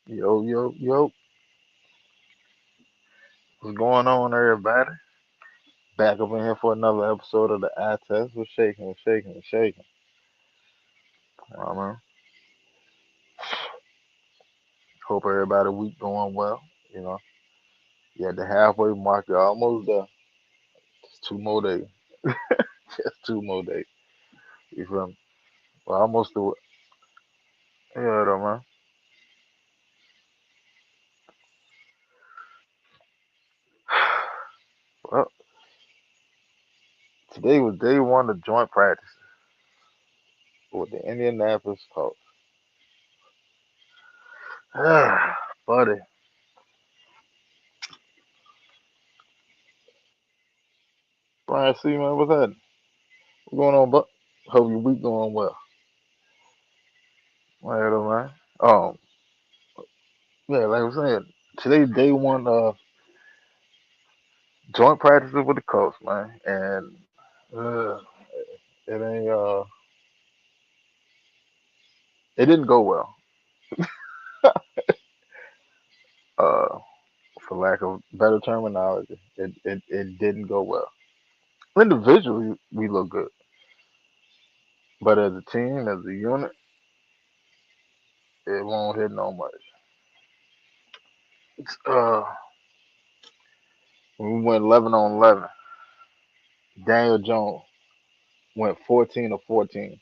Yo, yo, yo. What's going on, everybody? Back up in here for another episode of the Eye Test. We're shaking, we're shaking, we're shaking. Man. Hope everybody week going well. You know, you at the halfway mark. You're almost there. Just 2 more days. Just 2 more days. You feel me? Well, almost through it. Yeah, though, man. Well, today was day one of joint practice with the Indianapolis Colts. Buddy. Brian C, man, what's happening? What's going on, bud? Hope your week going well. Yeah, though, man. Yeah, like I was saying, today's day one joint practices with the coach, man, and uh, it ain't it didn't go well. Uh, for lack of better terminology, it didn't go well. Individually, we look good, but as a team, as a unit, it won't hit no much. It's, when we went 11 on 11, Daniel Jones went 14 of 14,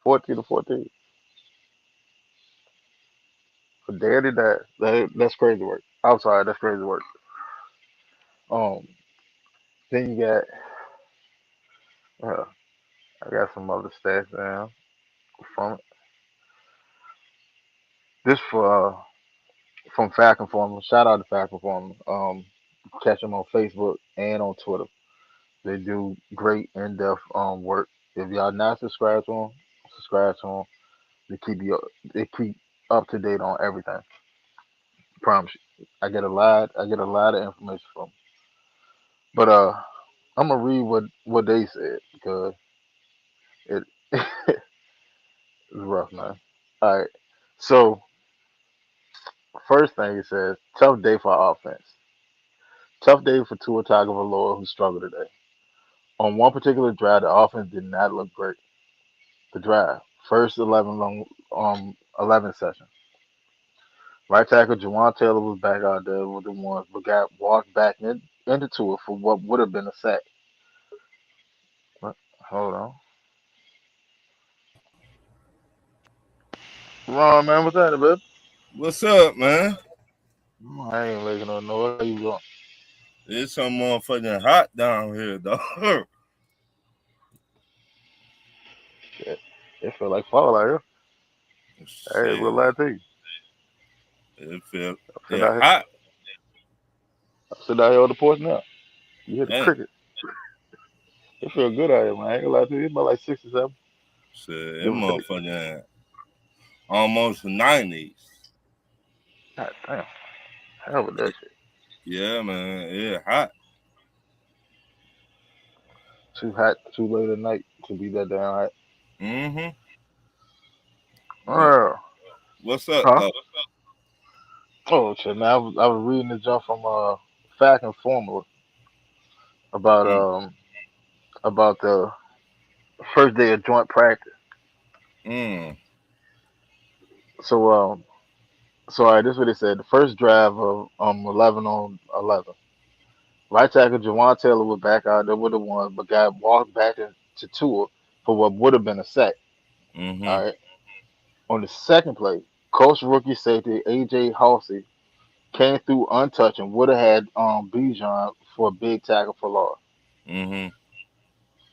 14 to 14 for daddy dad. That's crazy work. I'm sorry, that's crazy work. Um, then you got uh, I got some other stats down from it. This for from Falcon Farmer. Shout out to Falcon Farmer. Catch them on Facebook and on Twitter. They do great in-depth work. If y'all not subscribed to them, subscribe to them. They keep up to date on everything. Promise you. I get a lot of information from 'em. But I'm gonna read what they said because it it's rough, man. All right. So first thing it says, tough day for offense. Tough day for Tua Tagovailoa, who struggled today. On one particular drive, the offense did not look great. The drive, first 11 session. Right tackle Jawan Taylor was back out there with the ones, but got walked back into Tua for what would have been a sack. What? Hold on. Ron, man, what's that, babe? What's up, man? I ain't making no noise. How you going? It's some motherfucking hot down here, dog. Shit. It feel like fall out here. Hey, we'll lie Shit, to you. it feel I sit it out here. hot. I sit out here on the porch now. You hear the Damn. cricket. It feel good out here, man. I ain't gonna lie to you. It's about like 67. Shit, it Give or take. motherfucking almost 90s. God damn. Hell with that shit. Yeah, man, it hot. Too hot, too late at night to be that damn hot. Mm-hmm. What, Oh, what's up, huh? though? Oh, shit, man. I was reading the jump from Fact and Formula about Mm, about the first day of joint practice. mm, So all right, this is what they said. The first drive of 11 on 11. Right tackle Jawan Taylor was back out there with the one, but got walked back into Tua for what would have been a sack. mm-hmm, All right. On the second play, Colts rookie safety AJ Halsey came through untouched and would have had Bijan for a big tackle for loss. mm-hmm.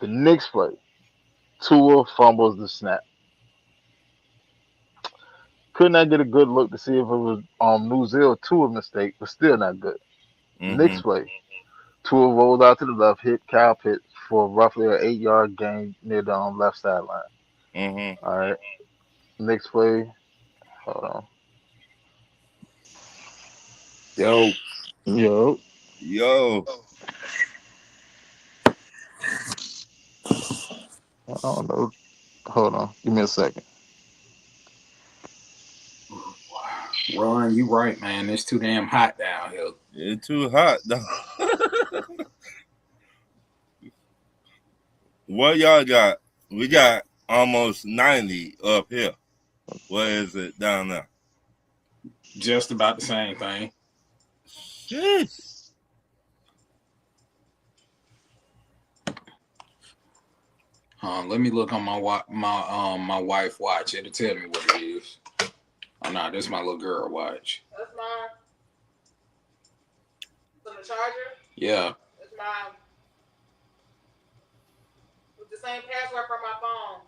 The next play, Tua fumbles the snap. Could not get a good look to see if it was Nuzil Tua mistake, but still not good. Mm-hmm. Next play, Tua rolls out to the left, hit Kyle Pitts for roughly an 8 yard gain near the left sideline. Mm-hmm. All right. Next play, hold on. Yo, Yo, Yo, I don't know. Hold on, give me a second. Ron, you right, man. It's too damn hot down here. It's too hot though. What y'all got? We got almost 90 up here. What is it down there? Just about the same thing. Sheesh. Let me look on my wife watch. It'll tell me what it is. Oh no, this is my little girl watch. That's mine. On the charger? Yeah. That's mine. With the same password from my phone.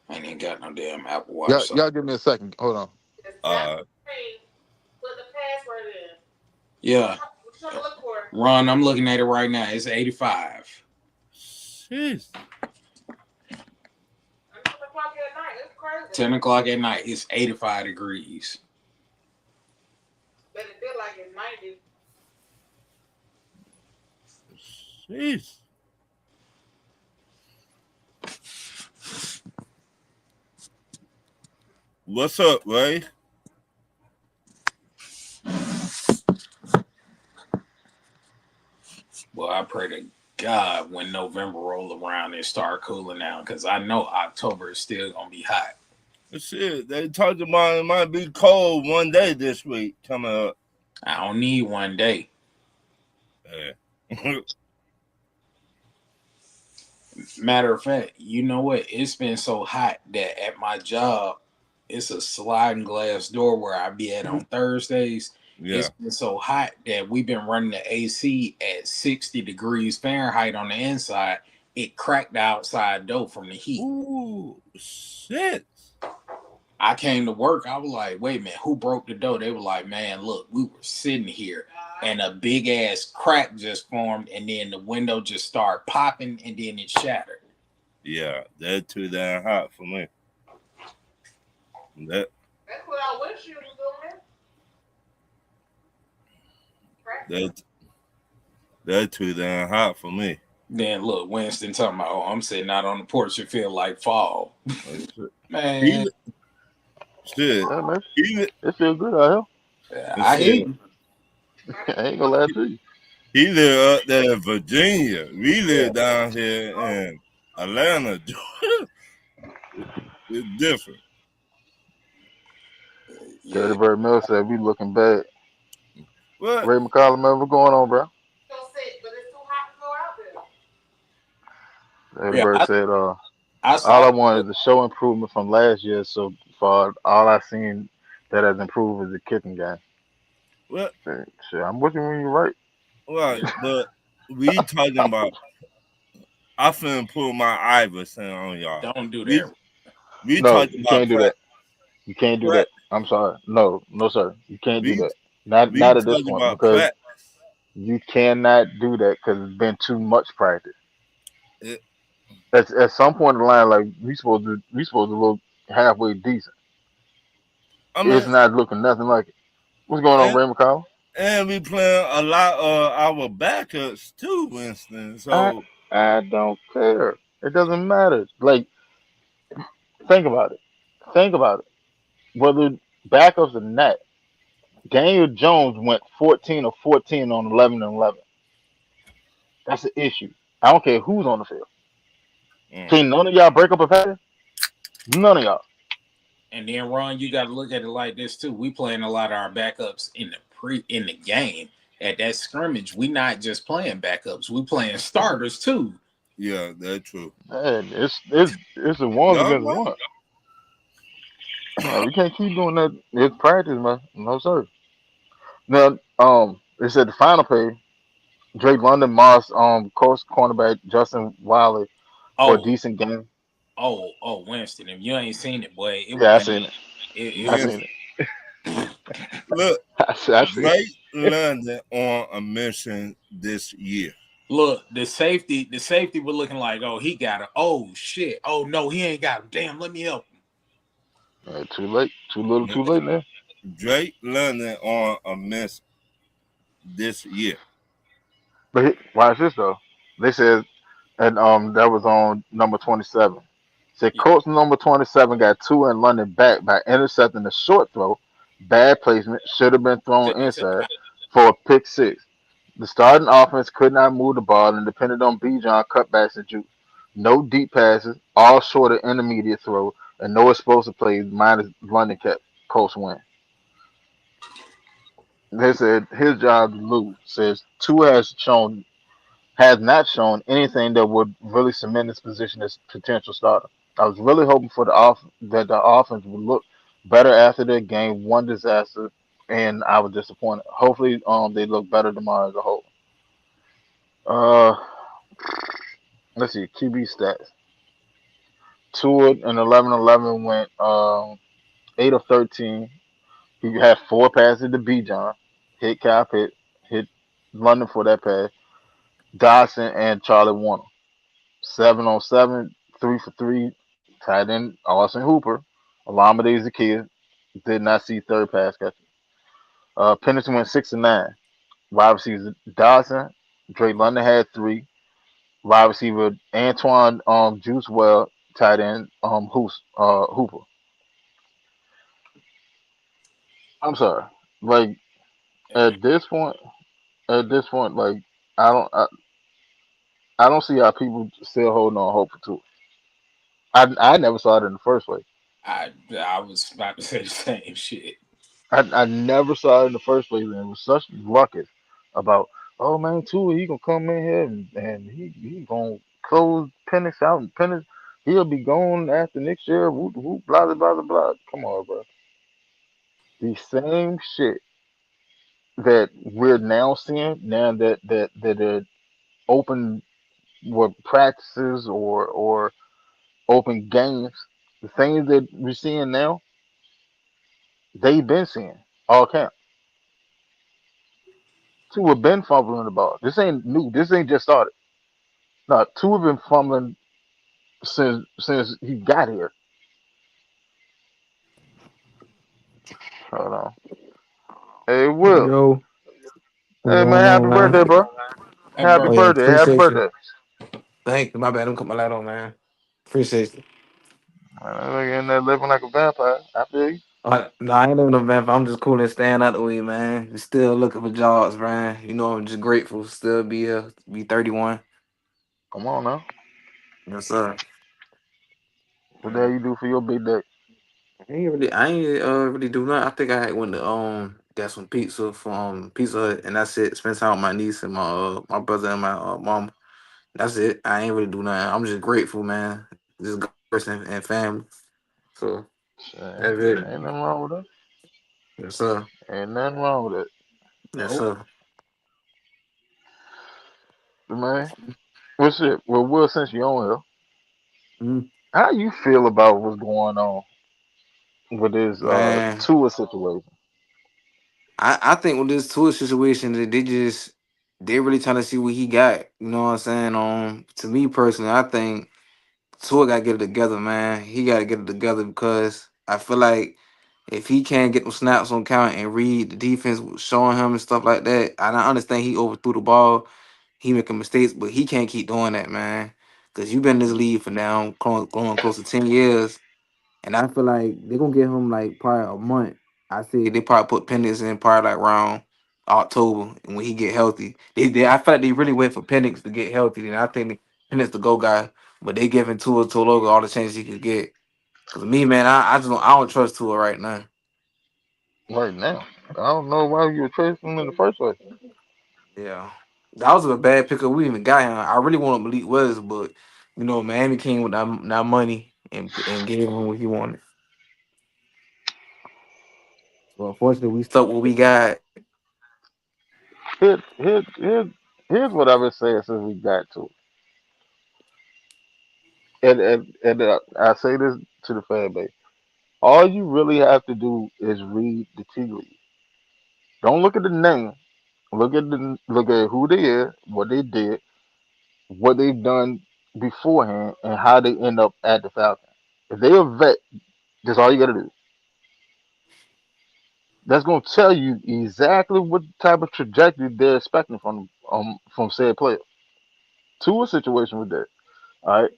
I ain't even got no damn Apple Watch. Y'all, So. y'all give me a second. Hold on. Just tap the screen, put the password in. Yeah. What you trying to look for? Ron, I'm looking at it right now. It's 85. Sheesh. 10 o'clock at night. It's crazy. 10 o'clock at night. It's 85 degrees. But it feel like it's 90. Sheesh. What's up, Ray? Well, I pray to God when November roll around it start cooling down, because I know October is still gonna be hot. Shit, they talked about it might be cold one day this week coming up. I don't need one day. Yeah. Matter of fact, you know what? It's been so hot that at my job, it's a sliding glass door where I be at on Thursdays. Yeah. It's been so hot that we've been running the AC at 60 degrees Fahrenheit on the inside. It cracked the outside door from the heat. Ooh, shit. I came to work. I was like, wait a minute, who broke the door? They were like, man, look, we were sitting here and a big ass crack just formed, and then the window just started popping, and then it shattered. Yeah, that's too damn hot for me. That's what I wish you was doing. That's too damn hot for me. Then look, Winston talking about, oh, I'm sitting out on the porch. It feel like fall. Man. Shit. Yeah, man. It feel good out here. I hear you. I ain't gonna lie to you. He live up there in Virginia. We live down here in Atlanta, Georgia. It's different. Dirty Bird Mill said we looking bad. What? Ray McCollum, man, what's going on, bro? Dirty Bird said, all I want is to show improvement from last year. So far, all I've seen that has improved is the kicking game. What? Shit, I'm with you when you're right. Right, but we talking about. I finna pull my Iverson on y'all. Don't do that. We no, talking you about can't do that. You can't do that. I'm sorry. No, sir. You can't do that. Not at this point because you cannot do that because it's been too much practice. At some point in the line, like we supposed to look halfway decent. It's not looking nothing like it. What's going on, Ray McCollum? And we playing a lot of our backups too, Winston. So I don't care. It doesn't matter. Like, think about it. Think about it. Whether backups or not, Daniel Jones went 14 or 14 on 11 and 11. That's the issue. I don't care who's on the field. Can none of y'all break up a pattern? None of y'all. And then Ron, you got to look at it like this too. We playing a lot of our backups in the game. At that scrimmage, we not just playing backups. We playing starters too. Yeah, that's true. Man, it's a one against one. No, we can't keep doing that. It's practice, man. No sir. Now, they said the final pay. Drake London, Moss, course cornerback Justin Wiley for a decent game. Winston, if you ain't seen it, boy, I seen it. I seen it. Look, Drake London on a mission this year. Look, the safety was looking like, oh, he got it. Oh shit. Oh no, he ain't got him. Damn, let me help him. Too late. Too little. Too late, man. Drake London on a miss. this year. But watch this though. They said, and that was on number 27. Said Yeah, Colts number 27 got two in London back by intercepting a short throw. Bad placement, should have been thrown should have been inside for a pick six. The starting offense could not move the ball and depended on Bijan cutbacks and juke. No deep passes, all short of intermediate throw, and no explosive plays minus London kept Colts win. They said his job to lose. Says Tua has not shown anything that would really cement his position as potential starter. I was really hoping for that the offense would look better after their game one disaster, and I was disappointed. Hopefully, they look better tomorrow as a whole. Uh, let's see QB stats. Tua in 11-11 went 8 of 13. He had four passes to B John, hit Cap, hit London for that pass. Dodson and Charlie Warner. 7 on 7, 3 for 3. Tight end Austin Hooper. Olamide Zaccheaus did not see third pass catcher. Pennis went 6 and 9. Wide receiver Dodson. Drake London had 3. Wide receiver Antoine Juice Well. Tight end Hooper. I'm sorry. Like and at this point, like I don't, I, I don't see how people still holding on hope for two. I never saw it in the first place. I was about to say the same shit. I never saw it in the first place, and it was such ruckus about, oh man, Tua, he gonna come in here and he gonna close Penix out, and Penix he'll be gone after next year. Whoop, whoop, blah blah blah blah. Come on, bro. The same shit that we're now seeing now that are open with practices or open games. The things that we're seeing now, they've been seeing all camp. Tua been fumbling the ball. This ain't new. This ain't just started. No, Tua been fumbling since he got here. Hold on. Hey, Will. Yo, what's Hey going man, on, happy man? birthday, bro. Hey, Happy Oh birthday. yeah, birthday. Happy appreciate you. birthday. Thank you. My bad. I'm cut my light on, man. Appreciate you. Like in there living like a vampire. I feel you. Nah, I ain't living no vampire. I'm just cool and staying out the way, man. Just still looking for jobs, man. You know, I'm just grateful to still be here. Be 31. Come on now. Yes, sir. What the hell you do for your big day? I ain't really do nothing. I think I went to got some pizza from Pizza Hut, and that's it. Spent time with my niece and my brother and my mom. That's it. I ain't really do nothing. I'm just grateful, man. Just God first and family. So Shit, that's it. ain't nothing wrong with that. Yes, sir. Ain't nothing wrong with it. Yes, Nope. sir. Man, what's it? Well, Will, since you on here, Mm. how you feel about what's going on with this Man, Tua situation? I think with this tour situation that they really trying to see what he got. You know what I'm saying? To me personally, I think Tua got to get it together, man. He got to get it together because I feel like if he can't get them snaps on count and read the defense showing him and stuff like that, and I understand he overthrew the ball, he making mistakes, but he can't keep doing that, man. Because you've been in this league for now going close to 10 years. And I feel like they're gonna give him like probably a month. I say they probably put Penix in probably like around October and when he get healthy. They I feel like they really wait for Penix to get healthy. And I think Penix the go guy, but they giving Tua Tologa all the chances he could get. Cause me, man, I don't trust Tua right now. Right now, I don't know why you were chasing him in the first place. Yeah. That was a bad pickup. We even got him. I really wanted Malik Willis, but Miami came with that money and gave him what he wanted. So unfortunately we stuck what we got. Here, here's what I've been saying since we got to it. And I say this to the fan base. All you really have to do is read the tea leaves. Don't look at the name. Look at who they is, what they did, what they've done beforehand, and how they end up at the Falcons. If they a vet, that's all you got to do. That's gonna tell you exactly what type of trajectory they're expecting from said player. Tua situation with that. All right.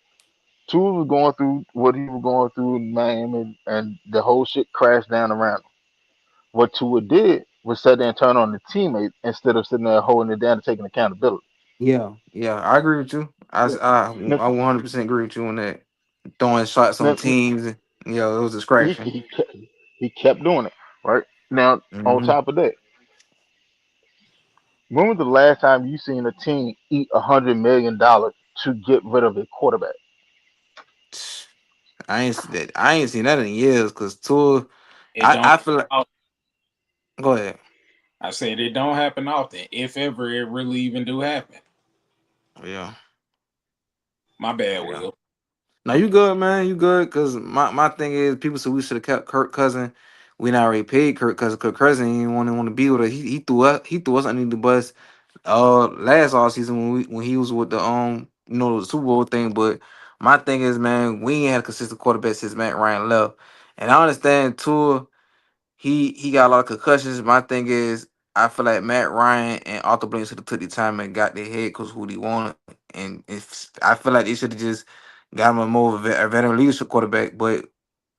Tua was going through what he was going through in Miami, and the whole shit crashed down around him. What Tua did was sit there and turn on the teammate instead of sitting there holding it down and taking accountability. Yeah, yeah, I agree with you. Now, I 100% agree with you on that. Throwing shots on now, teams, it was a he, distraction. he, kept, he kept doing it, right? Now, on Hmm. top of that, when was the last time you seen a team eat $100 million to get rid of a quarterback? I ain't seen that in years. Cause Tour, It don't. I feel like. Go ahead. I said it don't happen often. If ever it really even do happen. Yeah, My bad, yeah. Will. Now you good, man. You good? Cause my thing is, people said we should have kept Kirk Cousin. We not already paid Kirk Cousin. Kirk Cousin didn't want to be with us. He threw us underneath the bus. Last all season when he was with the Super Bowl thing. But my thing is, man, we ain't had a consistent quarterback since Matt Ryan left. And I understand too. He got a lot of concussions. My thing is, I feel like Matt Ryan and Arthur Blank should have took the time and got their head coach who they wanted. And if I feel like they should have just got him a more of a veteran leadership quarterback. But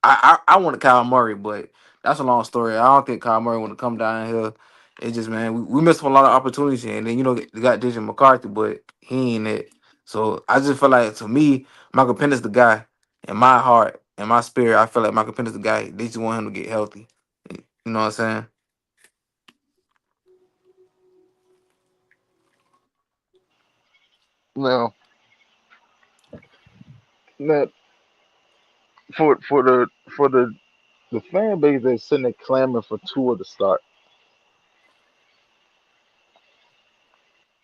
I wanted Kyle Murray, but that's a long story. I don't think Kyle Murray want to come down here. It's just, man, we missed a lot of opportunities, and then they got DJ McCarthy, but he ain't it. So I just feel like, to me, Michael Penix the guy. In my heart, in my spirit, I feel like Michael Penix the guy. They just want him to get healthy. You know what I'm saying? Now, now for the fan base that's sitting there clamoring for Tua to start,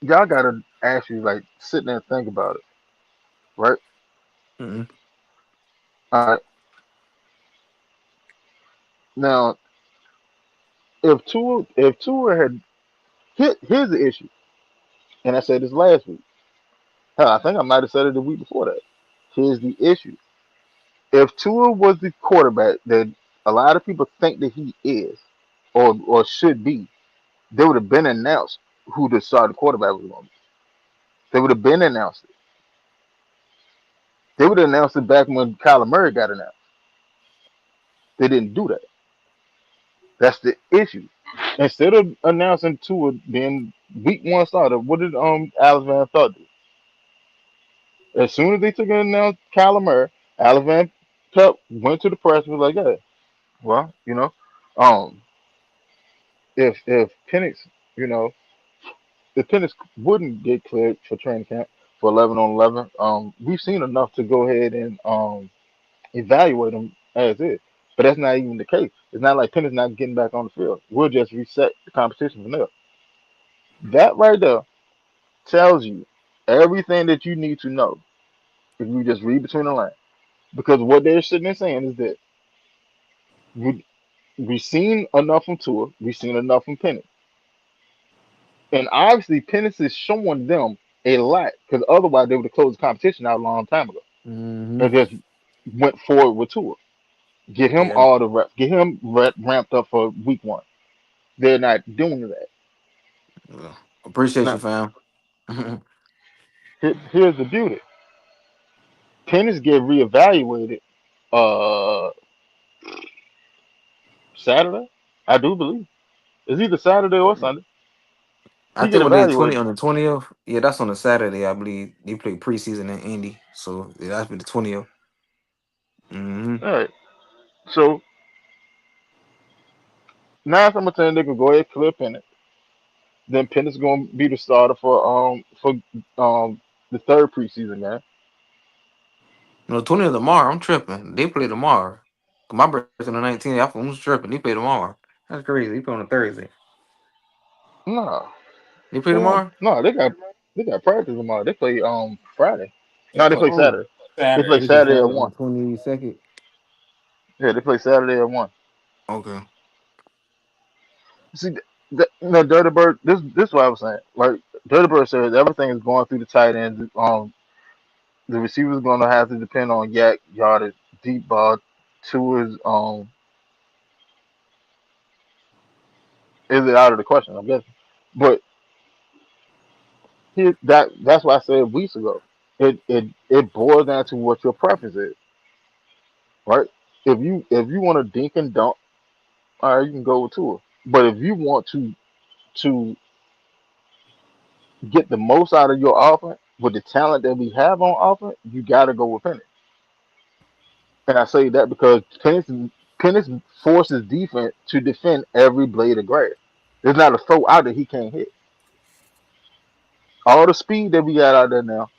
y'all gotta actually like sit there and think about it, right? Mm-hmm. All right. Now, if Tua had here's the issue, and I said this last week. Hell, I think I might have said it the week before that. Here's the issue: if Tua was the quarterback that a lot of people think that he is, or should be, they would have been announced who the starting quarterback was going to be. They would have been announced it. They would have announced it back when Kyler Murray got announced. They didn't do that. That's the issue. Instead of announcing Tua being week one starter, what did Alex Van Pelt do? As soon as they took and announced Kyler Murray, Alex Van Pelt went to the press and was like, "Yeah, well, um, if Penix, you know, if Penix wouldn't get cleared for training camp for 11 on 11, we've seen enough to go ahead and evaluate him as is. But that's not even the case. It's not like Penix not getting back on the field. We'll just reset the competition from there. That right there tells you everything that you need to know if you just read between the lines. Because what they're sitting there saying is that we we've seen enough from Tua, we've seen enough from Penix. And obviously Penix is showing them a lot because otherwise they would have closed the competition out a long time ago Mm-hmm. and just went forward with Tua. Get him Yeah. all the reps, get him ramped up for week one. They're not doing that. Yeah. Appreciate you, Now, fam. Hmm. here's the beauty. Penix get reevaluated uh Saturday, I do believe. It's either Saturday or Sunday. I He get think on evaluated. the 20th. Yeah, that's on a Saturday. I believe they play preseason in Indy, so yeah, that's be the 20th. Mm-hmm. All right. So 9 out of 10 they can go ahead and clear Penix. Then Penix gonna be the starter for the third preseason game. No, 20th tomorrow. I'm tripping. They play tomorrow. 'Cause my birthday on the 19th. I'm tripping. They play tomorrow. That's crazy. They play on a Thursday. No, They play tomorrow. no, they got practice tomorrow. They play Friday. They No, they play play Oh, Saturday. They play Saturday. they play Saturday at Saturday on one. the 22nd. Yeah, they play Saturday at one. Okay. See, Dirty Bird. This is what I was saying. Like Dirty Bird says, everything is going through the tight ends. The receiver's going to have to depend on yak yardage, deep ball, to his Is it out of the question? I'm guessing. But that's why I said weeks ago. It boils down to what your preference is, right? If you want to dink and dunk, all right, you can go with Tua. But if you want to get the most out of your offense with the talent that we have on offense, you got to go with Penix. And I say that because Penix forces defense to defend every blade of grass. There's not a throw out that he can't hit. All the speed that we got out there now,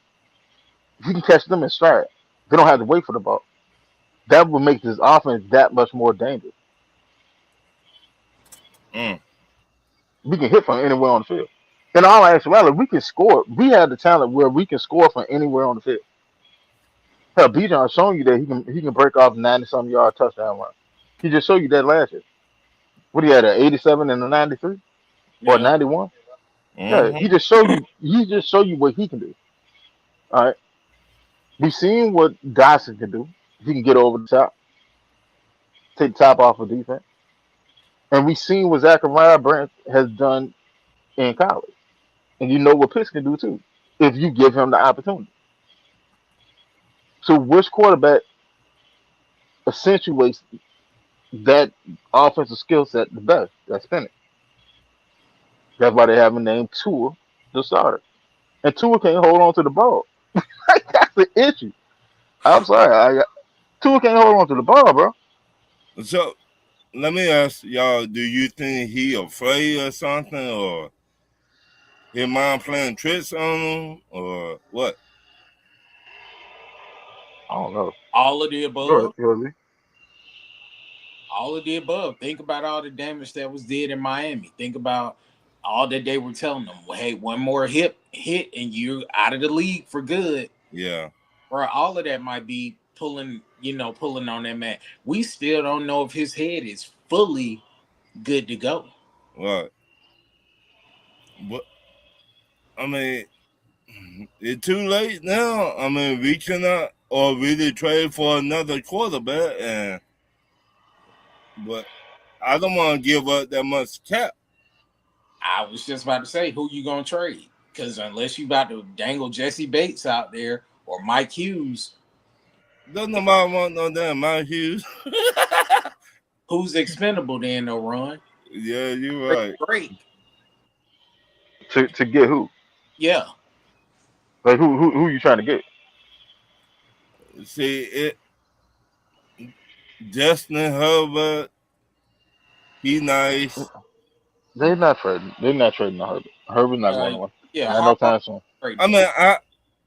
he can catch them in stride. They don't have to wait for the ball. That would make this offense that much more dangerous. Mm. We can hit from anywhere on the field. In all actuality, we can score. We have the talent where we can score from anywhere on the field. Hell, Bijan's showing you that he can break off 90 something yard touchdown run. He just showed you that last year. What he had at 87 and a 93 or Yeah. 91. Yeah, Mm-hmm. he just show you what he can do. All right, we've seen what Dawson can do. He can get over the top, take the top off of defense, and we've seen what Zachariah Brandt has done in college. And you know what Pitts can do too if you give him the opportunity. So which quarterback accentuates that offensive skill set the best? That's Penix. That's why they have him named Tua the starter. And Tua can't hold on to the ball. That's the issue. I'm sorry. Tua can't hold on to the ball, bro. So let me ask y'all: do you think he afraid or something, or his mind playing tricks on him, or what? I don't know. All of the Go above. ahead, Gurley. All of the above. Think about all the damage that was did in Miami. Think about all that they were telling them. Well, hey, one more hip hit and you're out of the league for good. Yeah. Or all of that might be pulling, pulling on that man. We still don't know if his head is fully good to go. Right. But I mean, it's too late now. I mean, we cannot or really trade for another quarterback, and but I don't want to give up that much cap. I was just about to say, who you gonna trade? Because unless you about to dangle Jesse Bates out there or Mike Hughes, Doesn't nobody want no damn Mike Hughes. who's expendable then, no run? Yeah, you're Great, right. great. To get who? Yeah. Like who you trying to get? See it, Justin Herbert. He nice. They're not trading the Herbert. Herbert's not Uh, going away. yeah, I no Harbaugh time soon. great I for mean,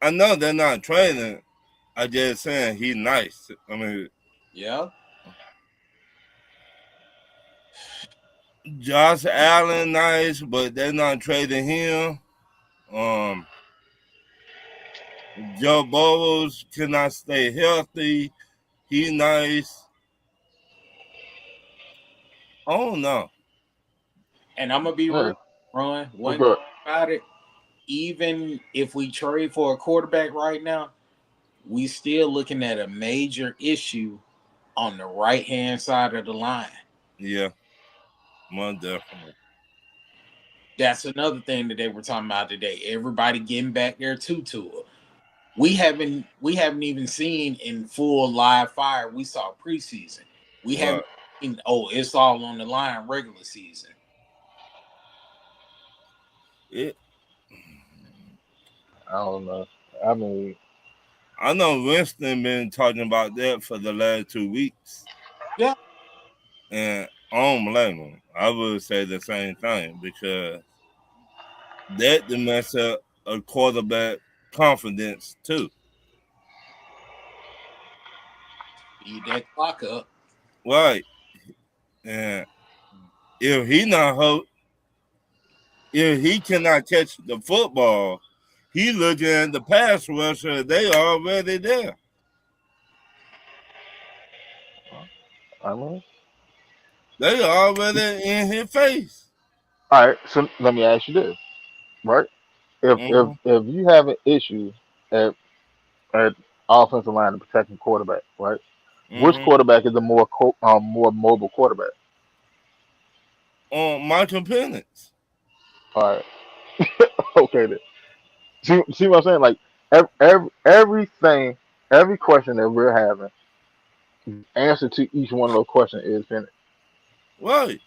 I know they're not trading. I just saying he nice. I mean, yeah. Josh Allen nice, but they're not trading him. Um, Joe Burrows cannot stay healthy. He nice. Oh no. And I'm gonna be real, Yeah. Ron. What's One thing good? about it, even if we trade for a quarterback right now, we still looking at a major issue on the right hand side of the line. Yeah, more definitely. That's another thing that they were talking about today. Everybody getting back there to it. We haven't even seen in full live fire. We saw preseason. We haven't Right. seen, oh, it's all on the line regular season. It, I don't know. I mean, I know Winston been talking about that for the last 2 weeks, Yeah. and I don't blame him. I would say the same thing because that to mess up a quarterback confidence too. Speed that clock up. Right. And if he not if he cannot catch the football, he looking at the pass rusher. They already there. I mean, They already in his face. all right. So let me ask you this, right? If if Mm-hmm. if you have an issue at at offensive line and protecting quarterback, right? Which Mm-hmm. quarterback is a more mobile quarterback? on Michael Penix. All right, okay then. See what I'm saying? Like everything, every question that we're having, answer to each one of those questions is finished. Right.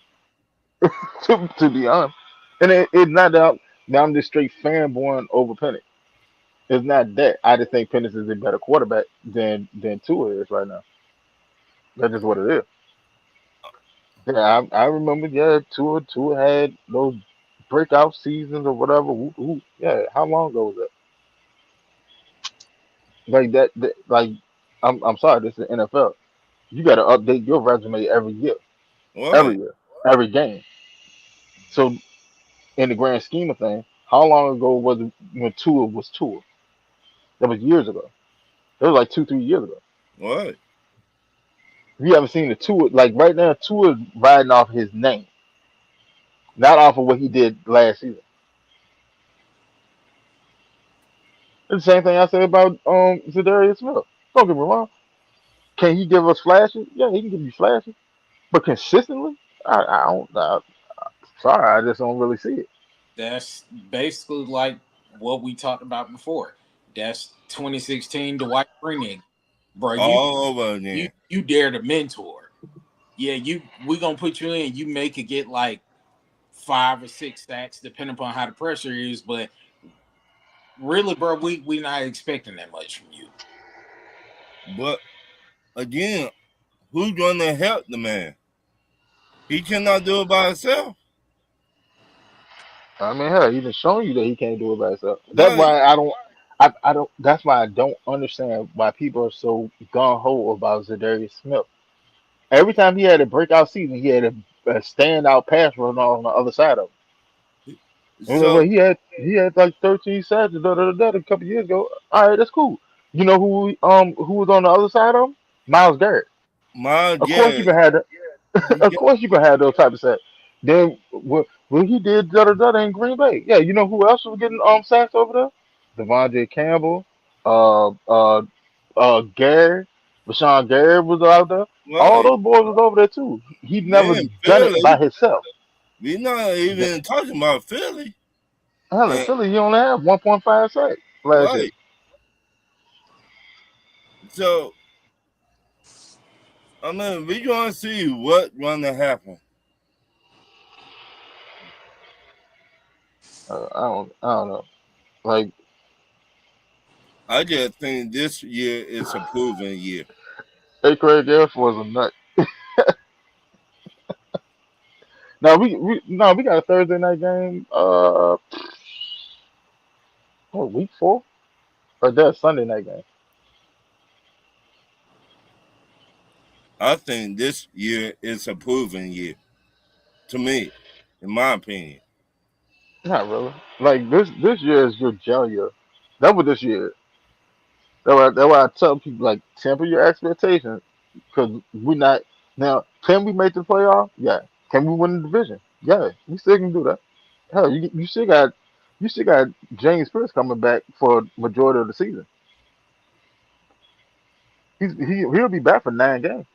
To be honest, and it's not that I'm just straight fanboying over Penix. It's not that. I just think Penix is a better quarterback than Tua is right now. That's just what it is. Yeah, I remember. Yeah, Tua had those breakout seasons or whatever. Yeah, how long ago was that? Like I'm sorry, this is NFL. You got to update your resume every Right. year, every game. So in the grand scheme of things, how long ago was it when Tua was Tua? That was years ago. That was like 2, 3 years ago. Right. You haven't seen the Tua like right now. Tua is riding off his name, not off of what he did last season. It's the same thing I said about Zadarius Smith. Don't get me wrong. Can he give us flashes? Yeah, he can give you flashes, but consistently, I don't. Sorry, I just don't really see it. That's basically like what we talked about before. That's 2016 Dwight Freeney, bro. All over You again. you dare to mentor. Yeah, we gonna put you in. You may could get like 5 or 6 sacks depending upon how the pressure is, but really, bro, we not expecting that much from you. But again, who's going to help the man? He cannot do it by himself. I mean, hell, he's been showing you that he can't do it by himself. That's Right. why I don't. I don't. That's why I don't understand why people are so gung ho about Zadarius Smith. Every time he had a breakout season, he had a standout pass run on the other side of him. So He had like 13 sacks a couple years ago. All right, that's cool. You know who was on the other side of him? Miles Garrett. my Of course you Garrett, can have that. he Of got course you can have those type of sacks. Then when he did in Green Bay, yeah, you know who else was getting sacks over there? Devondre Campbell, uh, uh, Gary, Rashawn Gary was out there. All right. those boys was over there too. He never Then done it by Philly, himself. we not The- even talking about Philly. Hell, in And, Philly, he only had 1.5 sacks last year. right. So I mean, we gonna see what gonna happen. I don't know. Like, I just think this year is a proven year. hey, Craig Air Force a nut. Now we got a Thursday night game. What, week 4? Or that's Sunday night game. I think this year is a proven year to me, in my opinion. Not really. Like this year is your gel year. That's what this year is. That's why I tell people like temper your expectations because we not now. Can we make the playoff? Yeah. Can we win the division? Yeah. We still can do that. Hell, you still got James Pierce coming back for majority of the season. He'll be back for 9 games.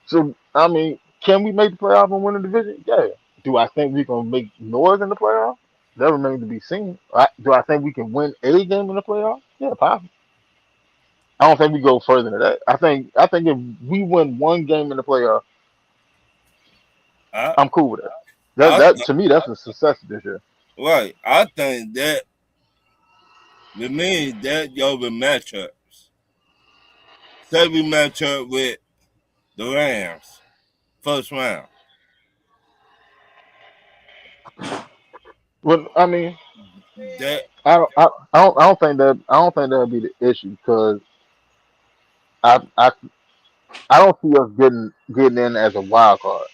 So I mean, can we make the playoff and win the division? Yeah. Do I think we can make noise in the playoff? That remains to be seen. Do I think we can win a game in the playoff? Yeah, possibly. I don't think we go further than that. I think if we win one game in the playoff, I, I'm cool with that. That I that think, to me that's a success this year. right. I think that with me that your matchups. Say we match up with the Rams first round. Well, I mean, That I don't think that'll be the issue because I I I don't see us getting in as a wild card.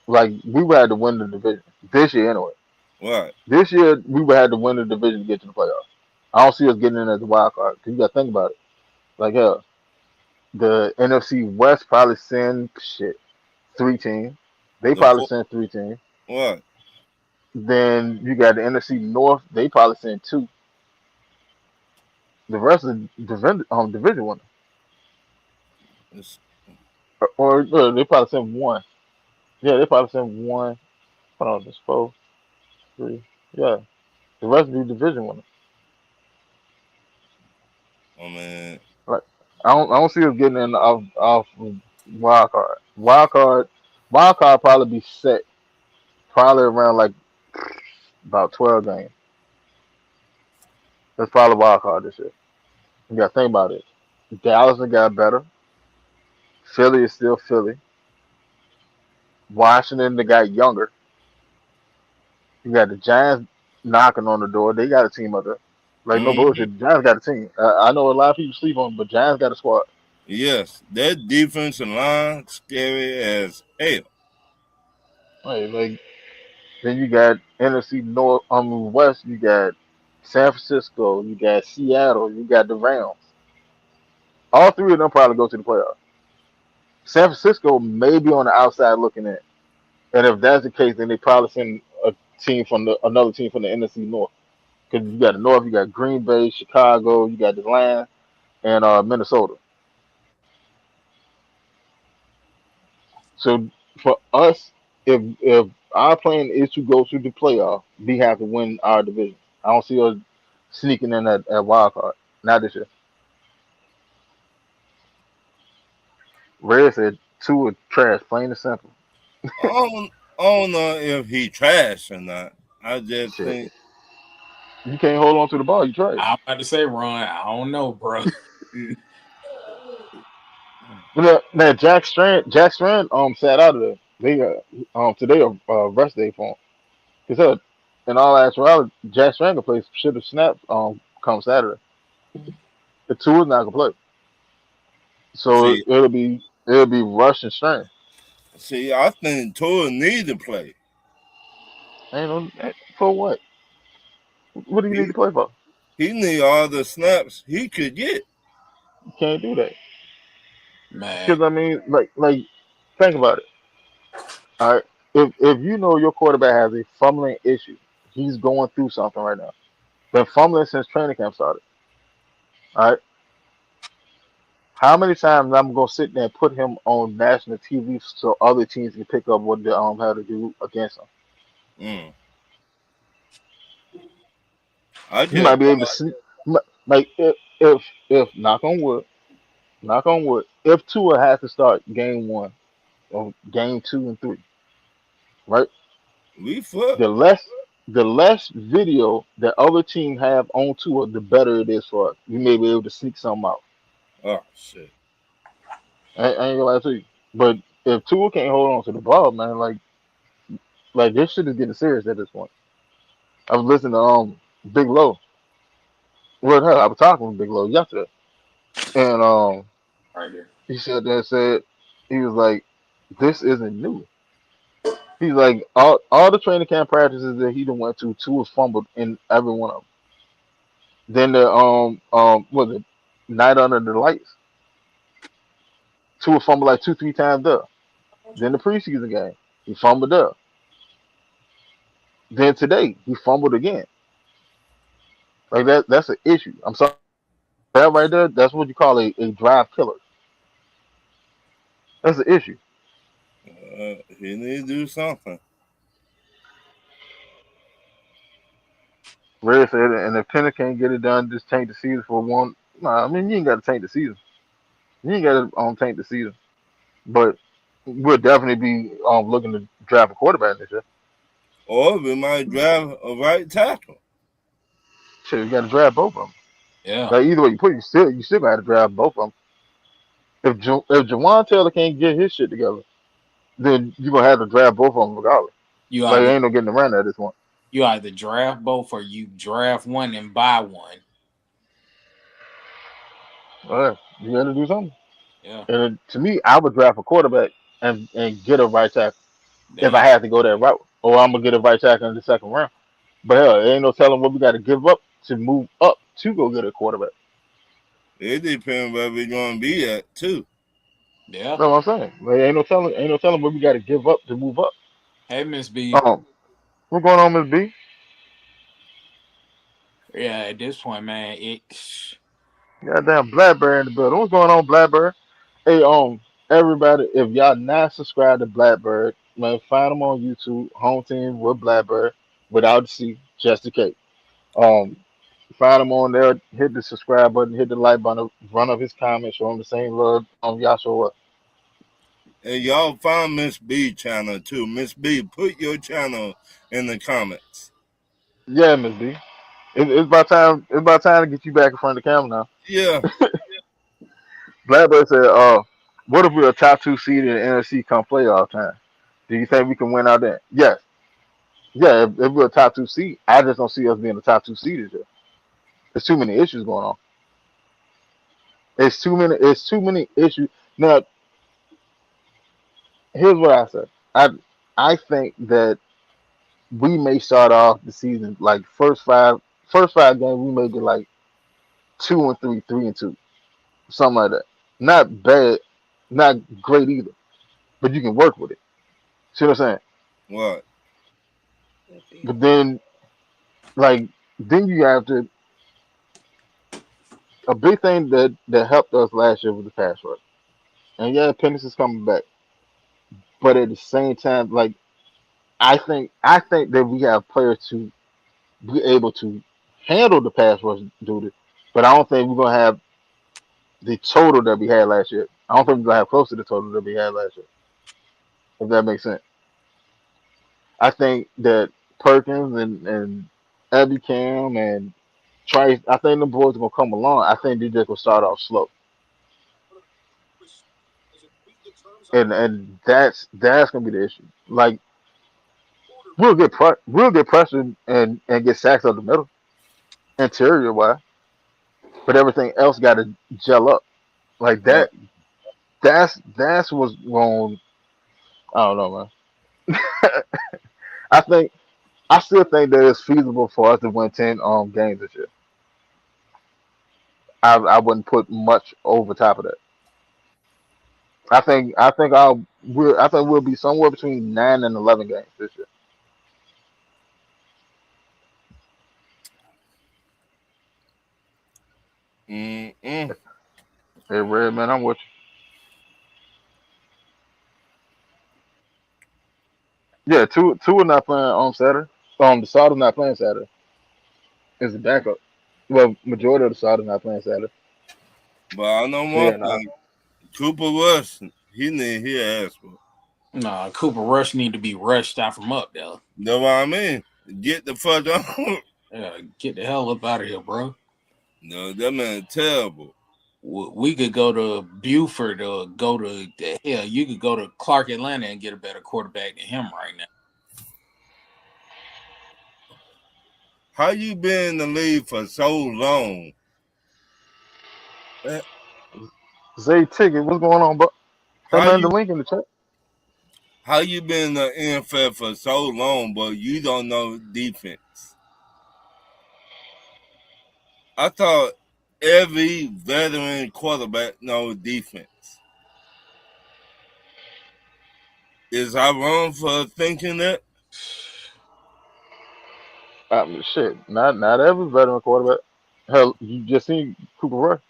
Like we would have to win the division this year anyway. right. This year we would have to win the division to get to the playoffs. I don't see us getting in as a wild card because you got to think about it. Like hell, the NFC West probably send shit 3 teams. They The probably four, send 3 teams. right. Then you got the NFC North. They probably send two. The rest of the division winners, It's, or they probably send one. Yeah, they probably send one. Hold on, just four, three. Yeah, the rest be division winners. I mean, Like I don't see us getting in off wild card. Wild card probably be set probably around like about 12 games. That's probably wild card this year. You got to think about it. Dallas has got better. Philly is still Philly. Washington they got younger. You got the Giants knocking on the door. They got a team up there. Like no hmm bullshit. The Giants got a team. I know a lot of people sleep on, but Giants got a squad. yes, that defensive line scary as hell. Like then you got NFC North, West. You got San Francisco. You got Seattle. You got the Rams. All three of them probably go to the playoffs. San Francisco may be on the outside looking in, and if that's the case, then they probably send a team from another team from the NFC North. Because you got the North, you got Green Bay, Chicago, you got the Lions, and Minnesota. So for us, if our plan is to go to the playoff, we have to win our division. I don't see us sneaking in at wild card. Not this year. Red said two are trash, plain and simple. I don't know if he trash or not. I just Shit, think you can't hold on to the ball. You trash. I'm about to say, Ron, I don't know, bro. Now Jack Strand sat out of there. They today rest day for him. He said, in all actuality, Jack Strand can play should have snapped come Saturday. The two is not gonna play, so see it'll be Rush and Strand. see I think Tua need to play. Ain't no for what? What do you need He to play for? he need all the snaps he could get. You can't do that Man, because I mean, like think about it. All right, if you know your quarterback has a fumbling issue, he's going through something right now. Been fumbling since training camp started. All right, how many times I'm gonna sit there and put him on national TV so other teams can pick up what they have to do against him? Mm. I He might just be able to sneak. Like if knock on wood, if Tua has to start game one or game two and three, right? we flip. The less video that other team have on Tua, the better it is for us. We may be able to sneak something out. Oh shit. I ain't gonna lie to you. But if Tua can't hold on to the ball, man, like this shit is getting serious at this point. I was listening to Big Low. Well, hell, I was talking with Big Low yesterday, and right here. he said he was like, this isn't new. He's like all the training camp practices that he done went to, Tua fumbled in every one of them. Then the was it night under the lights, Tua fumbled like 2 3 times there. Then the preseason game, he fumbled there. Then today he fumbled again. Like that's an issue. I'm sorry, that right there, that's what you call a drive killer. That's an issue. He need to do something. Red said, and if Penner can't get it done, just tank the season for one. Nah, I mean you ain't got to tank the season. You ain't got to tank the season. But we'll definitely be looking to draft a quarterback this year. Or we might drive a right tackle. Shit, you got to draft both of them. Yeah, Like either way you put, it, you still got to draft both of them. If Jawan Taylor can't get his shit together, then you gonna have to draft both of them regardless. you Like either ain't no getting around that at this point. you either draft both or you draft one and buy one. All right, you got to do something. Yeah, And to me, I would draft a quarterback and get a right tackle there if you I had to go that route, or I'm gonna get a right tackle in the second round. But hell, there ain't no telling what we got to give up to move up to go get a quarterback. It depends where we gonna be at too. yeah. That's what I'm saying. Like, ain't no telling what we got to give up to move up. Hey, Miss B. Um, what's going on, Miss B? Yeah, at this point, man, Goddamn Blackberry in the building. What's going on, Blackberry? Hey, everybody, if y'all not subscribed to Blackbird, man, find them on YouTube. Home team with Blackbird without the C, just the K. Um, find him on there. Hit the subscribe button. Hit the like button. Run up his comments. Show him the same love. Y'all show up. And y'all find Miss B channel too. Miss B, put your channel in the comments. Yeah, Miss B. It's about time. It's about time to get you back in front of the camera now. Yeah. Blackbird said, what if we're a top two seed in the NFC come playoff time? Do you think we can win out there? Yes. Yeah, if we're a top two seed, I just don't see us being a top two seed this year. There's too many issues going on. It's too many. It's too many issues. Now, here's what I say. I I think that we may start off the season like first five games we may get like 2-3, 3-2, something like that. Not bad, not great either, but you can work with it. See what I'm saying? What? But then like then you have to a big thing that helped us last year was the pass rush. And yeah, Pennis is coming back, but at the same time, like I think that we have players to be able to handle the pass rush duty, but I don't think we're gonna have the total that we had last year. I don't think we're gonna have close to the total that we had last year. If that makes sense. I think that Perkins and Abby Cam and Trice, I think the boys are gonna come along. I think they just gonna start off slow, and that's gonna be the issue. Like we'll get pressure and get sacks up the middle, interior wise, but everything else got to gel up. Like What? that's what's going. I don't know, man. I think I still think that it's feasible for us to win 10 games this year. I wouldn't put much over top of that. I think we'll be somewhere between 9 and 11 games this year. Mm-mm. Hey, Red man, I'm with you. Yeah, two are not playing on Saturday. The starter's not playing Saturday. It's the backup. Well, majority of the starters not playing Saturday. But I know So one yeah, nah. thing. Cooper Rush, he need his ass whooped. Nah, Cooper Rush need to be rushed out from up there. That's what I mean. Get the fuck on. Get the hell up out of here, bro. No, that man terrible. We could go to Buford or go to the hell. You could go to Clark Atlanta and get a better quarterback than him right now. How you been in the league for so long? Eh, Zay Ticket, what's going on, bro? Hey How man, the you link in the chat. how you been in the NFL for so long, but you don't know defense? I thought every veteran quarterback knows defense. Is I wrong for thinking that? Shit, not every veteran quarterback. Hell, you just seen Cooper Rush.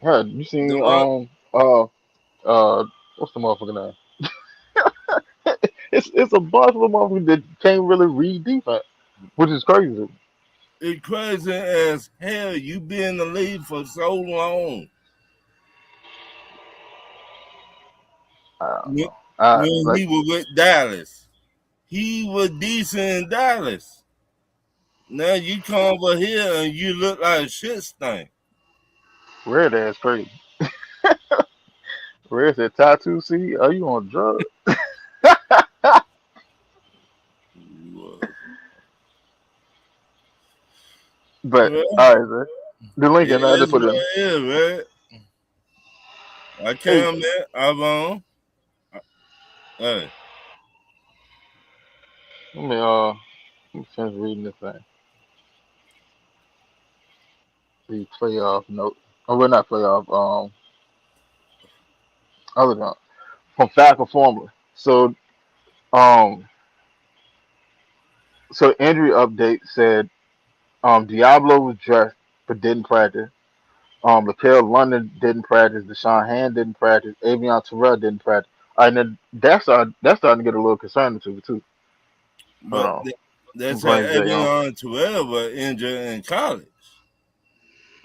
Hell, you The seen what? what's the motherfucker name? It's a bunch of motherfuckers that can't really read defense, which is crazy. It's crazy as hell. You been in the league for so long. I don't When know. when Like he was with Dallas, he was decent in Dallas. Now you come over here and you look like a shit stink. Red ass crazy. Red said tattoo. See, are you on drugs? But Well, all right, man. The link it in. I is just put it in. what it is, man. I Hey, came there, I'm on. Hey, let me finish reading this thing. The playoff note. Oh, we're not playoff. Other than from Falcon Formula. Um, so injury update said Diablo was dressed but didn't practice. Lakel London didn't practice. Deshaun Hand didn't practice. Avion Terrell didn't practice. And then that's starting to get a little concerning to me too. Hold But on. they said Bring Jay on. Evian 12 was injured in college.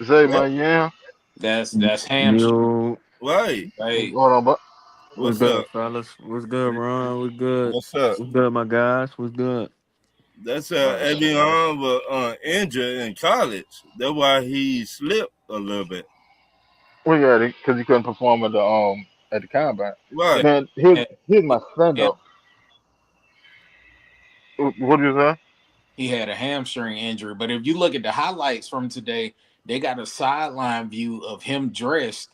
Zay, Right? man, yeah. That's hamstring. Yo, Right. What's Right. going on, but what's What's up? good, fellas? What's good, Ron? What's good? What's up? What's good, my guys? What's good? They said nice, nice. Evian was injured in college. That's why he slipped a little bit. Well, yeah, because he couldn't perform at the combine. Yeah. Right. Man, He here's my thing had, though. What did you say? he had a hamstring injury, but if you look at the highlights from today, they got a sideline view of him dressed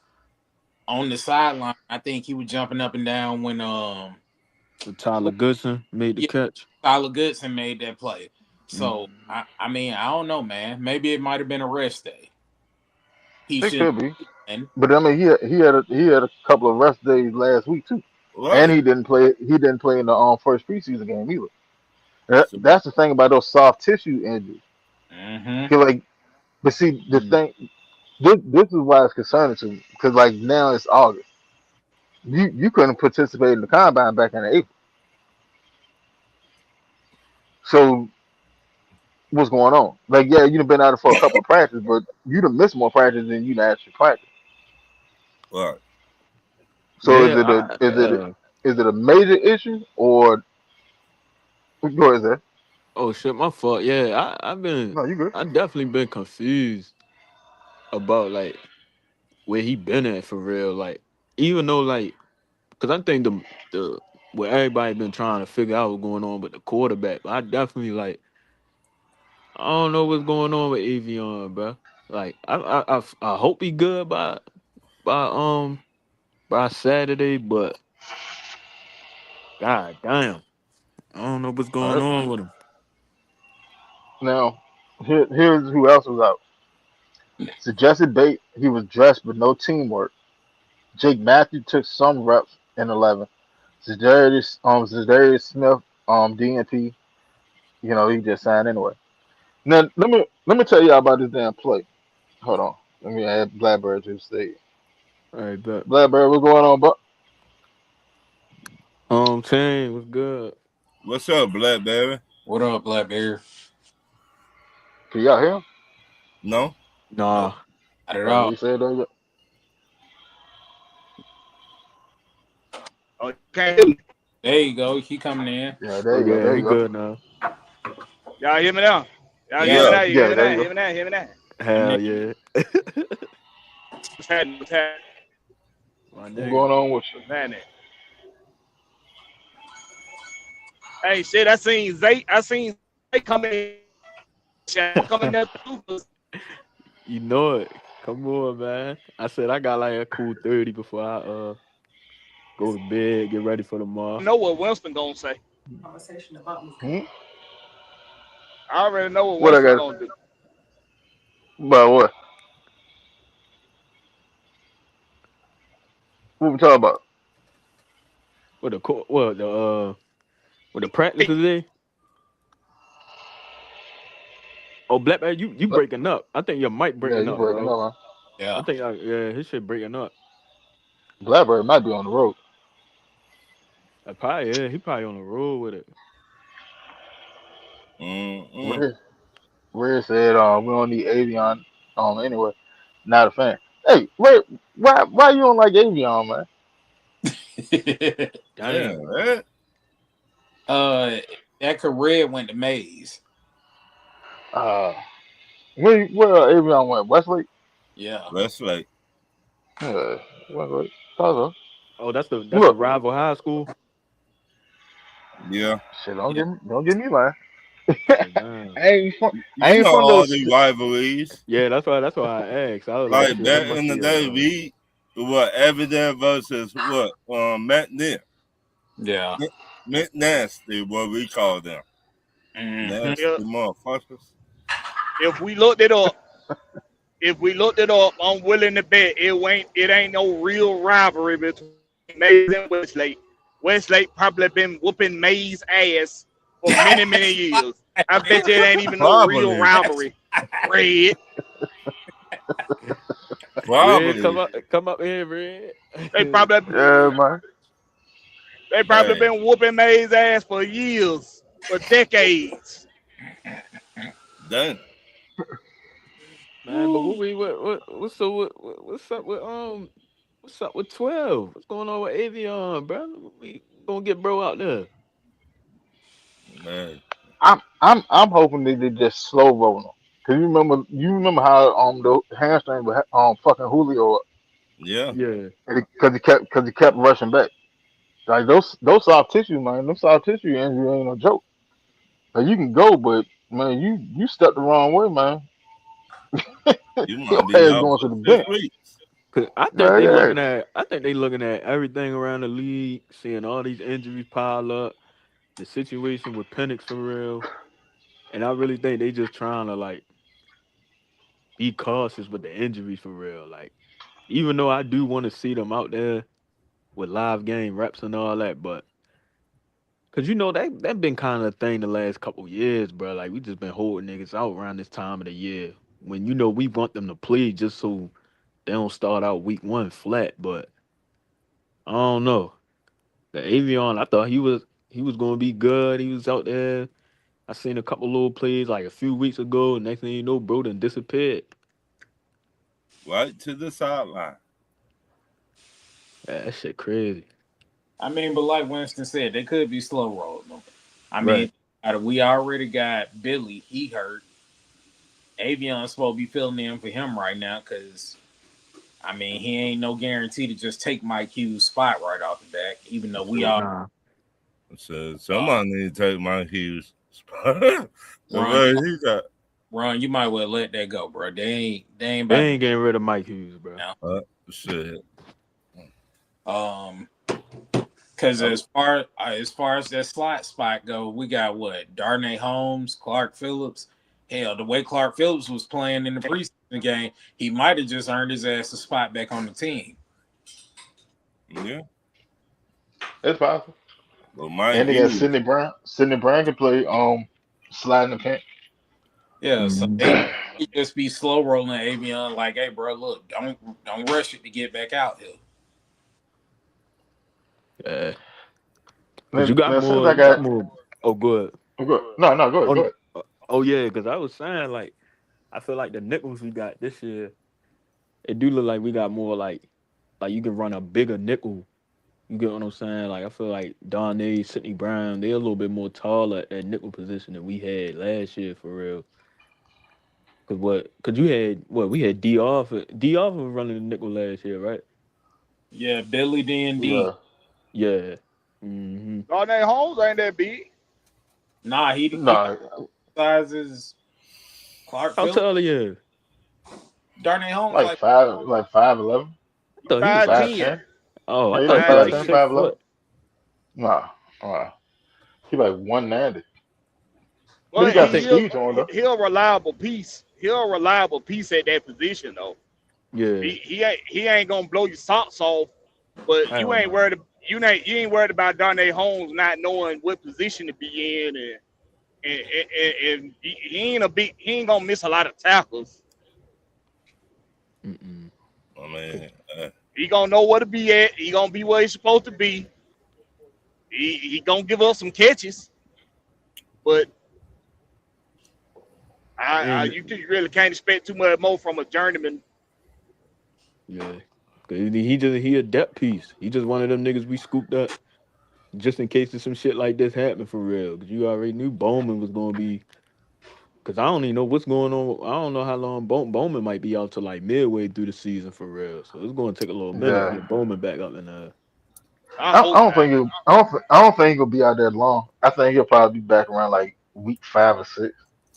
on the sideline. I think he was jumping up and down when So Tyler Goodson made the yeah, catch. Tyler Goodson made that play. Mm. So I mean, I don't know, man. Maybe it might have been a rest day. He It shouldn't could be, and but I mean, he had a couple of rest days last week too, and Right. he didn't play. He didn't play in the first preseason game either. So, That's the thing about those soft tissue injuries. mm-hmm. 'Cause, like, but see, the Mm. thing this is why it's concerning to me because like now it's August. You couldn't participate in the combine back in April. So what's going on? Like, yeah, you've been out for a couple of practices, but you'd have missed more practice than you'd actually practice. right. So Yeah, is it a major issue or go ahead, there? oh shit, my fault. Yeah, No, you good. I definitely been confused about like where he been at for real. Like, even though like, cause I think the what everybody been trying to figure out what's going on with the quarterback. But I definitely like, I don't know what's going on with Avion, bro. Like, I hope he good by by Saturday, but god damn, I don't know what's All going right. on with him. Now, here's who else was out. Suggested bait. He was dressed with no teamwork. Jake Matthew took some reps in 11. Zadarius Smith, DNP. You know, he just signed anyway. Now let me tell y'all about this damn play. Hold on. Let me add Blackbird to the stage. All right, but Blackbird, what's going on, but Chain was good. What's up, Blackberry? What up, Blackberry? can y'all hear him? No? Nah, Not at Oh, all. he said that. Okay, There you go. He coming in. Yeah, there oh you go. yeah, There he you go. good now. y'all hear me now? Y'all hear Yeah. me Yeah. now? You hear Yeah, me there now? you go. Hear me now? Hear me now? And then, Hell yeah, What's happening? What's happening? my What's nigga. going on with you? What's happening? Hey, shit! I seen Zay. I seen Zay coming. Coming up too. You know it. Come on, man. I said I got like a cool 30 before I go to bed, get ready for I tomorrow. know what Winston gonna say. Hmm? I already know what What I Winston got? gonna do. About what? What we talking about? What the practice Hey, today? Oh, Black man, you Bla- breaking up. I think your mic Yeah, breaking you up, breaking bro. up, huh? yeah. Yeah, his shit breaking up. Blackbird might be on the road. Probably yeah, he probably on the road with it. Mm-mm. Where Where said we don't need Avion anyway. Not a fan. Hey, why you don't like Avion, man? Damn, Damn. right? uh, that career went to Maze. Uh where Avion went? Westlake? Yeah. That's like, Yeah, Westlake. Thought Oh, so. that's the Look, rival high school. yeah. shit, Yeah. don't get me lying. Oh damn. I You ain't know from all those. the rivalries. Yeah, that's why I asked. I was like, Like shit, it back must in the be day, we what Evident versus what Matt Nick. Yeah. Nasty, what we call them. Mm-hmm. Nasty Yeah, motherfuckers. if we looked it up, I'm willing to bet it ain't no real rivalry between Mays and Westlake. Westlake probably been whooping Mays' ass for many, many years. I bet you it ain't even no real Probably. rivalry. Red. Red, Probably. come up here, Red. They probably Yeah, man. They probably Hey, been whooping May's ass for years, for decades. done. Man, but Woo. what's up with 12? What's going on with Avion, bro? We gonna get bro out there. Man, I'm hoping they just slow rolling him. Cause you remember how the hamstring was fucking Julio up, yeah. Yeah. because he kept rushing back. Like those soft tissue, man, them soft tissue injury ain't no joke. Like you can go, but man, you stepped the wrong way, man. You Your might be ass out going for to the six bench. weeks. Cause Yeah, I think they looking at everything around the league, seeing all these injuries pile up, the situation with Penix for real. And I really think they just trying to like be cautious with the injuries for real. Like, even though I do want to see them out there with live game reps and all that, but cause that been kind of a thing the last couple years, bro. Like we just been holding niggas out around this time of the year when we want them to play just so they don't start out week one flat. But I don't know. The Avion, I thought he was gonna be good. He was out there. I seen a couple little plays like a few weeks ago. Next thing you know, bro, done disappeared. Right to the sideline. Yeah, that shit crazy. I mean, but like Winston said, they could be slow rolling them. I mean, Right. we already got Billy. He hurt. Avion's supposed to be filling in for him right now because I mean he ain't no guarantee to just take Mike Hughes' spot right off the back. Even though we all Nah. So uh, somebody need to take my Hughes. run, you Right, might he got run. You might well let that go, bro. They ain't They about to do ain't getting rid of Mike Hughes, bro. that shit. now. Because I, as far as that slot spot go, we got what Darnay Holmes, Clark Phillips. Hell, the way Clark Phillips was playing in the preseason game, he might have just earned his ass a spot back on the team. yeah, it's possible. but Mike And they got Hughes. Sidney Brown. Sidney Brown can play sliding the paint. Yeah, so Mhm. they just be slow rolling Avion like, hey, bro, look, don't rush it to get back out here. Yeah. Cause Then, then since I you got got more. Oh, good. go no, go ahead, Oh, go ahead. oh yeah. Cause I was saying like, I feel like the nickels we got this year, it do look like we got more like you can run a bigger nickel. You get what I'm saying? Like I feel like Donnie, Sidney Brown, they're a little bit more taller at that nickel position than we had last year for real. Cause what? Cause you had what? We had D off. D off was running the nickel last year, right? Yeah, Billy D and D. Yeah, Yeah. Hmm. Darnay Holmes ain't that big. Nah, he no, sizes Clark How Phillips. tall he is? Darnay Holmes like like 5'11", I He thought he was like. 5'10". 5'10". Oh, I Yeah, he thought like he was five like 10, 5'10". 5'11". 6 foot. Nah, he like 190. But he But I got some think. he'll speed to him though. he'll reliable piece. He'll a reliable piece at that position though. Yeah. He ain't gonna blow your socks off. But I don't know. you ain't worried about Darnay Holmes not knowing what position to be in, and he ain't gonna miss a lot of tackles. Mm-mm. I mean, He gonna know where to be at. He gonna be where he's supposed to be. He gonna give us some catches, but And you really can't expect too much more from a journeyman. yeah, 'cause he a depth piece. He just one of them niggas we scooped up just in case there's some shit like this happen for real. Cause you already knew Bowman was gonna be. Cause I don't even know what's going on. I don't know how long Bowman might be out till like midway through the season for real. So it's gonna take a little minute to Yeah, get Bowman back up in I I hope don't not. think I don't think he'll be out there long. I think he'll probably be back around like week 5 or 6.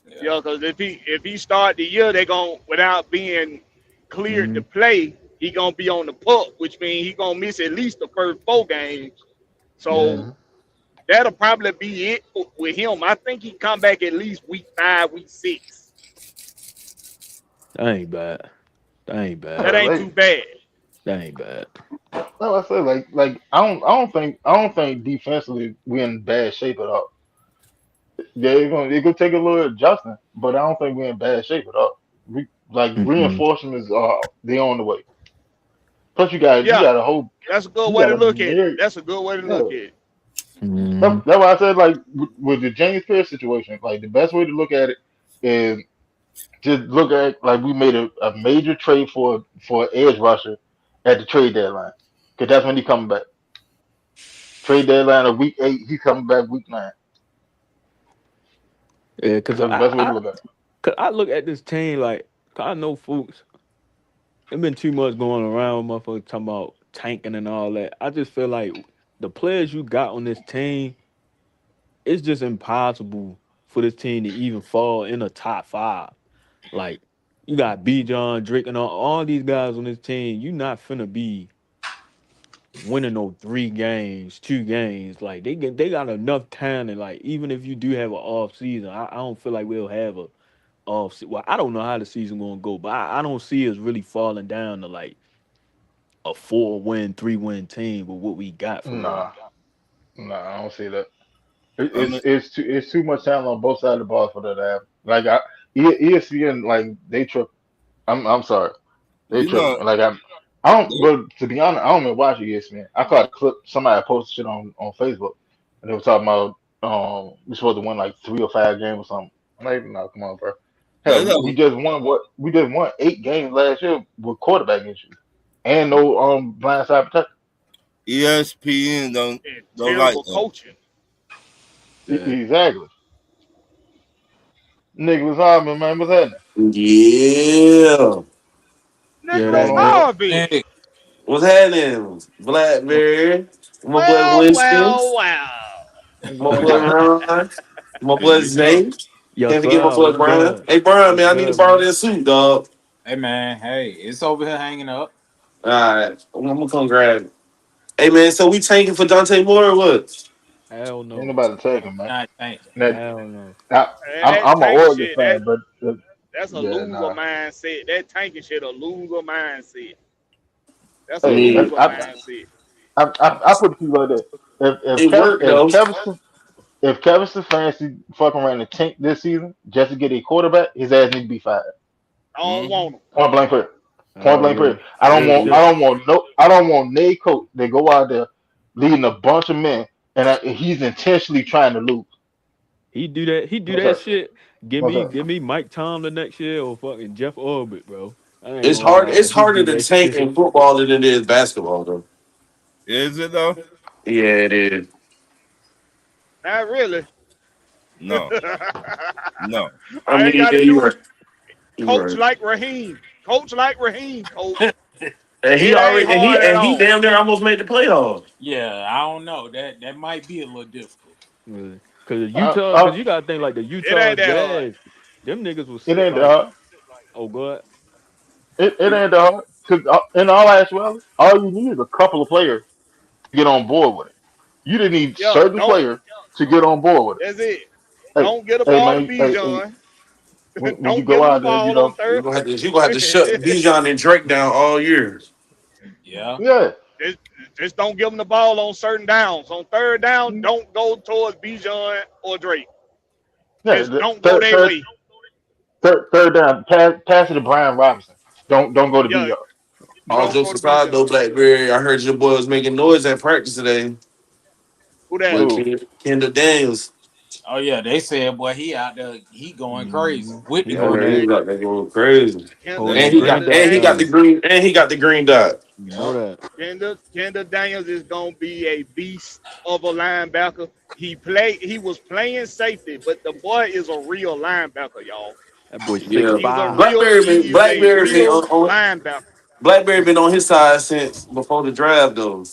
yeah. Yeah, because if he start the year, they gon' without being cleared to there. play, he gonna be on the pup, which means he gonna miss at least the first 4 games. Yeah, So that'll probably be it with him. I think he come back at least week 5, week 6. that ain't bad. That ain't bad. That ain't too bad. That ain't bad. No, I said like I don't think defensively we're in bad shape at all. Yeah, it could take a little adjustment, but I don't think we're in bad shape at all. We like Mm-mm. reinforcements are they on the way. Plus you got you Yeah, got a whole that's a good you way got to a look at it. myriad That's a good way to yeah, look at it. Hmm. That's why I said like with the James Pierce situation, like the best way to look at it is just look at like we made a major trade for an edge rusher at the trade deadline because that's when he coming back. Trade deadline of week 8, he coming back week 9. Yeah, cause That's the best way to look at it. I look at this team like 'cause I know folks. It been too much going around, motherfuckers talking about tanking and all that. I just feel like the players you got on this team, it's just impossible for this team to even fall in a top five. Like you got B. John, Drake, and all these guys on this team. You not finna be winning no 3 games, 2 games. Like they got enough talent. Like even if you do have an off season, I don't feel like we'll have a off. Well, I don't know how the season gonna go, but I don't see us really falling down to like a 4-win, 3-win team with what we got for real. Nah, nah, I don't see that. I mean, It's too much talent on both sides of the ball for that to happen. Like ESPN, like they trip. I'm sorry. They you know, tripping. Like I don't. But to be honest, I don't even watch ESPN. I caught a clip. Somebody posted shit on Facebook, and they were talking about we supposed to win like 3 or 5 games or something. I'm like, no, come on, bro. they Hell, we don't. just won what? We just won 8 games last year with quarterback issues and no blind side protection. ESPN And don't like terrible that. coaching. Yeah, Exactly. Nicholas Harmon, man, what's happening? Yeah. yeah, What's going Nicholas that on, bro? Nick. Harvey. Hey, What's happening? Blackberry. My boy Well, Winston. well, well. My boy Ron. My There boy you go. Zay. Yes Can't forget my sir, boy what's Brian. good? Hey Brian, What's man, I need to good, borrow man? that suit, dog. hey man, hey, it's over here hanging up. Alright. I'm gonna come grab it. Hey man, so we tanking for Dante Moore or what? Hell Ain't no. nobody No, taking, man. not thinking. That Hell no. And I'm that an tanking Oregon shit, fan, but that's a yeah, loser nah. mindset. That tanking shit a loser mindset. That's I a Hey, mean, loser mindset. I put it to you like this: it worked though. If Kevin Stefanski fucking ran the tank this season just to get a quarterback, his ass need to be fired. I don't Hmm. want them. Point blank period. I Point blank period. agree. Real shit. I don't want Nate Coates that go out there leading a bunch of men and he's intentionally trying to lose. He do No that sir. shit. No sir. Give me Mike Tomlin next year or fucking Jeff Orbit, bro. I ain't It's gonna hard. lie. It's He harder do to that tank shit. in football than it is basketball, though. Is it though? Yeah, it is. Not really. No, no. I I mean, ain't got yeah, to you're do right. it. You're Coach right. like Raheem. Coach like Raheem, coach. And he It ain't already hard at and he all. damn near almost made the playoffs. Yeah, I don't know. That might be a little difficult. Really. Cause Uh, Utah, uh, cause you gotta think like the It Utah ain't that hard. Jazz, them niggas was it sit ain't that like, hard. oh god. It ain't that hard. Because in all actuality, all you need is a couple of players to get on board with it. You didn't need Yeah, certain don't. players to get on board with That's it. it. Don't get the Hey ball to man, hey, Bijan. when you Don't go give him the out there, ball on You're third. gonna have to shut Bijan and Drake down all year. Yeah. yeah, just, just don't give him the ball on certain downs. On third down, don't go towards Bijan or Drake. yeah. Just don't go their way. Third down, pass it to Brian Robinson. Don't go to Yeah, B. All don't jokes go to aside, Bijan. though, Blackberry, I heard your boy was making noise at practice today Who that? with Who? Kendall Daniels. Oh yeah, they said, boy, he out there, he going crazy Hmm. with He the I holding green. heard he that, was out there going crazy, holding Kendall, That's that right. Kendall and granddad he got the down. Daniels. green dot. You know Yep. that. Kendall Daniels is gonna be a beast of a linebacker. He was playing safety, but the boy is a real linebacker, y'all. That boy six Yeah, five. Blackberry He been is a Blackberry been real linebacker. Blackberry been on his side since before the draft, though.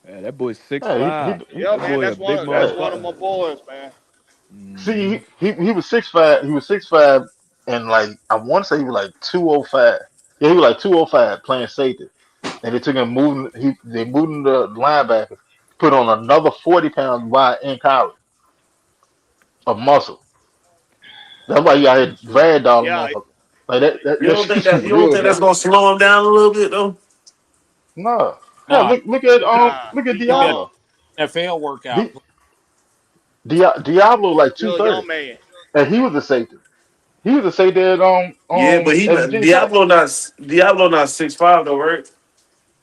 Yeah, that boy six Yeah, five. Yeah, That man, boy a big that's one of motherfucker. my boys, man. Hmm. see, he was 6'5". He was 6'5", and like I want to say he was like 205. Yeah, he was like 205 playing safety, and they took him moving. They moved him to linebacker, put on another 40 pounds wide in college of muscle. That's why you out here Shit. ragdolling Yeah, motherfucker. Like You that don't think shit's that you don't real, think that's bro. gonna slow him down a little bit though? No, hell, Nah, nah, look at he he better young. Diablo. NFL workout. Di, Diablo like He a 230, young man. and he was a safety. He was a safety Yeah, but he at Virginia Tech. Diablo not 6'5" though, right?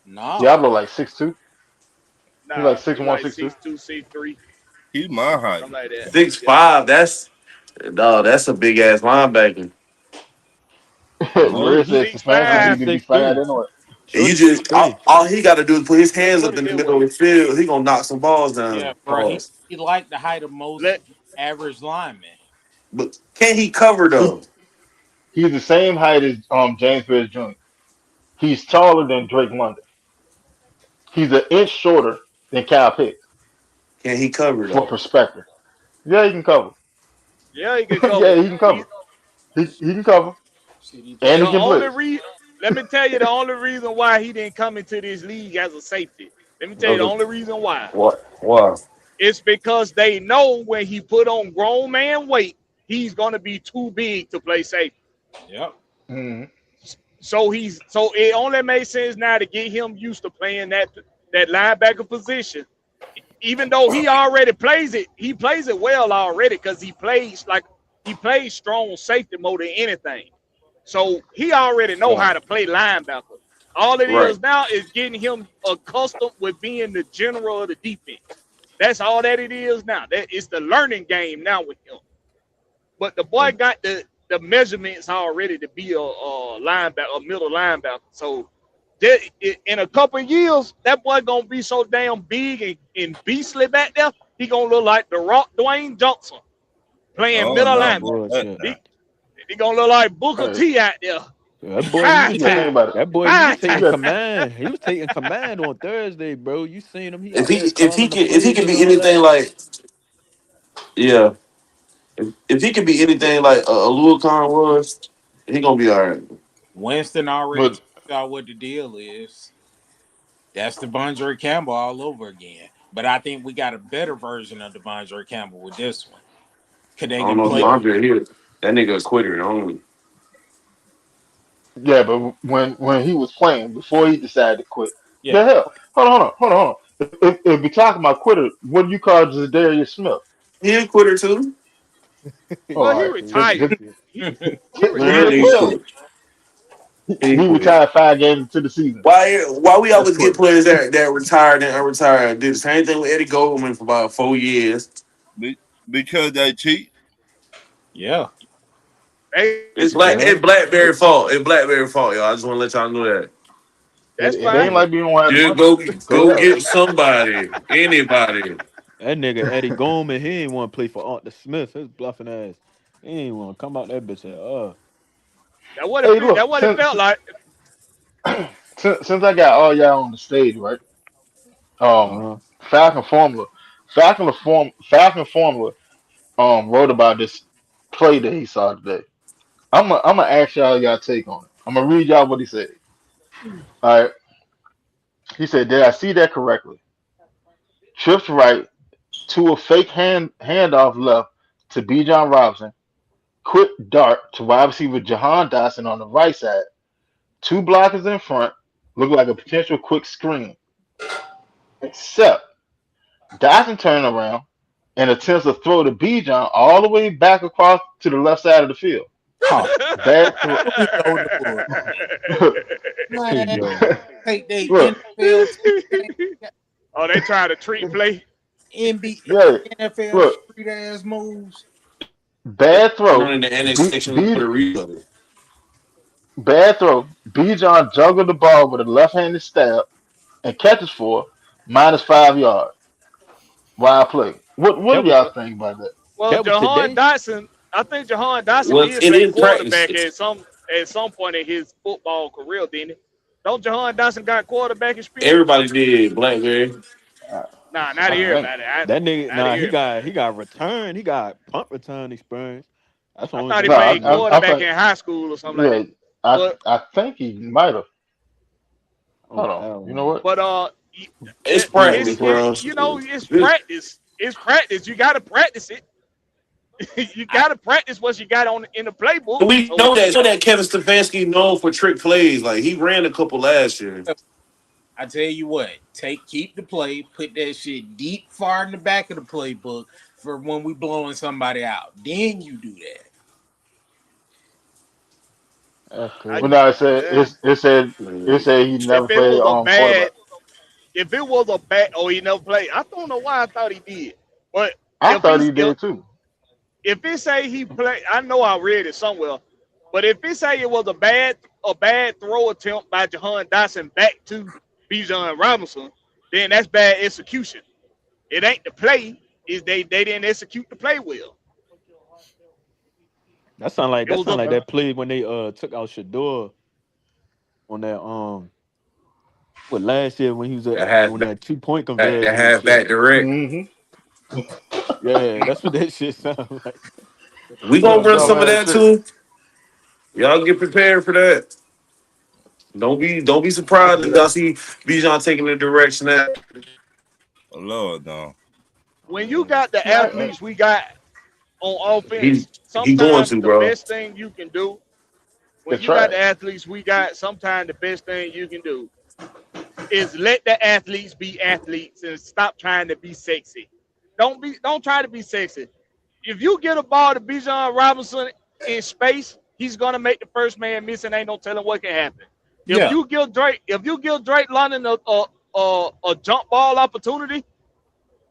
Nah, Diablo like 6'2". He's like Nah, six he one, like six two. 6'2", 6'3", He my height. something like that. Six Yeah. five. That's no, that's a big ass linebacker. Shorty, Red he said Six Stefanski shorty five. need to be six fast three. anyway. And you Shorty six just three. all he got to do is put his Let's hands put up it in the this middle way. of the field. He gonna knock some balls Yeah, down. bro. He Pause. he like the height of most Let average linemen. But can he cover He, though? he's the same height as James Pierce Jr. He's taller than Drake London. He's an inch shorter than Kyle Pitts Can he cover for though? perspective. Yeah, he can cover. yeah, he can Yeah, cover. he can He cover. He can cover. Shit, he And the he played. can only blitz. re Let me tell you the only reason why he didn't come into this league as a safety. Let me tell you the Okay. only reason why. What? Why? It's because they know when he put on grown man weight, he's gonna be too big to play safety. Yep. Mhm. So it only makes sense now to get him used to playing that linebacker position. Even though he already plays it, he plays it well already because he plays strong safety more than anything. So he already know So how to play linebacker. All it Right. is now is getting him accustomed with being the general of the defense. That's all that it is now. That it's the learning game now with him. But the boy got the measurements already to be a linebacker, a middle linebacker. So in a couple of years, that boy gonna be so damn big and beastly back there. He gonna look like the Rock Dwayne Johnson I playing don't middle know Nah, linebacker. about that bullshit. now. He gonna look like Booker Hey, T out there. That boy, High you got to think time, about it. he high was You taking time. got command. He was taking command on Thursday, bro. You seen him? He If out he there if he calling the can if he plays can and be all that. anything like yeah, if he can be anything like a Louis Khan was, he gonna be all right. Winston already but told y'all what the deal is. That's Devondre Campbell all over again. But I think we got a better version of Devondre Campbell with this one. Cause I they don't can know if play. yeah, Andre here. That nigga a quitter. I don't. yeah, but when he was playing before he decided to quit, Yeah. the hell, hold on. If we talking about quitter, what do you call Zadarius Smith? He a quitter too. Well, he All right, retired. He he Man, just retired he before whatever. that. quit. He He quit. retired 5 games into the season. Why we That's always get quitter. players that retired and unretired? Did the same thing with Eddie Goldman for about 4 years. Be- because they cheat. Yeah. It's Basically, black. Yeah. It's Blackberry fault. It's Blackberry fault, y'all. I just want to let y'all know that. that's It ain't fine. Yeah. like we don't have the Just money. Say go that. get somebody, anybody. That nigga Eddie Goldman, he ain't want to play for Arthur Smith. His bluffing ass. He ain't want to come out that bitch at Hey, That look, what it felt like. since I got all y'all on the stage, right? Um, uh Falcon Formula, Falcon Formula, wrote about this play that he saw today. I'm gonna ask y'all take on it. I'm gonna read y'all what he said. All right, he said, "Did I see that correctly? Trips right to a fake handoff left to B. John Robinson. Quick dart to wide receiver Jahan Dotson on the right side. Two blockers in front. Look like a potential quick screen. Except Dotson turned around and attempts to throw the B. John all the way back across to the left side of the field. Huh. Bad throw. Here we go, Lord. Man, yo. take they Look, NFL team, Oh, they trying to treat play. NBA, yeah, NFL look, street ass moves. bad I know throw. in the annex B, section of B, the replay. bad throw. B. John juggled the ball with a left-handed stab and catches for -5 yards. Wild play. What do That was y'all think about that? Well, that was Jahan today. Dotson, I think Jahan Dotson Well, did it play in practice. quarterback at some point in his football career, didn't he? Don't Jahan Dotson got quarterback experience? Everybody did Blackberry. I, Nah, not I think. everybody. That nigga, Not nah, everybody. he got return. He got punt return experience. That's the I only thought he thing No, I played know. I quarterback think. in high school or something like Yeah, that. But I think he might have. Hold Oh on. hell You know no. what? but It's practice, it's it, bro. you know it's This- practice. It's practice. You got to practice it. You I, got to practice what you got on in the playbook. We So know that Kevin Stefanski known for trick plays. Like he ran a couple last year. I tell you what, keep the play, put that shit deep far in the back of the playbook for when we blowing somebody out. Then you do that. That's I Well, crazy. no, yeah. it said Man. he never If it played was a bad quarterback. if it was a bad, oh, he never played. I don't know why I thought he did, but I if thought he he's did too. if it say he played, I know I read it somewhere, but if it say it was a bad throw attempt by Jahan Dotson back to Bijan Robinson, then that's bad execution. It ain't the play, is they didn't execute the play well. It That was sound a like that play when they took out Shador on that what last year when he was That half on back, that 2 point that conversion and half shit. back direct. Hmm. Yeah, that's what that shit sound like. We What gonna a run some of dumbass that shit. too. Y'all get prepared for that. Don't be I surprised see if that. y'all see Bijan taking the direction that Oh, Lord, no. when you Man, got the Yeah, athletes we got on he offense, he going sometimes to, the bro. best thing you can do when it's you got trash. the athletes we got, sometimes the best thing you can do is let the athletes be athletes and stop trying to be sexy. Don't try to be sexy. If you get a ball to Bijan Robinson in space, he's gonna make the first man miss and ain't no telling what can happen. Yeah. If you give Drake London a jump ball opportunity,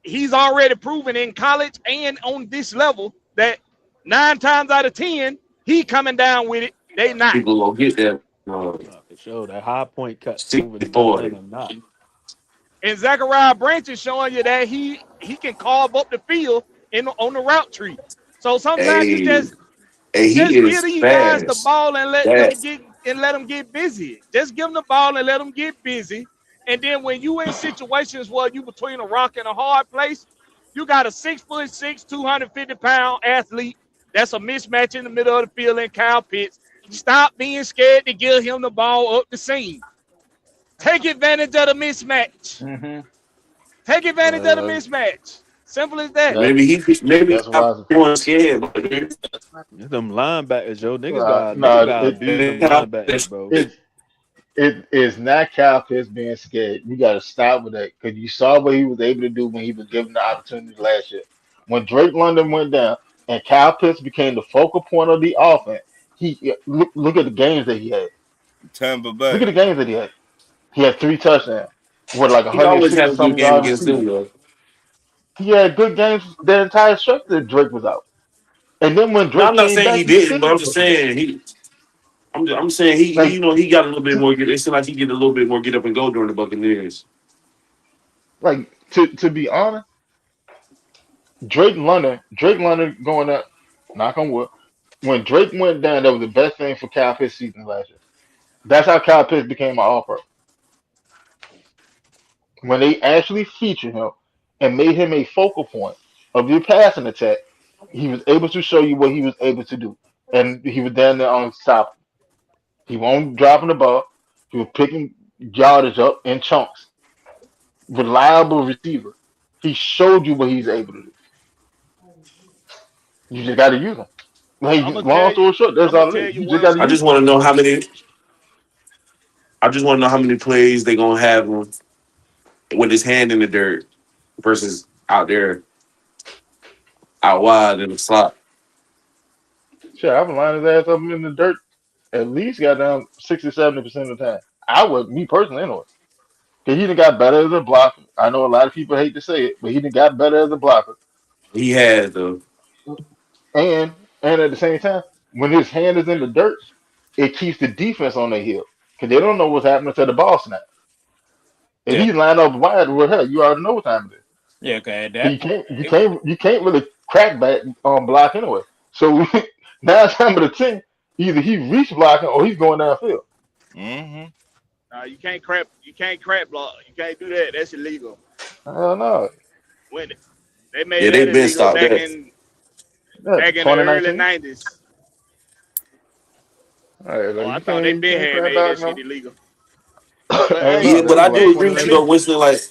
he's already proven in college and on this level that 9 times out of 10 he coming down with it. They not. People gonna get that for sure. That high point cut moving in 60-40. Atlanta, not. And Zachariah Branch is showing you that he can carve up the field in on the route tree. So sometimes you Hey, just hey, he give is these guys the fast. ball and That let them get busy. Just give them the ball and let them get busy. And then when you in situations where you between a rock and a hard place, you got a 6'6", 250-pound athlete that's a mismatch in the middle of the field in Kyle Pitts. Stop being scared to give him the ball up the seam. Take advantage of the mismatch. Mm-hmm. Take advantage of the Uh, mismatch. Simple as that. that maybe that's he's not why. going scared, but It's them linebackers, yo. Niggas No, got abuse them linebackers, bro. it it is not Cal Pitts being scared. You got to stop with that because you saw what he was able to do when he was given the opportunity last year. When Drake London went down and Cal Pitts became the focal point of the offense, look at the games that he had. Tampa Look at Bay. the games that he had. He had 3 touchdowns with like he always 160 had a good some game yards against receiving. them, though. He had good games the entire stretch that Drake was out. And then when No, Drake I'm not came saying he back, he didn't, but I'm still just put up. saying I'm saying he Like he got a little bit more. It seemed like he get a little bit more get up and go during the Buccaneers. to be honest, Drake London going up, knock on wood. When Drake went down, that was the best thing for Kyle Pitts season last year. That's how Kyle Pitts became an All Pro. When they actually featured him and made him a focal point of your passing attack, he was able to show you what he was able to do, and he was down there on top. He won't dropping the ball. He was picking yardage up in chunks. Reliable receiver. He showed you what he's able to do. You just got to use him. Like I'm gonna long tell you. story short, that's I'm gonna all it tell is. you You just one got to I use just him. want to know how many. I just want to know how many plays they gonna have him with his hand in the dirt versus out there out wide in the slot. Shit, I would line his ass up in the dirt at least got down 60, 70% of the time. I would, me personally, anyway. Because he done got better as a blocker. I know a lot of people hate to say it, but he done got better as a blocker. He had the And at the same time, when his hand is in the dirt, it keeps the defense on their heel. Because they don't know what's happening to the ball snap. If Yeah. he line up wide, well, hell, you already know what time it is. Yeah. Okay. At 'Cause that point, you can't really crack back on block anyway. So 9 times out of 10, either he reach blocking or he's going downfield. Mm-hmm. You can't crap block. You can't do that. That's illegal. I don't know. When they made yeah that they've been illegal stopped back that. in Yeah, back in the early 2019. '90s. All right, Oh, like, I thought they you been can't had crack made back that shit no. illegal. But Hell hey, Yeah, no, but that I was do like hey, agree with at you 2019. though, least Winston. Like,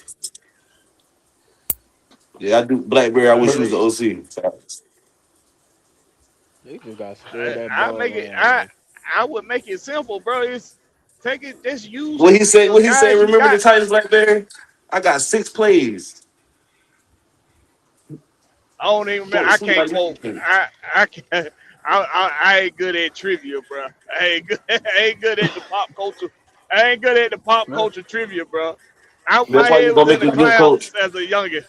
yeah, I do. Blackberry, I wish at he was But the least OC. They just got to spread that I ball make it. around, I man. I would make it simple, bro. It's take it. Just use What he say? the What he say? guys you Remember the got. Titans Blackberry? I got 6 plays. I don't even Go remember. to I sleep can't like quote. nothing. I can't. I ain't good at trivia, bro. I ain't good. I ain't good at the pop culture. I ain't good at the pop culture trivia, bro. That's my why you head was gonna in make the a good coach. clouds as a youngin.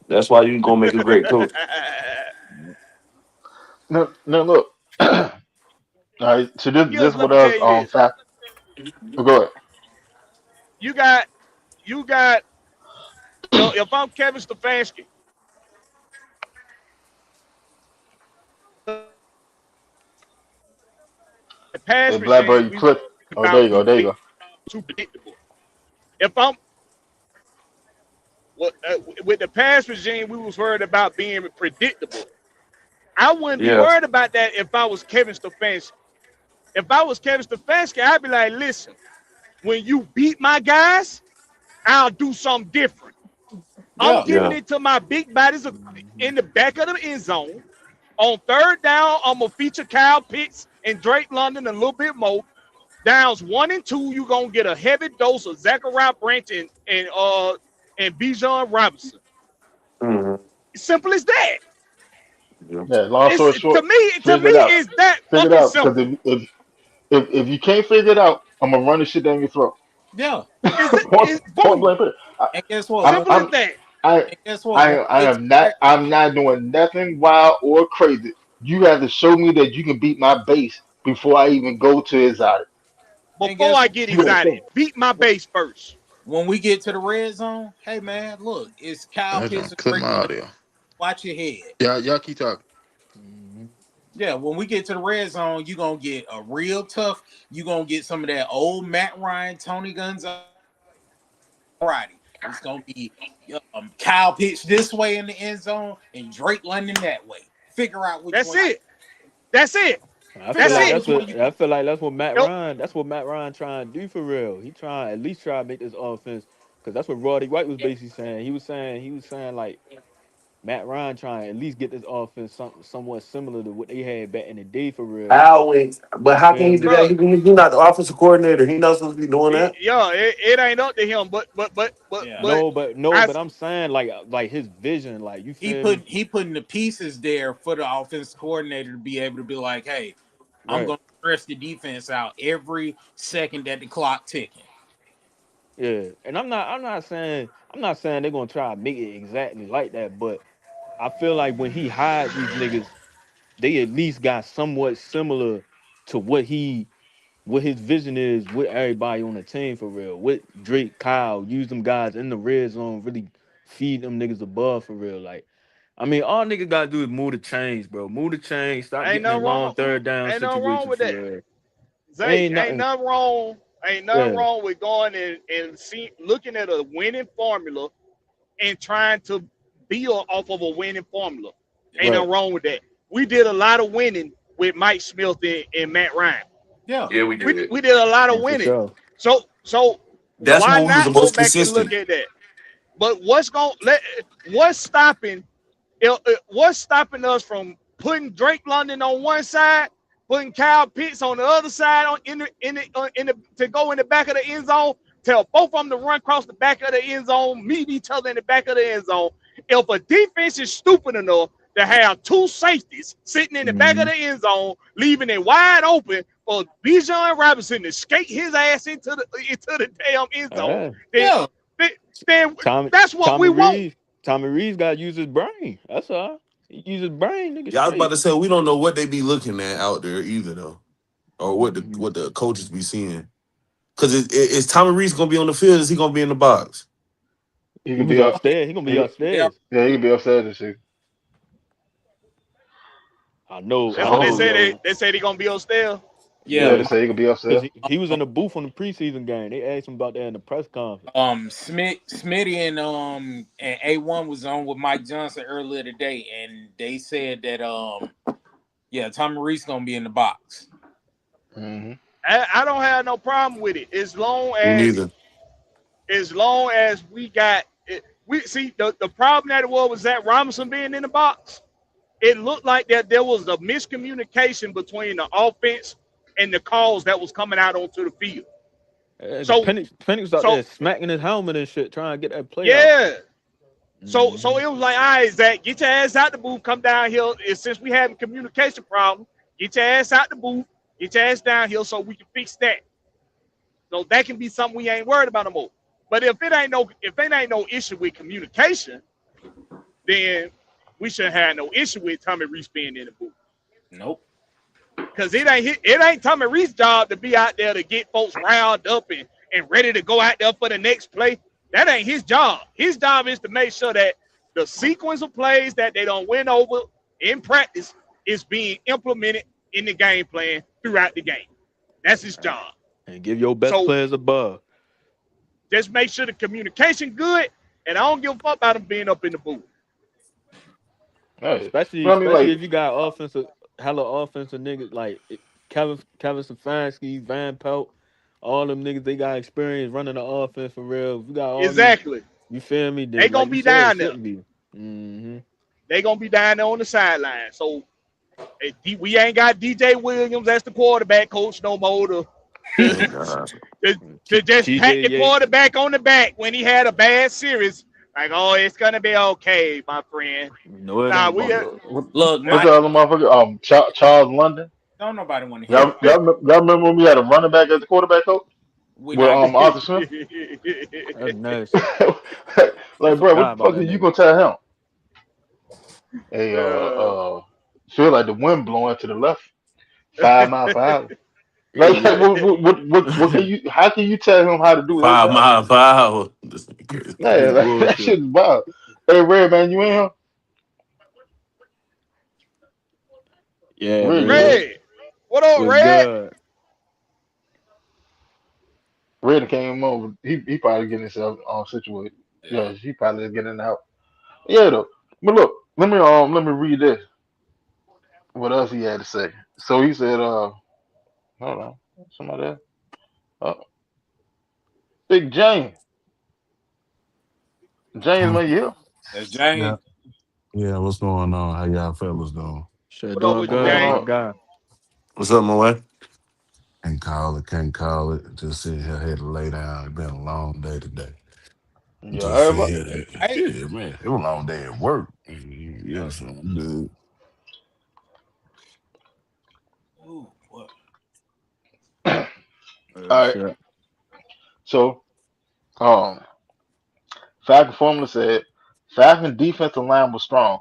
That's why you gonna make a great coach. No, look. All right, so this Here's what let me tell us you this. fact. Go ahead. You got you got if I'm Kevin Stefanski, the Hey, past Blackbird, regime you we click. Oh, there about you go. There you go. too predictable. If I'm with the past regime, we was worried about being predictable. I wouldn't be Yeah. worried about that if I was Kevin Stefanski. If I was Kevin Stefanski, I'd be like, listen, when you beat my guys, I'll do something different. I'm Yeah. giving Yeah. it to my big bodies in the back of the end zone. On third down, I'm gonna feature Kyle Pitts and Drake London a little bit more. Downs 1 and 2, you're gonna get a heavy dose of Zachariah Branch and Bijan Robinson. hmm Simple as that. Yeah. Yeah. Long It's story short, to me, figure it out. it's that Figure it fucking out. Because simple. if you can't figure it out, I'm gonna run the shit down your throat. Yeah. Is that point, is point boom. blank. Period. And guess what? I'm, Simple as I'm, that. I, And guess what? When I we get to am the not. red I'm zone, not doing nothing wild or crazy. You have to show me that you can beat my base before I even go to exotic. and Before guess I what? get You gonna show excited, me? beat my base first. When we get to the red zone, hey man, look, it's Kyle I Pitts don't and clip Drake my London. audio. Watch your head. Y'all keep talking. Mhm. Yeah, when we get to the red zone, you're gonna get a real tough. You're gonna get some of that old Matt Ryan, Tony Gonzalez variety. It's gonna be Kyle Pitts this way in the end zone and Drake London that way. Figure out which That's one. it. That's it. I feel Figure That's like out it. which one you. that's what Matt Nope. Ryan trying to do for real. He trying at least try to make this offense because that's what Roddy White was basically saying. He was saying like Matt Ryan trying to at least get this offense somewhat similar to what they had back in the day for real. But how can Feel he do me? that? Bro, He not the offensive coordinator. He not supposed to be doing that. it ain't up to him, Yeah. but No, I but I'm saying like his vision, like you He feel put me? he putting the pieces there for the offense coordinator to be able to be like, hey, I'm Right. gonna stress the defense out every second that the clock ticking. Yeah. And I'm not saying they're gonna try to make it exactly like that, but I feel like when he hired these niggas, they at least got somewhat similar to what his vision is with everybody on the team for real. With Drake, Kyle, use them guys in the red zone, really feed them niggas above for real. Like, I mean, all niggas gotta do is move the chains, bro. Move the chains, stop ain't getting in nothing long wrong. third down Ain't nothing wrong situations with for that. real. Zay, Ain't nothing. ain't nothing Yeah, wrong with going and looking at a winning formula and trying to build off of a winning formula. Ain't right. nothing wrong with that. We did a lot of winning with Mike Smith and Matt Ryan. Yeah. Yeah, we did. We did a lot of Yeah, for winning. sure. So That's why when we was the not go most back and look consistent. at that? But what's stopping what's stopping us from putting Drake London on one side, putting Kyle Pitts on the other side to go in the back of the end zone, tell both of them to run across the back of the end zone, meet each other in the back of the end zone. If a defense is stupid enough to have two safeties sitting in the back of Hmm. the end zone, leaving it wide open for Bijan Robinson to skate his ass into the damn end zone, Yeah. then, Yeah. then, then Tommy that's what Tommy we want. Reeves. Tommy Reeves gotta use his brain. That's all. He use his brain, nigga, Yeah, I was about straight. to say we don't know what they be looking at out there either though, or Mhm. what the coaches be seeing. Because is Tommy Reese gonna be on the field? Is he gonna be in the box? He He could was be up. upstairs. He gonna be He, They are, upstairs. yeah, he could be upstairs this season. I know. That's I what they know, So said. They, yo. they said he gonna be on stale. yeah, yeah. they Yeah, say he could be because upstairs. he was Um, in the booth on the preseason game. They asked him about that in the press conference. Smitty and A1 was on with Mike Johnson earlier today, and they said that yeah, Tommy Reese gonna be in the box. Hmm. I don't have no problem with it Me neither. as long as we got it. We see the problem that it was Zach Robinson being in the box. It looked like that there was a miscommunication between the offense and the calls that was coming out onto the field. The So Penix out so there smacking his helmet and shit, trying to get that play out. yeah. So Hmm. it was like, all right, Zach, get your ass out the booth, come down here. And since we having communication problem, get your ass out the booth, get your ass down here so we can fix that. So that can be something we ain't worried about no more. But if it ain't no issue with communication, then we shouldn't have no issue with Tommy Reese being in the booth. Nope. Cause it ain't Tommy Reese's job to be out there to get folks riled up and ready to go out there for the next play. That ain't his job. His job is to make sure that the sequence of plays that they don't win over in practice is being implemented in the game plan throughout the game. That's his job. And give your best So players a buzz. just make sure the communication good, and I don't give a fuck about him being up in the booth. Hey, Especially but I mean, especially like, if you got hella offensive niggas like Kevin Stefanski, Van Pelt, all them niggas they got experience running the offense for real. If you got all these, Exactly. you feel me? They Then gonna like you be said, it down there. shouldn't be. Mm-hmm. They gonna be down there on the sideline. So we ain't got DJ Williams as the quarterback coach no more to, Oh God. to, to just pat TJ the Yates, quarterback on the back when he had a bad series. Like, oh, it's gonna be okay, my friend. no, it Nah, ain't. we Look, what's not. the other motherfucker? Charles London. don't nobody want to hear Y'all, that. y'all remember when we had a running back as the quarterback coach We're with not gonna. Arthur Smith? That's nasty. I Like, bro, what forgot the about fuck are that you nigga. gonna tell him? Hey, uh, feel like the wind blowing to the left, 5 miles per hour. Like, Yeah, what can you? How can you tell him how to do his Five job? miles per hour. This nigga crazy. Yeah, he like, that bullshit. shit is wild. Hey, Red man, you in here? Yeah, Red, you there? Red Red, what up, was Red? good. Red came over. He probably getting himself situated. Yeah. Yeah, he probably is getting out. Yeah, though. But look, let me read this. What else he had to say? So he said, hold on, somebody else. Big James, Huh? man, you here? That's Yeah, James. yeah. What's going on? How y'all fellas doing? Shit, What up doing with you, What's going good, James? my on? guy. What's up, my way? Can't call it, can't call it. Just sitting here, had to lay down. It's been a long day today. Yeah, Just sit everybody. here. Hey. Yeah, man. It was a long day at work. Yeah, so I'm good. Ooh, what? All right. Shit. So, um, Falcon formula said Falcon defensive line was strong.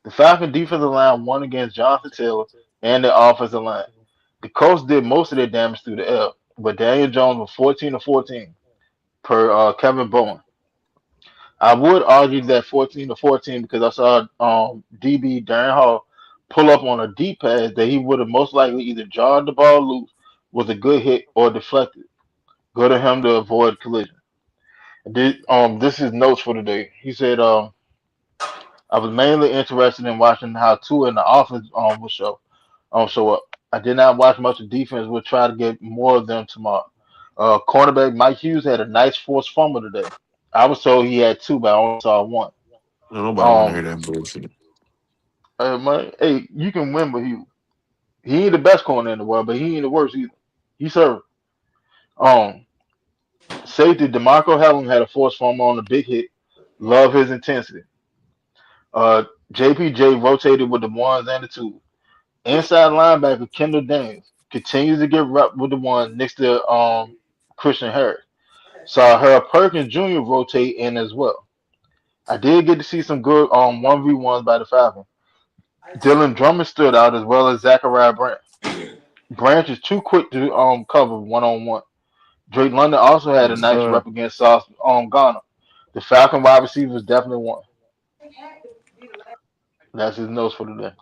The Falcon defensive line won against Jonathan Taylor and the offensive line. The Colts did most of their damage through the air, but Daniel Jones was 14 to 14 per Kevin Bowen. I would argue that 14 to 14 because I saw DB Darren Hall pull up on a deep pass that he would have most likely either jarred the ball loose with a good hit or deflected. Go to him to avoid collision. This is notes for today. He said, I was mainly interested in watching how Tua and the offense will show up. I did not watch much of defense. We'll try to get more of them tomorrow. Cornerback Mike Hughes had a nice forced fumble today. I was told he had two, but I only saw one. No, nobody want to hear Um, that bullshit. hey, you can win, but he ain't the best corner in the world, but he ain't the worst either. He served. Um, Safety Demarco Helen had a forced fumble on a big hit. Love his intensity. JPJ rotated with the ones and the twos. Inside linebacker Kendall Daniels continues to get rep with the one next to Christian Harris. Saw Harold Perkins Jr. rotate in as well. I did get to see some good 1v1s by the Falcons. Dylan Drummond stood out as well as Zachariah Branch. Branch is too quick to cover 1-on-1. Drake London also had a Yes, nice sir. rep against Sauce Ghana. The Falcon wide receivers definitely won. That's his notes for today.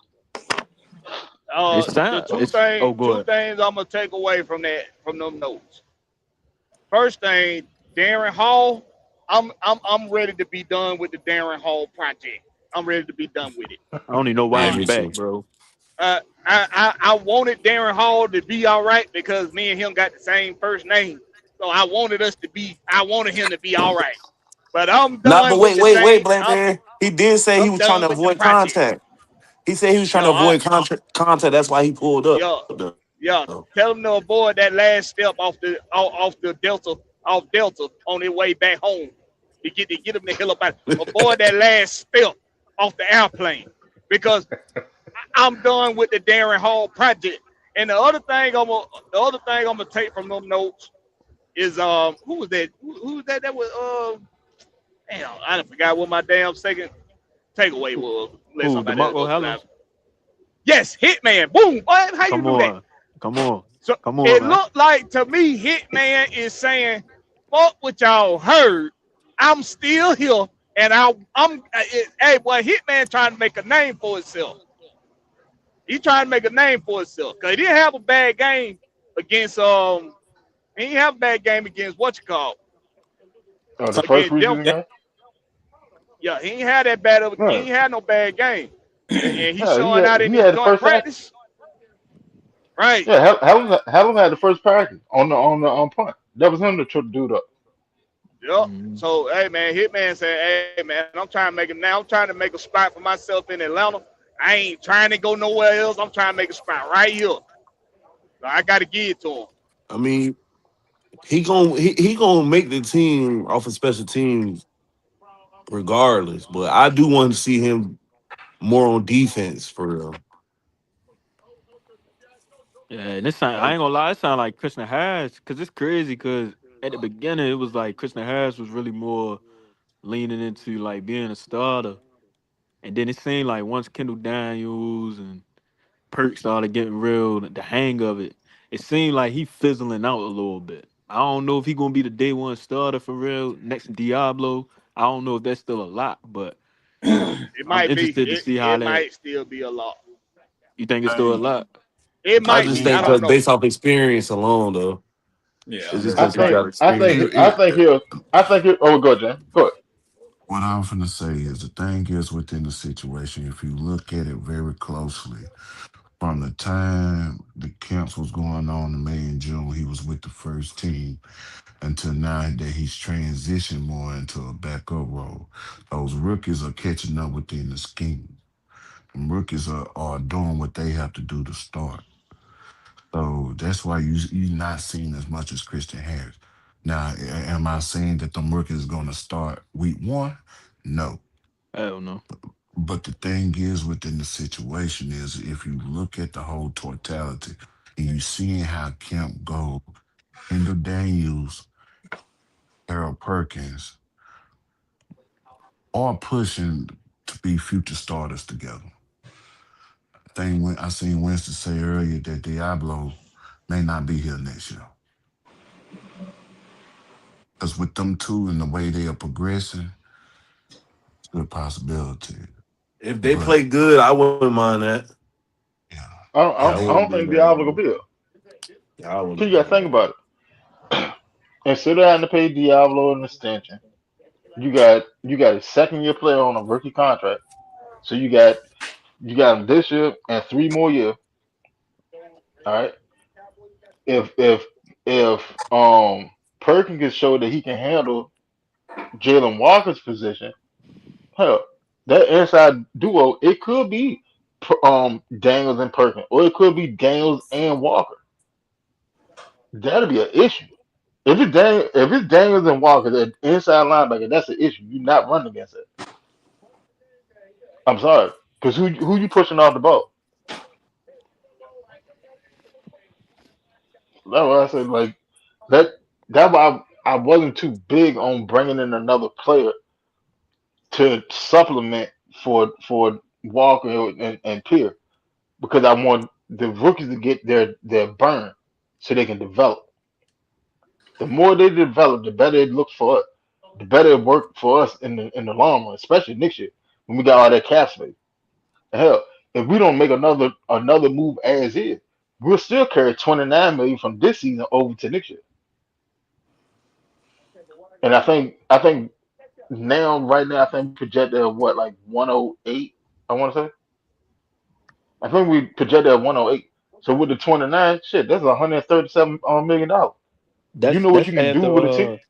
It's The time. two It's things, oh, go two ahead. things I'm gonna take away from them notes. First thing, Darren Hall. I'm ready to be done with the Darren Hall project. I'm ready to be done with it. I don't even know why Man, Uh, he me back, too. bro. I wanted Darren Hall to be all right because me and him got the same first name. So I wanted him to be all right. But I'm Nah, but done with wait, the wait, wait, thing. Black man. He did say he I'm was trying done to with the avoid project. contact. He said he was trying Yeah, to avoid contact. That's why he pulled up. yeah, Though. yeah. Tell him to avoid that last step off the Delta on his way back home. To get him the hell up out. Avoid that last step off the airplane because I'm done with the Darren Hall project. And the other thing I'm gonna take from them notes is who was that? Who was that? That was damn, I done forgot what my damn second takeaway Who, was. Unless who somebody else DeMarco supposed to have. Hellams? Yes, Hitman. Boom. What? How you Come do that? on, come on, So come on, it man. looked like to me, Hitman is saying, "Fuck what y'all heard. I'm still here, and hey, boy, Hitman trying to make a name for himself. He trying to make a name for himself because he didn't have a bad game against he didn't have a bad game against what you call Oh, the So first against them. preseason that, game. Yeah, he ain't had that bad of he No, ain't had no bad game, and he's no, showing out in he his had the joint first half. practice. Right. Yeah, Helen had the first practice on the punt. That was him to try to do that. Yep. Mhm. So hey man, Hitman said, hey man, I'm trying to make it now. I'm trying to make a spot for myself in Atlanta. I ain't trying to go nowhere else. I'm trying to make a spot right here. So I got to give it to him. I mean, he gonna make the team off of special teams regardless. But I do want to see him more on defense for real. Yeah, and this sound, I ain't gonna lie, it sound like Christian Harris, cause it's crazy, cause at the beginning it was like Christian Harris was really more leaning into like being a starter, and then it seemed like once Kendall Daniels and Perk started getting real, the hang of it, it seemed like he fizzling out a little bit. I don't know if he gonna be the day one starter for real next to Diablo. I don't know if that's still a lot, but It I'm might be. interested to see how It that. might still be a lot. You think it's still a Hey, lot? It I might just be. I think he, don't because know. based off experience alone, though, yeah, it's just I because he think got exactly. I think experience. I think he'll I think it. Oh, go Jen. Go ahead. what I'm finna say is the thing is within the situation, if you look at it very closely, from the time the camps was going on in May and June, he was with the first team until now that he's transitioned more into a backup role. Those rookies are catching up within the scheme. And rookies are doing what they have to do to start. So that's why you're not seeing as much as Christian Harris. Now, am I saying that the rookies is going to start week one? No. I don't know. But the thing is within the situation is if you look at the whole totality and you seeing how camp go, Kendall Daniels, Harold Perkins are pushing to be future starters together. Thing when I seen Winston say earlier that Diablo may not be here next year. Because with them two and the way they are progressing, it's a good possibility. If they But play good, I wouldn't mind that. yeah, Yeah, I I wouldn't don't be think mad Diablo at gonna it. be here. Yeah, I Cause wouldn't you be gotta mad think at about it. Instead of having to pay Diablo an extension, you got a second year player on a rookie contract. So you got him this year and 3 more years. All right. If Perkins can show that he can handle Jalen Walker's position, hell, that inside duo it could be Daniels and Perkins, or it could be Daniels and Walker. That'll be an issue. If it's Daniels and Walker, the inside linebacker, that's an issue. You're not running against it. I'm sorry, because who you pushing off the ball? That's why I said like that. That's why I wasn't too big on bringing in another player to supplement for Walker and Pierre because I want the rookies to get their burn so they can develop. The more they develop, the better it looks for us. The better it work for us in the long run, especially next year when we got all that cap space. Hell, if we don't make another move as is, we'll still carry 29 million from this season over to next year. And I think now right now I think we projected at what like 108. I want to say I think we projected at 108. So with the 29, shit, that's 137 million dollars. You That's know what that's you can after do with a team?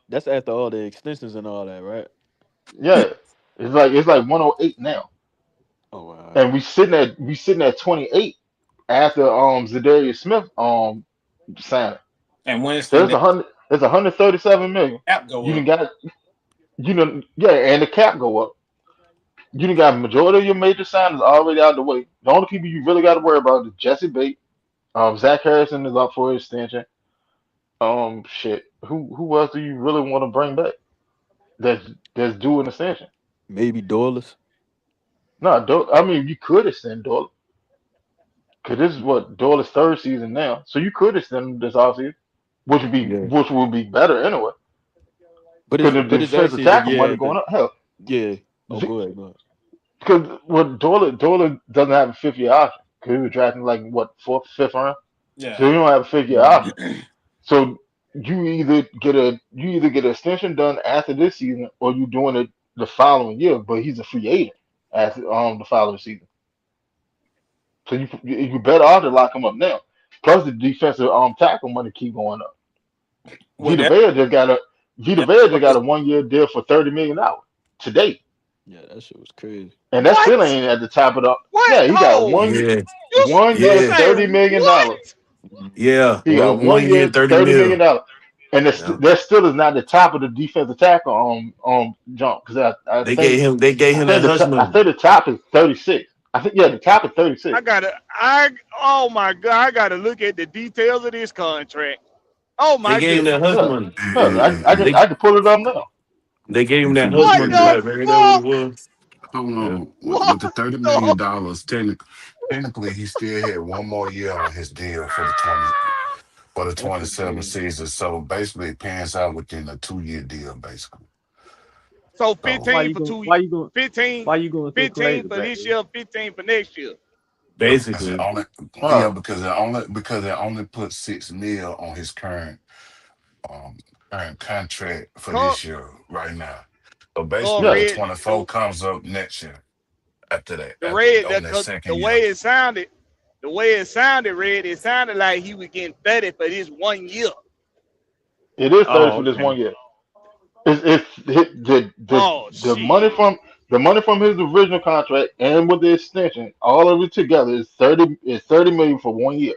that's after all the extensions and all that, right? Yeah, it's like 108 now, Oh wow. and we sitting at 28 after Zadarius Smith signed. And So Winston, that's that 137 million. cap go You done up. got yeah, and the cap go up. You done got majority of your major signings already out of the way. The only people you really got to worry about is Jesse Bates. Zach Harrison is up for extension. Shit. Who else do you really want to bring back? That's that's due an extension. Maybe Doyless. No, I mean you could extend Doyle because this is what Doyle's third season now, so you could extend him this offseason, Yeah, which would be better anyway. Because the but it's defensive actually the tackle year money after. going up. Hell, Yeah. Oh, go ahead. Go ahead. because what Doyle doesn't have a 5th year option because he was drafting like what fourth, fifth round, so Yeah. he don't have a 5th year Mhm. option. So you either get an extension done after this season or you doing it the following year. But he's a free agent after the following season, so you better off to lock him up now. Plus the defensive tackle money keep going up. Well, Vita Vea just got a Vita that's Vea just what got a 1 year deal for $30 million today, Yeah, that shit was crazy. and that still What? ain't at the top of the. What? Yeah, he got Hold. one Yeah, one You year yeah, say $30 million. what? Mhm. yeah. He got one One year, year 30 $30 million, mil. and Yeah. that still is not the top of the defensive tackle jump because They gave him that hush I money. think the top is 36. I think yeah the top is I 36. gotta. I. Oh my God! I gotta look at the details of this contract. Oh They my gave him that goodness! hush Yeah, money. yeah, They I can pull it up now. they gave him If that you hush look What at money, it, the right? Man, that what it fuck? was. hold Yeah. on. With What the the? $30 million, technically he still had one more year on his deal for the That shit 27 crazy. season. So basically, it pans out within a 2 year deal, basically. So So Why 15 you for going? 2. Why you going? 15. Why you going so 15 crazy for back this there? year. 15 for next year. because it Basically. only yeah Oh, because it only put 6 mil on his um current contract for Come, this year right now. So come basically, the yeah. red. 24 comes up next year. After that, The after red. on that The second way year, it sounded. The way it sounded, red. It sounded like he was getting 30 for this 1 year. It is 30 Oh, for this okay. 1 year. The Oh the money shit. from his original contract and with the extension, all of it together is 30 million for 1 year.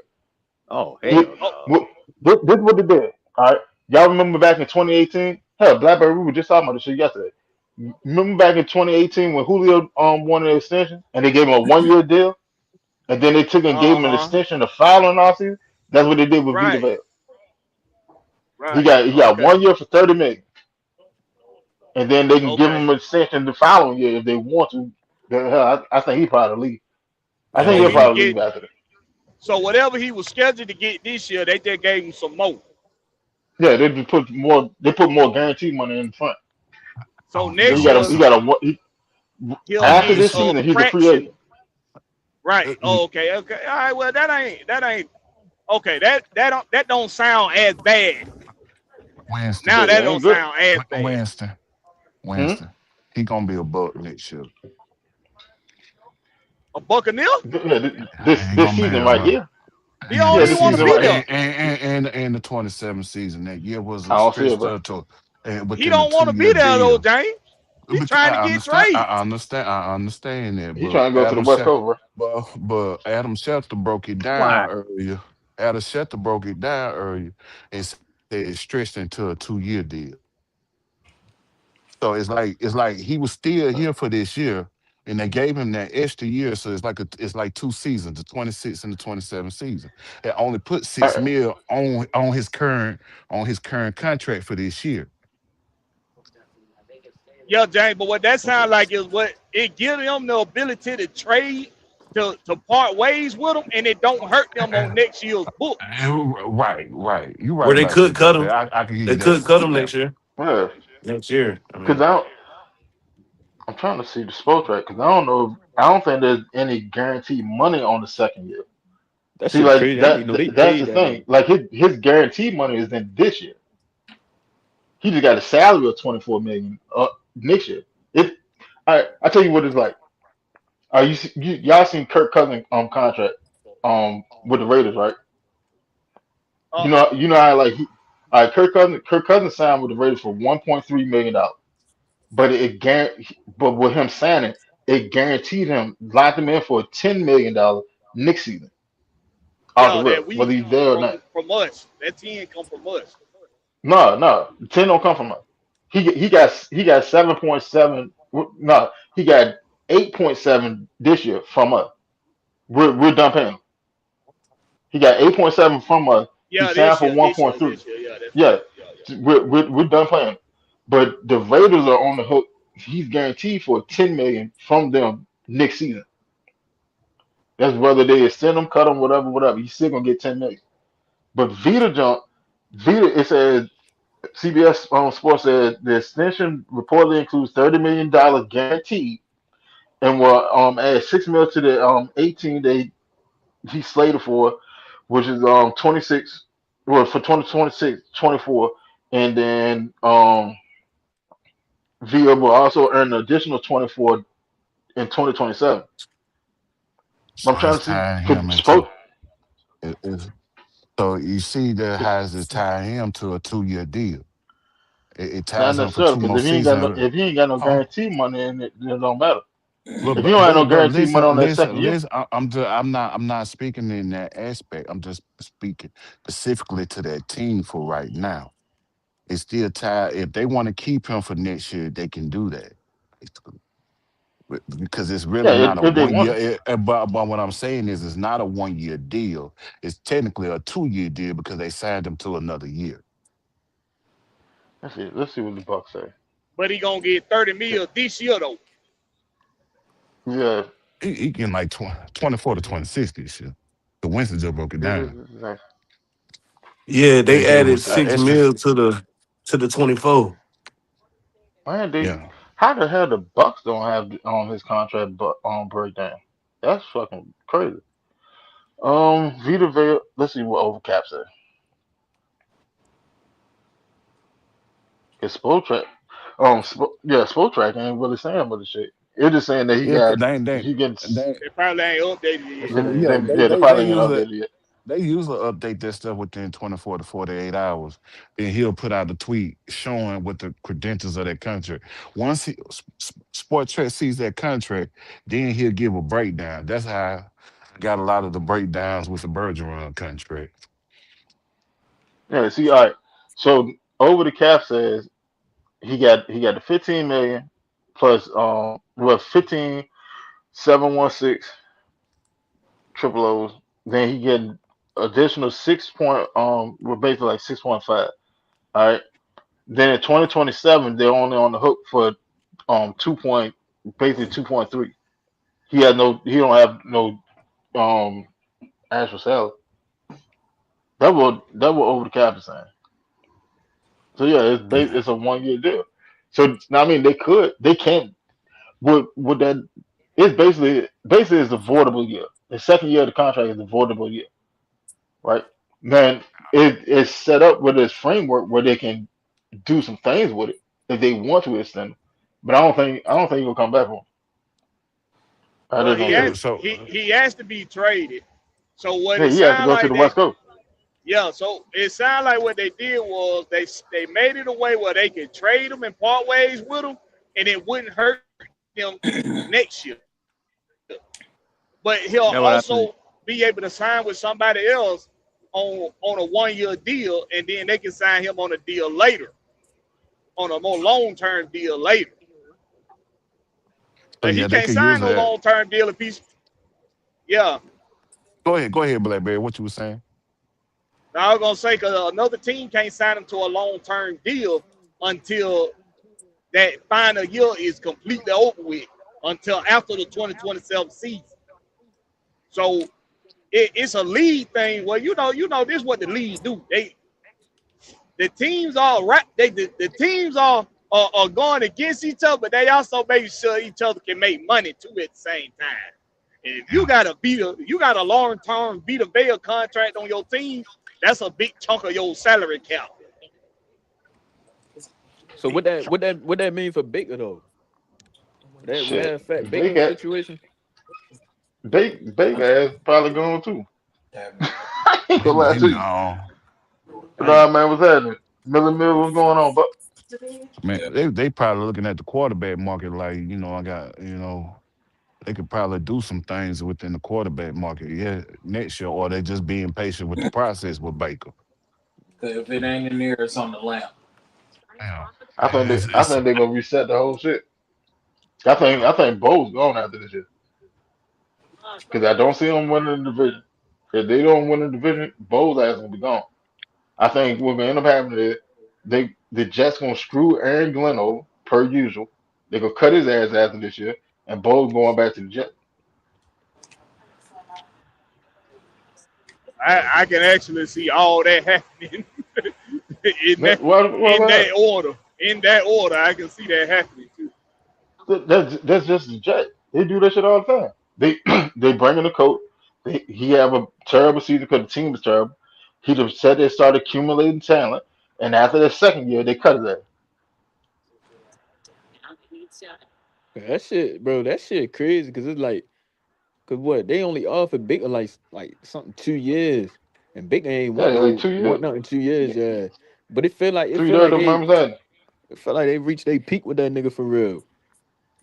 Oh, It hell Oh, no. what this what they did. All right, y'all remember back in 2018? Hell, Blackberry, we were just talking about this shit yesterday. Remember back in 2018 when Julio wanted an extension and they gave him a 1 year deal, and then they took and gave uh him an huh. extension the following offseason. That's what they did with Vita Right. Vea. Right. He got Okay. 1 year for 30 million, and then they can give Okay. him an extension the following year if they want to. Hell, I think he probably leave. I And think then he'll he can probably leave get. after that. So whatever he was scheduled to get this year, they just gave him some more. Yeah, they just put more. They put more guaranteed money in front. So So next so he year got a he'll after get this it's a season he's a free fraction. agent. Right. uh, Oh, okay. Okay. All right. Well, that ain't okay. That don't sound as bad. Winston, Now Shit, it that don't ain't good. sound as bad. Winston, Hmm? Winston. He gonna be a buck next year. A Buccaneer? Yeah, He this gonna be season a right buck. here. He Yeah, don't Yeah, this even this want to season season be right here. there. and the 27 season that year was I a don't see stretch it, bro. territory He within the don't want two to year be there though, deal. James. He Because trying to get traded. I understand that, He trying to go to the West Coast, bro. But Adam Schefter broke it down Why? earlier. Adam Schefter broke it down earlier and said it stretched into a 2 year deal. So it's like he was still here for this year, and they gave him that extra year. So it's like 2 seasons, the 26 and the 27 season. It only put All six right. mil on his current contract for this year. Yeah, James. But what that sounds like is what it gives them the ability to trade to part ways with them, and it don't hurt them on next year's books. Right. You right Where they about could that, cut Black Bear. him. I can give They you that could one. cut him Yeah. next year. Yeah, Next year. I because mean, I'm trying to see the sports right because I don't know. I don't think there's any guaranteed money on the second year. That See, shit like crazy. I didn't even know they that's the paid that thing. much. Like his guaranteed money is in this year. He just got a salary of 24 million next year. It. I tell you what it's like. Y'all seen Kirk Cousins contract with the Raiders, right? Uh, You know how like Kirk Cousins signed with the Raiders for 1.3 million dollars, but but with him signing, it guaranteed him locked him in for $10 million next season out the yeah, rip, that we whether he's there or not. from us. That 10 come from us. No, 10 don't come from us. He got 7.7. No, he got 8.7 this year from us. We're done paying him. He got 8.7 from us, He Yeah, signed this for year, one this point year, three. this year. Yeah, that's right. Yeah, Yeah, yeah. we're done playing. But the Raiders are on the hook. He's guaranteed for 10 million from them next season. That's whether they extend him, cut him, whatever, whatever. He's still gonna get 10 million. But Vita, it says CBS Sports said the extension reportedly includes $30 million guaranteed, and will add 6 mil to the 18 they he's slated for, which is 26, well, for 2026, 24, and then Villa will also earn an additional 24 in 2027. I'm So trying it's to see tying him could into spoke. it. So you see that has it tie him to a 2 year deal. It Not ties him for necessarily two because more if he ain't got no seasons. if he ain't got no Huh? guarantee money in it, it don't matter. But If you don't have no guarantee money listen, on that second year, I'm not speaking in that aspect. I'm just speaking specifically to that team for right now. It's still tied. If they want to keep him for next year, they can do that. Basically. Because it's yeah, really not a if they one want year. to. But what I'm saying is, it's not a 1 year deal. It's technically a 2 year deal because they signed him to another year. Let's see what the Bucks say. But he gonna get 30 mil this year though. Yeah, He can like 24 to 26 this year. The Winston just broke it it is down. like, Yeah, They they gave him added an six extra. mil to the 24. man, they Yeah. how the hell the Bucks don't have on his contract but on breakdown? That's fucking crazy. Vita Vea, let's see what Overcap said. His Spotrac, yeah, Spotrac ain't really saying but the shit. It's just saying that Yeah, 'cause he gets, they They probably ain't updated it They yet. said they ain't yeah, they they probably ain't usually updated yet. they usually update that stuff within 24 to 48 hours. Then he'll put out a tweet showing what the credentials of that contract. Once Sport Trek sees that contract, then he'll give a breakdown. That's how I got a lot of the breakdowns with the Bergeron contract. Yeah, see, all right. So over the cap says he got the 15 million plus well 15,716 triple O's. Then he get additional 6 point well basically like 6.5. All right. Then in 2027 they're only on the hook for 2 point basically 2.3. He don't have no um actual salary. That will over the cap is saying. So yeah, Yeah. it's a 1 year deal. So I mean they can't would that it's basically it's a voidable year. The second year of the contract is a voidable year, right? Man, it's set up with this framework where they can do some things with it if they want to extend it. But I don't think he'll come back home. I Well, just he don't see Yeah. has it. So he has to be traded. So what Yeah, it he has to sounds go to like the they West Coast. yeah. So it sounds like what they did was they made it a way where they could trade him and part ways with him, and it wouldn't hurt him next year. But he'll That's what also I think. be able to sign with somebody else on a 1 year deal, and then they can sign him on a deal later, on a more long term deal later. But he yeah, they can't could use sign no that. long term deal if he's yeah. Go ahead, Blackberry. What you were saying? Now I was gonna say because another team can't sign him to a long term deal until that final year is completely over with, until after the 2027 season. So it's a league thing. Well, this is what the league do. The teams are right. The teams are going against each other, but they also make sure each other can make money too at the same time. And if Yeah. you got a long term Vita Vea contract on your team, that's a big chunk of your salary cap. So what that mean for Baker though? Would that Shit, affect Baker's Baker, situation? Baker ass probably going too. I ain't gonna lie He to you. gone. Nah, man, what's happening? Mill, what's going on? But Man, they probably looking at the quarterback market like, I got, they could probably do some things within the quarterback market, yeah, next year, or they just being patient with the process with Baker. Cause if it ain't in there, it's on the lamp. Yeah. I think they, I It's think they're gonna reset the whole shit. I think Bo's going after this year because I don't see them winning the division. If they don't win the division, Bo's ass gonna be gone. I think what's gonna end up happening is the Jets gonna screw Aaron Glenn over per usual. They're gonna cut his ass after this year, and Bo's going back to the Jets. I can actually see all that happening in that in Well, that order. In that order, I can see that happening too. that's just the Jets. They do that shit all the time. They they bring in a coach. He have a terrible season because the team is terrible. He just said they started accumulating talent, and after the second year, they cut his ass. That shit, bro. That shit crazy because it's like, cause what they only offered Baker like something 2 years, and Baker ain't Yeah, like want 2 years, nothing 2 years, yeah. But it feel like 3 years of they members had it felt like they reached their peak with that nigga for real.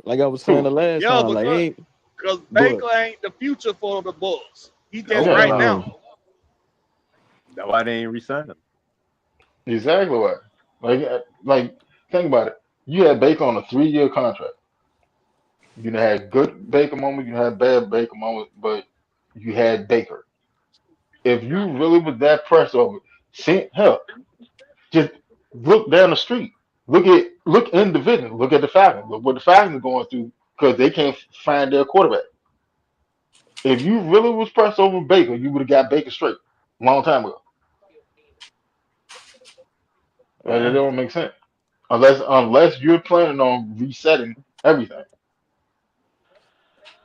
Like I was saying who? the last Yeah, time, like ain't because but Baker ain't the future for the Bulls. He just no Yeah, right no, now. man. That's why they ain't resign him. exactly what. Like think about it. You had Baker on a 3 year contract. You done had good Baker moments, you had bad Baker moments, but you had Baker. If you really was that pressed over, see, hell, just look down the street. Look in the division. Look at the Falcons. Look what the Falcons are going through because they can't find their quarterback. If you really was pressed over Baker, you would have got Baker straight a long time ago. But it Uh, don't make sense unless you're planning on resetting everything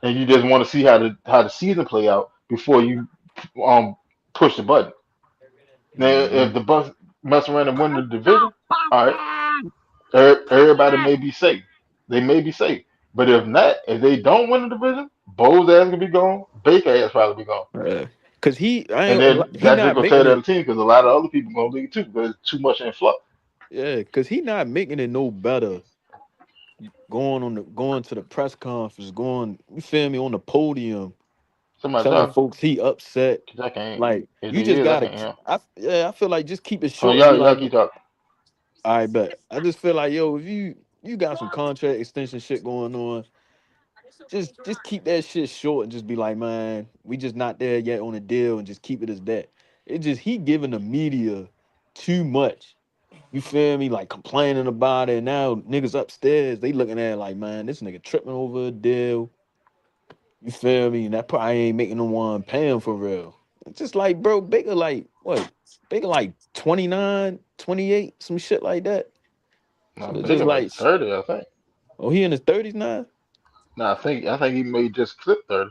and you just want to see how the season play out before you um push the button. Now, mhm. if the Bucks mess around and win the division, all right, everybody may be safe. They may be safe. But if not, if they don't win the division, Bo's ass gonna be gone. Baker ass probably be gone. Uh, Cause And then he that's just not gonna tear making down it. the team because a lot of other people gonna leave too because it's too much in flux. Yeah, cause he not making it no better going to the press conference, going, you feel me, on the podium, Somebody telling talking? folks he upset. Cause I can't. Like If you he just is, I gotta can't hear. I feel like just keep it Oh, short and be y'all like, keep talking. I bet. I just feel like, yo, if you got some contract extension shit going on, just keep that shit short and just be like, man, we just not there yet on a deal and just keep it as that. It just he giving the media too much. You feel me? Like complaining about it. Now niggas upstairs, they looking at it like, man, this nigga tripping over a deal. You feel me? And that probably ain't making no one pay him for real. It's just like, bro, Baker like what? Baker like 29, 28, some shit like that. So No, it's just Baker like like, 30, I think. oh, he in his 30s now? No, I think he may just clip 30.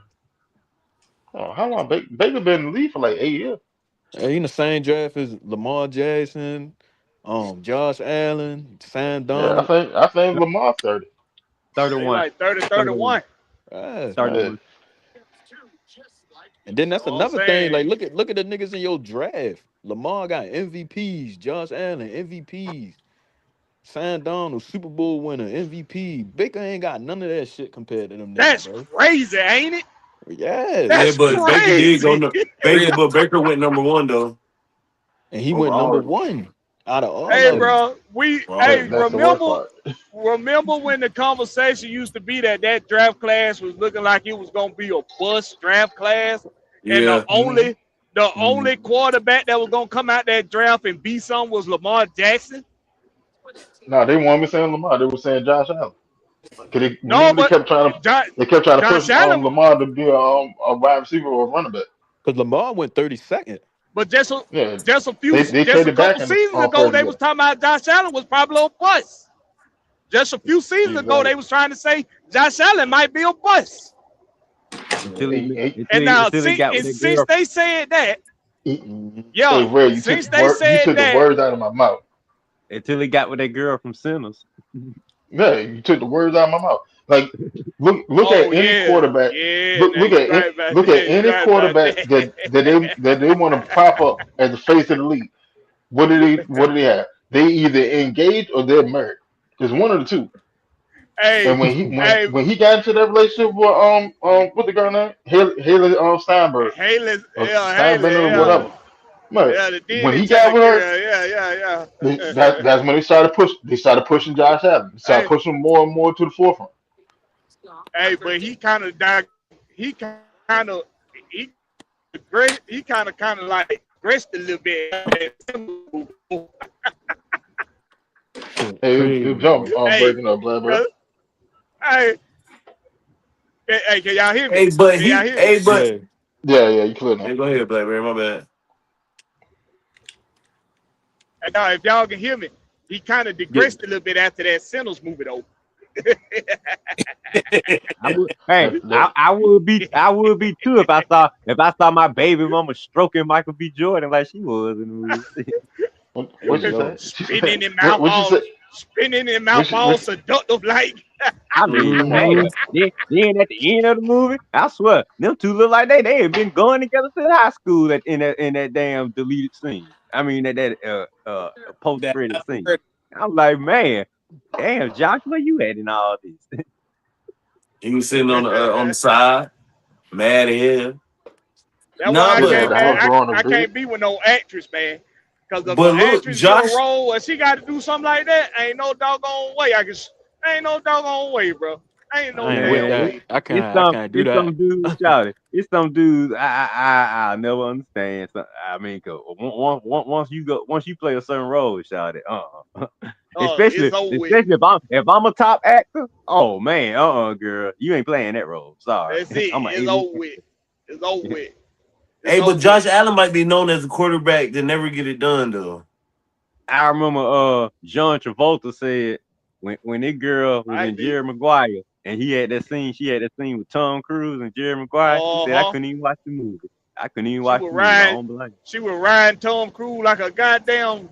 Oh, how long Baker been in the league for like 8 years? He in the same draft as Lamar Jackson, Josh Allen, Sam Yeah, I Donald. think I think Lamar 30. He 31. like 30, 31. 31. Ah. Yeah, 31. And then That's that's what I'm another thing. Like, saying. look at the niggas in your draft. Lamar got MVPs. Josh Allen MVPs. Sam Donald Super Bowl winner MVP. Baker ain't got none of that shit compared to them niggas, That's bro. crazy, ain't it? Yeah, That's Yes, but Baker did go crazy. no, Baker, Real. but Baker went number one though and he went number overall. one out of all Hey, of Yeah, them. bro, wow. that's the worst part. remember when the conversation used to be that draft class was looking like it was gonna be a bust draft class, and Yeah, Hmm. the Mhm. only quarterback that was gonna come out that draft and be some was Lamar Jackson. No, they weren't even saying Lamar. They were saying Josh Allen. Cause they No, remember but jo- they kept trying to push Josh Allen, Lamar to be a wide receiver or a running back. Because Lamar went 32nd. but Yeah, they just a traded back couple in the seasons ago, first they year. was talking about Josh Allen was probably a bust. Just a few seasons ago, Exactly. they was trying to say Josh Allen might be a bust. Until he Hey, And now, until he got with that since girl. they said that, hey, Mhm. hey, yeah, Ray, since they you said took the that, words out of my mouth. Until he got with that girl from Sinners. Yeah, you took the words out of my mouth. Like, look oh at any yeah, quarterback. yeah, Look now look you at right about look at that. You any right about quarterback that. that they want to prop up as the face of the league. What do they have? They either engaged or they're married. There's one of the two. hey, And when he when hey, when he got into that relationship with what the girl name Haley Steinberg Haley, or yeah, Steinbender Haley, or yeah, whatever. Man, yeah, the when demon he got time with her, girl, yeah, that's when they started push. They started pushing Josh Allen. They started hey, pushing more and more to the forefront. hey, but he kind of, he he kind of like regressed a little bit after that Timberwolves Hey, Crazy, jump bro. Hey, breaking up, blah. uh, hey, hey, can y'all hear me? Hey, but Can y'all he, hear me? hey, but Yeah. Yeah, you clear now. hey, go ahead, Blackberry. My bad. And now, if y'all can hear me, he kind of Get digressed a little bit after that Sinners movie, though. I would, hey, That, that, I would be too if I saw my baby mama stroking Michael B. Jordan like she was in the movie. what hey you say? yo. spinning in What mouth what you all, say? spinning in mouth Which all which seductive like. I mean, come on, Mm-hmm. damn. man. Then at the end of the movie, I swear, them two look like they had been going together since high school in that damn deleted scene. I mean that post That credit after scene. credit. I'm like, man, damn, Josh, where you at in all this? He was sitting on the side, mad at him. That's why Nah, I He got can't, the but man. house growing a I beard. can't be with no actress, man. Cause if but an look, actress get a Josh. role and she got to do something like that, ain't no doggone way. Ain't no doggone way, bro. Ain't no I ain't with Man, damn that. way. I can't do it's that. some dudes, Charlie. It's some dudes I'll never understand. So, I mean, 'cause once you play a certain role, Charlie, It's over with. especially if I'm a top actor, oh man, girl, you ain't playing that role. Sorry, That's it. I'm an It's alien. over with. It's over with. It's Hey, but over with. Josh Allen might be known as a quarterback that never get it done though. I remember John Travolta said when that girl was Might in be. Jerry Maguire and she had that scene with Tom Cruise and Jerry Maguire, he said I Uh-huh. couldn't even watch the movie. I couldn't even She watch was the movie. I riding. don't blame She was riding Tom Cruise like a goddamn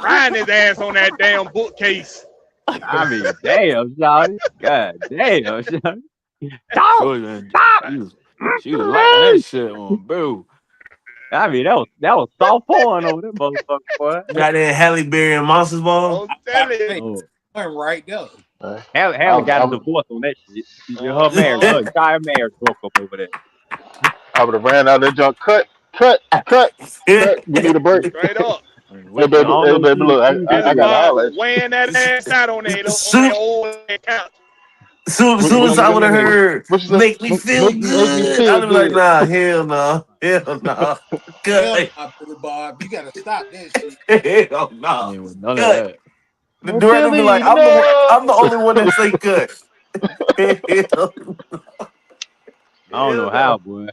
riding his ass on that damn bookcase. I mean, damn, Shawty. God damn, Shawty. Stop! Shorty, man, Stop! she was lighting that shit on, bro. I mean, that was soft porn over that motherfucker, boy. Got that Halle Berry and Monsters Ball. I'm I about telling to you. say Oh, one right there. Uh, Halle I, got a I, divorce on that shit. Her marriage, Uh-huh. her entire marriage broke up over that. I would have ran out there, junk. Cut, cut, cut. We need a break. Straight up. Like, Hey what I the? don't hey know if baby, look, she was Billy I into it. got Bob all that shit. weighing that ass out on that soon, old couch. soon as I would have heard What you say? "Make Me Feel Make me Good," I'd feel be like, good. "Nah, hell no, hell no, Hell cut, no, Billy Bob. You gotta stop that shit. hell no, Yeah, with none of cut." that. The director be Billy, like, no. I'm the only one that say cut." Hell, I don't Hell know no. how, boy.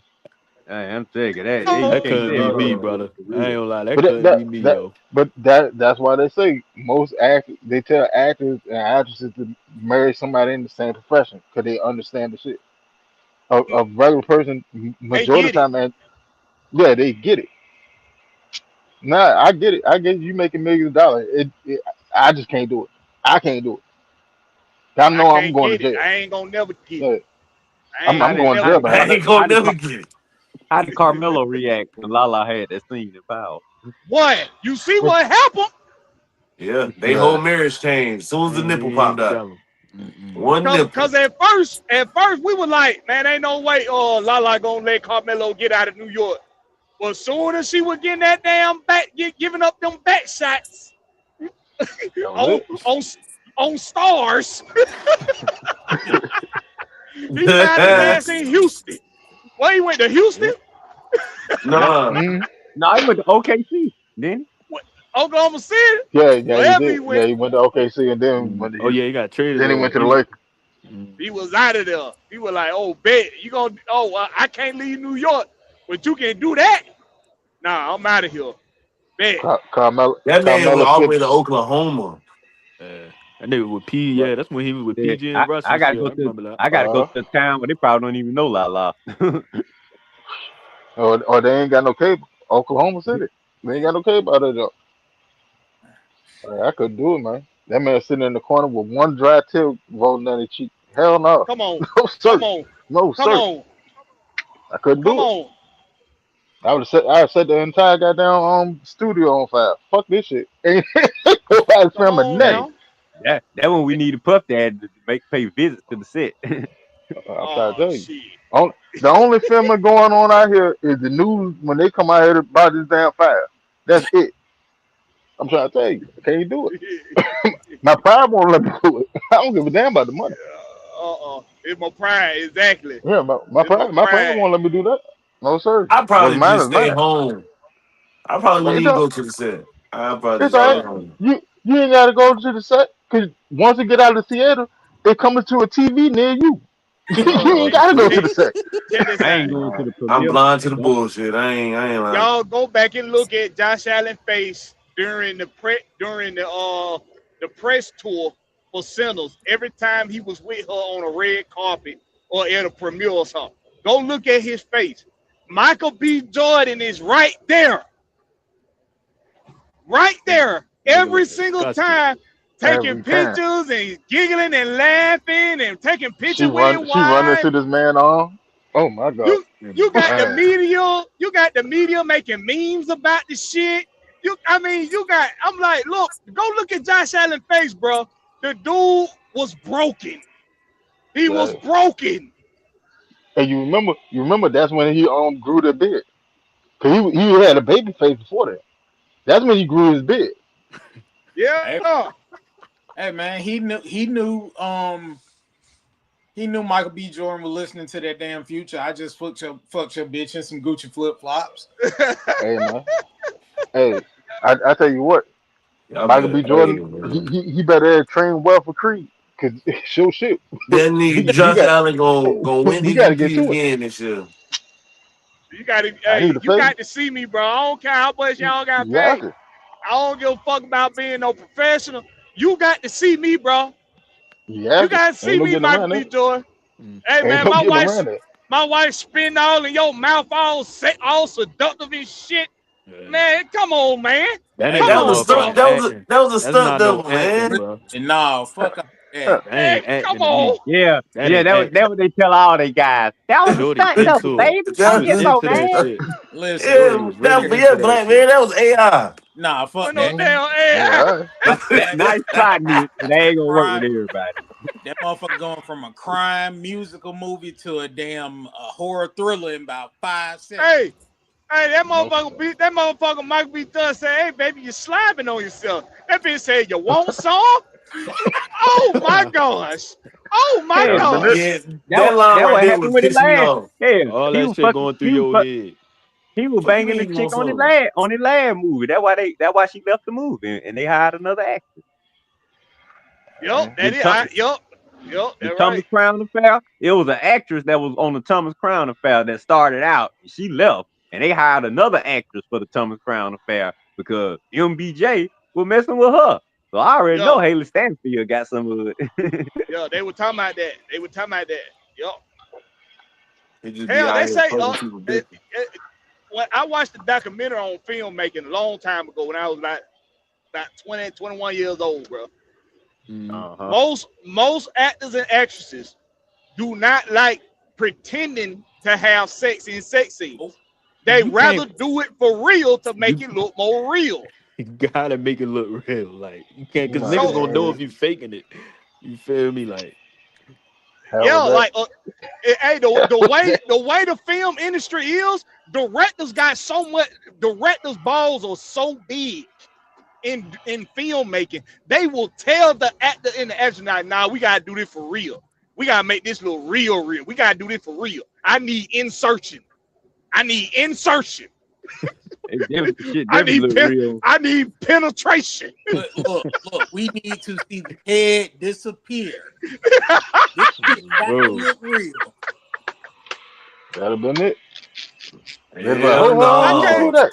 I'm telling you that you That Oh, can't couldn't tell be me that me, motherfucker brother. was for I ain't real. gonna lie, that But that, couldn't that, be me, that yo. but that's why they say most actors they tell actors and actresses to marry somebody in the same profession because they understand the shit. A regular person, they majority of get the it. time, man, yeah, they get it. Nah, I get it. I get you making millions of dollars. I just can't do it. I can't do it. I I know I'm can't going to get it. jail. I ain't gonna never get it. Yeah, I I'm ain't How I'm did gonna going to how never jail did get I behind Car- that. ain't how gonna did never Car- get it. how did Carmelo react when Lala had that scene in Power? What? You see What? what happened? Yeah, they whole Yeah. marriage changed as soon as the Ain't nipple popped even out. tell him. Mm-mm. One nipple. Cause at first we were like, man, ain't no way Lala gonna let Carmelo get out of New York. But soon as she was getting that damn back, giving up them back shots That was on it. on on stars, he found his ass in Houston. Well, he went to Houston, Yep. Yep. Nah, Mm-hmm. No, he went to OKC. Then what, Oklahoma City, Yeah, he wherever he did. Yeah, went, he went to OKC and then Mm. went to Oh yeah, Houston. he got traded Then he there. went to the He was. Lakers. Mm. he was out of there. He was like, oh, bet you gonna, I can't leave New York, but you can do that. Nah, I'm out of here. Bet. Carmelo, that man went Carmelo all the said, way to Oklahoma. That nigga with P. but Yeah, that's when he was with yeah, PG and Russ I and gotta shit. go I to remember that. I gotta go to the town where they probably don't even know Lala. or they ain't got no cable. Oklahoma City. They ain't got no cable out of there. I couldn't do it, man. That man sitting in the corner with one dry tear rolling down his cheek. Hell no. Come on, No, sir. come on, No, come sir. on, I couldn't come do it. on. I would set the entire goddamn studio on fire. Fuck this shit. Ain't nobody Come film a on Hey, nothing. now. that when we need a Puff Dad to make pay visits to the set. I'm trying to Oh tell you. shit. The only filming going on out here is the news when they come out here about this damn fire. That's it. I'm trying to tell you. I can't do it. My pride won't let me do it. I don't give a damn about the money. It's my pride, exactly. Yeah, It's my my pride pride. won't let me do that. No sir. I What's probably mine just is stay mine. home. I probably But wouldn't it even don't. go to the set. I probably It's just all stay right. Yeah. home. You ain't gotta go to the set. Cause once you get out of the theater, they coming to a TV near you. You Oh, ain't that's gotta go to true. the set. Check this I out. ain't going to Nah, the I'm premiere. blind to the Nope. bullshit. I ain't lying. Y'all go back and look at Josh Allen's face during the press tour for Sinners. Every time he was with her on a red carpet or at a premiere or something, go look at his face. Michael B. Jordan is right there, Nigga every look single disgusted. time, taking every time pictures and giggling and laughing and taking pictures with his she run wife. into this man arm. Oh my god, You In the you got the back. man. media, making memes about the shit. I mean, you got. I'm like, look, go look at Josh Allen's face, bro. The dude was broken. He was Yeah. broken. And you remember that's when he grew the beard. Cause he had a baby face before that. That's when he grew his beard. Hey, Yeah, hey man, he knew Michael B. Jordan was listening to that damn Future. I just fucked your bitch in some Gucci flip flops. Hey man, hey, I tell you what, Y'all Michael better B. pay, Jordan, man. he better train well for Creed. Cause show shit. That he nigga he Josh got Allen gonna win he got to get MVP to it. again this year. I need hey, to you face. got to see me, bro. I don't care how much y'all got paid. Exactly. I don't give a fuck about being no professional. You got to see me, bro. You Exactly. got to Ain't see no me, getting Michael around B. that. Jordan. Mm. Hey Ain't man, no getting around that. my wife spitting all in your mouth, all seductive and shit. Yeah. Man, come on, man. That Hey, ain't Come no That was a on, stunt. bro. motherfucking acting. That was a That's stunt not no double, acting, man. bro. no, fuck all that. That Man, ain't come acting to me. on. Yeah, That yeah, ain't that acting. what they tell all they guys. That was a Shorty stunt double, into it. baby. Don't She That, get was so into that mad. shit. Listen, Shorty yeah, was really yeah, into that black man. shit. That was AI. nah, With fuck no that. Mm-hmm. damn AI. Yeah. That Nice try, Nick, but they ain't gonna work with crime, everybody. that motherfucker going from a crime musical movie to a damn horror thriller in about 5 seconds. Hey, hey, Most of them. that motherfucker Michael B. Dunn say, hey baby, you slapping on yourself. That bitch said, you want some? Oh my gosh. Oh my Hell, That'd have been it. gosh. Yeah, that line that right what there happened was with it pissing me last. off. Hell, All he that was shit fucking, going through your head. he was Fuck you banging the mean you chick want some? on his last movie. That's why she left the movie and they hired another actor. Yup, The that is Thom- I yup, the that Thomas right. Crown Affair. It was an actress that was on the Thomas Crown Affair that started out. She left and they hired another actress for the Thomas Crown Affair because MBJ was messing with her. So I already know Yo, Haley Stanfield got some of it. yo, they were talking about that. They were talking about that. Yup. He just be Hell, out they here say fucking people it, different. when I watched the documentary on filmmaking a long time ago when I was about 20, 21 years old, bro. Mm. Uh-huh. Most actors and actresses do not like pretending to have sex in sex Oh, scenes. They you rather can't. do it for real to make You, it look more real. you gotta make it look real. Like you can't, cause Nah, niggas So gonna know man. if you faking it. You feel me? Like Hell yeah, with that. like hey, the way the film industry is, directors got so much. Directors' balls are so big in filmmaking. They will tell the actor in the action like, nah, we gotta do this for real. We gotta make this look real. We gotta do this for real. I need insertion. I need insertion. Shit I definitely need look real. I need penetration. Look. We need to see the head disappear. This shit got to bro, look real. That'd have been it. It's like, Hell hold on, I let me can't do no. that.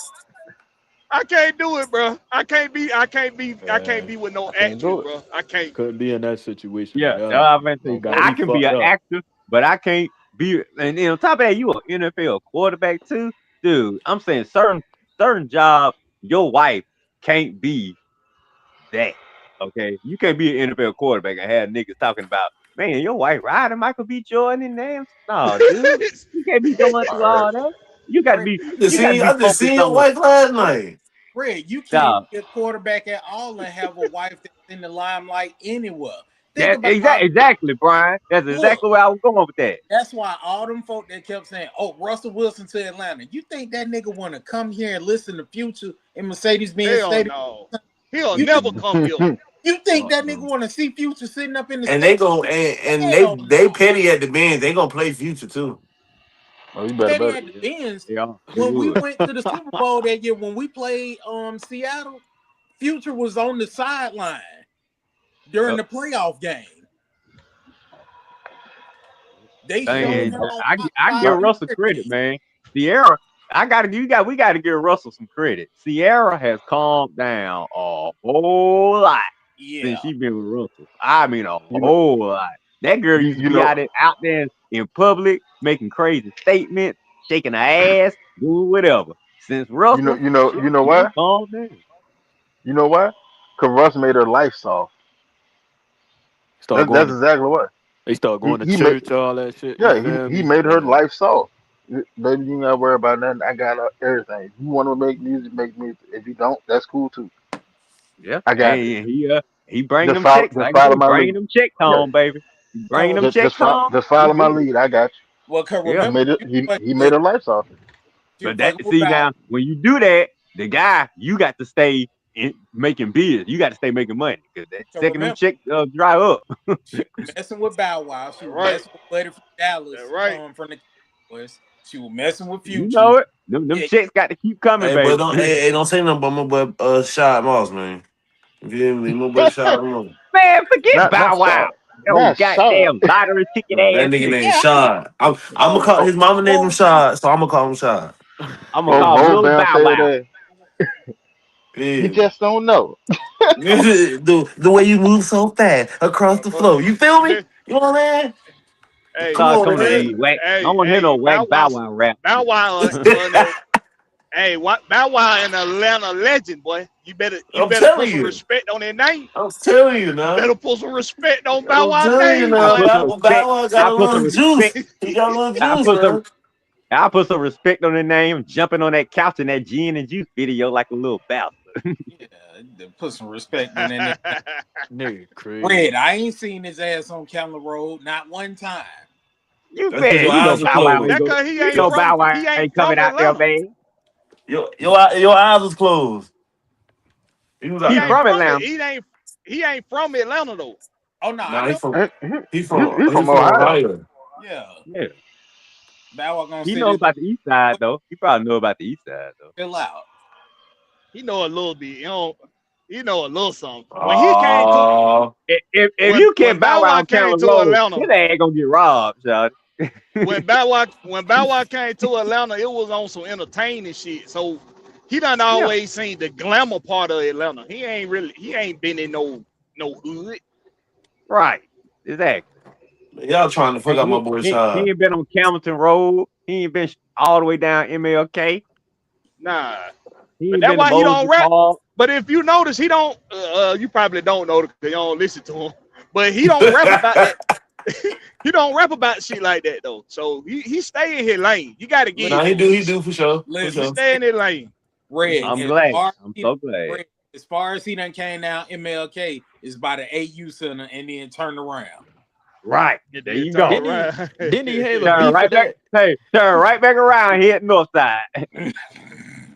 I can't do it, bro. I can't uh, be with no I can't actress, do it. bro. I can't. couldn't be in that situation, Yeah, bro. that's what I'm gonna say. No Got I me way. can be fucked an up. actor, but I can't be. And on top of that, you an NFL quarterback too, dude. I'm saying certain jobs, your wife can't be that. Okay, you can't be an NFL quarterback and have niggas talking about, man, your wife riding Michael B. Jordan and damn. No, dude, you can't be going through All right. all that. You got to Fred, be. You got to be I just focused seen your on. wife last night. You can't Dog. be a quarterback at all and have a wife that's in the limelight anywhere. Think about Exactly, Brian. That's look. exactly where I was going with that. That's why all them folk that kept saying, "Oh, Russell Wilson to Atlanta." You think that nigga want to come here and listen to Future and Mercedes Benz Hell Stadium? no. He'll You think never come here. you think that nigga Uh-uh. want to see Future sitting up in the And they stadium? go and Hell they no. petty at the bins. They gonna play Future too. Oh, you better Petty bet it. at the Benz. Yeah, he When we would. went to the Super Bowl that year, when we played Seattle, Future was on the sideline during the playoff game. They showed And him on I give Fox Russell credit, Saturday. man. Sierra, we gotta give Russell some credit. Sierra has calmed down a whole lot Yeah. since she been with Russell. I mean a You know, whole lot. That girl used to you be know, out there in public making crazy statements, shaking her ass, doing whatever. Since Russell, you know she why? calmed down. You know why? Cause Russ made her life soft. Start going That's to exactly what. they start going to He made, church, all that shit. You yeah, feel he me? made her Yeah. life soft. Baby, you gotta worry about nothing. I got everything. If you want to make music, make music. If you don't, that's cool too. Yeah, I got it. and he bring them checks Just like you follow said, my bringing lead. them checks Yeah, home, baby. He bringing them Cause checks home. just We follow my good. lead. I got well, cause you. Yeah. He remember made it. she was He fucking made with her life soft. she was But that fucking with see Bow. now, when you do that, the guy you got to stay making biz. You got to stay making money because that So second them remember, checks dry up. she was messing with Bow Wow. She That was right. messing with Buddy from That Dallas, right. from the Cowboys. She was messing with You Future. know it. Them Yeah, checks got to keep coming, Hey, but baby. don't say nothing about my boy Shot Moss, man. You feel me? My boy Shot Moss. Man, forget Not Bow Wow. Shaw. Oh Not Shaw. goddamn lottery ticket That ass nigga nigga. named yeah. Shot. I'm gonna Oh, call Oh, his mama named him oh, Shot, so I'm gonna call him Shot. I'm gonna oh, call him Bo Little Bam Bow said Wow. that. You Yeah. just don't know. the way you move so fast across the floor. You feel me? You know what I'm saying? Hey, Come Start on, coming to real. man. these whack. I Hey, don't want to hear no hey, whack Bow Wow rap Bow shit. Wow, hey, what Bow Wow an Atlanta legend, boy. You I'm better put telling some you. respect on that name. I'm telling you You now. better put some respect on Bow I'm Wow telling you name, I now. boy. put some respect. Bow Wow got I a put some little juice. respect. He got a little I juice, put some. man. I put some respect on the name, jumping on that couch in that gin and juice video like a little bastard. yeah. Put some respect on that nigga. Nigga Red, crazy. I ain't seen his ass on Camera Road not one time. You That's because man, your you know eyes are Bow Wow closed. ain't That go. cause You know Bow Wow he ain't ain't coming from out there, Atlanta. man. Your eyes was closed. He was He out He ain't there. from from it. Atlanta. He ain't from Atlanta though. Oh no, I Nah, he know. from He, he he, from he he from from Ohio. Ohio. Yeah, Yeah, Bow Wow gonna he sit know his about the east side though. He probably know about the east side though. chill out. He know a little bit. He know a little something. Oh, If you When can Bow Bow Wow Wow on came Camera to Road, Atlanta, his ass gonna get robbed, shot. when Bow Wow came to Atlanta, it was on some entertaining shit. So he done Yeah, always seen the glamour part of Atlanta. He ain't been in no hood. right. Exactly. y'all trying to fuck out my boy He Shad. ain't been on Campbellton Road. He ain't been all the way down MLK. Nah. He But ain't that's been to why he don't Moses rap. Park. But if you notice, he don't. You probably don't know because you don't listen to him. But he don't rap about that. He don't rap about shit like that though. So he stay in his lane. You got to Listen, give Nah, it to he him. do for sure, for He listen, sure. stay in his lane. Red. I'm glad. I'm He, so glad. Red, as far as he done came down MLK is by the AU Center and then turned around. Right. And There then you turn go. around. Didn't he have a Turn beef for right back. that? Hey, turn right back around here at North Side.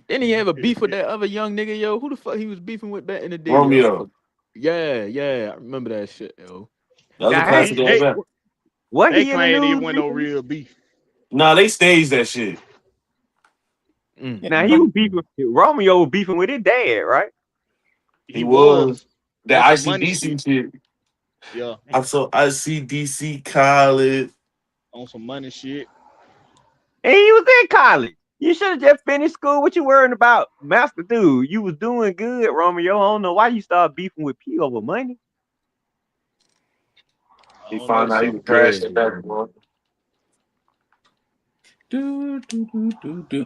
Didn't he have a beef with that other young nigga, yo? Who the fuck he was beefing with back in the day, yo? Romeo. Yeah, I remember that shit, yo. That was a Now, hey, classic they event. what they he in the claim it news wasn't no recently? real beef. Nah, they staged that shit. Yeah, Now he Mm. was beefing. Romeo was beefing with his dad, right? He He was was that on some money ICDC shit. shit. Yeah, I saw ICDC College. on some money shit. And he was in college. You should have just finished school. What you worrying about, Master Dude? You was doing good, Romeo. I don't know why you started beefing with P over money. I He don't know, found out he Shit was son. crashing crazy, back, yo. boy.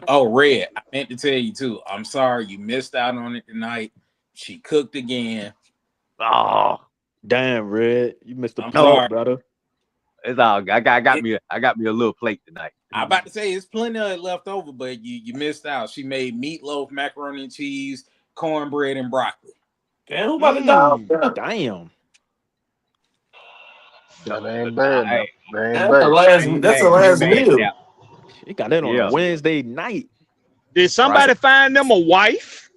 Oh, Red, I meant to tell you too. I'm sorry you missed out on it tonight. She cooked again. Oh, Damn, Red. You missed the I'm no, point, sorry. brother. it's all. I got It, me. I got me a little plate tonight. I about to say it's plenty of it left over, but you missed out. She made meatloaf, macaroni and cheese, cornbread, and broccoli. Damn, who about to die out Mmm. there? Damn. That ain't bad I, now. That ain't That's the bad. I last. ain't That's mad. the I ain't last mad at meal. that. She got that on a Yeah, Wednesday night. Did right. somebody find them a wife?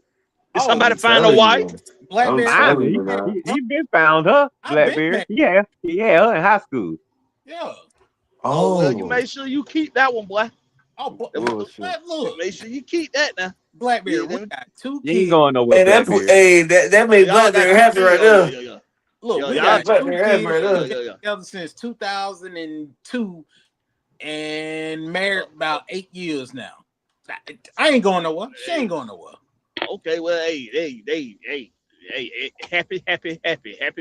Did somebody Oh, I'm find a telling wife? you. I'm Blackberry, Finally, telling you, man, man. he been found her, I've been Blackberry. married. Yeah, he had her in high school. Yeah. Oh well, you Oh, make sure you keep that one, boy. Oh, but Bullshit. look, Make sure you keep that now. Blackberry, Yeah, we got two You ain't kids. going nowhere, hey, Blackberry. that made y'all got Blackberry two happy right kids. Oh yeah, there. yeah, yeah. Look, we y'all, got Black two man, that's kids. right We've there. been together since 2002 and married about 8 years now. I ain't going nowhere. She ain't going nowhere. Okay, well, hey, happy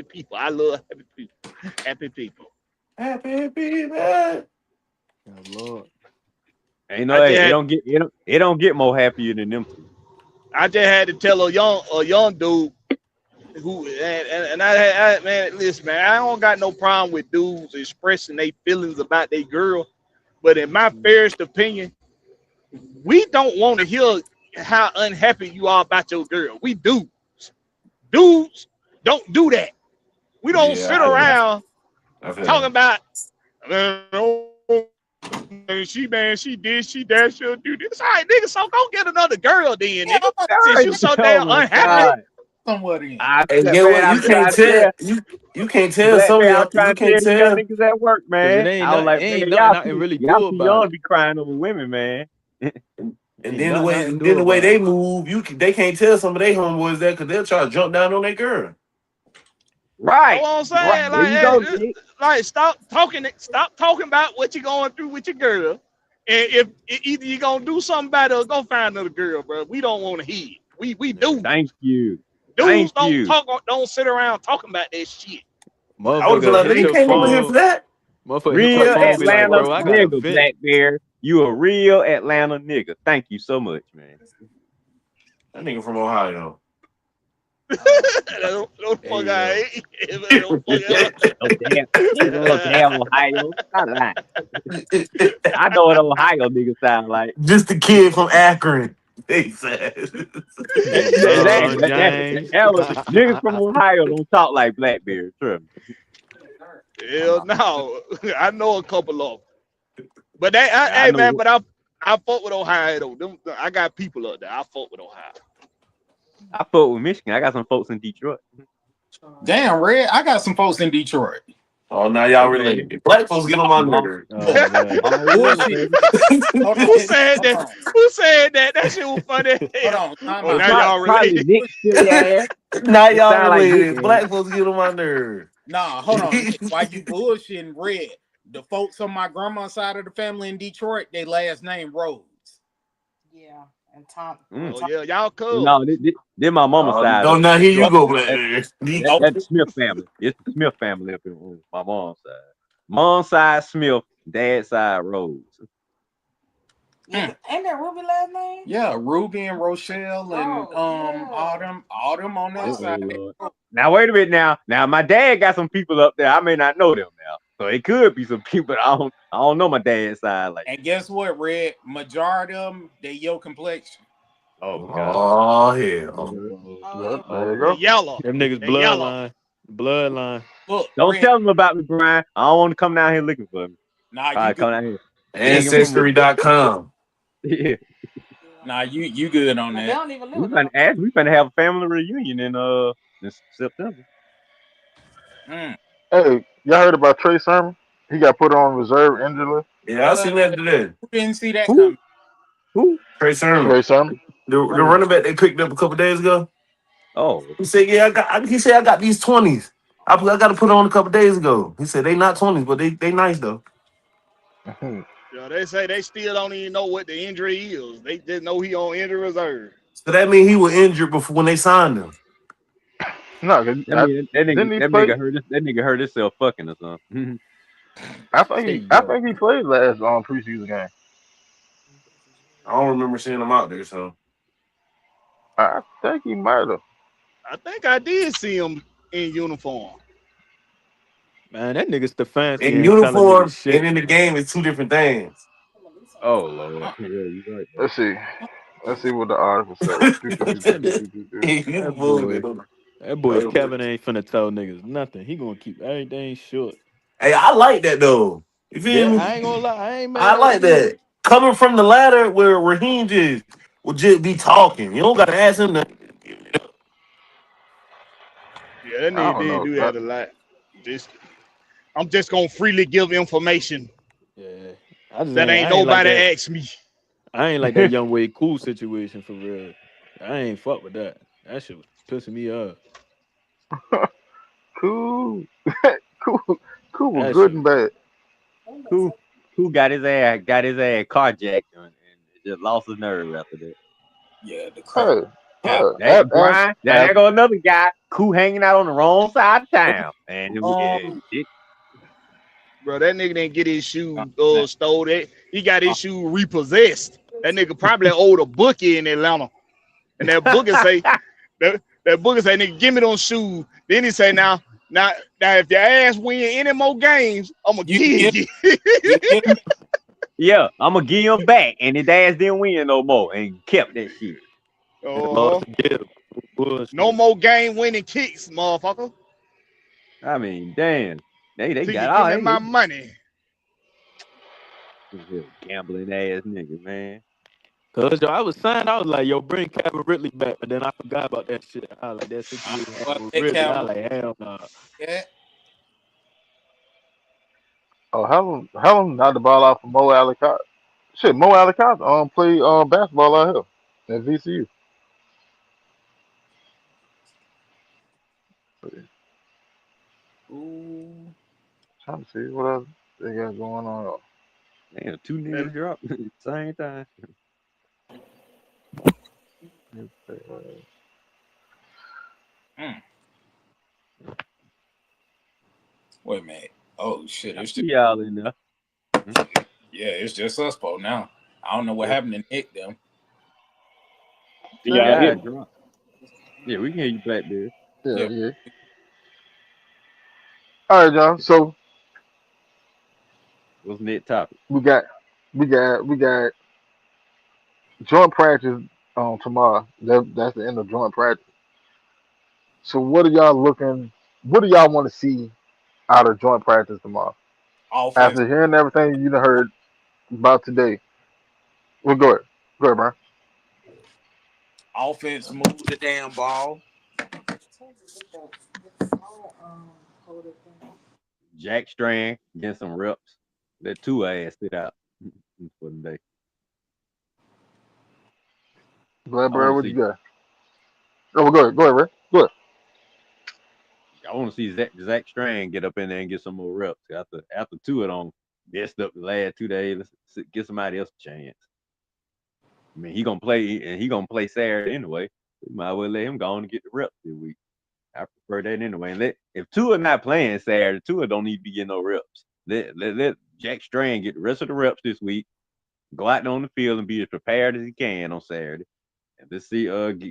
people. I love happy people. Happy people. Happy people. Oh, Lord. Ain't I no just way. had It don't get more happier than them two. I just had to tell a young dude who and I man, listen, man, I don't got no problem with dudes expressing their feelings about their girl, but in my fairest opinion, we don't want to hear how unhappy you are about your girl. We do. Dudes don't do that. We don't Yeah, sit around I feel talking that. about oh, man, she did, she that, she'll do this. All right, nigga, so go get another girl then, Yeah, nigga. Since Alright. you so Oh damn my unhappy. God. somewhere then. And get Man, what? I'm You can't trying to tell. tell You can't tell Black some of man, I'm y'all. You trying to can't tell you young tell. niggas at work, Cause it man. ain't I was nothing, like, ain't man, nothing I can really y'all do too about young to it. be crying over women, man. And Ain't then nothing I can then do the way about they it. move, they can't tell some of their homeboys that because they'll try to jump down on their girl. That's Right. what I'm Right. saying. There Like, you go, hey, G. like stop talking about what you're going through with your girl. And if either you're gonna do something about it or go find another girl, bro. We don't want to hear it. We Yeah. do. Thank you. Dudes Thank don't you. talk, don't sit around talking about that shit. I would have been Motherfucker like, man, hit you your came over here for phone. that. Motherfucker hit your Real phone, be like, Atlanta bro, I got a nigga, vent. Black Bear. You a real Atlanta nigga. Thank you so much, man. That nigga from Ohio. Don't fuck Hey I yo. ain't. Don't Oh damn, niggas love fuck damn Ohio. Stop lying. I know what Ohio niggas sound like. Just the kid from Akron. They said. Exactly. LeBron James. Niggas from Ohio don't talk like Blackberry. Trust me. Hell no. I know a couple of them. But I hey man, know. but I fuck with Ohio though. I got people up there. I fuck with Ohio. I fuck with Michigan. I got some folks in Detroit. Damn, Red. I got some folks in Detroit. Oh, now y'all Okay. related. Black folks get on my I'm, nerves. I'm, Oh man. I'm already know, Bullshit. baby. Hold on. Who said Hold that? on. Who said that? That shit was funny as Hold hell. on. Time Oh, out. now y'all Probably related. Nick silly ass. Now It y'all sound like Nick related. ass. Black folks get on my nerves. Nah, hold on, Nick. Why you bullshitting Red? The folks on my grandma's side of the family in Detroit, they last name Rhodes. Yeah, and Tom. Mm. Oh yeah, y'all cool. No, this my mama's side Oh, of now it. here you Oh, go, Black. That, oh, that's the Smith family. It's the Smith family up in my mom's side. Mom's side Smith, dad's side Rhodes. yeah. Ain't that Ruby last name? Yeah, Ruby and Rochelle and all them on that side. Oh, Lord. Now wait a minute now my dad got some people up there. I may not know them now. So it could be some people I don't know my dad's side like And guess what, Red? Majority of them, they your complexion. oh god. Oh, hell. Yep, Oh, there you they go. yellow. Them niggas They yellow. bloodline. Bloodline. Look, don't Red. tell them about me, Brian. I don't want to come down here looking for me. Nah, you Probably good. come down here begging for money. Ancestry.com. Yeah. Nah, you good on that. They don't even live We with them. finna have a family reunion in September. Mm. Hey, y'all heard about Trey Sermon? He got put on reserve injury list. Yeah, I seen that today. Who didn't see that Who? coming? Who? Trey Sermon. Trey Sermon. The running back they picked up a couple days ago. Oh, He said, "Yeah, He said, "I got these 20s. I got to put on a couple days ago." He said, "They not 20s, but they nice though." Yeah, they say they still don't even know what the injury is. They just know he on injury reserve. So that means he was injured before when they signed him. No, 'cause that mean didn't he that play? nigga hurt himself fucking or something. Hey I yo. think he played last preseason game. I don't remember seeing him out there. So I think he might have. I think I did see him in uniform. Man, that nigga Stefanski in ain't telling niggas uniform and shit. in the game, it's two different things. Oh Lord, yeah, you right though. Let's see. Let's see what the article say. That, In that uniform. boy, that boy Kevin ain't finna tell niggas nothing. He gonna keep everything short. Hey, I like that though. You feel Yeah, me? I ain't gonna lie. I ain't I mad at like it either. that. Coming from the ladder where Raheem just will just be talking. You don't gotta ask him nothing. Yeah, that I nigga don't did know. do that a lot. Just I'm just gonna freely give information Yeah, I just that ain't. ain't I ain't like nobody that. asked me. I ain't like that young way cool situation for real. I ain't fuck with that. That shit was pissing me off. Cool, cool, cool, That good shit. and bad. Who got his ass carjacked and just lost his nerve after that. Yeah, the crack. Hey, Cap. That Brian, now ab, there go another guy, hanging out on the wrong side of town, and Um, Bro, that nigga didn't get his shoe man, stole. That he got his shoe repossessed. That nigga probably owed a bookie in Atlanta, and that bookie say that bookie say, nigga, give me those shoes. Then he say, now, if your ass win any more games, I'ma you kill get you. you get yeah, I'm gonna give him back, and his ass didn't win no more, and kept that shit. And Uh-huh. lost again. No Bullshit. more game winning kicks, motherfucker. I mean, damn, they Till you got give all me my money. they gambling ass nigga, man. Cause yo, I was signed. I was like, yo, bring Calvin Ridley back, but then I forgot about that shit. I was like that situation what happened with that Ridley. I was Calvin like, hell no. get. Oh, how long not the ball out for Mo Alicott? Shit, Mo Alicott play basketball out here at VCU. Ooh. Trying to see what else they got going on. Damn, two And niggas dropped at the same time. Mm. Wait a minute. Oh shit! I It's just see y'all in there. yeah. It's just us both now. I don't know what happened to Nick them. Two Yeah, guys dropped. Yeah, we can hear you, Blackberry. yeah, Yeah. yeah. All right, y'all. So What's the next topic? we got we got joint practice tomorrow. That's the end of joint practice. So what are y'all looking? What do y'all want to see out of joint practice tomorrow? Offense. After hearing everything you done heard about today, well, go ahead, Brian. Offense move the damn ball. Jack Strand getting some reps. That two ass sit out for the day. I Blackbird, want to what you see. got? Oh, well, go ahead, Ray. Go ahead. I want to see Zach Strand get up in there and get some more reps. After two of them messed up the last 2 days, let's get somebody else a chance. I mean, he gonna play Saturday anyway. We might as well let him go on and get the reps this week. I prefer that anyway. And if Tua not playing Saturday, Tua don't need to be getting no reps. Let Jack Strand get the rest of the reps this week. Go out there on the field and be as prepared as he can on Saturday. And let's see,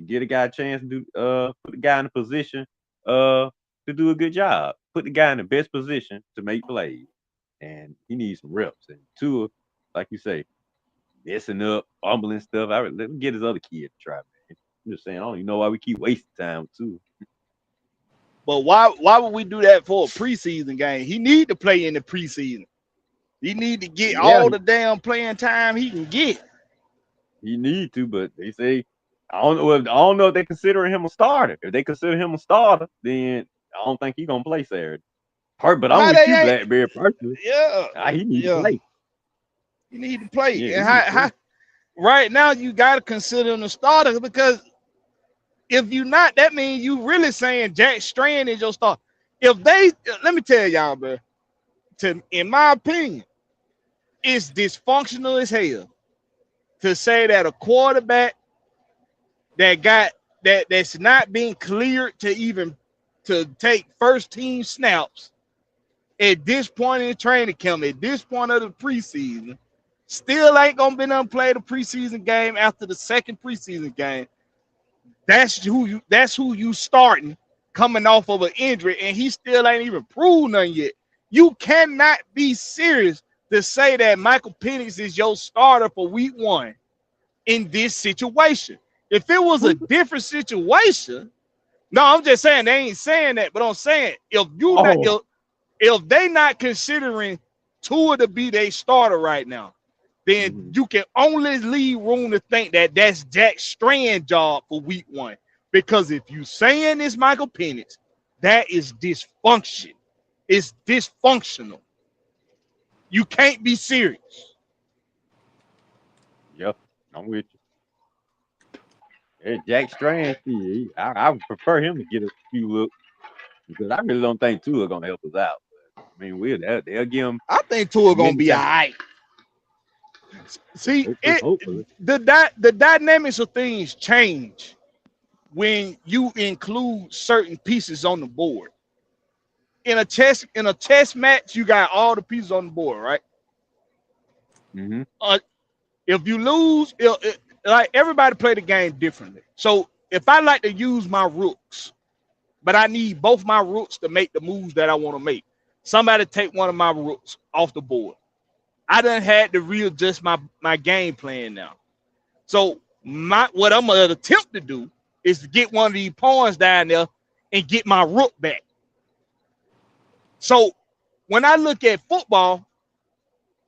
get a guy a chance to put the guy in a position to do a good job. Put the guy in the best position to make plays. And he needs some reps. And Tua, like you say, messing up, fumbling stuff. Let him get his other kid to try, man. I'm just saying, I don't even know why we keep wasting time too. but why would we do that for a preseason game? He need to play in the preseason. He need to get Yeah, all the damn playing time he can get. he need to, but they say I don't know if they considering him a starter. If they consider him a starter, then I don't think he's gonna play Saturday. But I'm How with they you, ain't? Blackberry. Personally, Yeah, he need to yeah. play. You need to play. Yeah, he And need to how play. right now you got to consider him the starter because if you not, that means you really saying Jack Strand is your starter. If they, let me tell y'all, bro. In my opinion, it's dysfunctional as hell to say that a quarterback that got that's not being cleared to even to take first team snaps at this point in training camp, at this point of the preseason, still ain't gonna be done play the preseason game after the second preseason game. That's who you starting coming off of an injury, and he still ain't even proved nothing yet. You cannot be serious to say that Michael Penix is your starter for week one in this situation. If it was a different situation, no, I'm just saying they ain't saying that, but I'm saying if you not Oh, if they not considering Tua to be their starter right now, then mhm. you can only leave room to think that that's Jack Strand job for week one. Because if you saying it's Michael Penix, that is dysfunction. It's dysfunctional. You can't be serious. Yep, I'm with you. Hey, Jack Strand, see, I would prefer him to get a few looks. because I really don't think Tua gonna help us out. But I mean, they'll give him I think Tua as gonna many be all times. right. See, it Hopefully. the dynamics of things change when you include certain pieces on the board. In a chess match, you got all the pieces on the board, right? Mm-hmm. Uh, if you lose, like everybody play the game differently. So if I like to use my rooks, but I need both my rooks to make the moves that I want to make, somebody take one of my rooks off the board. I done had to readjust my game plan now. So what I'm gonna attempt to do is to get one of these pawns down there and get my rook back. So when I look at football,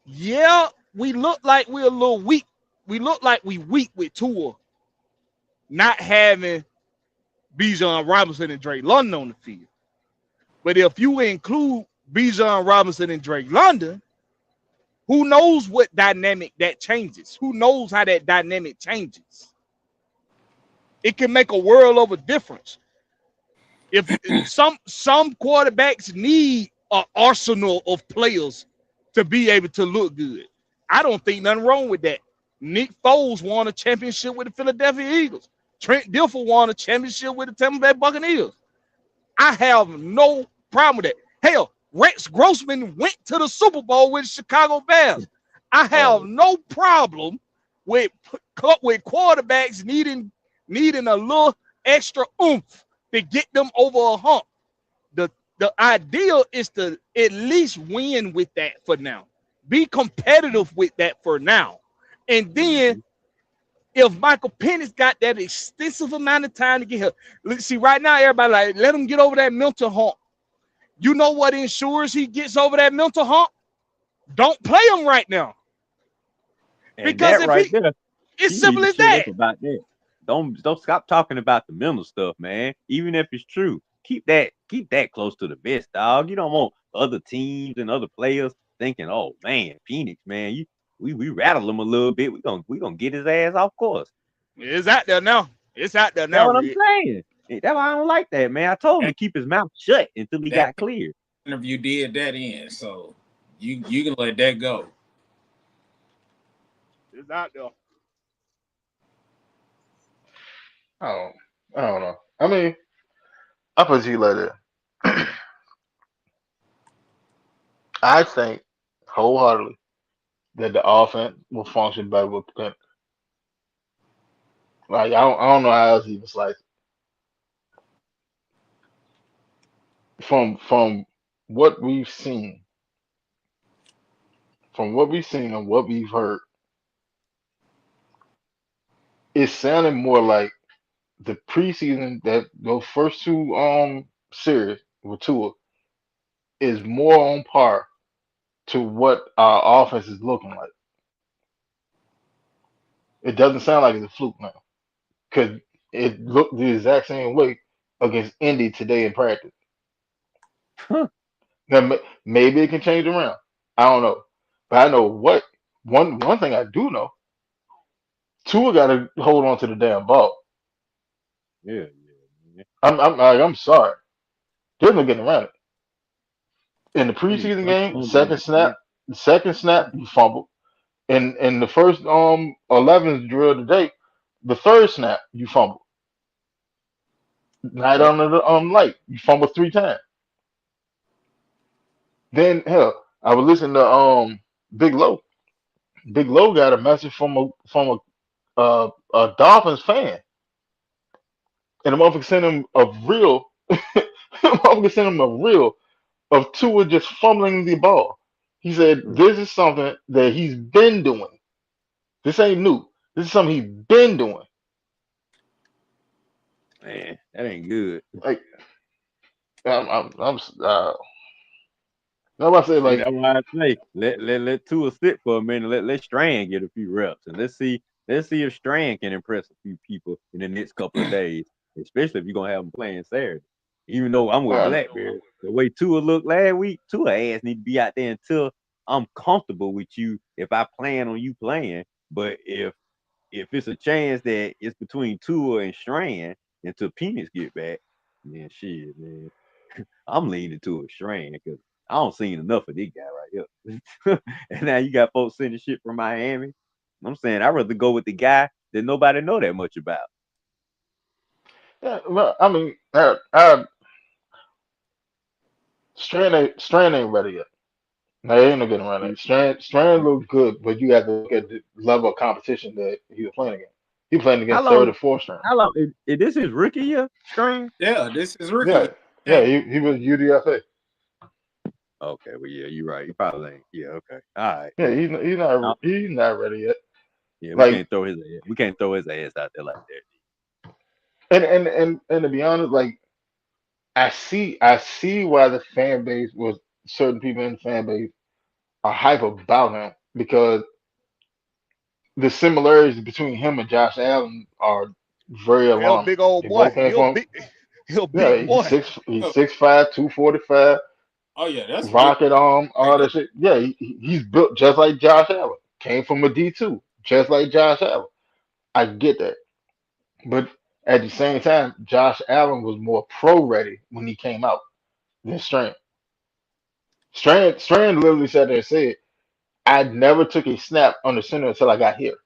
yeah, we look like we're a little weak. We look like we weak with Tua not having Bijan Robinson and Drake London on the field. But if you include Bijan Robinson and Drake London, who knows what dynamic that changes? Who knows how that dynamic changes? It can make a world of a difference. If some quarterbacks need an arsenal of players to be able to look good. I don't think nothing wrong with that. Nick Foles won a championship with the Philadelphia Eagles. Trent Dilfer won a championship with the Tampa Bay Buccaneers. I have no problem with that. Hell, Rex Grossman went to the Super Bowl with the Chicago Bears. I have Oh, no problem with quarterbacks needing a little extra oomph to get them over a hump. The ideal is to at least win with that for now. Be competitive with that for now. And then mm-hmm. if Michael Penix got that extensive amount of time to get here, let's see, right now, everybody like, let him get over that mental hump. You know what ensures he gets over that mental hump? Don't play him right now. And Because that if right there, it's he need simple to as shut that. up about that. Don't stop talking about the mental stuff, man. Even if it's true, keep that close to the vest, dog. You don't want other teams and other players thinking, oh man, Phoenix, man, we rattle him a little bit. We gonna get his ass off course. It's out there now. It's out there That's now, what I'm Red. saying. That's why I don't like that, man. I told him That, to keep his mouth shut until he that got cleared. interview did that in, so you can let that go. It's out there. I don't, I don't know. I mean, I put you like that. I think wholeheartedly that the offense will function better with Penix. Like I don't know how else he even slice it. From what we've seen, and what we've heard, it sounded more like the preseason that those first two series with Tua is more on par to what our offense is looking like. It doesn't sound like it's a fluke now because it looked the exact same way against Indy today in practice. Now maybe it can change around. I don't know, but I know what one thing I do know. Tua got to hold on to the damn ball. Yeah, yeah, I'm sorry. There's no getting around it. In the man. preseason Stop game, fumbling, man. the second snap you fumbled. In the first 11 drill today, the third snap you fumbled. Night Yep. on the light, you fumbled 3 times. Then hell, I was listening to Big Low. Big Low got a message from a Dolphins fan, and the motherfucker sent him a reel. The motherfucker sent him a reel of Tua just fumbling the ball. He said Mm, this is something that he's been doing. This ain't new. This is something he's been doing. man, that ain't good. Like I'm nobody say See, like that's why I say let Tua sit for a minute. Let Strand get a few reps, and let's see if Strand can impress a few people in the next couple of days, especially if you're gonna have him playing Saturday. Even though I'm with uh, Blackberry, the way Tua looked last week, Tua ass need to be out there until I'm comfortable with you. If I plan on you playing, but if it's a chance that it's between Tua and Strand until Penis get back, then shit, man. I'm leaning to a strain because I don't seen enough of this guy right here. And now you got folks sending shit from Miami. I'm saying I'd rather go with the guy that nobody know that much about. Yeah, well, I mean, Strand ain't ready yet. No, there ain't no getting around that. Strand looked good, but you have to look at the level of competition that he was playing against. He playing How against third long? or fourth string. How long? Is this his rookie year? Strain? Yeah, this is Yeah, rookie. yeah, Came he was UDFA. Okay, well, yeah, you're right. You probably ain't. Yeah, okay. All right. Yeah, Well, no, he's not ready yet. yeah, we Like can't throw his ass. We can't throw his ass out there like that. and to be honest, like I see why the fan base was certain people in the fan base are hype about him because the similarities between him and Josh Allen are very He a alarming. big old They boy. both came from He a yeah, big boy. he's 6'5", 245, Oh yeah, that's a big rocket arm, right all there. that shit. Yeah, he's built just like Josh Allen. Came from a D2, just like Josh Allen. I get that. But at the same time, Josh Allen was more pro ready when he came out than Strand. Strand literally sat there and said, I never took a snap on the center until I got here.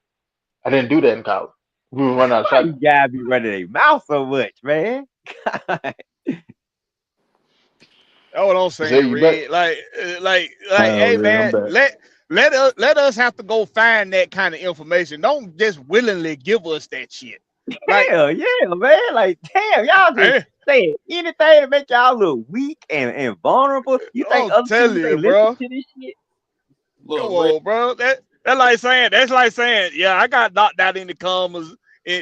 I didn't do that in college. We were running out of Why you shotgun. guys be running their mouth so much, man? That's what I'm Say saying, you bet. Red. Like, Oh hey yeah, I'm man, back. let us have to go find that kind of information. Don't just willingly give us that shit. Like, Hell yeah, man. Like, damn, y'all just hey, saying anything to make y'all look weak and vulnerable. You think I'm other telling teams you, ain't listen bro. to this shit? Come Look, Red. on, bro. That's like saying, yeah, I got knocked out in the commas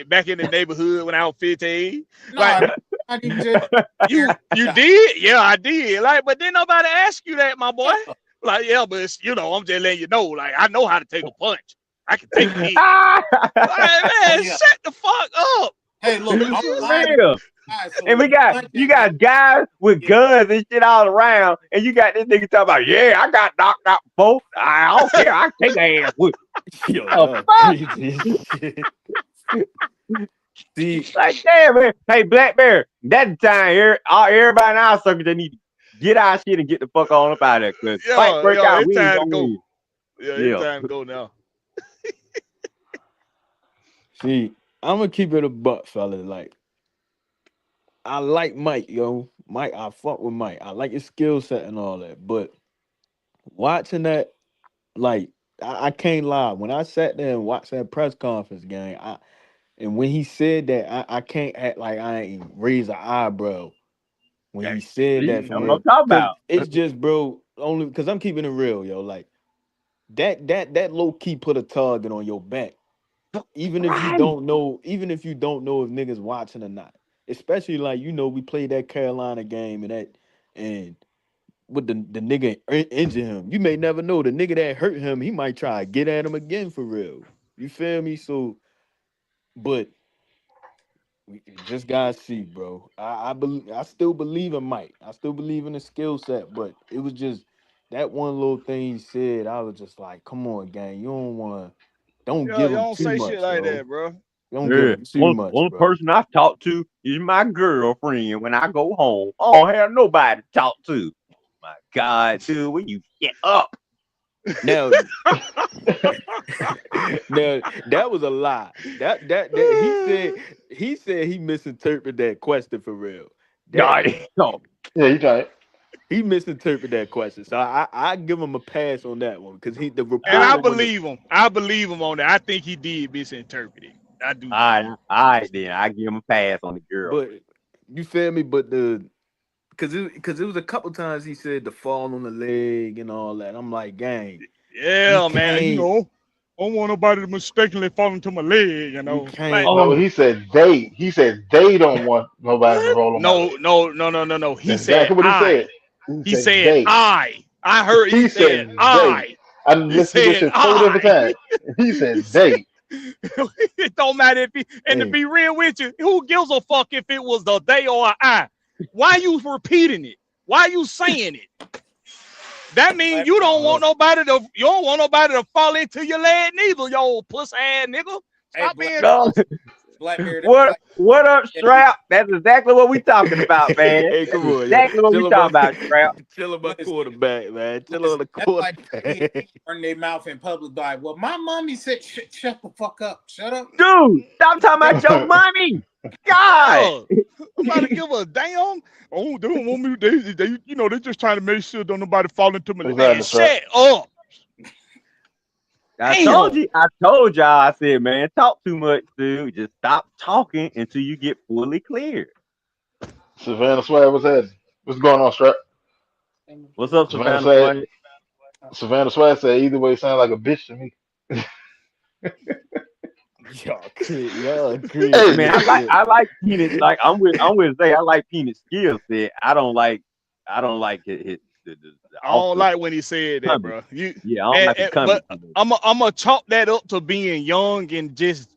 back in the neighborhood when I was 15. Like, No, not even just you yeah, did? Yeah, I did. Like, but then nobody asked you that, my boy. Like, yeah, but I'm just letting you know. Like, I know how to take a punch. I can take a hit. Like, oh man, yeah. shut the fuck up. Hey, look, I'm blind. Real. So And when we you got punch you at me, got guys with guns and shit all around, and you got this nigga talking about, yeah, I got knocked out before. I don't care. I can take a ass with. Yo, The y'all fuck? crazy as shit. See, Like, damn, man. Hey, Black Bear, that time here, everybody in our circle, they need to get our shit and get the fuck on up out of there. Cause fight Yeah, break yeah, out, it's we ain't time to gonna go. win. Yeah, it's Yeah. time to go now. see, I'm gonna keep it a buck, fellas. Like, I like Mike, yo. Mike, I fuck with Mike. I like his skill set and all that. But watching that, like, I can't lie. When I sat there and watched that press conference, gang, and when he said that, I can't act like I ain't raise an eyebrow when he said that See, for that's what real. I'm talking Cause about. it's just, bro, only because I'm keeping it real, yo. Like that low key put a target on your back. Even if you Right. don't know, even if you don't know if niggas watching or not. Especially like, we played that Carolina game and with the nigga injure him. You may never know. The nigga that hurt him, he might try to get at him again for real. You feel me? So, but we just gotta see, bro. I believe, I still believe in Mike. I still believe in the skill set, but it was just that one little thing he said. I was just like, come on, gang. Don't Yeah, give you him don't too say shit much, like yo. that, bro. Don't give Yeah. him too much, One bro. person I talk to is my girlfriend when I go home. I don't have nobody to talk to. My God, dude, when you get up. Now, now that was a lie. That he said he misinterpreted that question for real. That God, no. Yeah, you try it. he misinterpreted that question. So I give him a pass on that one because the And I reporter when the believe him. I believe him on that. I think he did misinterpret it. I do believe. All right, then. I give him a pass on the but girlfriend. you feel me? But because it was a couple times he said the fall on the leg and all that. I'm like, gang, you Yeah, man. can't I don't want nobody to mistakenly fall into my leg. you Like can't No, Oh, he said they. He said they don't want nobody to what? roll on my No, leg. no, no, no, no, no. He That's said exactly what he I. said. He He said said they. I. I heard he He said said they. I. I He listened to this said shit 4 different I. times. He He said said, they. it don't matter if he, and to hey be real with you, who gives a fuck if it was the they or I? Why you repeating it? Why you saying it? That means uh, you don't want nobody to fall into your leg neither, yo puss ass nigga. hey, Stop being no. Blackberry. What up, Strap? That's exactly what we talking about, man. Hey, That's come on, yo. exactly what we Chill on talking my, about, Strap. chill on my Listen, quarterback, man. Chill on listen, the that's like quarterback. run their mouth in public, like, well, my mommy said, shut the fuck up, shut up. Dude, stop talking about your mommy. God. Bro, I'm about to give a damn. Oh, they don't want me. They, they just trying to make sure don't nobody fall into my What's man. happening, Strap? Shut up. I told Damn. you. I told y'all. I said, man, talk too much, dude. Just stop talking until you get fully cleared. Savannah Swag, what's happening? What's going on, Strap? What's up, Savannah Savannah said. Sway? Savannah Swag said either way sound like a bitch to me. Y'all I Hey, mean, crazy. I like Peanut. Like I'm with Zay. I like Peanut skill set. I don't like the I off don't the like when he said that, coming. bro. You, Yeah, I don't like it coming but too much. I'm gonna chalk that up to being young and just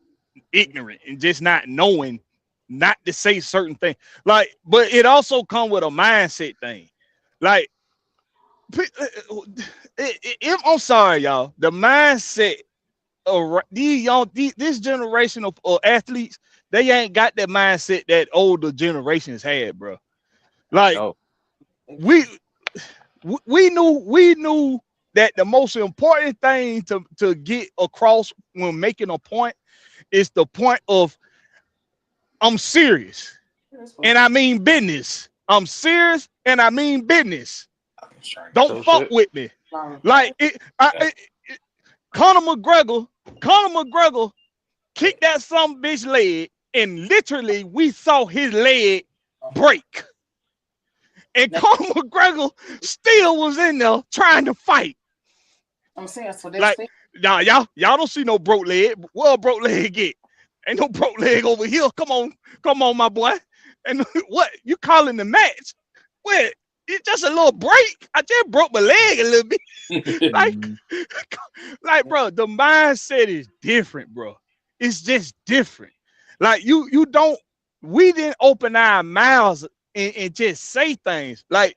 ignorant and just not knowing not to say certain things. Like, but it also come with a mindset thing. Like, I'm sorry, y'all. The mindset of this generation of athletes, they ain't got that mindset that older generations had, bro. Like, Oh, we we knew that the most important thing to get across when making a point is the point of I'm serious and I mean business. I'm serious and I mean business. Don't so fuck shit. with me. Like Conor McGregor kicked that some bitch leg and literally we saw his leg break. And Conor McGregor still was in there trying to fight. I'm saying, so that's Like, y'all don't see no broke leg. Where a broke leg get? Ain't no broke leg over here. Come on, my boy. And what you calling the match? What? It's just a little break. I just broke my leg a little bit. like, mm, like, bro, the mindset is different, bro. It's just different. Like, you don't. We didn't open our mouths and just say things. Like,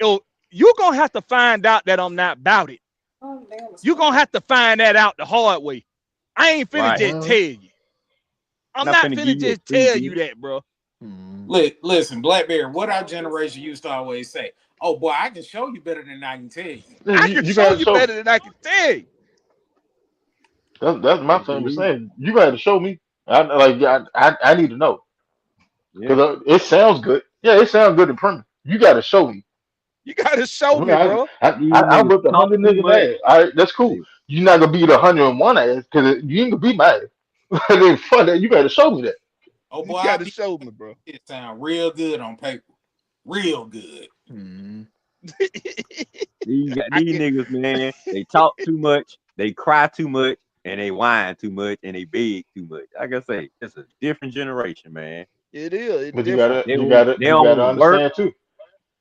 you're gonna have to find out that I'm not about it. You're gonna have to find that out the hard way. I ain't finna right. just tell Mhm. you. I'm Not not finna give finna you a just tell you preview. that, bro. Listen, Blackberry, what our generation used to always say, oh boy, I can show you better than I can tell you. Yeah, I you, can you show gotta you show me. better than I can tell you. That's my So famous he, saying. You gotta show me. I need to know yeah. because it sounds good. Yeah, it sounds good in print. You gotta show me. You gotta I show mean, me, bro. These I niggas whipped a talk hundred too niggas much. ass. All right, that's cool. They, You're not gonna beat 101 ass because you ain't gonna beat my ass. Like, fuck that. You gotta show me that. Oh You boy, I gotta be show me, bro. it sound real good on paper. Real good. I these can. niggas, man, they talk too much, they cry too much, and they whine too much, and they beg too much. Like I say, it's a different generation, man. It is. It's But different. They you don't gotta want to work. understand too.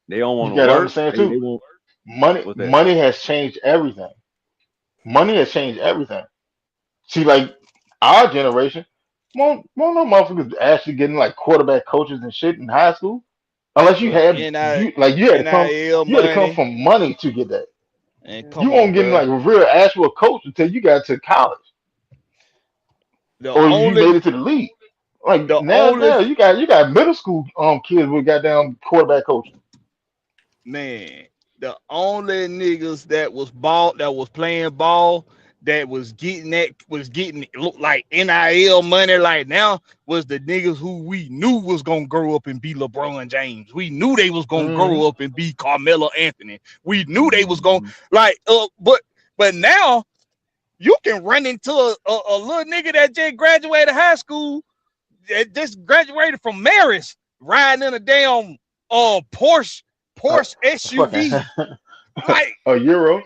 They don't You want to gotta work. understand They too. want what's that? Money has changed everything. Money has changed everything. See, like our generation, won't no motherfuckers actually getting like quarterback coaches and shit in high school. Unless you Bro, had NIL you had to come money from money to get that. and You come won't on, get bro. like a real actual coach until you got to college The or you only made it to the league. Like the only now you got middle school kids with goddamn quarterback coaches. man, the only niggas that was playing ball was getting look like NIL money like now was the niggas who we knew was gonna grow up and be LeBron James. We knew they was gonna Hmm. grow up and be Carmelo Anthony. We knew they was gonna Mhm. like but now you can run into a little nigga that just graduated high school, that just graduated from Marist, riding in a damn Uh, Porsche fucking SUV. Like, a euro.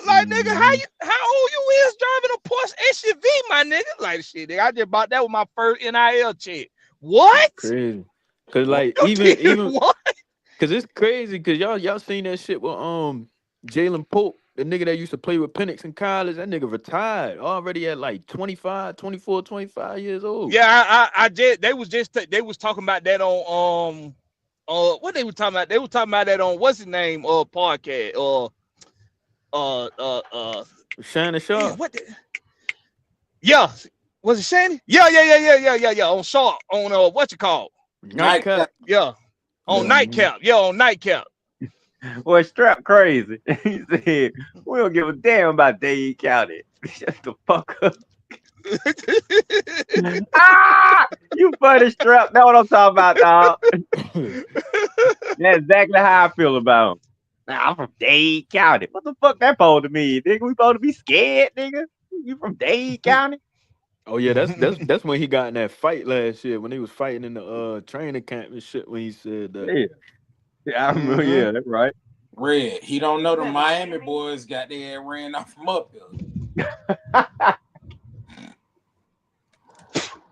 nigga, Mhm. how old you is driving a Porsche SUV, my nigga? Like shit, nigga, I just bought that with my first NIL check. What? Crazy. Cause What? like You did even what? cause it's crazy because y'all seen that shit with Jalen Pope, the nigga that used to play with Penix in college. That nigga retired already at like 25, 24, 25 years old. Yeah, I just they was talking about that on what they were talking about? They were talking about that on what's his name podcast uh uh uh Shining damn sharp. what the, yeah Was it Shandy? Yeah. On Sharp, on what you call? Nightcap. Nightcap. Yeah, on Yeah. Nightcap. Yeah, on Nightcap. Boy, Strap crazy. He said, we don't give a damn about Dade County. Shut the fuck up. Ah, you funny, Strap. That's what I'm talking about, dog. That's exactly how I feel about him. Nah, I'm from Dade County. What the fuck that supposed to mean, nigga? We supposed to be scared, nigga? You from Dade County? Oh yeah, that's when he got in that fight last year when he was fighting in the training camp and shit when he said that. Yeah. Yeah, I remember. hmm Yeah, that's right. Red. He don't know the Miami boys got their ran off from up here.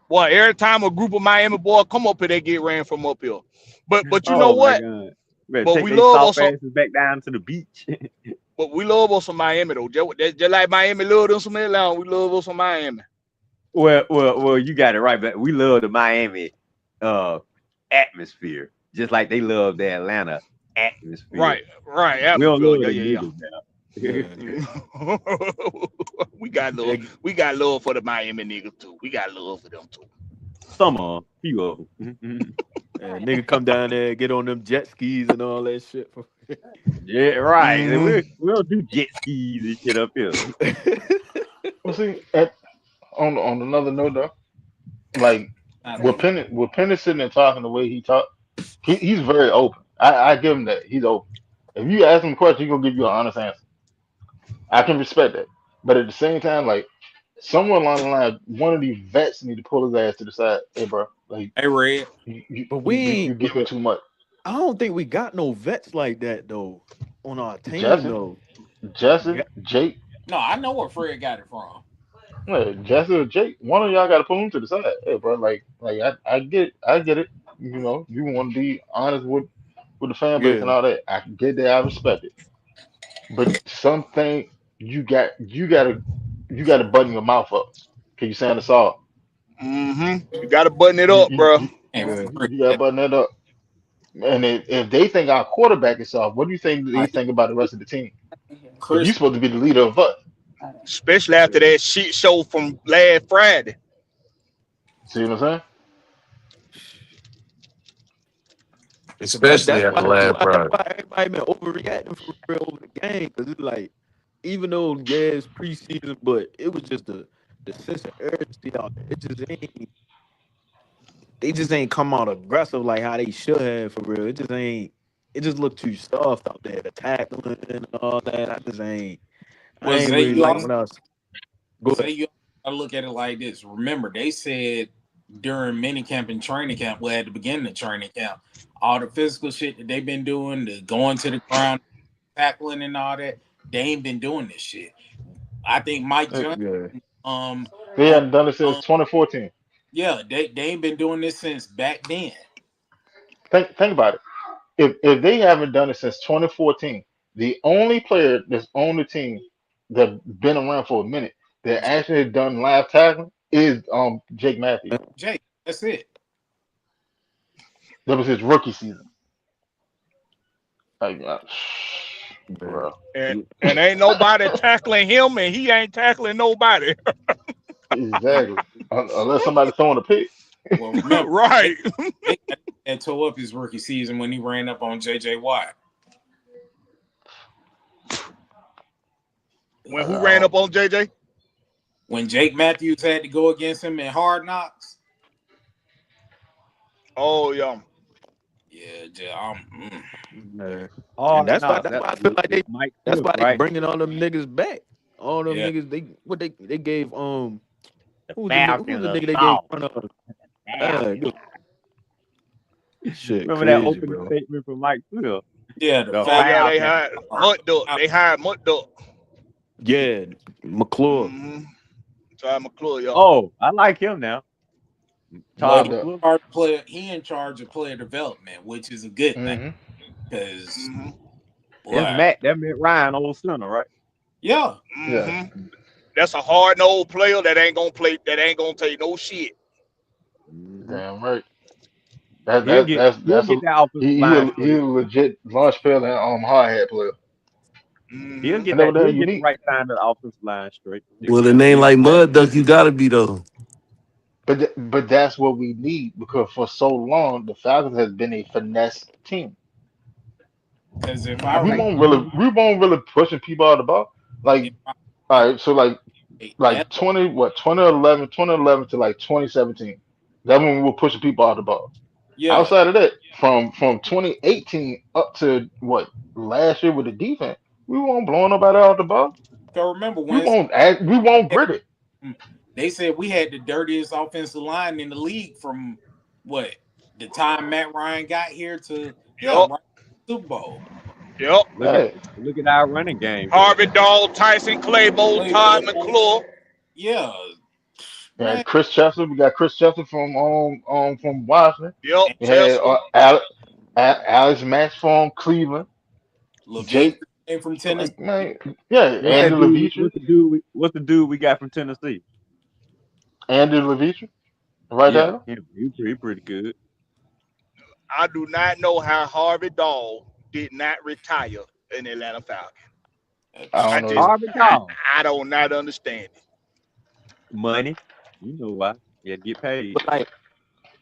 Boy, every time a group of Miami boys come up here, they get ran from up here. But you know Oh my what? god. Better But take we they love soft us. asses back down to the beach. But we love us some Miami though. Just like Miami love them some Atlanta, we love us some Miami. Well, you got it right, but we love the Miami uh atmosphere, just like they love the Atlanta atmosphere. Right. We don't Atmosphere. love Yeah, them yeah, niggas now. Yeah. yeah. we got love. Yeah, We got love for the Miami niggas too. We got love for them too. Some of 'em, few of them. nigga come down there, get on them jet skis and all that shit. Yeah, right. hmm We don't do jet skis and shit up here. Well, see, on another note though, like Not with a Penn sitting there talking the way he talk, he's very open. I give him that. He's open. If you ask him a question, he's gonna give you an honest answer. I can respect that. But at the same time, like somewhere along the line, one of these vets need to pull his ass to the side. Hey, bro, like Hey, Red. but we you ain't. giving too much. I don't think we got no vets like that though on our team Jesse, though. Jesse, Yeah, Jake, No, I know where Fred got it from. yeah, Jesse or Jake, one of y'all got to pull him to the side. Hey, bro, like I get it, I get it. You know, you want to be honest with the fan base and yeah, all that. I can get that. I respect it. But something you gotta button your mouth up. Can you sound us all? You got to button it You, up, you, bro. you, And yeah. Fred, you gotta button that up. And if they think our quarterback is soft, what do you think they like, think about the rest of the team? Because you're Chris, supposed to be the leader of us. Especially after that shit show from last Friday. See what I'm saying? especially That's after why. last That's Friday. why everybody been overreacting for real over the game because it's like even though yeah it's preseason, but it was just the sense of urgency out there. It just ain't. They just ain't come out aggressive like how they should have for real. It just ain't. It just looked too soft out there. The tackling and all that. I just ain't. I was ain't they really you like also when I was go say ahead. you gotta look at it like this. Remember, they said during mini camp and training camp, well, at the beginning of training camp, all the physical shit that they've been doing, the going to the ground, tackling and all that, they ain't been doing this shit. I think Mike Jones, Yeah. um, They um, hadn't done it since um 2014. yeah, they ain't been doing this since back then. Think about it. If they haven't done it since 2014, the only player that's on the team that's been around for a minute that actually done live tackling is Jake Matthews. Jake, that's it. That was his rookie season. Like, Yeah. bro, And ain't nobody tackling him, and he ain't tackling nobody. exactly. Unless somebody throwing a pick. Well, remember, right. Jake had tore up his rookie season when he ran up on J.J. Watt. When who ran up on JJ? When Jake Matthews had to go against him in Hard Knocks. Oh yeah. Yeah, Yeah. And Hard knock. that's That's why I feel with, like with Mike that's Smith, why they right? bringing all them niggas back. All them yeah. niggas they gave The who's Falcons the are nigga they gave soft. front of Falcons. good shit Remember that crazy, opening bro. statement from Mike Smith? Yeah, the The Oh fact yeah, they Falcons hired are Mutt Duck. They hired Mutt Duck. Yeah, McClure. Mm-hmm. Ty McClure, yeah. Oh, I like him now. well, Todd Mud he Duck. McClure. he in charge of player development, which is a good thing. Hmm. Because Mm-hmm. It's boy, Matt. That meant Ryan old center, right? yeah, Yeah, Mm-hmm. That's a hard nosed player that ain't gonna play. That ain't gonna take no shit. Hmm. damn right. That He'll that get that's he'll that's a get that offensive line he straight. a legit launch pad and hard hat player. He'll Mm-hmm. And get that that. was that He'll get the unique. right time to the offensive line straight. With a name yeah. like Mud Duck, you gotta be though. but that's what we need because for so long the Falcons has been a finesse team. Because if I I We remember, think won't really pushing people out of the ball. if Like I all remember right, so like that 2011 to like 2017. That when we were pushing people out of the ball. yeah. Outside of that, from 2018 up to what last year with the defense, we won't blow nobody out of the ball. So remember We when won't act. We won't grit it. they said we had the dirtiest offensive line in the league from what the time Matt Ryan got here to Yup. right Super Bowl. Yup. Hey, look at our running game though. Harvey Dahl, Tyson Clabo, Todd Claypool, McClure. yeah, yeah, man, Chris Chester. We got Chris Chester from Washington. Yup. and We had Chester. Alex Mack from Cleveland. Levinsky Jake, came from Tennessee. like man, yeah, What's that Andy dude? Levitre, What's the dude we got from Tennessee? Andy Levitre, right Yeah, there. he pretty good. I do not know how Harvey Dahl did not retire in Atlanta Falcons. I I don't know just, either. Harvey Dog. I don't not understand it. Money. You know why? Yeah, get paid. But like,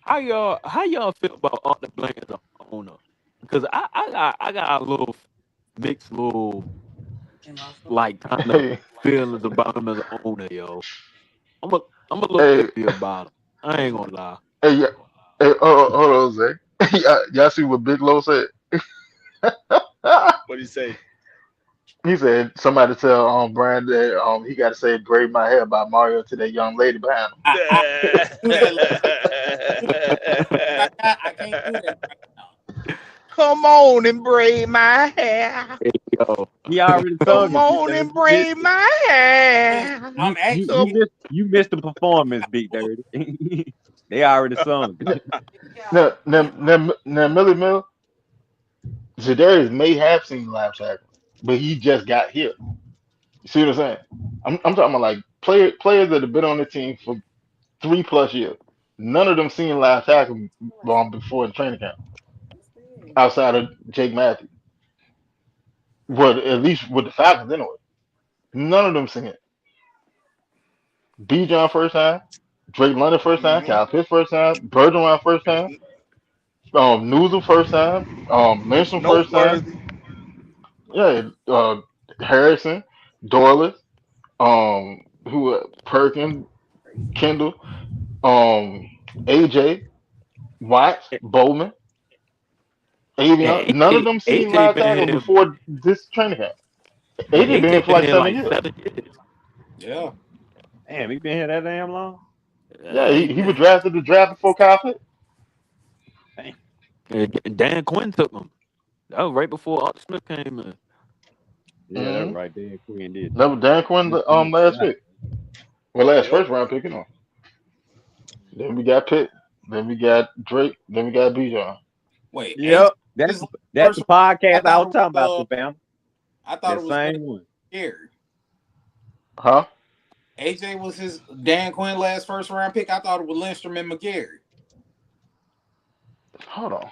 how y'all feel about Arthur Blank as a owner? Because I got a little mixed little like kind of Hey, feelings about him as an owner, yo. I'm a little hey, iffy about him. I ain't gonna lie. hey, yeah, hey, hold on, Zay. Y'all see what Big Low said? What do you say? He said somebody tell Brian that he got to say "Braid My Hair" by Mario to that young lady behind him. I can't do that. I can't do that right now. Come on and braid my hair. Hey, yo. He already sung Come it, Big on Dirty. and braid my Listen, hair. I'm Come, actually You missed the performance, Big Dirty. They already sung it. Now, Millie Mill, Zedarius may have seen live tackle, but he just got here. You see what I'm saying? I'm talking about like players that have been on the team for 3+ years. None of them seen live tackle before the training camp, outside of Jake Matthews. Well, at least with the Falcons anyway. None of them seen it. B. John first time, Drake London first time, hmm Kyle Pitts first time, Bergeron first time, Newsom first time, Lindstrom first time. Noteworthy. Yeah, Harrison, Dorless, Perkins, Kendall, AJ, Watts, Bowman, Avion. And None of AJ, them seen AJ live been tackle here, before this training camp. and AJ been here AJ for been like here seven like years. 7 years. yeah. Damn, he been here that damn long? Yeah, He he was been. drafted the draft before Kyle Pitts. Damn. And Dan Quinn took him. That was right before Arthur Smith came in. Yeah, that's Mm-hmm. right there. Quinn did That that. was Dan Quinn, He the finished last that. pick. Well, last Yep. first round pick, you know. Then we got Pitt. Then we got Drake. Then we got Bijan. Wait, AJ Yep. That's is that's first. the I podcast I thought was it was talking about, Bam. I thought That it was same one. Gary. Huh? AJ was his Dan Quinn last first round pick. I thought it was Lindstrom and McGarry. Hold on.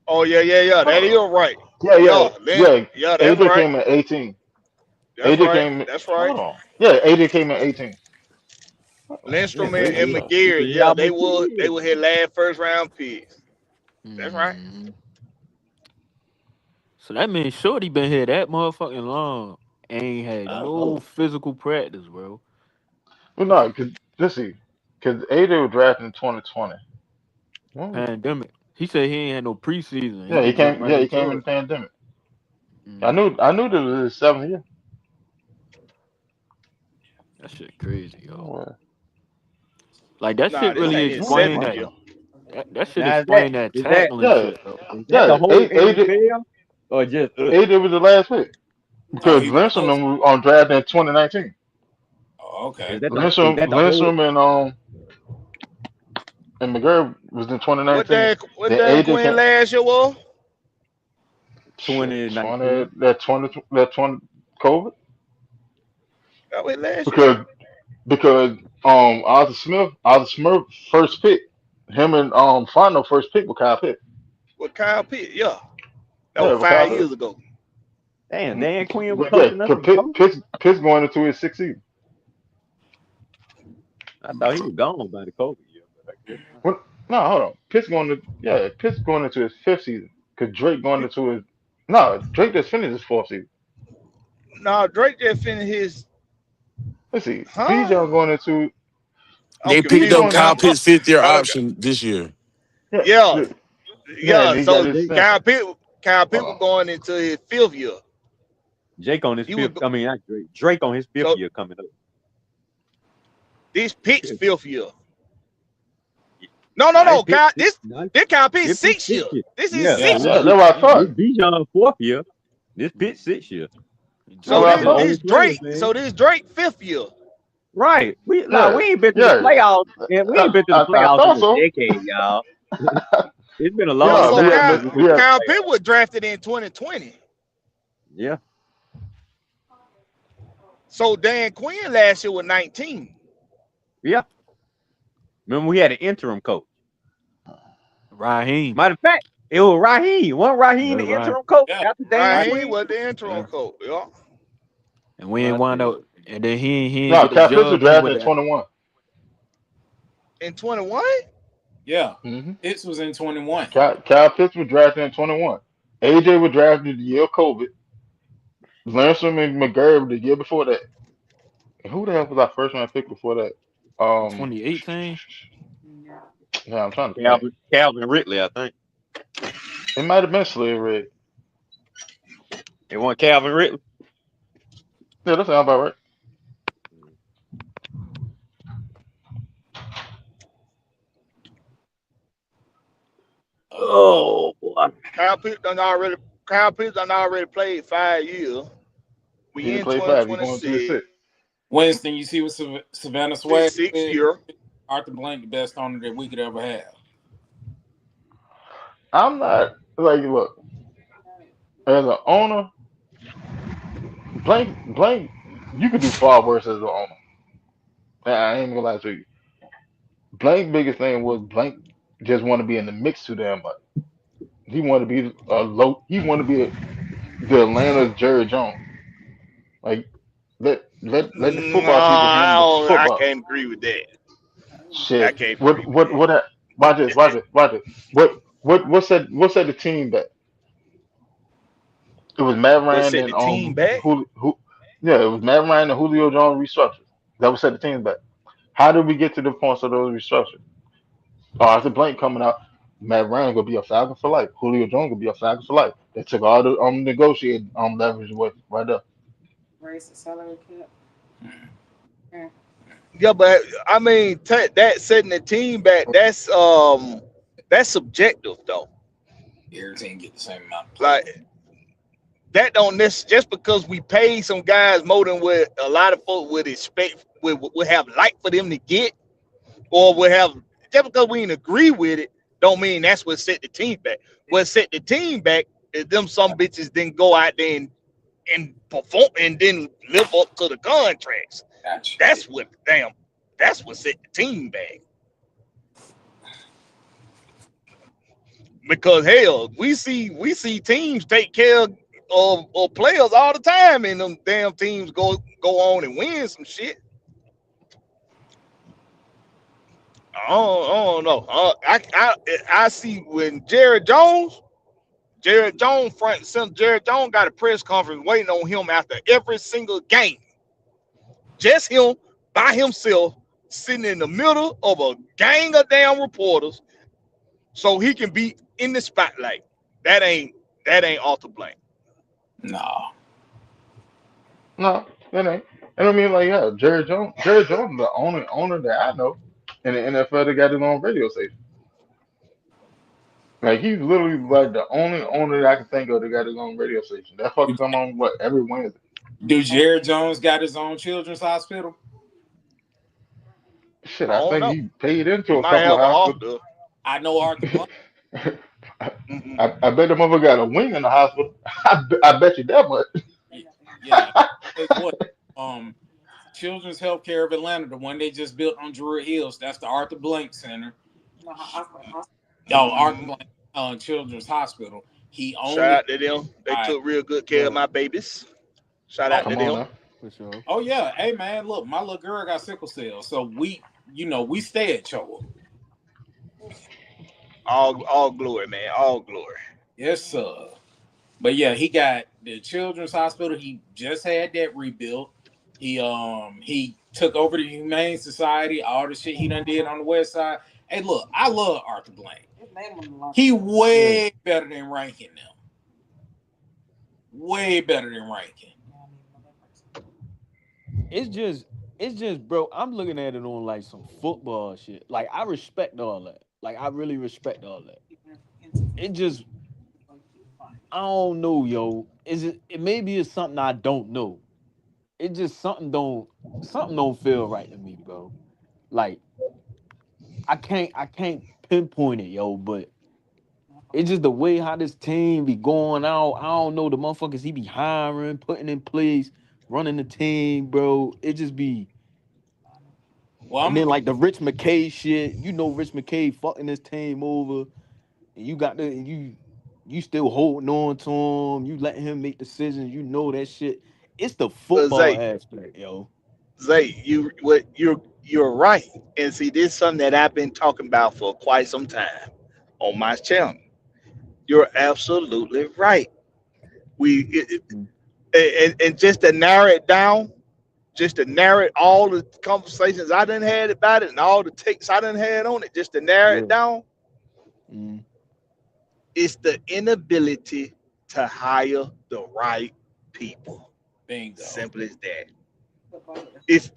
Oh yeah, yeah, yeah. That Hold is on. right. Yeah, yeah, Yeah, Lynn. yeah. Yeah, that's AJ right. came at 18. That's AJ right. came. That's right. Hold on. Yeah, AJ came at 18. Yeah, Lindstrom so and AJ. he McGarry. been here Yeah, they almost 2 would. They years. would hit last first round picks. That's right. Mm. So that means Shorty been here that motherfucking long. Ain't had I don't no know. physical practice, bro. Well, no, cause let's see, cause AJ was drafted in 2020. When Pandemic. He said he ain't had no preseason. He Yeah, he just jumped came. right Yeah, he came into in the it. pandemic. Mm. I knew that it was his 7th year. That shit crazy, yo. Well, Like that Nah, shit this really ain't his explain seventh that. year. That shit Now explain that is that tackling yeah, shit though. is that the yeah. whole AJ, NFL or just us? AJ was the last pick Oh, because he Lindstrom was. was on draft in 2019. Oh, Is okay. that the whole Lindstrom and McGurk was in What 2019. Dan? What Then Dan AJ Quinn came. last year was? Shit, 2019? that 20 COVID That was last year. because Arthur Smith first pick, him and Fondo first pick with Kyle Pitt. With Kyle Pitt. Yeah, that Yeah, was with Kyle 5 years Pitt. ago. Damn, Dan Quinn was Yeah, coaching us cause in COVID. Pitt's going into his 6th season. I thought he was gone by the COVID year. What? No, hold on. Pitt's going into his fifth season. Cause Drake going into his no, Drake just finished his fourth season. No, Drake just finished his. Let's see. Huh? Bijan going into I'm They picked he's up going confused. Kyle Pitts' fifth year Uh, option this year. yeah, yeah, yeah, and yeah. he got So his Jake, extension. Kyle Hold Pitt was on. going into his fifth year. Jake on his He was fifth. I mean, not Drake. Drake on his fifth so year coming up. this Pitt's Yeah. fifth year. No, no, Nah, it's no. Pitt. Kyle, Pitt nah, this Kyle Pitt's it's Pitt sixth year. sixth year. This is Yeah, Yeah, sixth this yeah, year. that's Pitt, what I this thought. Bijan fourth year. This Pitt sixth year. That's So what Both I of this them thought. old this players, Drake. man. So this Drake fifth year. Right. We like Yeah, we ain't been to the yeah. playoffs, and we ain't been to the I playoffs in thought a so. decade, y'all. It's been a Yeah. long No, So we time had since Kyle we've we been to had the Kyle Pitt playoffs. was drafted in 2020. Yeah. So Dan Quinn last year was 19. Yeah. Remember we had an interim coach. Raheem. Matter of fact, it was Raheem. Wasn't Raheem Yeah, the right. interim coach Yeah, after Dan right. Raheem Quinn? was the interim Yeah. coach. Yeah. And we ain't Well, I wound tell you. up. And then he ain't no get the Cal Pitts was job. He drafted with in the 21. In 21? Yeah. Mm-hmm. Pitts was in 21. Cal Pitts was drafted in 21. AJ was drafted the year of COVID. Lansing and McGurry the year before that. And who the hell was our first round pick before that? in Um, 2018. yeah, I'm trying to think. Calvin Ridley, I think. It might have been Slave Red. It wasn't Calvin Ridley. Yeah, that sounds about right. Uh, Oh boy. Kyle Pitts done already played 5 years. He We didn't in play five. He going to his 2026. sixth. Winston, you see what Savannah His Swag sixth said? year. Arthur Blank, the best owner that we could ever have. I'm not like look as an owner. Blank. You could do far worse as an owner. I ain't gonna lie to you. Blank biggest thing was Blank just want to be in the mix too damn much. He wanted to be a low. He wanted to be the Atlanta Jerry Jones. Like let the No, football people handle the I football. can't agree with that. I Shit. can't agree with What? Watch this. Watch that. this. Watch this. What's that the team that it was Matt What Ryan set and the team back? who yeah it was Matt Ryan and Julio Jones restructured. That was set the team back. How did we get to the point of those restructures? Oh, after Blank coming out, Matt Ryan gonna be a Falcon for life. Julio Jones gonna be a Falcon for life. They took all the negotiated leverage away right there. Yeah, but I mean that setting the team back. That's subjective though. Every team get the same amount of players. Like that don't necessarily just because we pay some guys more than what a lot of folks would expect would have like for them to get, or would have just because we didn't agree with it, don't mean that's what set the team back. What set the team back is them some bitches didn't go out there and perform and didn't live up to the contracts. Gotcha. That's what set the team back. Because hell, we see teams take care of players all the time, and them damn teams go on and win some shit. I don't know. I see when Jared Jones front and center. Jared Jones got a press conference waiting on him after every single game. Just him by himself, sitting in the middle of a gang of damn reporters, so he can be in the spotlight. That ain't Arthur Blank. No. No, that ain't. And I mean, like, yeah, Jerry Jones. Jerry Jones is the only owner that I know in the NFL that got his own radio station. Like, he's literally like the only owner that I can think of that got his own radio station. That fucker come on what every Wednesday. Do Jared Jones got his own children's hospital? Shit, I I don't think know. he paid He into a might couple of have a hospitals. hospital. I know Arthur Blank. I, Mhm. I bet the mother got a wing in the hospital. I bet you that much. Yeah. Tell you what, Children's Healthcare of Atlanta, the one they just built on Druid Hills, that's the Arthur Blank Center. Oh, Arthur Mhm. Blank Children's Hospital. He owned Shout it. out to them. They By, took real good care of Yeah, my babies. Shout oh, out to Come on them. now. for sure. oh yeah. Hey man, look, my little girl got sickle cell. So we stay at Choa. All glory, man. All glory. Yes, sir. But yeah, he got the children's hospital. He just had that rebuilt. He took over the Humane Society, all the shit he done did on the west side. Hey, look, I love Arthur Blank. He Yeah. way better than Rankin them. Way better than Rankin. It's just bro, I'm looking at it on like some football shit. Like I respect all that. Like I really respect all that. It just I don't know, yo. It maybe it's something I don't know. It just something don't feel right to me, bro. Like I can't pinpoint it, yo, but it's just the way how this team be going out. I don't know the motherfuckers he be hiring, putting in place, running the team, bro. It just be Well, and I'm then like the Rich McKay shit, Rich McKay fucking this team over, and you still holding on to him, you letting him make decisions, that shit. It's the But football aspect, yo. Zay, you're right. And see, this is something that I've been talking about for quite some time on my channel. You're absolutely right. We Mm, and just to narrow it down, just to narrow it, all the conversations I done had about it and all the takes I done had on it, just to narrow it yeah. down, Mm, it's the inability to hire the right people. bingo. Simple as that. It's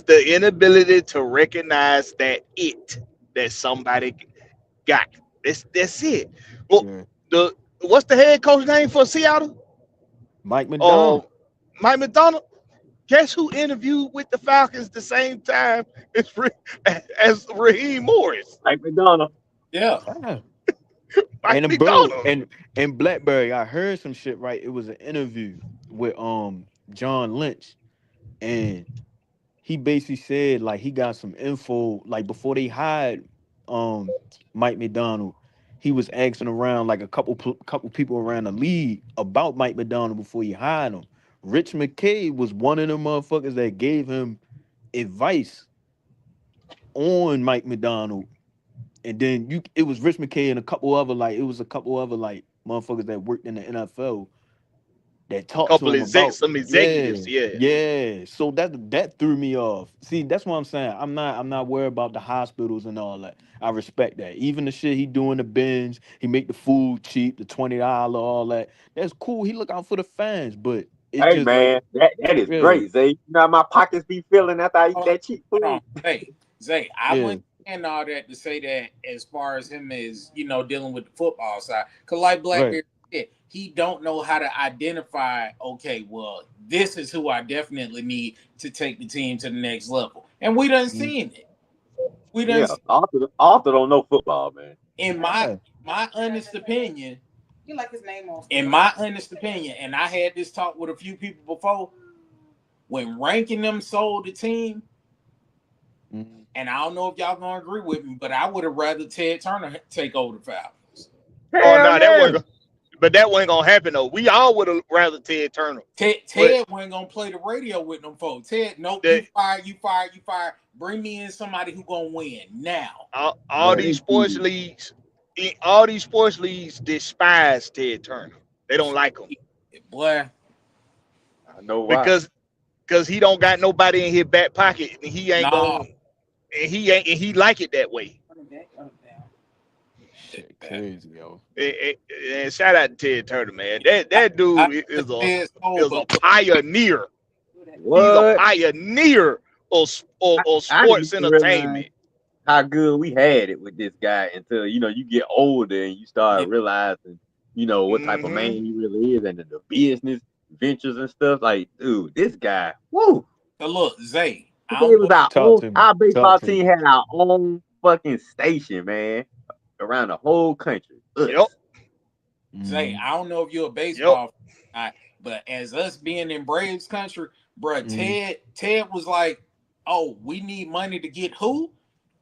the inability to recognize that somebody got. That's it. Well, yeah. the what's the head coach name for Seattle? Mike Uh, McDonald. Mike McDonald. Guess who interviewed with the Falcons the same time as Raheem Morris? Like McDonald. Yeah. Yeah. Mike And bro, McDonald. and Blackberry, I heard some shit, right? It was an interview with John Lynch, and he basically said like he got some info like before they hired um Mike McDonald. He was asking around like a couple people around the league about Mike McDonald before he hired him. Rich McKay was one of them motherfuckers that gave him advice on Mike McDonald. And then it was Rich McKay and a couple other like motherfuckers that worked in the NFL that A talked to couple him about some yeah, executives. Yeah. yeah. So that threw me off. See, that's what I'm saying. I'm not worried about the hospitals and all that. I respect that. Even the shit he doing the binge, he make the food cheap, the $20, all that. That's cool. He look out for the fans, but it Hey just like man, that is yeah, great, Zay. You know how my pockets be feeling after I eat Hold that cheap on. food. Zay, I yeah, went and all that to say that as far as him is, dealing with the football side. Cause like right. Blackbeard said, he don't know how to identify, okay, well, this is who I definitely need to take the team to the next level. And we done Mm, seen it. We done Yeah, seen, Arthur don't know football, man. in yeah. my honest opinion, in my honest opinion, and I had this talk with a few people before, when ranking them sold the team, Mm, and I don't know if y'all gonna agree with me, but I would have rather Ted Turner take over the Falcons. Oh Hell no, that yeah. wasn't. But that wasn't gonna happen though. We all would have rather Ted Turner. But Ted wasn't gonna play the radio with them folks. Ted, nope, you the fired, you fired, you fired. Bring me in somebody who gonna win now. all right. these Thank sports you. leagues, all these sports leagues despise Ted Turner. They don't like him Boy, I know why. because he don't got nobody in his back pocket, and he ain't no. gonna, and he like it that way. Shit, crazy, yo. And shout out to Ted Turner, man. That I dude Ted sold, is a but look, pioneer. He's a What? pioneer of I didn't sports even realize entertainment. how good we had it with this guy until you get older and you start yeah, realizing what type of man Hmm. he really is and the business ventures and stuff. Like, dude, this guy, woo! but look, Zay, It I don't was know. our Talk own. to me. Our Talk baseball to me. team had our own fucking station, man, around the whole country. Yep, Us. Zay, Mm, I don't know if you're a yep. baseball fan, but as us being in Braves country, bruh, mm, Ted was like, "Oh, we need money to get who?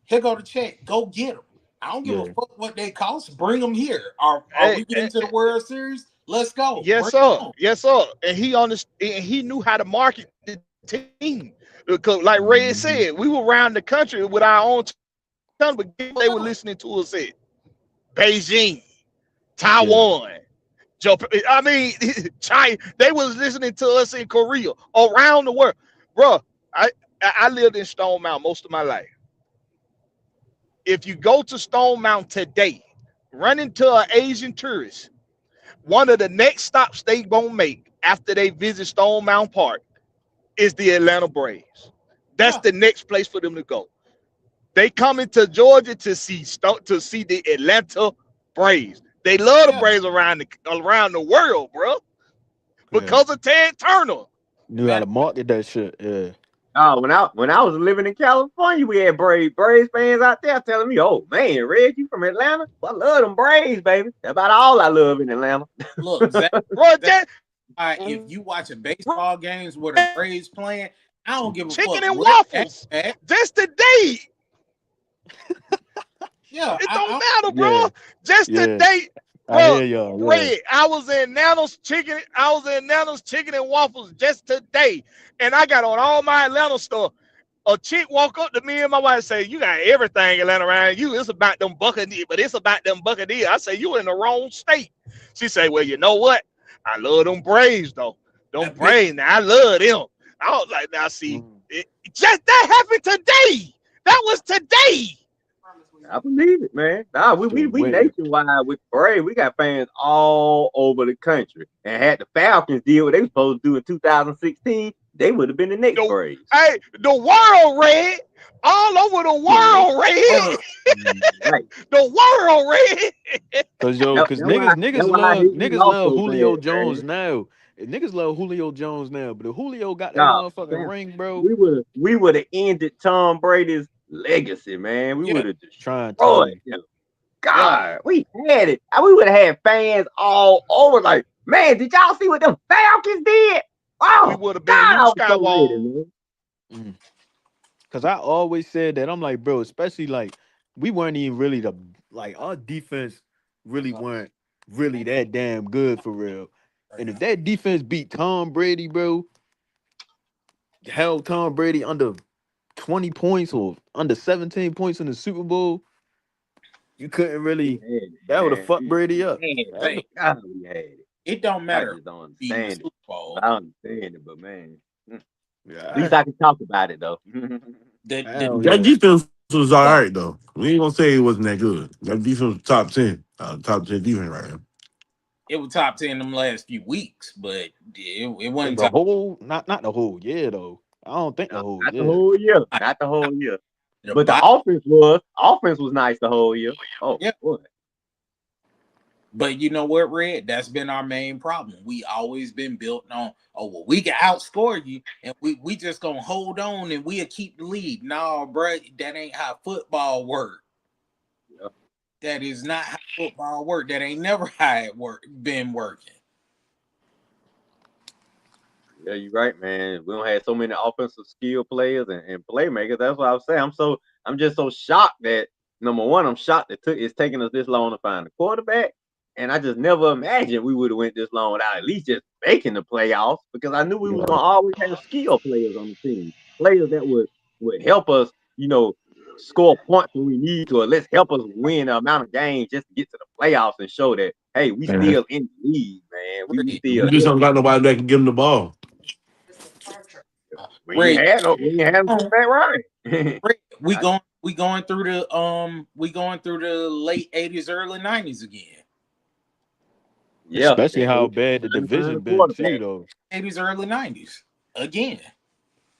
Here go the check. Go get them. I don't give a yeah. fuck what they cost. Bring them here. Are Hey, we getting to the World Series? Let's go. yes, Bring sir. them on." Yes, sir. And he knew how to market the team. Because, like Red said, we Mhm. were around the country with our own channel, but guess what they were listening to us at? Beijing, Yeah. Taiwan, Japan. I mean, China. They was listening to us in Korea, around the world, bro. I lived in Stone Mountain most of my life. If you go to Stone Mountain today, run into an Asian tourist, one of the next stops they gonna make after they visit Stone Mountain Park is the Atlanta Braves. That's Yeah, the next place for them to go. They coming to Georgia to see the Atlanta Braves. They love the yeah. Braves around the world, bro, Yeah. because of Ted Turner. Knew how Matter to market that shit. Yeah. Oh, when I was living in California, we had Braves fans out there telling me, "Oh man, Reg, you from Atlanta? Well, I love them Braves, baby. That's about all I love in Atlanta." look, Zach, Bro, Zach, if you watching bro, baseball games where the Braves playing, I don't give a fuck chicken and where they waffles. at. Just today, Yeah, it don't I matter, Yeah. bro. Just Yeah. today, I bro. hear y'all. Yeah. Red, I was in Nano's chicken. I was in Nano's chicken and waffles just today, and I got on all my Atlanta stuff. A chick walk up to me and my wife and say, "You got everything Atlanta around you. It's about them Buccaneers, but it's about them Buccaneers." I say, "You in the wrong state." She say, "Well, you know what? I love them Braves though. Them pick. Braves. Now I love them." I was like, "Now see, Mm. just that happened today. That was today." I believe it, man. Nah, we we Shit we wet. nationwide with Braves. We got fans all over the country. And had the Falcons did what they were supposed to do in 2016, they would have been the next The Braves. hey, the world red, all over the Yeah, world red, Word. right. the world red. Cause That's why I hate we niggas lost love so Julio bad, Jones man. now. Niggas love Julio Jones now. But if Julio got that Nah, motherfucking fam, ring, bro, we would have ended Tom Brady's legacy, man. We Yeah, would have trying to tell destroyed you. him. yeah. God, we had it. We would have had fans all over. Like, man, did y'all see what them Falcons did? We Oh would have been God, Luke I was so ready, Skywalker. man. Mm. Cause I always said that. I'm like, bro, especially like we weren't even really like our defense really weren't really that damn good for real. And if that defense beat Tom Brady, bro, held Tom Brady under 20 points or under 17 points in the Super Bowl, you couldn't We really had it, that would have man. fucked Brady up. We had it. Say God, we had it. it don't I matter just don't beating the understand it. Super Bowl. But I understand it, but man, at least Yeah. I can talk about it though. The Hell That yeah. defense was all yeah, right though. We ain't gonna say it wasn't that good. That defense was top 10. Top 10 defense right now. it was top 10 them last few weeks, but it wasn't The top. whole not the whole year though. I don't think the No, whole not the year. whole year. Not the whole year. The But the bot, offense was nice the whole year. Oh yeah. boy. But you know what, Red? That's been our main problem. We always been built on, oh well, we can outscore you, and we just gonna hold on and we'll keep the lead. No, bro, that ain't how football work. Yeah, That is not how football work. That ain't never how it been working. yeah, you're right, man. We don't have so many offensive skill players and playmakers. That's what I was saying. I'm just so shocked that number one, I'm shocked that it's taking us this long to find a quarterback. And I just never imagined we would have went this long without at least just making the playoffs because I knew we was Yeah. gonna always have skill players on the team. Players that would help us, score points when we need to, or let's help us win the amount of games just to get to the playoffs and show that hey, we Man, still in the league, man. We Red, still we just here. don't got nobody that can give him the ball. Red, We ain't had him since Matt Ryan. Red, we going through the late 80s, early 90s again. Yeah, Especially and how we bad the trying to find a division been too quarterback. though. 80s, early 90s again.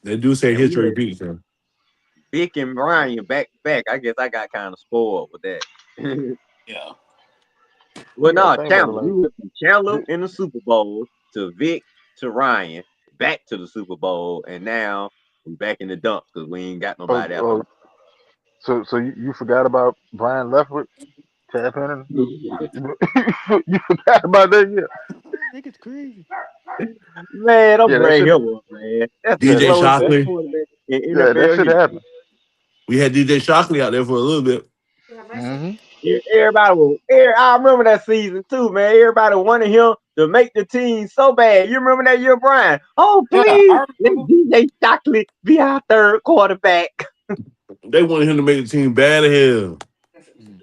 They do say And we history had repeats, man. Vic and Brian back to back. I guess I got kind of spoiled with that. Yeah. Well, You gotta no, think about it Chandler. like We went from Chandler this. in the Super Bowl to Vic to Ryan, back to the Super Bowl, and now we back in the dumps because we ain't got Oh, nobody after oh, so you forgot about Brian Leftwich, Chad Penning? Ryan. You forgot about that? Yeah, Niggas crazy. Man, don't yeah, that bring should, him up, man. That's the yeah, DJ that, slowest that, black Shockley. quarterback in that NFL should history. happen. We had DJ Shockley out there for a little bit. Mm-hmm. I remember that season too, man. Everybody wanted him to make the team so bad. You remember that year, Brian? Oh, Yeah, please I let remember. DJ Stockley be our third quarterback. They wanted him to make the team bad as hell. Mm.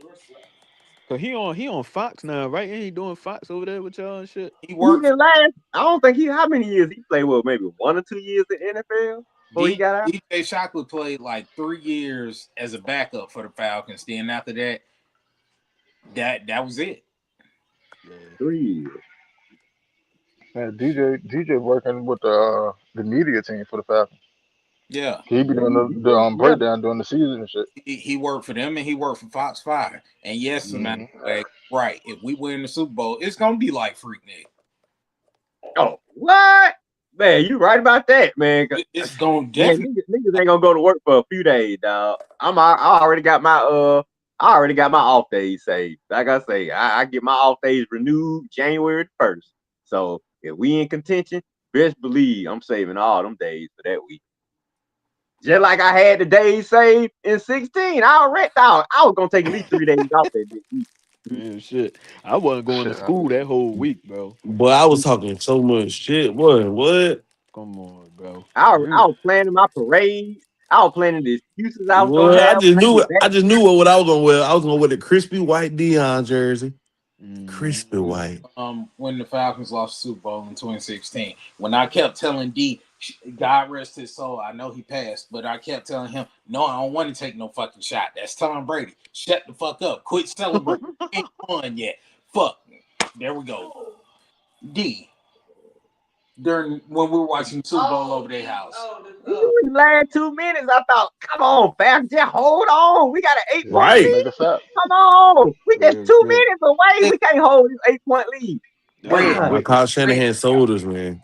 Cause he on Fox now, right? Ain't he doing Fox over there with y'all and shit? He He worked didn't last. I don't think he. How many years he played? Well, maybe 1 or 2 years in NFL before he got out. DJ Shockley played like 3 years as a backup for the Falcons. Then after that, that was it. Yeah. 3 years. Man, DJ working with the media team for the Falcons. Yeah, He be Yeah, doing the yeah. breakdown during the season and shit. he worked for them and he worked for Fox Five. And yes, man, Hmm. right. If we win the Super Bowl, it's gonna be like Freaknik. Oh, what? Man, you right about that, man. It's gonna Man, definitely. niggas ain't gonna go to work for a few days, dog. I already got my I already got my off days saved. Like I say, I get my off days renewed January 1st. So if we in contention, best believe I'm saving all them days for that week. Just like I had the days saved in 16. I already thought I was gonna take at least 3 days off that week. Man, shit. I wasn't going to Shit. school that whole week, bro. Boy, I was talking so much shit. Boy, what? Come on, bro. I was planning my parade. I was planning the excuses I was gonna Boy, I have when just I knew get it. back. I just knew what I was gonna wear. I was gonna wear the crispy white Dion jersey. Mm-hmm. Crispy white. When the Falcons lost the Super Bowl in 2016. When I kept telling D, God rest his soul, I know he passed, but I kept telling him, no, I don't want to take no fucking shot. That's Tom Brady. Shut the fuck up. Quit celebrating. Ain't won yet. Fuck. There we go. D. During when we were watching the Super Bowl over their house. Ooh, last 2 minutes, I thought, come on, fam, just hold on. We got an 8 point Just Right. make lead. a stop. Come on. We just Real two shit. minutes away. Red, We can't hold this 8 point lead. That was red, God. I wicked. caught Shanahan shoulders, man.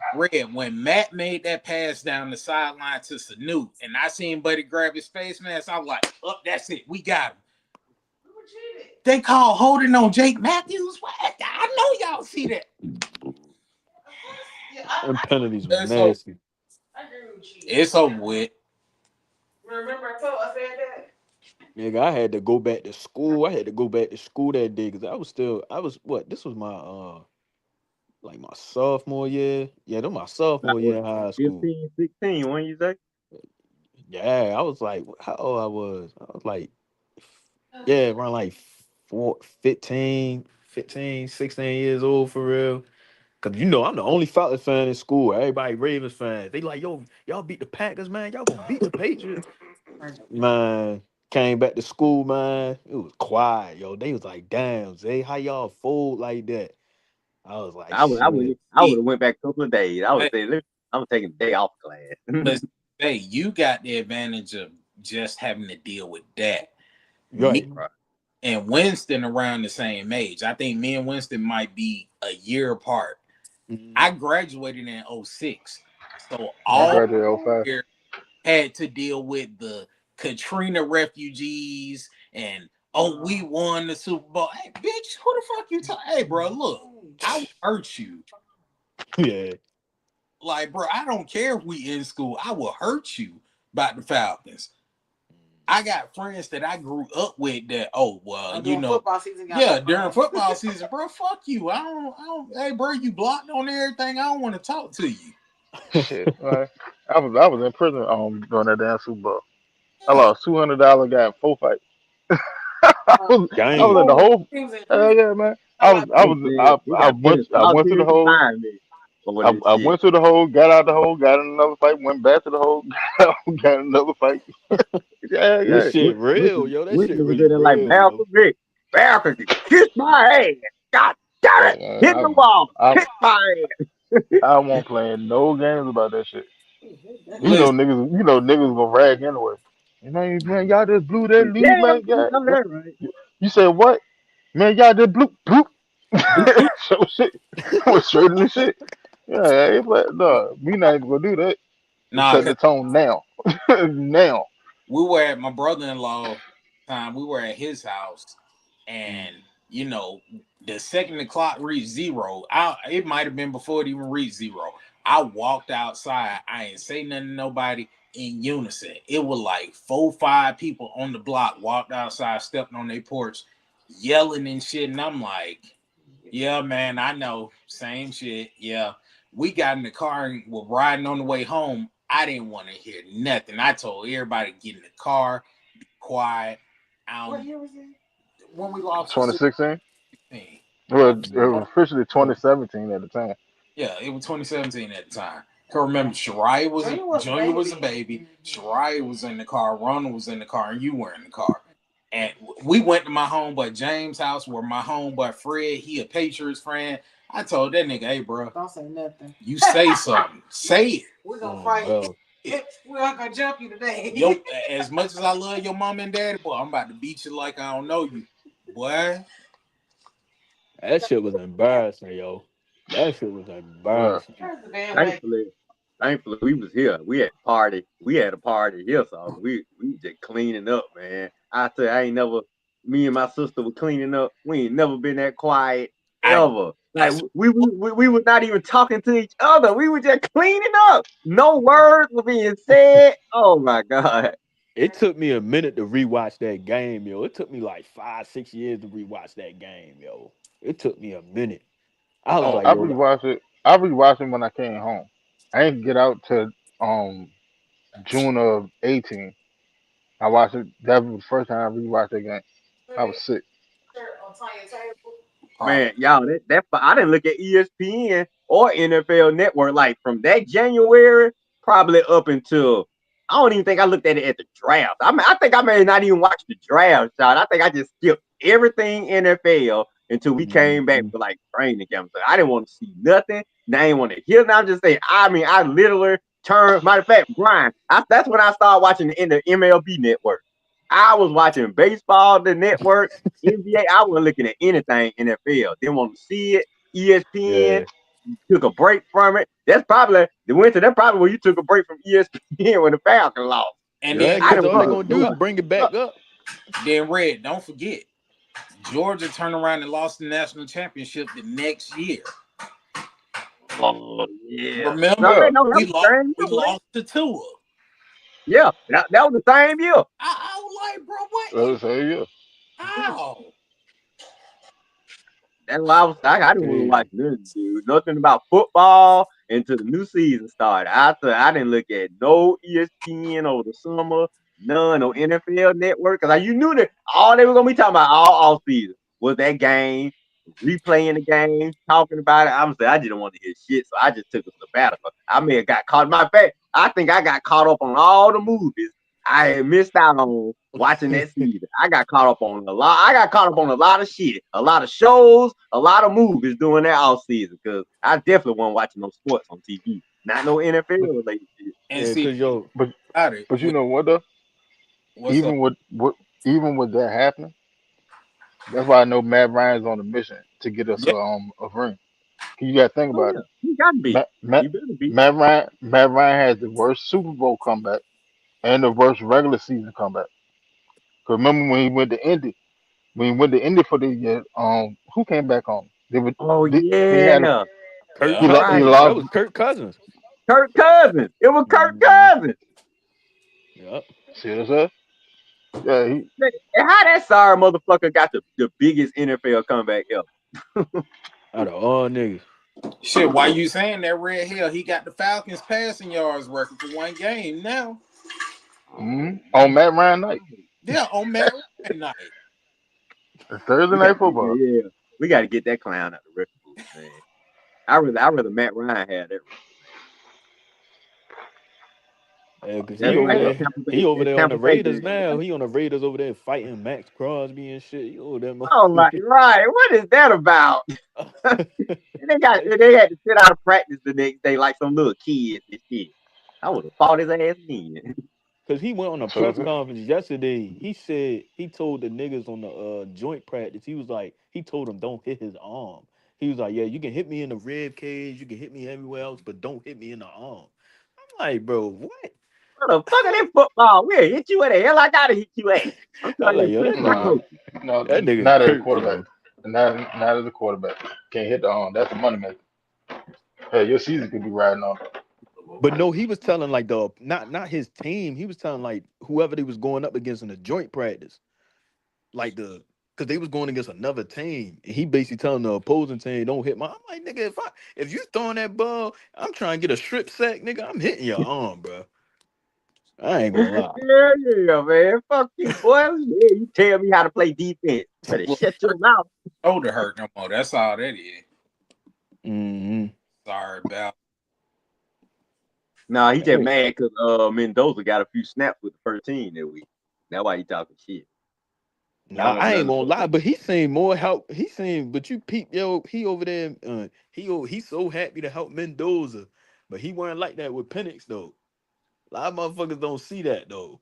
when Matt made that pass down the sideline to Sanu, and I seen Buddy grab his face mask, I was like, oh, that's it. We got him. They call holding on Jake Matthews. What? I know y'all see that. Them penalties was It's over. nasty. It's over with. Nigga, I had to go back to school. I had to go back to school that day because I was what? This was my like my sophomore year. Yeah, that was my About sophomore what, year in high school. 15, 16, when you say? Yeah, I was like, how old I was? I was like, yeah, around like 16 years old for real. Cause you know I'm the only Falcons fan in school. Everybody Ravens fans. They like, yo, y'all beat the Packers, man. Y'all gonna beat the Patriots. Man, came back to school, man. It was quiet, yo. They was like, damn, Zay, how y'all fold like that? I was like, shit. I would have went back a couple of days. I would But, say, look, I'm taking a day off class. but hey, you got the advantage of just having to deal with that. Me Right. Right. and Winston around the same age. I think me and Winston might be a year apart. I Mhm. graduated in '06, so I all graduated '05. year had to deal with the Katrina refugees and we won the Super Bowl. Hey, bitch, who the fuck you talking? Hey, bro, look, I will hurt you. Yeah. Like, bro, I don't care if we in school. I will hurt you about the Falcons. I got friends that I grew up with that, football season during football season, bro, fuck you. Hey, bro, you blocked on everything. I don't want to talk to you. Shit. Right. I was in prison during that damn Super Bowl. I Yeah. lost $200. Got in 4 fights. I was in Dang. the whole. Hell yeah, man. They said they got put in I went through the solitary hole. confinement for this I shit. went through the hole, got out the hole, got in another fight, went back to the hole, got in another fight. Yeah, This yeah. shit real, yo. That shit Whitney was really in there like real, yo. Malcolm X. Malcolm, kiss my ass. God damn it. Like, man, Hit the wall. I Kick my ass. I won't play no games about that shit. Listen, You know niggas gonna rag anyway. Man, y'all just blew that lead, Yeah, man. Yeah, I'm there, right? you said what? Man, y'all just blew, bloop. So shit, went straight in the shit. Yeah, it's like, no, we not even gonna do that. We nah, set cause the tone now, now. we were at my brother-in-law time. We were at his house, Mm. and the second the clock reached zero, it might have been before it even reached zero. I walked outside. I ain't say nothing to nobody in unison. It was like 4, 5 people on the block walked outside, stepping on their porch, yelling and shit. And I'm like, yeah, man, I know. Same shit. Yeah. We got in the car and were riding on the way home. I didn't want to hear nothing. I told everybody to get in the car, be quiet. What year was it? when we lost the Super 2016. 16. Well, it Mm, was officially oh, 2017 at the time. Yeah, it was 2017 at the time. I remember Junior was a baby. Shariah was in the car. Ronald was in the car, and you were in the car. And we went to my homeboy James' house, where my homeboy Fred, he a Patriots fan. I told that nigga, hey, bro, don't say nothing. You say something. Say it. We're gonna oh, fight. bro. We're not gonna jump you today. Yo, as much as I love your mom and daddy, boy, I'm about to beat you like I don't know you, boy. That shit was embarrassing, yo. That shit was Yeah. embarrassing. Thankfully, thankfully we was here. We had a party. We had a party here, so we just cleaning up, man. I tell you, I ain't never. Me and my sister were cleaning up. We ain't never been that quiet I ever. Like that's we were not even talking to each other. We were just cleaning up. No words were being said. Oh my god. It took me a minute to rewatch that game, yo. It took me like 5, 6 years to rewatch that game, yo. It took me a minute. I was Oh, like, I yo, rewatched it. I rewatched it when I came home. I didn't get out to um June of 18. I watched it. That was the first time I rewatched that game. I was sick. Man, probably. y'all, that I didn't look at ESPN or NFL Network like from that January probably up until I don't even think I looked at it at the draft. I mean, I think I may not even watch the draft, shot. I think I just skipped everything NFL until we came back mhm. for like training camp. So I didn't want to see nothing. And I didn't want to hear. I'm just saying. I mean, I literally turned. Matter of fact, Brian, that's when I started watching the MLB Network. I was watching baseball, the network. NBA, I wasn't looking at anything NFL. Didn't want to see it. ESPN Yeah. took a break from it. That's probably the winter. That's probably where you took a break from ESPN when the Falcons lost. And Yeah, then I look, because didn't all they want to look, gonna hear do is nobody. bring it back up. then Red, don't forget, Georgia turned around and lost the national championship the next year. Oh yeah. No, Remember, Yeah, no, that was the same we year, right? lost to Tua. Yeah, that was the same year. I was like, bro, what? that was the same year. How? That's why I didn't want to watch Crazy. nothing, dude. Nothing about football until the new season started. I didn't look at no ESPN over the summer, none no NFL Network, because you knew that all they were gonna be talking about all off season was that game, replaying the game, talking about it. I'm saying I didn't want to hear shit, so I just took a sabbatical. I may have got caught. My fact, I think I got caught up on all the movies I had missed out on watching that season. I got caught up on a lot. I got caught up on a lot of shit, a lot of shows, a lot of movies during that off season because I definitely wasn't watching no sports on TV, not no NFL But related shit. And Yeah, see, cause yo, but about it. but you know what though? What's up? Even with what even with that happening, that's why I know Matt Ryan's on a mission to get us Yeah, a ring. 'Cause you got to think Oh about yeah, it. he got to be. Matt, Matt, He better be. Matt Ryan has the worst Super Bowl comeback and the worst regular season comeback. 'Cause remember when he went to Indy? When he went to Indy for the year, who came back home? Oh He had a, yeah, Kirk yeah. he right. Cousins. That lost. was Kirk Cousins. Kirk Cousins. It was Kirk Mhm. Cousins. Yep. See what I said? Yeah, And how that sorry motherfucker got the biggest NFL comeback ever? Out of all niggas. Shit, why you saying that, Red Hill? He got the Falcons passing yards record for one game now. on Matt Ryan night, Yeah, on Matt Ryan night. it's Thursday We got night to get football. yeah, we got to get that clown out the record book, man. I rather Matt Ryan had that record. Yeah, cause That's Ain't like yeah. he over That there on Tampa the Bay Raiders game. now. He on the Raiders over there fighting Max Crosby and shit. Oh, that Oh my, motherfucker. right. What is that about? They had to sit out of practice the next day like some little kids and shit. I would have fought his ass then. Cause he went on a So press conference yesterday. He said he told the niggas on the joint practice. He was like, he told them don't hit his arm. He was like, yeah, you can hit me in the rib cage, you can hit me everywhere else, but don't hit me in the arm. I'm like, bro, what? What the fuck are that football? Where hit you at the hell I gotta hit you at? I'm I'm trying to like, yo, impress that my nah, nigga, coach. no, that nigga not as a Kirk, quarterback. yo. Not as a quarterback. Can't hit the arm. That's a money maker. Hey, your season could be riding on. But no, he was telling like the not his team. He was telling like whoever they was going up against in the joint practice, like because they was going against another team, and he basically telling the opposing team, "Don't hit my." I'm like, nigga, if you throwing that ball, I'm trying to get a strip sack, nigga. I'm hitting your arm, bro. I ain't gonna lie. Yeah, man. Fuck you, boy. Yeah, you tell me how to play defense. Better Look, shut your mouth. shoulder hurt no more. That's all that is. Mm-hmm. Sorry about. Nah, he just Hey, mad because Mendoza got a few snaps with the first team that week. That's why he talking shit. I nah, want I ain't another gonna lie, quarterback. but he seen more help. He seen, but you peep, yo, he over there. He's so happy to help Mendoza, but he weren't like that with Penix though. A lot of motherfuckers don't see that though.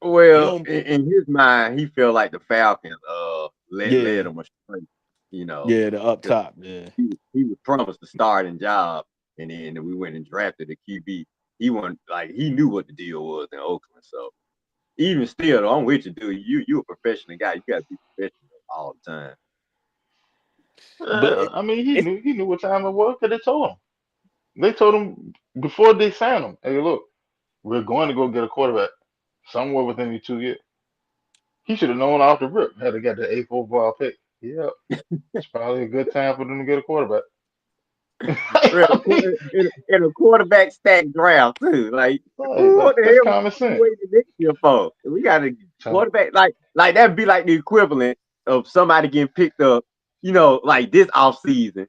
He Well, don't. in his mind, he felt like the Falcons led Yeah, him astray, you know, yeah, the up 'cause top. Yeah, he was promised the starting job, and then we went and drafted the QB. He wasn't like he knew what the deal was in Oakland. So even still, though, I'm with you, dude. You a professional guy. You gotta be professional all the time. but I mean, it's he knew what time it was because they told him. They told him before they signed him. Hey, look, we're going to go get a quarterback somewhere within the 2 years. He should have known off the rip. Had to get the eighth overall pick. Yeah, it's probably a good time for them to get a quarterback. We're in I mean, in a quarterback stack draft too. Like, like what the that's hell common we sense. waiting next year for? We got a So, quarterback like that'd be like the equivalent of somebody getting picked up, like this off season,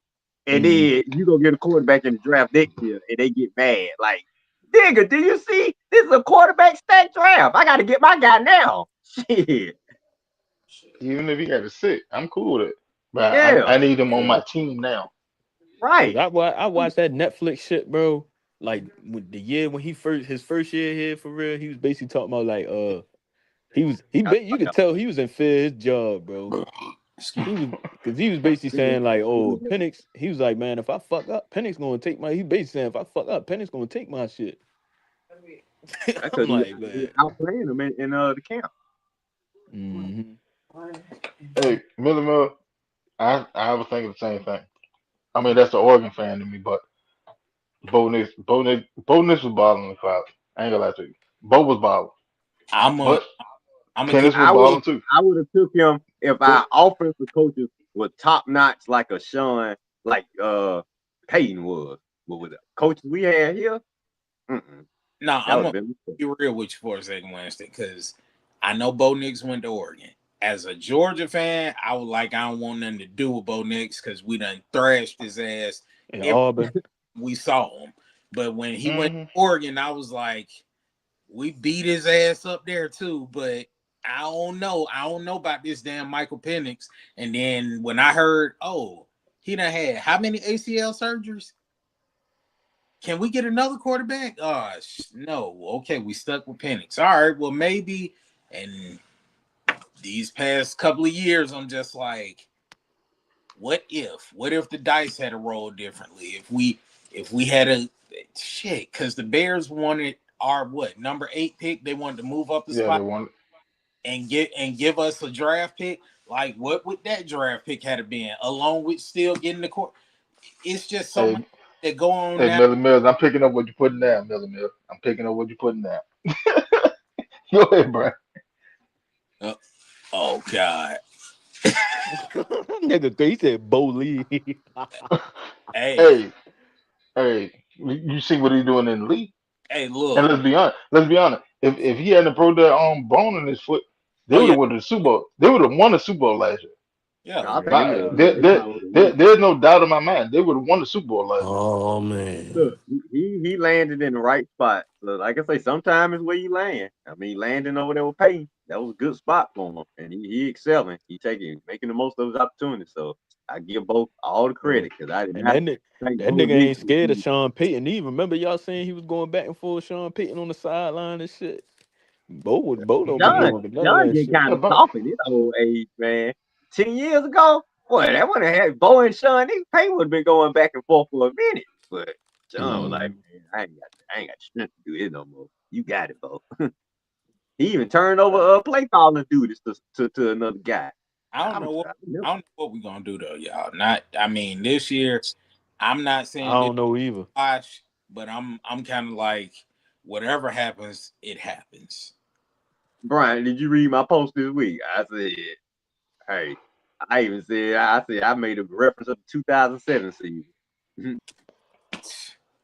and mm, then you go get a quarterback in the draft next year, and they get mad. Like, nigga, do you see? This is a quarterback stack draft. I got to get my guy now. Shit, even if he had a sick, I'm cool with it. But yeah, I need him on yeah. my team now. Cause right. I watched that Netflix shit, bro. Like with the year when his first year here for real, he was basically talking about like you could tell he was in fear of his job, bro. Excuse He me. was because he was basically saying like, oh, Penix. He was like, man, if I fuck up, Penix gonna take my. He basically saying if I fuck up, Penix gonna take my shit. Because I'm like, he man. outplaying them in the camp. Hmm. Hey, Miller Miller, I was thinking the same thing. I mean, that's the Oregon fan in me, but Bo Nix was balling in the cloud. I ain't gonna lie to you. Bo was balling, I'm a but I'm gonna keep. Penix was I would have balling too. I would have took him if our offensive coaches were top notch like a Sean, like Peyton was. But with the coaches we had here, mm-mm, No, that I'm would gonna have been be real with you for a second, Winston, because I know Bo Nix went to Oregon. As a Georgia fan, I was like, I don't want nothing to do with Bo Nix because we done thrashed his ass And every Auburn. we saw him. But when he went Hmm. to Oregon, I was like, we beat his ass up there too. But I don't know. I don't know about this damn Michael Penix. And then when I heard, oh, he done had how many ACL surgeries? Can we get another quarterback? No. Okay, we stuck with Penix. All right, well maybe. And these past couple of years, I'm just like, what if? What if the dice had a roll differently? If we had a shit, because the Bears wanted our what number 8 pick, they wanted to move up the Yeah, they spot won. and give us a draft pick. Like, what would that draft pick have been? Along with still getting the court. It's just so much Hey, that go on hey, now. Miller Mills, I'm picking up what you're putting down, Miller Mills. I'm picking up what you're putting down. Go ahead, bro. Uh, oh God. Nigga, he said Bo Lee. Hey, Hey, hey, you see what he's doing in the league? hey, And look. let's be honest. Let's be honest. If he hadn't broke that bone in his foot, they Oh would yeah, have won the Super Bowl. They would have won the Super Bowl last year. yeah. I think My, they probably would have won. there's no doubt in my mind. They would have won the Super Bowl last year. Oh Look, man. he landed in the right spot. So like I say, sometimes it's where you land. I mean, landing over there with Payne, that was a good spot for him, and he excelling. He making the most of his opportunity. So I give both all the Yeah. credit because I did And not think that Bo nigga Nix ain't would scared of be. Sean Payton. Either remember y'all saying he was going back and forth with Sean Payton on the sideline and shit. Bo don't be John, Hmm. going for none of John that get shit. kind Yeah, of but soft in his old age, man. 10 years ago, boy, that would have had Bo and Sean. Payne would have been going back and forth for a minute, but John was like, Mm. man, I ain't got strength to do it no more. You got it, Bo. He even turned over play calling duties to another guy. I don't I'm know what trying. I don't know what we're gonna do though, y'all. Not I mean this year, I'm not I saying this don't know either. watch, but I'm kind of like whatever happens, it happens. Brian, did you read my post this week? I said, hey, I said I made a reference of the 2007 season.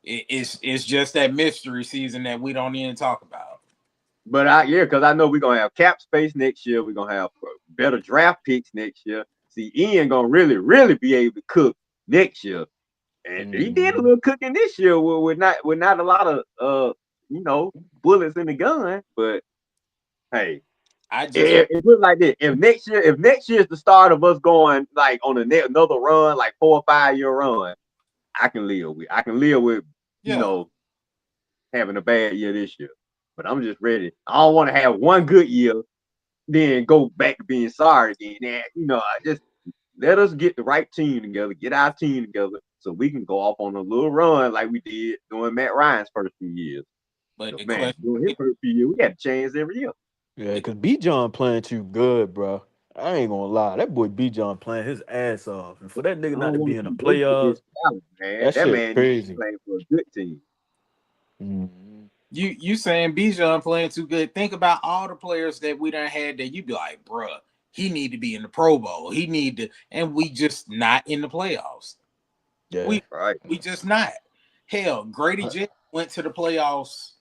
It's just that mystery season that we don't even talk about. But because I know we're gonna have cap space next year. We're gonna have better draft picks next year. See, Ian gonna really, really be able to cook next year, and he did a Mhm. little cooking this year with not a lot of you know bullets in the gun. But hey, I just it looks like this. If next year is the start of us going like on another run, like 4 or 5 year run, I can live with. I can live with you yeah. know having a bad year this year. But I'm just ready. I don't want to have one good year then go back to being sorry again. And, I just let us get the right team together, get our team together, so we can go off on a little run like we did during Matt Ryan's first few years. But Because the man, question during his is, first few years, we had a chance every year. Yeah, the, cause B John playing too good, bro. I ain't gonna lie, that boy B John playing his ass off, and for that I nigga not don't to want be to in the see wasted his playoffs, talent, man. that That shit man needs to be crazy. playing for a good team. Mhm. you saying Bijan playing too good? Think about all the players that we done had that you be like, bruh, he need to be in the Pro Bowl. He need to, and we just not in the playoffs. Yeah. We Right. we just not. Hell, Grady J went to the playoffs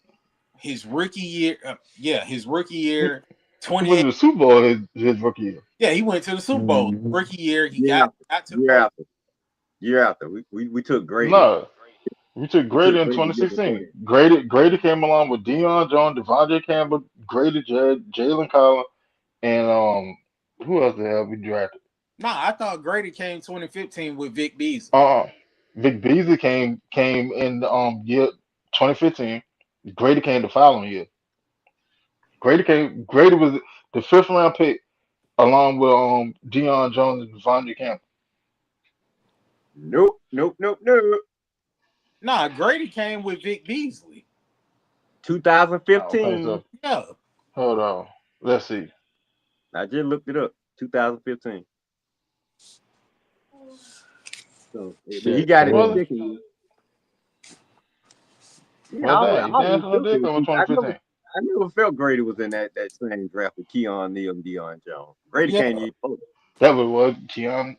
his rookie year. Yeah, his rookie He, year, he went 28. to the Super Bowl his rookie year. Yeah, he went to the Super Bowl. Mhm. Rookie year, he Year after, got to the year Pro Bowl. after, year after. We took Grady. No, we took We took Grady in Grady the year before 2016. that. Grady came along with Deion Jones, Devondre Campbell, Grady Judd, Jalen Collins, and who else the hell we drafted? Nah, I thought Grady came 2015 with Vic Beasley. Uh, Vic Beasley came in year 2015. Grady came the following year. Grady was the fifth round pick along with Deion Jones and Devondre Campbell. Nope, nope, nope, nope. Nah, Grady came with Vic Beasley. I don't think 2015. so. Yeah. Hold on. Let's see. I just looked it up. 2015. So, but he Shit got it the Well, crazy. second year. Yeah, well, dang, you damn sure felt did it. come in I 2015. never felt Grady was in that same draft with Keon Neal and Deion Jones. Grady Yeah. came year before. That was Keon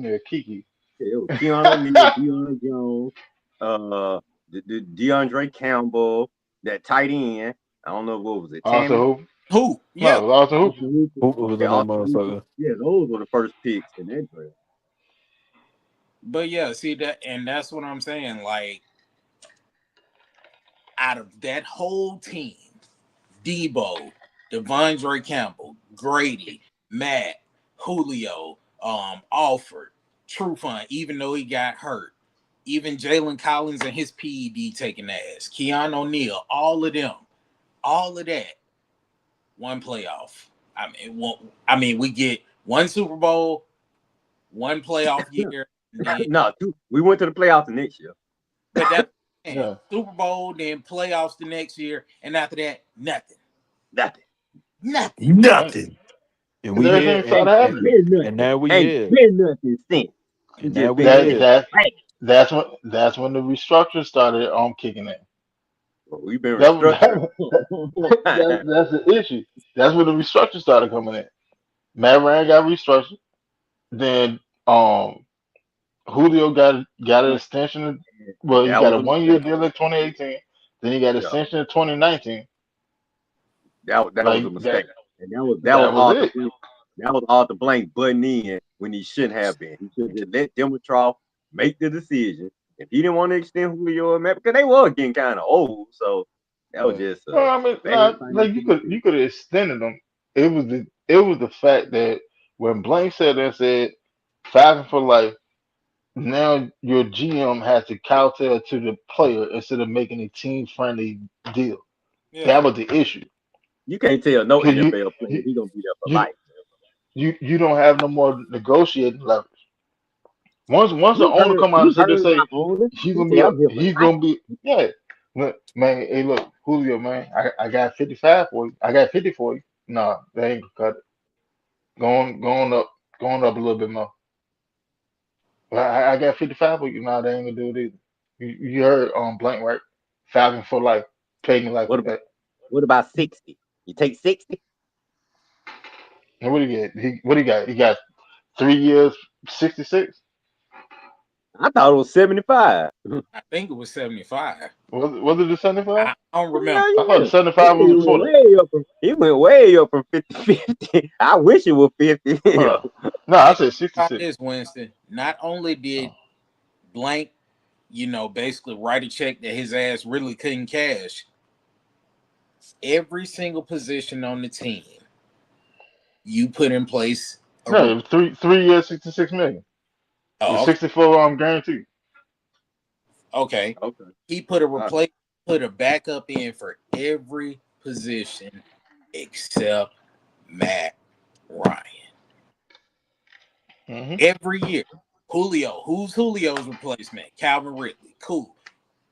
near Kiki. Yeah, it was Keon O'Neal, Deion Jones, uh, the DeAndre Campbell, that tight end. I don't know what was it, Also Tammy. who? Who? No, Yeah. it was also who? Austin Hooper. Hooper was Okay, in that Austin Hooper. motherfucker. Yeah, those were the first picks in that draft. But yeah, see that, and that's what I'm saying. Like, out of that whole team, Debo, Devondre Campbell, Grady, Matt, Julio, Alford, Trufant, even though he got hurt, even Jalen Collins and his PED taking ass, Keon O'Neal, all of that, one playoff. We get one Super Bowl, one playoff year, and then No, we went to the playoffs the next year. but that's Yeah. Super Bowl, then playoffs the next year, and after that, nothing, Nothing. nothing. And, Nothing. And and we here, everything started Ain't happening. been and nothing. now we Ain't here, been nothing since. It and now just we been That here. nothing. that Right. that's when the restructure started kicking in. Well, we've been That, restructured that, for a long time. that's the issue. That's when the restructure started coming in. Matt Ryan got restructured. Then Julio got an extension. Well, he That got was a a 1 year mistake. deal in 2018. Then he got an Yeah, extension in 2019. that was a Like mistake, and that was that was Arthur it. Blank. That was Arthur Blank butting in when he shouldn't have been. He should just let Dimitrov make the decision. If he didn't want to extend Julio and Matt, because they were getting kind of old, so that was Yeah. just a Well, I mean, bad not like financial decision. you could have extended them. It was the fact that when Blank said that said Falcon for life, now your GM has to kowtow to the player instead of making a team friendly deal. Yeah, That was the issue. You can't tell no Cause NFL player you he gonna be there for you life. you don't have no more negotiating leverage. Once the owner come out and You said they heard my say owner. he's He gonna said be I'm here for he's life. gonna be yeah. Look, man, hey look, Julio, man, I got 55 for you. I got 50 for you. Nah, they ain't gonna cut it. Going up a little bit more. Well, I got 55 for you. Nah, they ain't gonna do it either. You heard Blank right? Falcon for life. Pay me like What we about pay. 60? You take 60? And what he get? What he got? He got 3 years, 66. I thought it was 75. I think it was 75. Was it the 75? I don't remember. Hell I thought yeah. the That 75 was nigga before went that. way up from he went way up from 50-50. I wish it was 50. Uh, no, I Think said about 66. this, Winston. Not only did Oh. Blank, basically write a check that his ass really couldn't cash, every single position on the team, you put in place a No, it was three years, 66 million. The oh, 64 guaranteed. okay. Okay. He put a All right. put a backup in for every position except Matt Ryan. Hmm. Every year. Julio. Who's Julio's replacement? Calvin Ridley. Cool.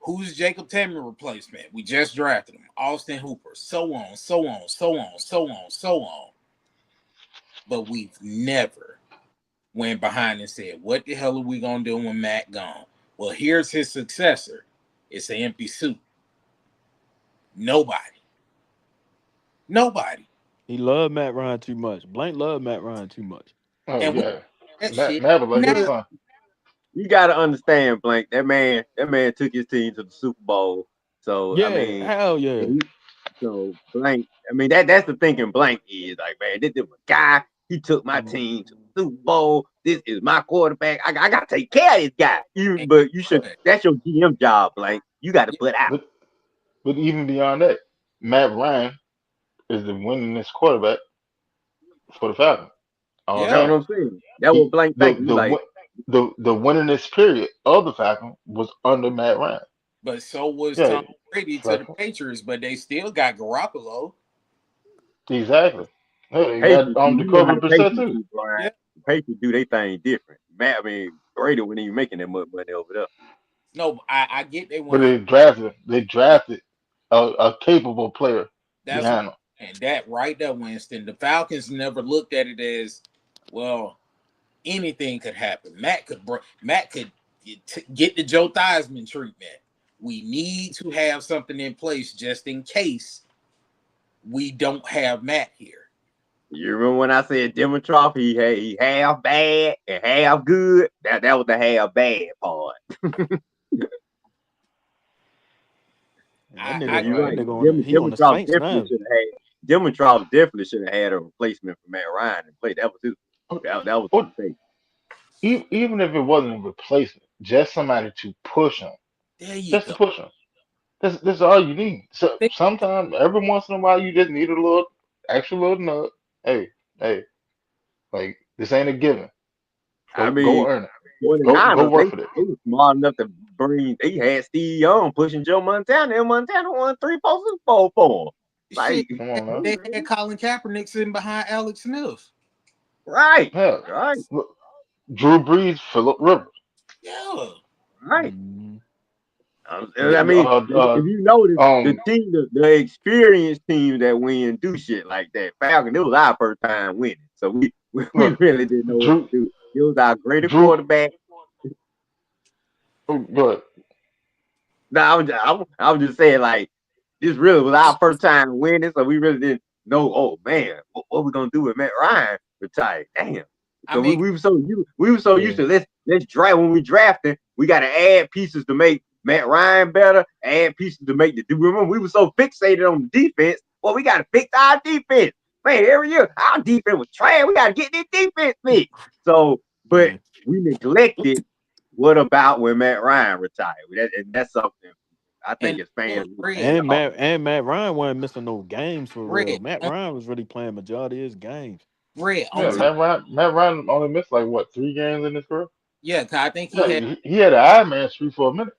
Who's Jacob Tammany replacement? We just drafted him. Austin Hooper. So on, so on, so on, so on, so on. But we've never went behind and said, what the hell are we going to do when Matt gone? Well, here's his successor. It's an empty suit. Nobody. Nobody. He loved Matt Ryan too much. Blank loved Matt Ryan too much. Oh And we yeah, that Matt, shit Matt was like his now. son. You gotta understand, Blank. That man took his team to the Super Bowl. So I Yeah, mean, hell yeah. he, so Blank. I mean that's the thinking. Blank is like, man, this is my guy. He took my team to the Super Bowl. This is my quarterback. I gotta take care of this guy. And But you should. what? That's your GM job, Blank. You got to Yeah. put out. But even beyond that, Matt Ryan is the winningest quarterback for the Falcons all That's Yeah. what time. I'm saying. That was He Blank thinking. He like, the winningest period of the Falcons was under Matt Ryan. But so was Yeah, Tom Brady to the Falcons. Patriots, but they still got Garoppolo. Exactly. the Hey, you got Patriots. You know how Jacoby the Brissett Patriots too. do, Brian. Yeah. The Patriots do their thing different. Man, I mean, Brady wasn't even making that much money over there. No, I get they But want to. they Yeah, drafted a capable player that's what behind him. and that right there, Winston. The Falcons never looked at it as well. Anything could happen. Matt could get the Joe Theismann treatment. We need to have something in place just in case we don't have Matt here. You remember when I said Dimitrov, he half bad and half good? That was the half bad part. And that I, Yeah, I nigga, you're that right. nigga on the Dimitrov Saints definitely now. should have had. Dimitrov definitely should have had a replacement for Matt Ryan and play. That was his. Or, That was a or mistake. even if it wasn't a replacement, just somebody to push him, there you just to go. push him. That's all you need. So Think- sometimes, every once in a while, you just need a little extra little nut. Hey, hey, like this ain't a given. I Go mean, earn it. Go 49ers, work for this. they were smart enough to bring. They had Steve Young pushing Joe Montana, and Montana won 3 Super Bowl for him. Shit, Like, Come on now. they had Colin Kaepernick sitting behind Alex Smith. right, Hell, right, look, Drew Brees, Philip Rivers. Yeah. right. Mhm. I mean, Uh, uh, if you notice, the um, team, the experienced team that win do shit like that. Falcon, it was our first time winning, so we look, really didn't know what to Drew, do. It was our greatest Drew. quarterback. Oh, good. No, I was just saying, like, this really was our first time winning, so we really didn't know. Oh man, what we gonna do with Matt Ryan retired? Damn. I So mean, we were so used Yeah. to let's draft when we drafted. We got to add pieces to make Matt Ryan better. Add pieces to make the. Remember, we were so fixated on the defense. Well, we got to fix our defense. Man, every year our defense was trash. We got to get this defense fixed. So, but Yeah. we neglected. What about when Matt Ryan retired? And that's something I think and as fans look, we Red, take And off. Matt Ryan wasn't missing no games for real. Red, Matt Ryan was really playing majority of his games. Red on Yeah, top. Matt Ryan only missed like what, 3 games in his career? Yeah, 'cause I think he Yeah, had. he had an eye man streak for a minute.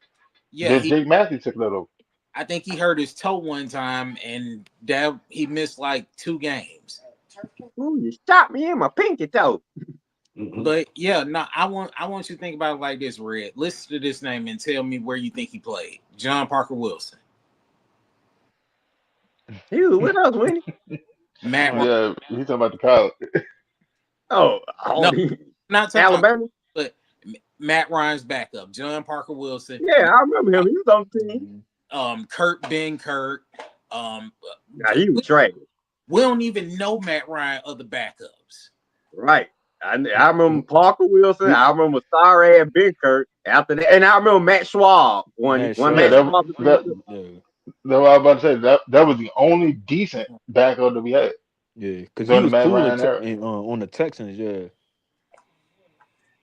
Yeah, Then Jake Matthews took that over. I think he hurt his toe one time, and that he missed like 2 games. Ooh, you shot me in my pinky toe. Mm-hmm. But yeah, no, I want you to think about it like this, Red. Listen to this name and tell me where you think he played. John Parker Wilson, He was with us, Winnie. Matt Ryan. Right. Yeah, he's talking about the pilot. Oh, No, oh, not talking about, Alabama. but Matt Ryan's backup, John Parker Wilson, Yeah, I remember him. He was on the team. Mhm. Kurt Benkert. Um, Nah, he was we, trash. we don't even know Matt Ryan other backups. Right. I remember Parker Wilson. I remember sorry ass Ben Kirk. After that, and I remember Matt Schwab Matt one Yeah, Matt Schaub. Schwab. Yeah, that what I was about to say. That was the only decent backup that we had yeah, because he during the was Matt cool Ryan era. on the Texans. Yeah,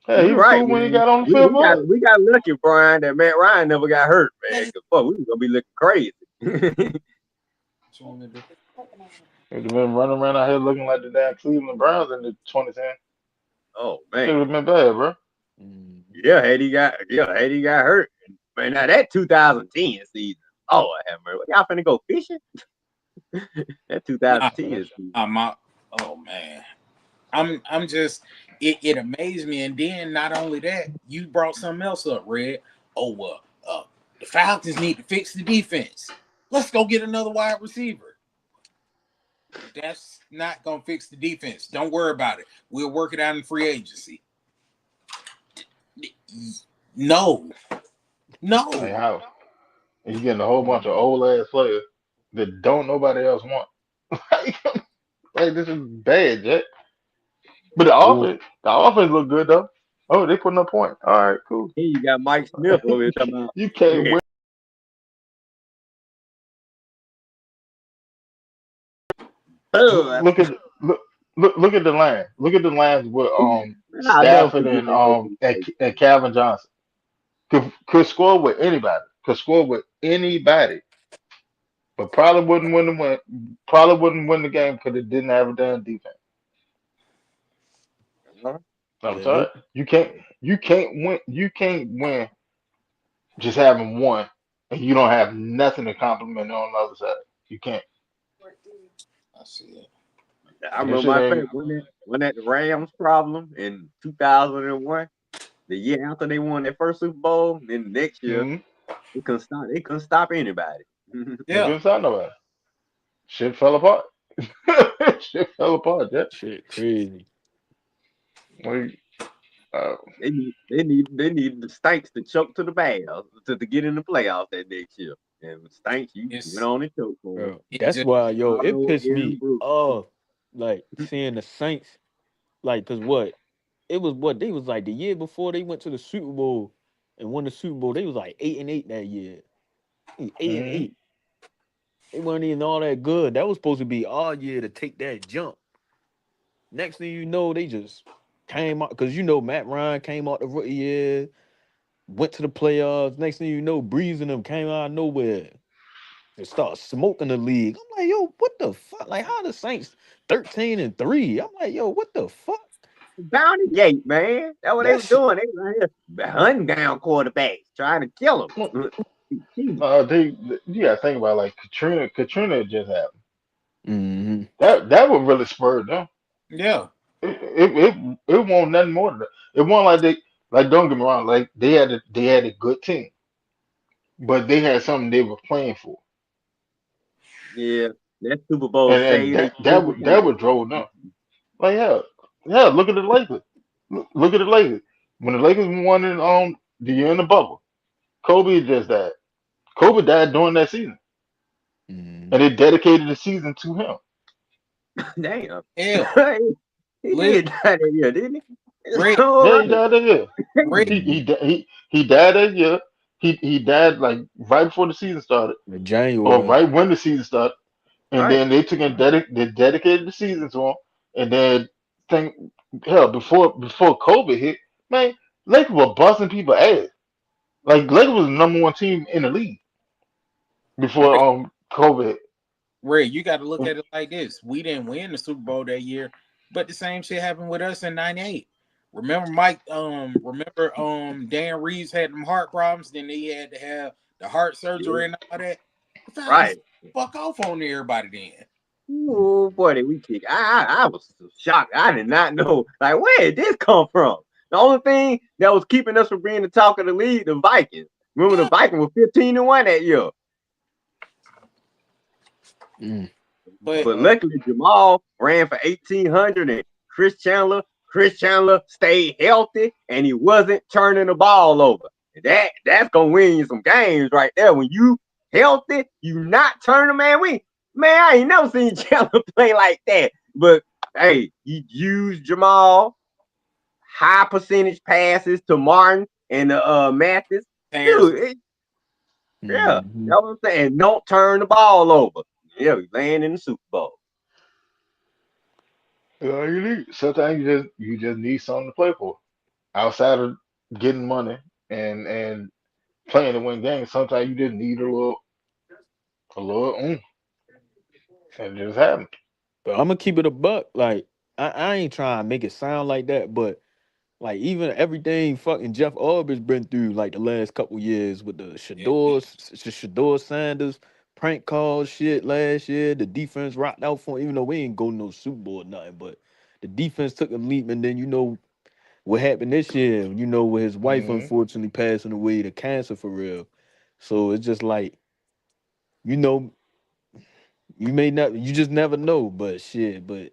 Yeah, he You're was right, cool when he man. got on the We, field we for got us. we got lucky, Brian, that Matt Ryan never got hurt, man. That is Cause fuck, we was gonna be looking crazy. what you want me to do. He'd have been running around out here looking like the damn Cleveland Browns in the 2010. Oh Shit man, would have been bad, bro. mm, had he got hurt, man. Now that 2010 season, oh have mercy. Y'all finna go fishing? That Nah, 2010 season. my oh man. I'm just it amazed me. And then not only that, you brought something else up, Red. Oh well, the Falcons need to fix the defense. Let's go get another wide receiver. That's not gonna fix the defense. Don't worry about it. We'll work it out in free agency. No, Like no. how? And you getting a whole bunch of old ass players that don't nobody else want. Like this is bad, Jack. But or the offense look good though. Oh, they putting up point. All right, cool. Here you got Mike Smith over here talking about. You can't Yeah, win. oh, Look at the line. Look at the lines with I'll never Stafford forget and that OT. and Calvin Johnson. Could score with anybody. Could score with anybody. But probably wouldn't win the game because it didn't have a damn defense. I'm yeah, sorry. You can't win just having one and you don't have nothing to compliment on the other side. You can't. I see it. I That remember shit my ain't favorite when that Rams problem in 2001, the year after they won their first Super Bowl. Then the next year mm, they couldn't stop anybody. they Yeah, couldn't sign nobody. Shit fell apart. Shit fell apart, Jack. shit, crazy. Like, uh, They need the Stanks to choke to the Bears to get in the playoffs that next year. And Stanks, you went it's on and choked for him. Bro, it that's just why, yo, it Otto pissed Aaron me Brooks. off. Like seeing the Saints, like, cause what it was, what they was like the year before they went to the Super Bowl and won the Super Bowl. They was like 8-8 that year. 8-8. mm, They weren't even all that good. That was supposed to be our year to take that jump. Next thing you know, they just came out because Matt Ryan came out the rookie year, went to the playoffs. Next thing you know, Breeze and them came out of nowhere and start smoking the league. I'm like, yo, what the fuck? Like, how the Saints 13-3? I'm like, yo, what the fuck? Bounty Gate, man. That's what they That was shit. doing. They was out here hunting down quarterbacks, trying to kill mm. them. Cheating. You gotta think about like Katrina just happened. Hmm. That would really spur them. yeah. It won't nothing more than that. It won't like they like don't get me wrong, like they had a good team, but they had something they were playing for. Yeah, that Super Bowl And saved their that superpower. would drove them. Like yeah, look at the Lakers. Look at the Lakers. When the Lakers won in the year in the bubble, Kobe just died. Kobe died during that season. Hmm. And they dedicated the season to him. Damn. Hell, He literally, did die that year, didn't he? It's Red, all Yeah, he right. died that year. Red. He died that year. He died like right before the season started, In or January. right when the season started. And Right. then they took and they dedicated the season to him. And then think hell before COVID hit, man, Lakers were busting people ass. Like Lakers was the number one team in the league before Red, COVID hit. Red, you got to look at it like this. We didn't win the Super Bowl that year, but the same shit happened with us in '98. Remember Mike? Remember Dan Reeves had them heart problems. Then he had to have the heart Yeah. surgery and all that. The Falcons Right. fuck off on everybody then. Oh boy, did we kick. I was shocked. I did not know. Like, where did this come from? The only thing that was keeping us from being the talk of the league, the Vikings. Remember the Yeah, Vikings were 15-1 that year. Mm. but But luckily Jamal ran for 1,800 and Chris Chandler stayed healthy and he wasn't turning the ball over. That's gonna win you some games right there. When you healthy, you not turning, man. I ain't never seen Chandler play like that. But hey, he used Jamal high percentage passes to Martin. and Mathis. Terrence, Dude, yeah, Hmm. that's what I'm saying. Don't turn the ball over. Yeah, we laying in the Super Bowl. You need sometimes you just need something to play for outside of getting money and playing to win games. Sometimes you just need a little and it just happens. But I'm gonna keep it a buck. Like I ain't trying to make it sound like that, but like even everything fucking Jeff Albert's been through like the last couple years with the yeah, Shador Sanders prank call shit last year. The defense rocked out for him, even though we ain't go no Super Bowl or nothing, but the defense took a leap, and then you know what happened this year. You know, with his wife Hmm. unfortunately passing away to cancer for real. So it's just like you know you may not you just never know, but shit, but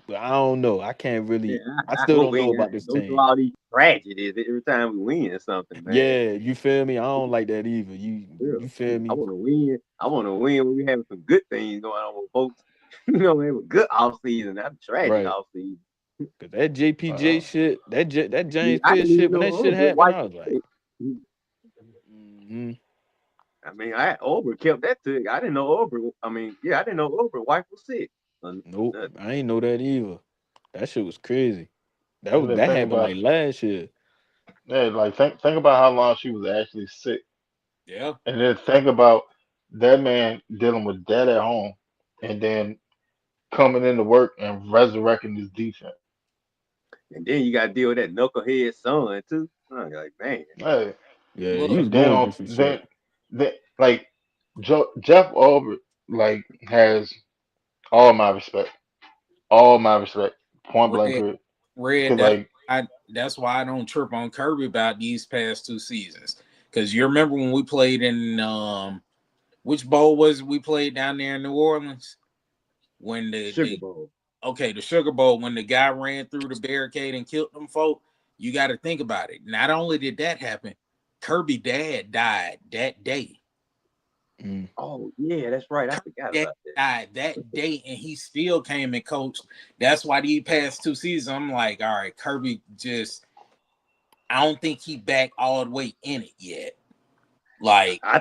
I don't know. I can't Yeah, really. I I still hope don't we know ain't got about to this go through team. all these tragedies every time we win something, man. Yeah, you feel me? I don't like that either. You Yeah. you feel I me? want to win. I want to win when we have some good things going on with folks. We have a good off season, not a tragic Right. off season. Cause that JPJ Uh, shit, that Yeah, James I Pierce didn't even shit, when know that shit Oprah happened, wife I was was like, sick. hmm I mean, Oprah kept that to it. I didn't know Oprah. I mean, yeah, I didn't know Oprah wife was sick. nope, Nothing. I ain't know that either. That shit was crazy. and then That think happened about like last year. yeah, like think about how long she was actually sick, yeah. and then think about that man dealing with that at home, and then coming into work and resurrecting his defense. And then you got to deal with that knucklehead son too. I'm like, man, Hey, Yeah, he Look, was and then going on through some then shit. then like Jeff Albert like has all my respect, all my respect, point blank Red, period. Red. Because like That's why I don't trip on Kirby about these past 2 seasons. Because you remember when we played in which bowl was it we played down there in New Orleans when Sugar the Bowl. okay, the Sugar Bowl, when the guy ran through the barricade and killed them folk. You got to think about it. Not only did that happen, Kirby dad died that day. Mm. Oh yeah, that's right. I Kirby forgot dad about that. died that day, and he still came and coached. That's why these past 2 seasons, I'm like, all right, Kirby just, I don't think he back all the way in it yet. Like, I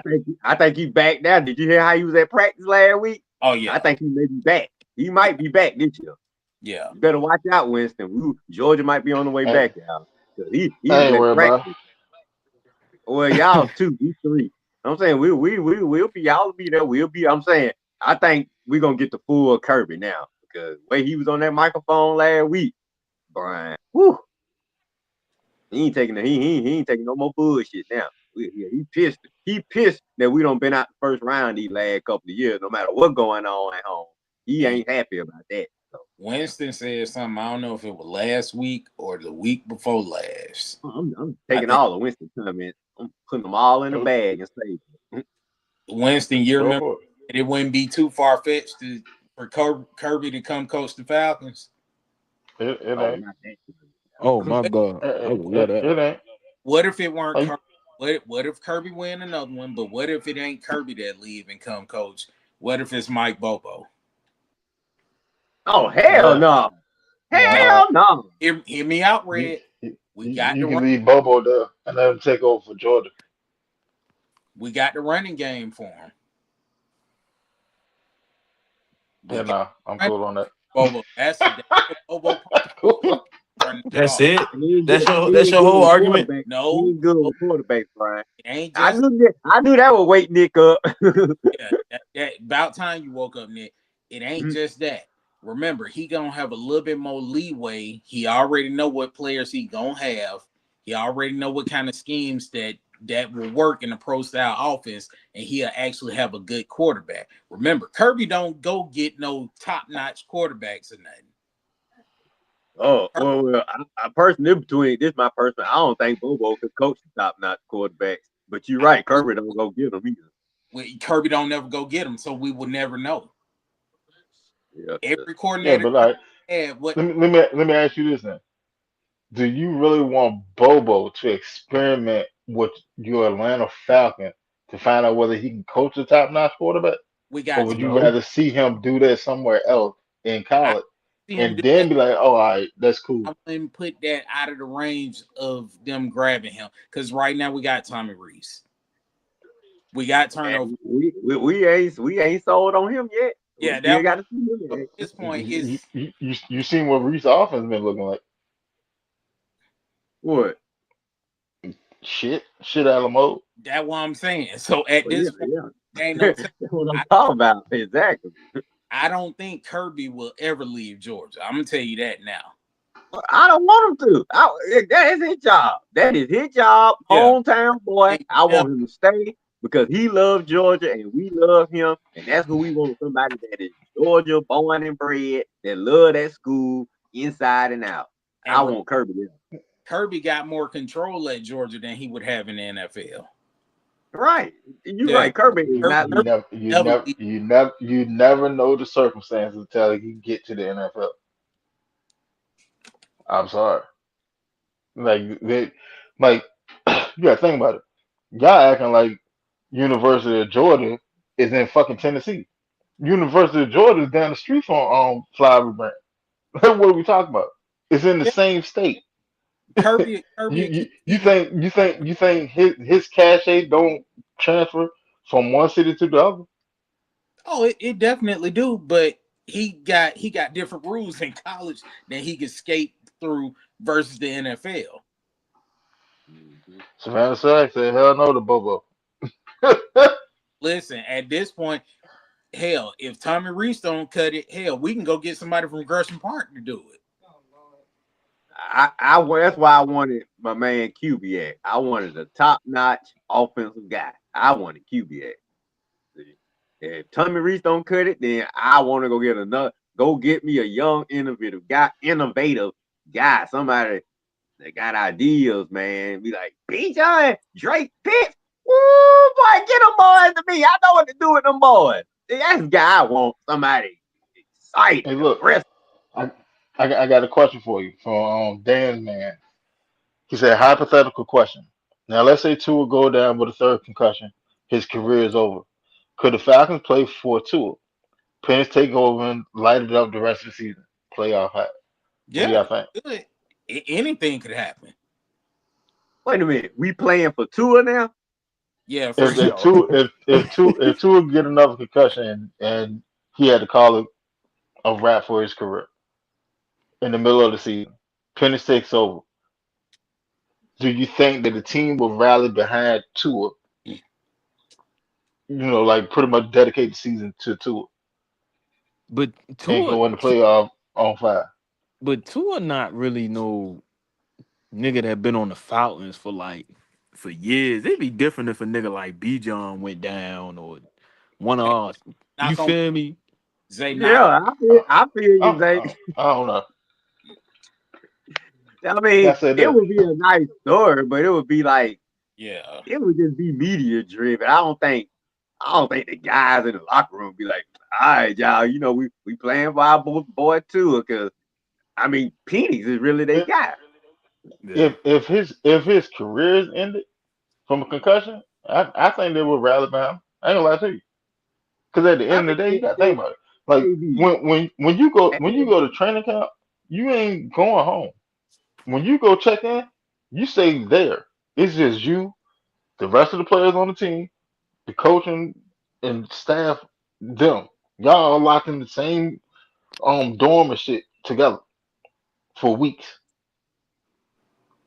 think he back now. Did you hear how he was at practice last week? oh I yeah, think he may be back. He yeah, might be back this year. yeah. You better watch out, Winston. Georgia might be on the way I, back, y'all. 'Cause he I was ain't at worried about practice. Well, y'all two, we three. I'm saying we'll be y'all will be there. We'll be. I'm saying I think we're gonna get the full Kirby now because the way he was on that microphone last week, Brian. Whew, he ain't taking he ain't taking no more bullshit now. Yeah, he pissed. He pissed that we don't been out the first round these last couple of years. No matter what going on at home, he And ain't happy about that. So Winston said something. I don't know if it was last week or the week before last. I'm I taking think all the Winston comments. I'm putting them all in a it. bag and saving them. Winston, you Go remember for it. it wouldn't be too far fetched for Kirby to come coach the Falcons. It Oh, ain't. not that. Oh my What, god, I It, would love it, that. it ain't. what if it weren't Like, Kirby? What if Kirby win another one? But what if it ain't Kirby that leave and come coach? What if it's Mike Bobo? Oh hell nah, no. No, nah. Hell no. hear me out, You, Red. you We got you the can run. leave Bobo there and let him take over for Jordan. We got the running game for him. We Yeah, got nah. I'm running cool on that. Bobo. That's what Bobo Cool. running the That's ball. it. And he ain't That's good. your He that's ain't your good whole with argument. quarterback. He No, ain't good no, with quarterback, Brian. it ain't I just knew that. I knew that would wake Nick up. yeah. About time you woke up, Nick. It ain't just that. Remember, he gonna have a little bit more leeway. He already know what players he gonna have. He already know what kind of schemes that will work in a pro style offense, and he'll actually have a good quarterback. Remember, Kirby don't go get no top notch quarterbacks or nothing. Oh well, I personally between this my personal. I don't think Bobo could coach the top notch quarterbacks. But you're right, Kirby don't go get them either. Kirby don't never go get him, so we will never know. Yeah, Every Yeah, coordinator but like, had what let me ask you this then. Do you really want Bobo to experiment with your Atlanta Falcons to find out whether he can coach a top-notch quarterback, we or got would to. you no, rather see him do that somewhere else in I college see him and do then that. be like, oh, all right, that's cool. I wouldn't put that out of the range of them grabbing him because right now we got Tommy Reese. We got turnover. And we ain't sold on him yet. We Yeah, still that got one to see him at yet. this point You, is you seen what Reese offense been looking like? What? Shit out of mode. that what I'm saying. So at Well, yeah, this point, yeah. ain't no That's telling. what I'm I talking about. Exactly. I don't think Kirby will ever leave Georgia. I'm gonna tell you that now. I don't want him to. That is his job. That is his job. Yeah, Hometown boy. ain't I never want him to stay because he loves Georgia and we love him. And that's who we want. Somebody that is Georgia born and bred, that love that school inside and out. I and want Kirby there. Kirby got more control at Georgia than he would have in the NFL. Right. You're Yeah, right. Kirby is Kirby, not You Kirby leaving. never, you never never, leave. you never know the circumstances until he get to the NFL. I'm sorry. Like they, like you gotta think about it. Y'all acting like University of Georgia is in fucking Tennessee. University of Georgia is down the street from Flowery Branch. What are we talking about? It's in the Yeah, same state. Kirby You will keep leaving. you think his cachet don't transfer from one city to the other? Oh, it definitely do, but he got different rules in college that he can skate through versus the NFL. Mhm. Savannah Sacks said, "Hell no, to Bobo." Listen, at this point, hell, if Tommy Reese don't cut it, hell, we can go get somebody from Gresham Park to do it. That's why I wanted my man QB. I wanted a top notch offensive guy. I wanted QB. See, if Tommy Reese don't cut it, then I want to go get me a young, innovative guy, somebody that got ideas, man. Be like, John, Drake Pitts, woo, boy, get them boys to me. I know what to do with them boys. See, that's the guy I want, somebody excited, Hey, look, aggressive. I, I got a question for you from Dan Man. He said, hypothetical question. Now, let's say Tua go down with a third concussion. His career is over. Could the Falcons play for Tua? Pence take over and light it up the rest of the season. Playoff hat. What do Yeah, y'all think? good. Anything could happen. Wait a minute, we playing for Tua now? Yeah, for If sure. if Yo, Tua if Tua get another concussion and he had to call it a wrap for his career in the middle of the season, Pennis takes over. Do you think that the team will rally behind Tua? Like pretty much dedicate the season to Tua but and Tua, go in the playoff on fire. but Tua not really no nigga that been on the Falcons for years. It'd be different if a nigga like B John went down or one of Hey, us. You knock on feel me? Zay, knock. Yeah, I, I feel you, Zay. I don't know. I mean, I said it this. would be a nice story, but it would be like Yeah, it would just be media driven. I don't think the guys in the locker room be like, all right, y'all, we playing for our boy too, because I mean, Penix is really they If guy. Yeah. if his career is ended from a concussion, I think they would rally behind him. I ain't gonna lie to you. Because at the I end of mean, the day, you gotta think they about it. Like maybe. when you go to training camp, you ain't going home. When you go check in, you stay there. It's just you, the rest of the players on the team, the coaching and staff, them. Y'all are locked in the same dorm and shit together for weeks.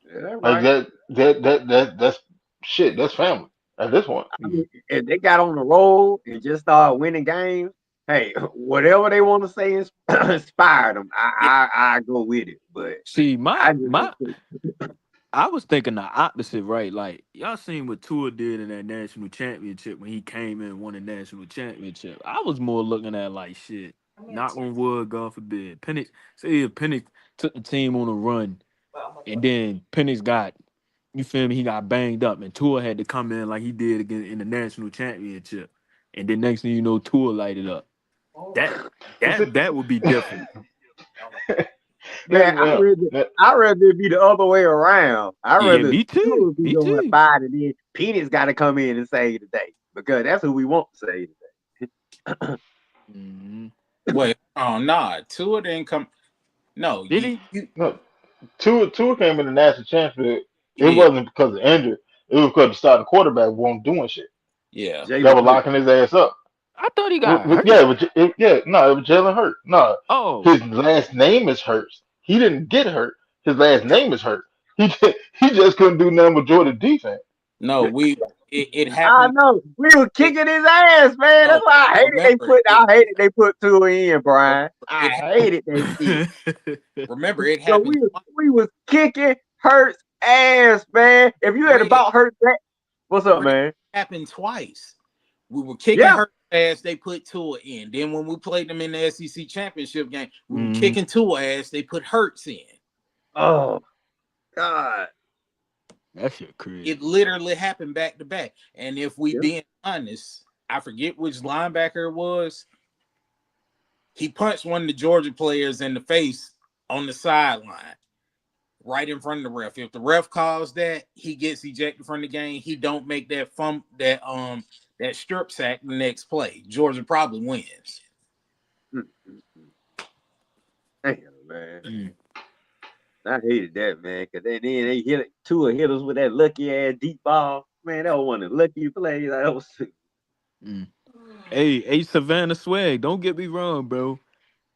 Yeah, that's Like right. that's shit. That's family at this point. I mean, if they got on the roll and just start winning games, hey, whatever they want to say inspired them. yeah. I go with it, but See, I my just my don't think. I was thinking the opposite, right? Like y'all seen what Tua did in that national championship when he came in and won the national championship. I was more looking at like shit. Knock on wood, God forbid. Penix, say if Penix took the team on a run and then Penix got, you feel me, he got banged up and Tua had to come in like he did again in the national championship. And then next thing you know, Tua lighted up. That But see, that would be different. Man, now, I rather it be the other way around. I Yeah. Yeah, rather me too. Tua be Me doing too. fine, and then Penix got to come in and save the day because that's who we want to save the day. Mhm. Wait, oh nah, Tua didn't come. No, Did he? No, Tua came in the national championship. It yeah, wasn't because of injury. It was because the starting quarterback wasn't doing shit. yeah. That Jalen was Hurts. locking his ass up. I thought he got Yeah, hurt. no, it was Jalen Hurts. No, Oh, his last name is Hurts. He didn't get hurt. His last name is Hurt. He just couldn't do nothing with Jordan defense. No, it I happened. know. We were It, kicking his ass, man. That's no, why remember it. I hated they put two in, Remember Brian. I it happened. hated that shit. Remember it So happened. we was kicking Hurts ass, man. If you had Greg, about Hurts back, what's up, Greg man? happened twice. We were kicking Yeah. her ass. They put Tua in. Then when we played them in the SEC championship game, we were mm, kicking Tua ass. They put Hurts in. Oh God. that shit crazy. It literally happened back to back. And if we Yeah. being honest, I forget which linebacker it was. He punched one of the Georgia players in the face on the sideline, right in front of the ref. If the ref calls that, he gets ejected from the game. He don't make that strip sack the next play. Georgia probably wins. Damn, man. Mm. I hated that, man. Cause then they hit two hit us with that lucky ass deep ball. Man, that was one of the lucky plays. That was Mm. Hey, Savannah Swag. Don't get me wrong, bro.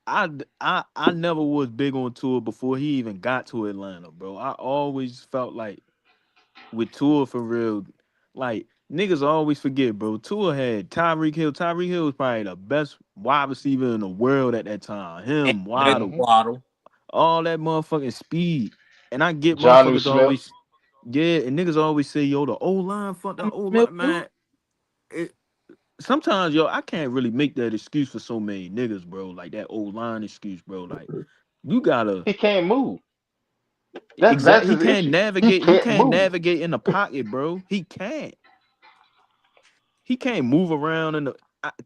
I never was big on Tua before he even got to Atlanta, bro. I always felt like with Tua for real, like niggas always forget, bro. Tua had Tyreek Hill. Tyreek Hill was probably the best wide receiver in the world at that time. And Him, Jalen Waddle, Hmm. Waddle. all that motherfucking speed. And I get Johnny motherfuckers Smith. always, yeah, and niggas always say, yo, the O line, fuck the Thomas O Smith line, too. man. It, sometimes, yo, I can't really make that excuse for so many niggas, bro. Like that O line excuse, bro. Like you gotta He can't move. That's exact. He his can't issue. He navigate. He can't can't move. navigate in the pocket, bro. He can't. He can't move around in the.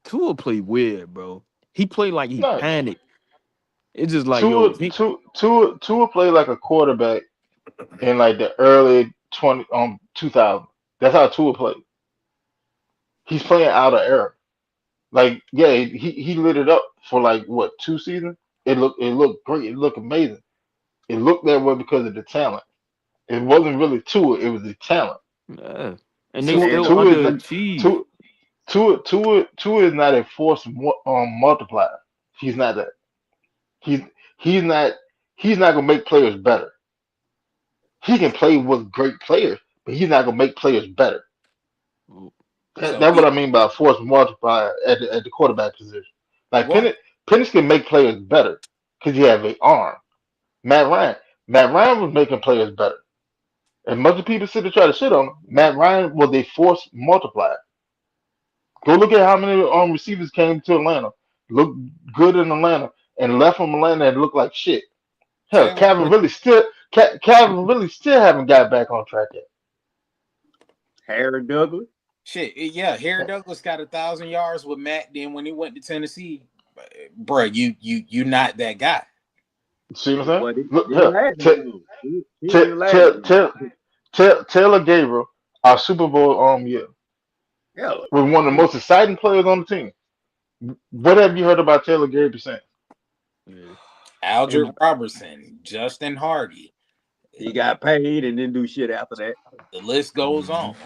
Tua play weird, bro. He play like he No, panicked. It's just like yo, Tua if he, Tua played like a quarterback in like the early 2000. That's how Tua played. He's playing out of era. Like yeah, he lit it up for like what 2 seasons. It looked great. It looked amazing. It looked that way because of the talent. It wasn't really Tua. It was the talent. yeah. And they So Tua and still Tua is not, underachieve. Tua Tua is not a force multiplier. He's not that. He's he's not he's not gonna make players better. He can play with great players, but he's not gonna make players better. so That's what he I mean by force multiplier at the quarterback position. Like right. Penix can make players better because he have a arm. Matt Ryan, Matt Ryan was making players better. As much as people sit and try to shit on him, Matt Ryan was a force multiplier. Go look at how many receivers came to Atlanta, looked good in Atlanta, and left from Atlanta and looked like shit. Hell, Say what Calvin really still haven't got back on track yet. Harry Douglas. shit. Yeah, Harry Douglas got 1,000 yards with Matt. Then when he went to Tennessee, bro, you not that guy. See what I'm saying? But Look, he ain't hell, last that long. He ain't even last that long. Taylor Gabriel, our Super Bowl year, Yeah. was one of the most exciting players on the team. What have you heard about Taylor Gabriel since? Yeah. Aldrick And Robertson, Justin Hardy. He got paid and didn't do shit after that. The list goes mhm. on.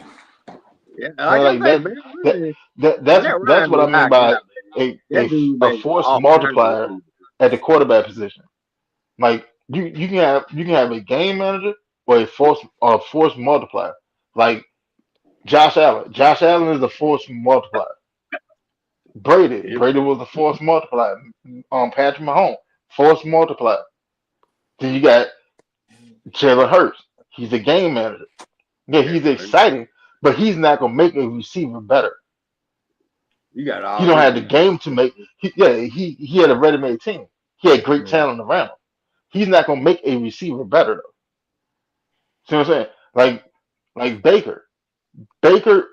Yeah, Man, like I like say, that, man, that, really, that's Matt what I Ryan mean no lie, by man. a That dude a made force all kind of multiplier receivers. at the quarterback position. Like you can have a game manager or a force multiplier. Like Josh Allen. Josh Allen is a force multiplier. Brady was a force multiplier. Patrick Mahomes, force multiplier. Then you got Jalen Hurts. He's a game manager. Yeah, Yeah, he's exciting, but he's not gonna make a receiver better. you got He all don't them have the weak. game to make. He had a ready-made team. He had great Yeah. talent around him. He's not gonna make a receiver better though. See what I'm saying? Like Baker,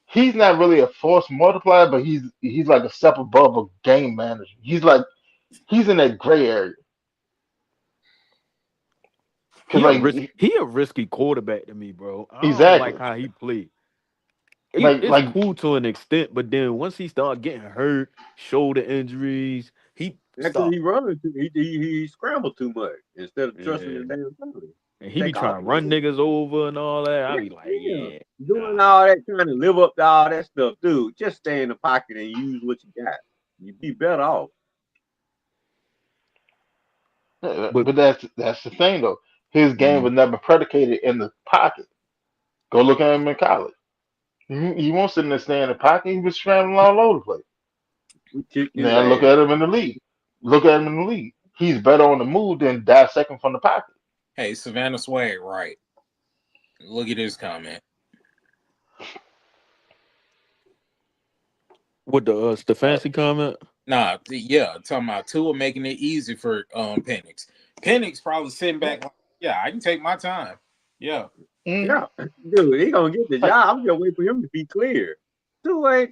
he's not really a force multiplier, but he's like a step above a game manager. He's in that gray area because He a risky quarterback to me, bro. I don't like exactly how he play. like It's like cool to an extent, but then once he start getting hurt, shoulder injuries, he That's because Stop. he running too. He scrambled too much instead of trusting Yeah. his damn ability. And He he be take off. trying to run niggas over and all that. I Yeah, be like, yeah. yeah, Doing nah. all that, trying to live up to all that stuff, dude. Just stay in the pocket and use what you got. You'd be better off. But But that's the thing though. His game mm, was never predicated in the pocket. Go look at him in college. He won't sit in there stay in the pocket. He was scrambling all over the place. We kicked his Now look ass. at him in the league. Look at him in the league. He's better on the move than dissecting from the pocket. Hey, Savannah Swag, right? Look at this comment. with the Uh, fancy comment, Nah, yeah, talking about Tua making it easy for Penix. Penix probably sitting yeah. back like, yeah, I can take my time. Yeah. Mm. Yeah, dude, he gonna get the Hey, job. I'm just waiting for him to be clear.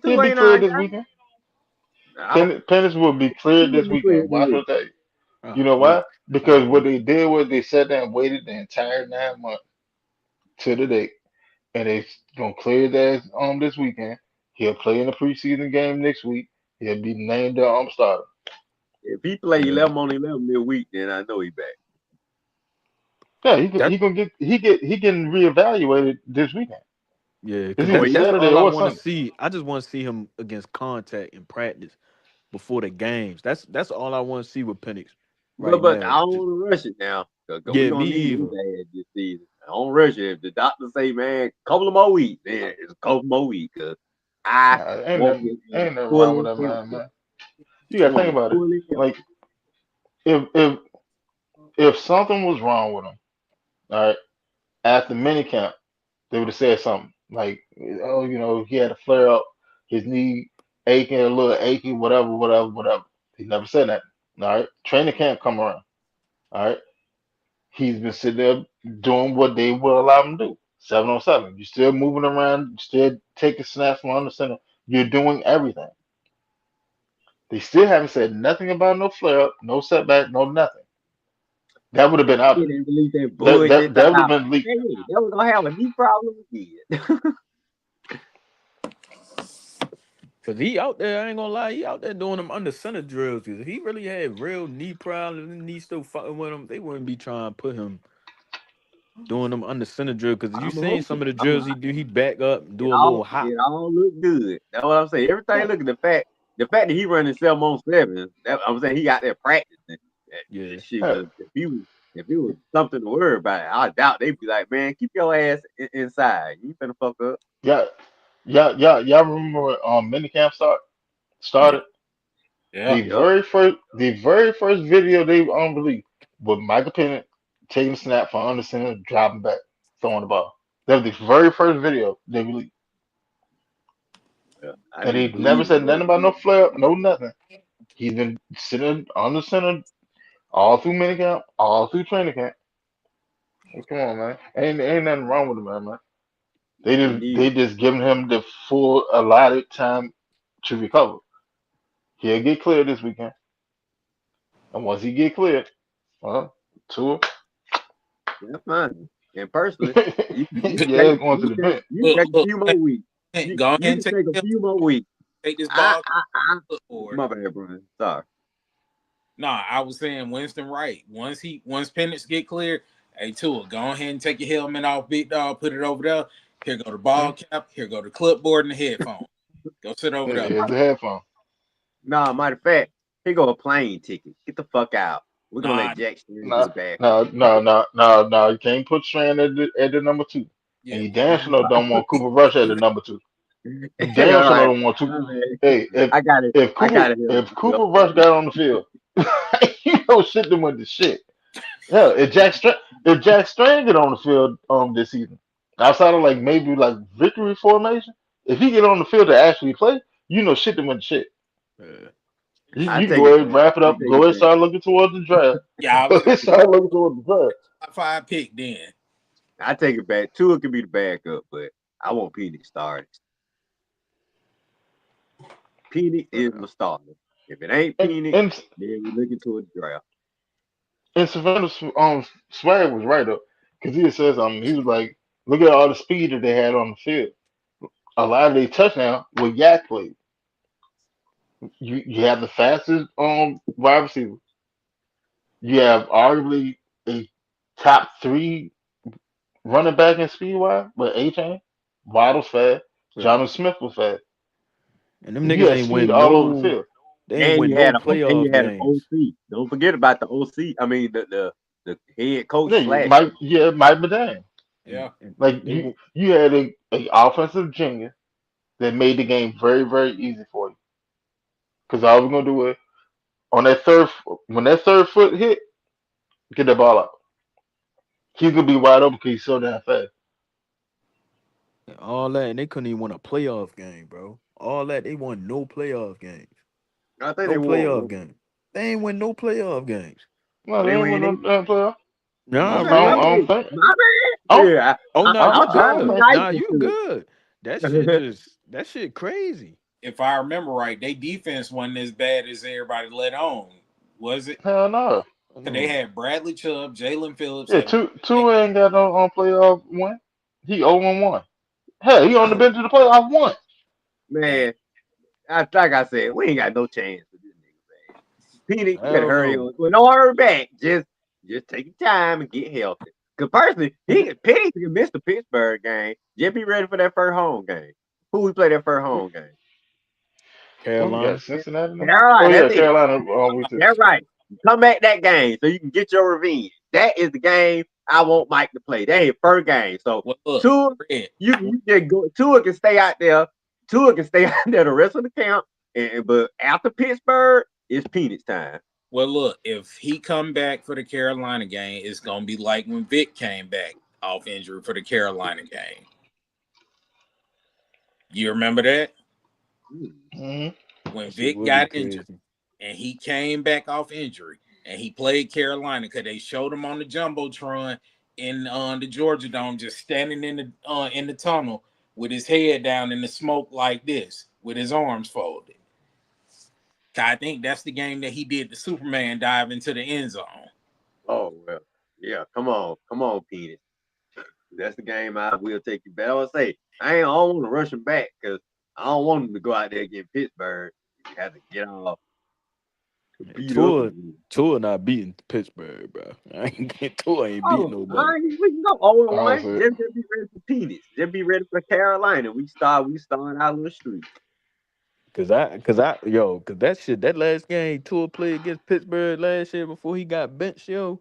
he'll Two be ain't cleared I this got. weekend. I don't. Pennis will be He cleared will this be clear weekend. this Watch week. what I tell you. You oh know yeah, why? Because oh what yeah. they did was they sat there and waited the entire 9 months to the date, and they gonna clear that this weekend. He'll play in the preseason game next week. He'll be named the starter. If he play Yeah, 11 on 11 this week, then I know he back. Yeah, that he gonna he getting reevaluated this weekend. yeah, It's because Oh either that's yeah, Saturday all I or want to Sunday. see. I just want to see him against contact in practice before the games. That's all I want to see with Penix right but now. I don't want to rush it now because we Yeah, me gonna need his either. ass this season. I don't rush it. If the doctor say, man, couple of more weeks, then it's a couple more weeks. Cause I Nah, want his ass ain't nothing wrong with fully that man, healthy. man. You I gotta want think him about it. fully healthy. Like if something was wrong with him, all right, after minicamp, they would have said something like, oh, he had a flare up, his knee aching, a little achy, whatever, whatever, whatever. He never said that. All right, training camp come around. All right, he's been sitting there doing what they will allow him to do. 7 on 7. You're still moving around, you're still taking snaps from under center. You're doing everything. They still haven't said nothing about no flare up, no setback, no nothing. That would have been He out there. didn't release that That bullshit that would have about, been leaked. hey, that was gonna have a knee problem again. Cause he out there, I ain't gonna lie, he out there doing them under center drills. Cause if he really had real knee problems and he still fucking with him, they wouldn't be trying to put him doing them under center drill. Cause you I'm seen hoping. some of the drills he do, he back up, It do a little all hop. it all look good. That's what I'm saying. Everything Yeah, look at the fact that he running 7 on 7. I'm saying he got that practicing. That Yeah. shit. yeah, Cause if it was something to worry about, I doubt they'd be like, man, keep your ass inside. You finna fuck up. yeah, y'all remember when minicamp Yeah. started? Yeah. Yup. The very first video they released with Michael Penix taking a snap from under center, dropping back, throwing the ball. That was the very first video they released, Yeah, I and they didn't never believe it said was nothing about no real. flare up, no nothing. He's been sitting under center all through minicamp, all through training camp. Come on, man. Ain't nothing wrong with him, man. They He just needed. they just giving him the full allotted time to recover. He'll get cleared this weekend, and once he get cleared, well, Tua, That's fine. And personally, yeah, it's going to the bench. you Look, take a look, few more weeks. go ahead You and can take take a few more weeks. this I ball I clipboard. my bad, bro. Sorry. Nah, I was saying Winston Wright. Once Penix get cleared, hey Tua, go ahead and take your helmet off, big dog, put it over there. Here go the ball Hmm? cap, here go the clipboard and the headphone. Go sit over there. Here's the headphone. Nah, matter of fact, here go a plane ticket. Get the fuck out. We're gonna Nah, let Jack String No, get it back up. no, no, no, no, no. You can't put Strand at the number two, and yeah, you damn sure don't want Cooper Rush at the number two. You damn All sure right. don't want two. My bad. Hey, if I got it. if I Cooper got it here. if Cooper Rush got on the field, shit them with the shit. Hell, if Jack Strand get on the field this season, outside of like maybe like victory formation, if he get on the field to actually play, shit them with the shit. Yeah. I You can take go it ahead and back. wrap it I up. take Go it ahead and back. start looking towards the draft. yeah. I Go was ahead and start looking towards the draft. top 5 pick then. I take it back. Tua could be the backup, but I want Penix started. Penix is my starter. If it ain't And Penix, and then we looking to a draft. And Savannah Swag was right up because he had said something. He was like, "Look at all the speed that they had on the field. A lot of their touchdown were yak plays. You have the fastest wide receiver. You have arguably a top three running back in speed wise, but A Chain, Waddle's fast, Right. Jonathan Smith was fast. And them You niggas had ain't speed win all over the no, field. they ain't And win you no had and you playoff had an games. OC. Don't forget about the OC. I mean the head coach Yeah, slash Mike Badane. Yeah. And Like they won. you had a offensive genius that made the game very, very easy for you. Because all we're gonna do is on that when that third foot hit, get that ball out. He's gonna be wide open because he's so damn fast. All that, and they couldn't even win a playoff game, bro. All that, they won no playoff games. I think they No won playoff one. game. They ain't win no playoff games. No, they They ain't win win no it. damn playoff. My Nah, bad. I really? don't think. My bad. I don't. Yeah, Oh, nah, I you was I trying to don't be good. think. nice Nah, to you you. good. That shit just, that shit crazy. If I remember right, they defense wasn't as bad as everybody let on, was it? Hell no. Cause they Mm. had Bradley Chubb, Jalen Phillips, Yeah, and two ain't got no on playoff win. He 0-1. Hell, he on the bench of the playoff one. damn. Man, like I said, we ain't got no chance with this nigga, man. Petey, you better Hell hurry no. on. Well, don't hurry back. Just take your time and get healthy. Cause personally, Petey can miss the Pittsburgh game. Just be ready for that first home game. Who we play that first home game? What we got? Carolina. Cincinnati now? Oh Carolina. yeah, That's it. Carolina. We took. That's right. Come back that game so you can get your revenge. That is the game I want Mike to play. That is first game. So Well, look, Tua, Red. you just go. Tua can stay out there. Tua can stay out there the rest of the camp. But after Pittsburgh, it's Peanuts time. Well, look. If he come back for the Carolina game, it's gonna be like when Vic came back off injury for the Carolina game. You remember that Hmm. Hmm. when That shit Vic would be got injured crazy. and he came back off injury and he played Carolina because they showed him on the jumbotron in the Georgia Dome, just standing in the tunnel with his head down in the smoke like this, with his arms folded. I think that's the game that he did the Superman dive into the end zone. Oh well, yeah. Come on, Peanuts. That's the game I will take you back. I would say I don't want to rush him back because I don't want him to go out there against Pittsburgh. You have to get off Man, beat up Tua, again. Tua not beating Pittsburgh, bro. Tua ain't beating Oh, nobody. we can go 0-1. Honestly, Just be ready for Peanuts. Just be ready for Carolina. We start our little streak. Cause that shit, that last game Tua played against Pittsburgh last year before he got benched, yo.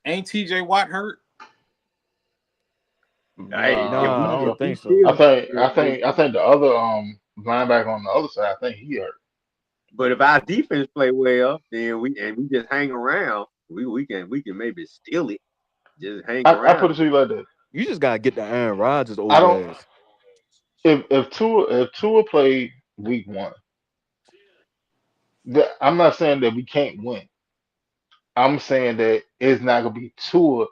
Ain't TJ Watt hurt? Hey, nah, I Nah, I don't think if don't so. we think so. I still, think I if, think I think the other linebacker on the other side, I think he hurt. but if our defense play well, then we just hang around. We can maybe steal it. Just hang I put it around. to you like this. You just gotta get the Aaron Rodgers I old don't ass. if Tua played week one, I'm not saying that we can't win. I'm saying that it's not gonna be Tua.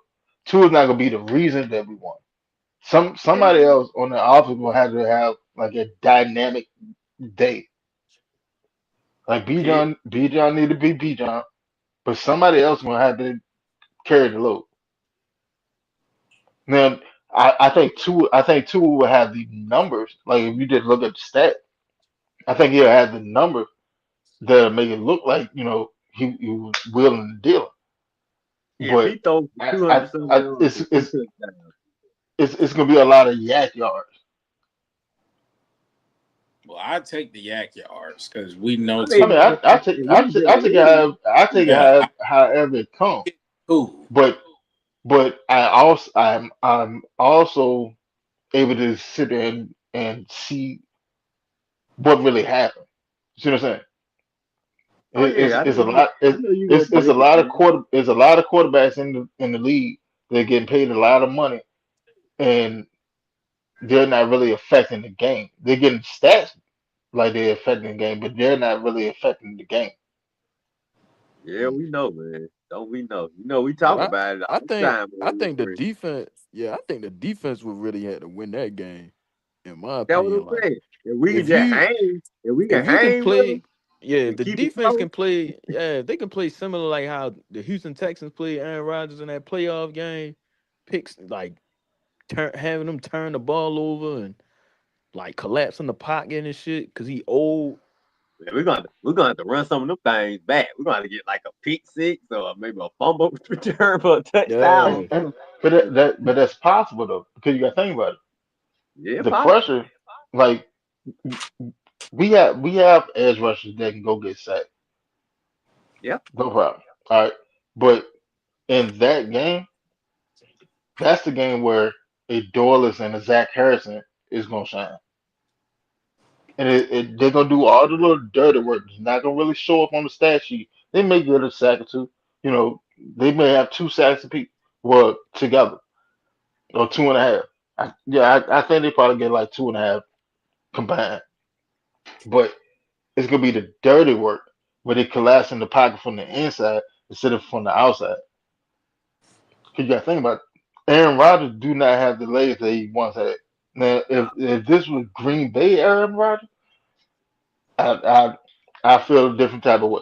Tua's not gonna be the reason that we won. Somebody Yeah, else on the offense will have to have like a dynamic day. Like yeah, B John need to be B John, but somebody else will have to carry the load. Now I think Tua will have the numbers. Like if you just look at the stat, I think he'll have the numbers that'll make it look like he was willing to deal. if But he throws for I, 200 I, some I yards and two touchdowns. it's gonna be a lot of yak yards. Well, I take the yak yards because we know I I T. mean, mean, I take it Yeah, however it comes. it's cool. But I'm also able to sit there and see what really happened. See what I'm saying? oh yeah, It's a lot. I know you gonna It's a break it lot of down. quarterbacks in the league that are getting paid a lot of money, and they're not really affecting the game. They're getting stats like they're affecting the game, but they're not really affecting the game. Yeah, we know, man. Don't we know? We But talk about it I all the think time I on think the free. defense, yeah, I think the defense would really have to win that game, in my That's what opinion. I'm Like saying. If we can if just you hang, if we can if you can hang with them play, yeah, if and the keep it defense close, can play, yeah, if they can play similar like how the Houston Texans played Aaron Rodgers in that playoff game, picks like having them turn the ball over and like collapse in the pocket and shit because he old. Man, we're gonna have to run some of them things back. We're gonna have to get like a pick six or maybe a fumble return for a touchdown. Yeah. And but that's possible though because you got to think about it. Yeah, The possible. pressure, like we have edge rushers that can go get sacked, Yeah, no problem. All right, but in that game, that's the game where a Doyless and a Zach Harrison is gonna shine, and they're gonna do all the little dirty work. It's not gonna really show up on the stat sheet. They may get a sack or two. You know, they may have two sacks apiece, well, together or two and a half. I think they probably get like two and a half combined, but it's gonna be the dirty work where they collapse in the pocket from the inside instead of from the outside. Cause you gotta think about it. Aaron Rodgers do not have the legs that he once had. Now, if this was Green Bay Aaron Rodgers, I I feel a different type of way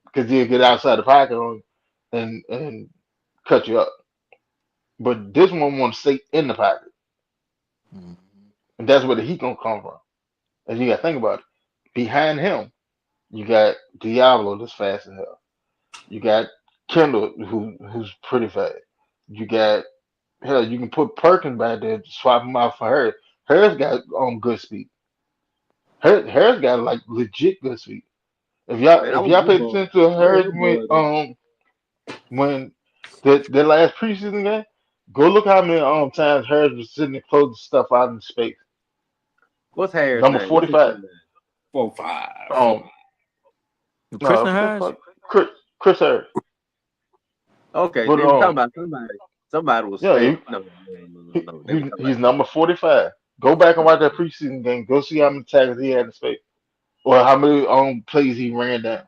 because he'll get outside the pocket on and cut you up. But this one wants to stay in the pocket, Mhm. and that's where the heat gonna come from. And you gotta think about it. Behind him, you got Diablo that's fast as hell. You got Kendall who's pretty fast. You got hell. You can put Perkins back there, swap him out for her. Harris got good speed. Harris got like legit good speed. If y'all man, I if want y'all them paid boys. attention to I want Harris them boys on. when the last preseason game, go look how many times Harris was sitting there closing stuff out in space. What's Harris' Number name? What's his 45. full name? 4-5. Um Christian no Harris? Chris Harris. Okay, But they were talking about somebody. Somebody was yeah, fat. No, no, no, no, no, no. They were talking he's about. number 45. Go back and watch that preseason game. Go see how many tackles he had in space. Or how many plays he ran down.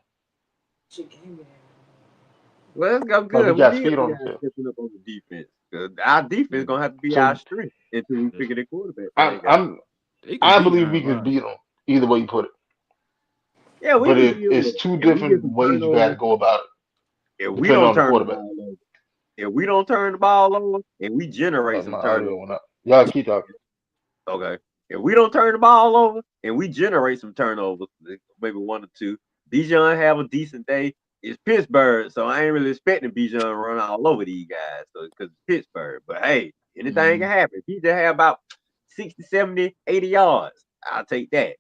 Well, let's go Like we good. We got need speed some on the guys field. stepping up on the defense. 'Cause our defense Yeah. gonna have to be our So strength until we Yeah. figure the quarterback I'm, thing out. I'm They can I beat believe we Aaron can Rodgers. beat them either way you put it. Yeah, we But can be. it's Look, two if we get different some ways you got to turnovers, go about it, if we depending don't on the turn the quarterback. ball over, if we don't turn the ball over, and we generate My some audio turnovers. went up. Y'all keep talking. Okay. If we don't turn the ball over and we generate some turnovers, maybe one or two, Bijan have a decent day. It's Pittsburgh, so I ain't really expecting Bijan to run all over these guys. So because it's Pittsburgh. But hey, anything can Mhm. happen. He just have about 60, 70, 80 yards. I'll take that.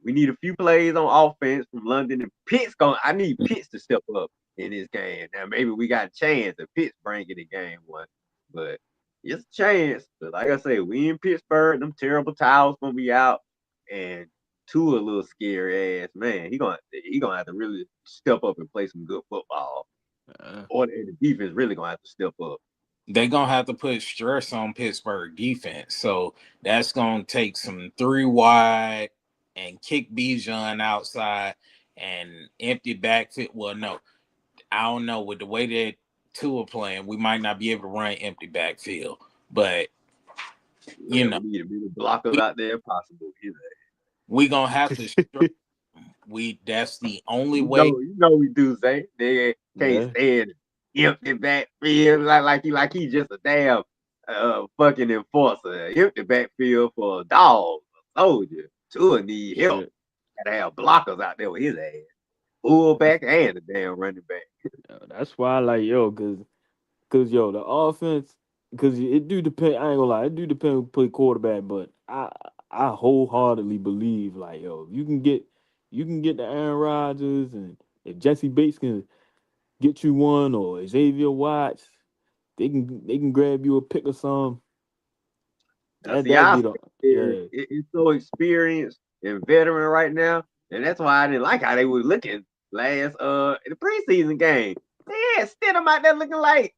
We need a few plays on offense from London and Pitts. I need Pitts to step up in this game. Now maybe we got a chance if Pitts bring it in game one, but it's a chance. But like I say, we in Pittsburgh. Them terrible towels gonna be out, and Tua a little scary ass man. He gonna have to really step up and play some good football, Uh, or the defense really gonna have to step up. They're going to have to put stress on Pittsburgh defense. So that's going to take some three wide and kick Bijan outside and empty backfield. Well, no, I don't know. With the way that two are playing, we might not be able to run empty backfield. But, you Yeah, know, we need as many blockers we out there if possible. we going to have to that's the only way. We do say they can't yeah. stand empty backfield like he just a damn fucking enforcer. Empty backfield for a dog, a soldier. Tua need help. Shit. Gotta have blockers out there with his ass. Fullback and a damn running back. That's why I like cause yo the offense, cause it do depend. I ain't gonna lie, it do depend who play quarterback, but I wholeheartedly believe like yo, if you can get the Aaron Rodgers, and if Jesse Bates can get you one, or Xavier Watts, they can grab you a pick or some. Now, see, That'd our be the secondary yeah. is so experienced and veteran right now, and that's why I didn't like how they were looking last in the preseason game. They had Stidham out there looking like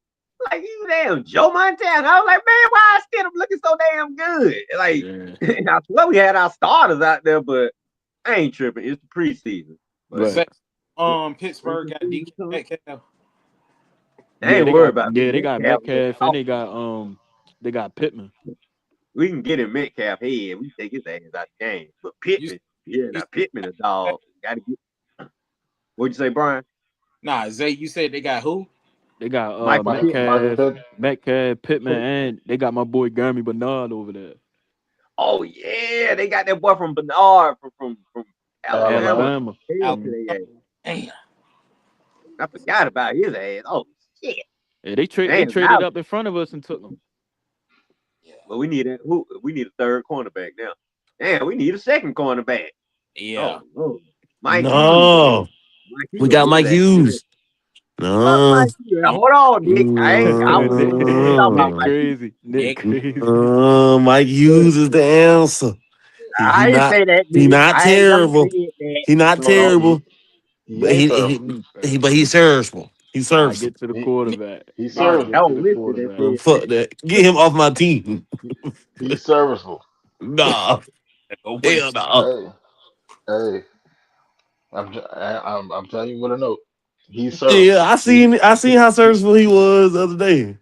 you damn Joe Montana. I was like, man, why is Stidham looking so damn good? Like, Yeah. I swear we had our starters out there, but I ain't tripping. It's the preseason. But Say, Right. once Pittsburgh the got DK season comes, Metcalf. I Yeah, ain't they worried got about me. Metcalf is Metcalf, and off. they got Pittman. We can get in Metcalf head. We take his ass out the game. But You, Pittman, yeah, you now Pittman a dog. Got to get. What'd you say, Brian? Nah, Zay, you said they got who? They got Michael Pittman. Michael Pittman. Metcalf, Pittman, and they got my boy Grammy Bernard over there. Oh yeah, they got that boy from Bernard from Alabama Alabama. Alabama. hell to Mm. their ass. Damn. I forgot about his ass. Oh shit. Yeah, they Damn. traded Now, up in front of us and took them. Yeah. but we need a third cornerback now. Damn, we need a second cornerback. Yeah. Oh no. Mike Hughes. No, Mike we Hughes got get his Mike ass. Hughes. Fuck No, Mike Hughes. I'm Hold on, Nick. Nick, We ain't talking about Nick no. Mike Hughes. crazy. Nick Nick. crazy. Mike Hughes is the answer. He I ain't not say that, he Nick. not I ain't never terrible. said that. He not So don't. He terrible, he but ain't he, terrible. but he's serviceable. He's Nah, serviceable. get to the He Nick quarterback. he's Gotta Mark, get serviceable. to don't the listen to quarterback. that. Fuck that. Get him off my team. He's serviceable. Nah, go wait. hell no. Hey, hey, I'm telling you what I know. He's Yeah, serviceable. I seen how serviceable he was the other day.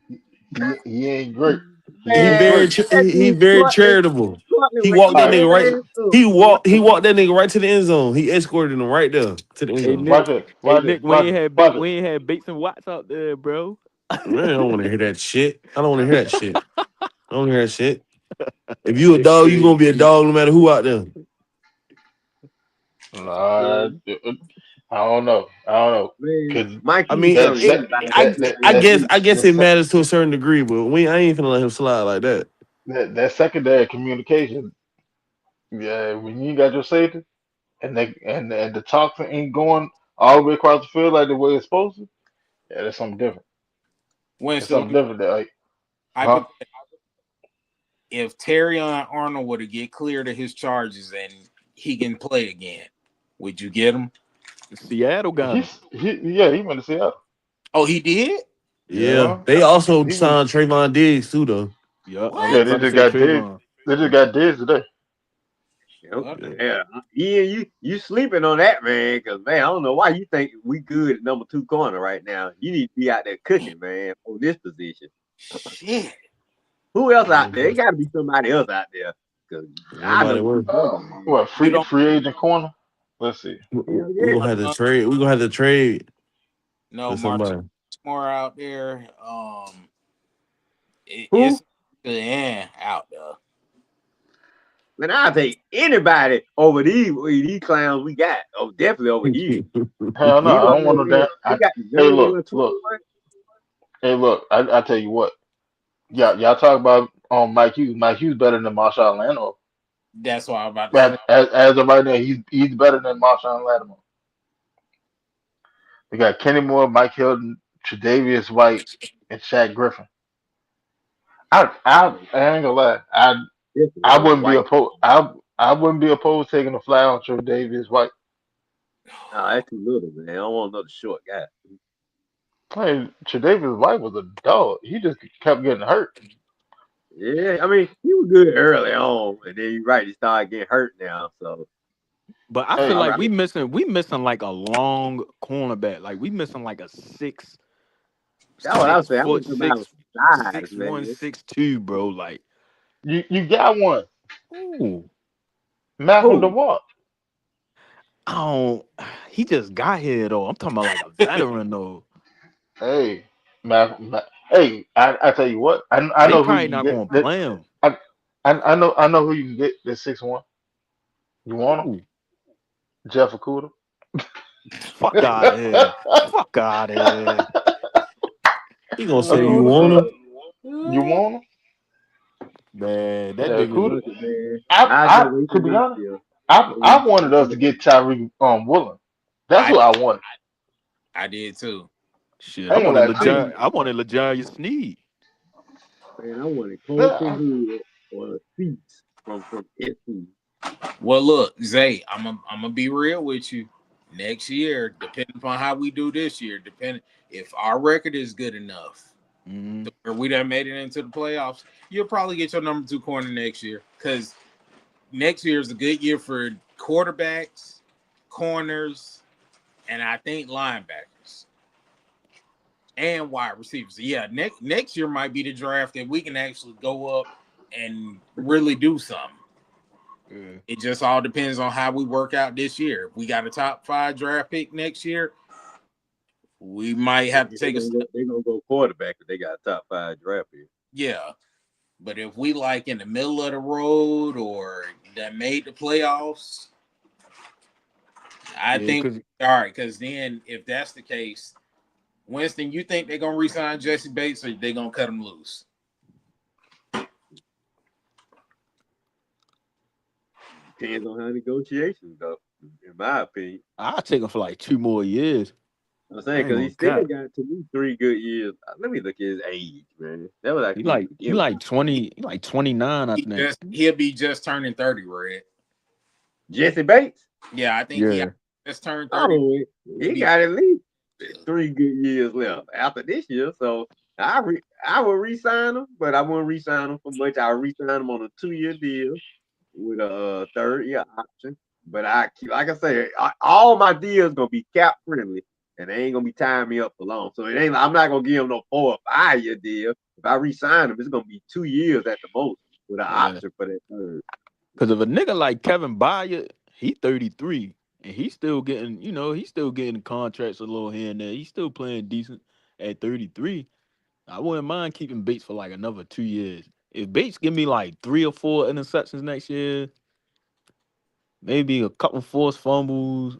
He ain't great. He He ain't Man, very great. that he dude very Cortland, charitable. Cortland He would walked eat that All right, nigga his right. ass up, boy. He walked that nigga right to the end zone. He escorted him right there to the end Hey zone. Nick, watch it, hey watch it, Nick, we watch ain't it, had watch it. We ain't had Bates and Watts out there, bro. Man, I don't want to hear that shit. I don't want to hear that shit. I don't hear that shit. If you a Nick dog, you gonna crazy. be a dog no matter who out there. Nah, Man, I don't know. I don't know. man, Cause Mike I Hughes mean, turned everybody into a that I guess the it matters to a certain degree, but I ain't finna let him slide like that. that secondary communication. Yeah, when you got your safety and the talk ain't going all the way across the field like the way it's supposed to. Yeah, that's something different. That's Winston, let something me different. That like, huh? hypothetically, if Terry Arnold were to get cleared of his charges and he can play again, would you get him? Seattle got him. Yeah, he went to Seattle. Oh, he did? Yeah, Yeah, they also he went. signed Trayvon Diggs too, though. Yeah, I was What? Yeah, they about to just say got dead. Trayvon. They just got dead today. Yep. Well, Yeah. Yeah, Ian, you sleeping on that, man? Because man, I don't know why you think we good at number 2 corner right now. You need to be out there cooking, man, on this position. shit. Who else out there? Mhm. It got to be somebody else out there. Because our Nobody number 2 work. corner, man. What You don't free agent corner? Let's see. Hell We yeah. gonna have to uh, trade. We gonna have to trade know for Martin somebody. more out there. Who? It's out there. Man, I'll take anybody over these clowns we got. Oh, definitely over here. Hell no, I don't want Anybody no there? damn. They got the Hey, number look, one, look. 21. Hey, look. I tell you what. Yeah, y'all talk about Mike Hughes. Mike Hughes better than Marshawn Lattimore. That's what I'm about to say. But as of right now, he's better than Marshawn Lattimore. We got Kenny Moore, Mike Hilton, Tre'Davious White, and Shaq Griffin. I ain't gonna lie. Definitely I over wouldn't be White. opposed. I wouldn't be opposed taking a fly on Tre'Davious White. Nah, that's too little, man. I don't want another short guy. Hey, Tre'Davious White was a dog. He just kept getting hurt. Yeah, I mean, he was good early on, and then you're right, he started getting hurt now. So But I Hey, feel all like right, we missing like a long cornerback. Like we missing like a that's what I was six saying. I foot want somebody with size, 6'1", man. 6'2", bro. Like, you got one, ooh, Malcolm Who? DeWalt. I don't. He just got here though. I'm talking about like a veteran though. Hey, hey, I tell you what. I They know who you probably can not get. gonna play him. I, I know who you can get. This 6'1". You want him? Ooh, Jeff Okuda. fuck out of here. Fuck out of here. He gonna Man, say you Okuda. want him. You want him? Man, that Yeah, nigga. Okuda. look it, man. I just wait To till be next honest, year. I wanted us to get Tyreek Woolen. That's I what I wanted. I did too. Shit, I I ain't gonna wanted lie to you. Lejar. I wanted Lejar Sneed. Man, I wanted Colton Yeah, Hood or Seats from SC. Well, look, Zay, I'm gonna be real with you. Next year, depending upon how we do this year, depending if our record is good enough Mm-hmm. to where we done made it into the playoffs, you'll probably get your number 2 corner next year. Because next year is a good year for quarterbacks, corners, and I think linebackers and wide receivers. Yeah, next year might be the draft that we can actually go up and really do something. Yeah. It just all depends on how we work out this year. If we got a top 5 draft pick next year, we might have to They're take a gonna step. go. They're gonna go quarterback if they got a top 5 draft pick. Yeah. But if we like in the middle of the road or that made the playoffs, I Yeah, think because all right, because then if that's the case, Winston, you think they're gonna resign Jesse Bates or they gonna cut him loose? Depends on how negotiations go, in my opinion. I'll take him for like 2 more years. I'm saying I ain't because he gonna still cap. got to me 3 good years. Let me look at his age, man. That was He like people like he forget like about 20, he like 29, I think. He'll be just turning 30, Red. Jesse Bates. Yeah, I think he Yeah. just turned 30. Oh, He'll he be got at least yeah. 3 good years left after this year. So I would re-sign him, but I wouldn't re-sign him for much. I would re-sign him on a 2 year deal with a third year option. But I keep, like I say, all my deals gonna be cap friendly, and they ain't gonna be tying me up for long. So it ain't. I'm not gonna give him no 4 or 5 year deal. If I re-sign him, it's gonna be 2 years at the most with an Yeah. option for that third. Because if a nigga like Kevin Byard, he 33 and he's still getting, he's still getting contracts a little here and there. He's still playing decent at 33. I wouldn't mind keeping Bates for like another 2 years. If Bates give me like 3 or 4 interceptions next year, maybe a couple forced fumbles,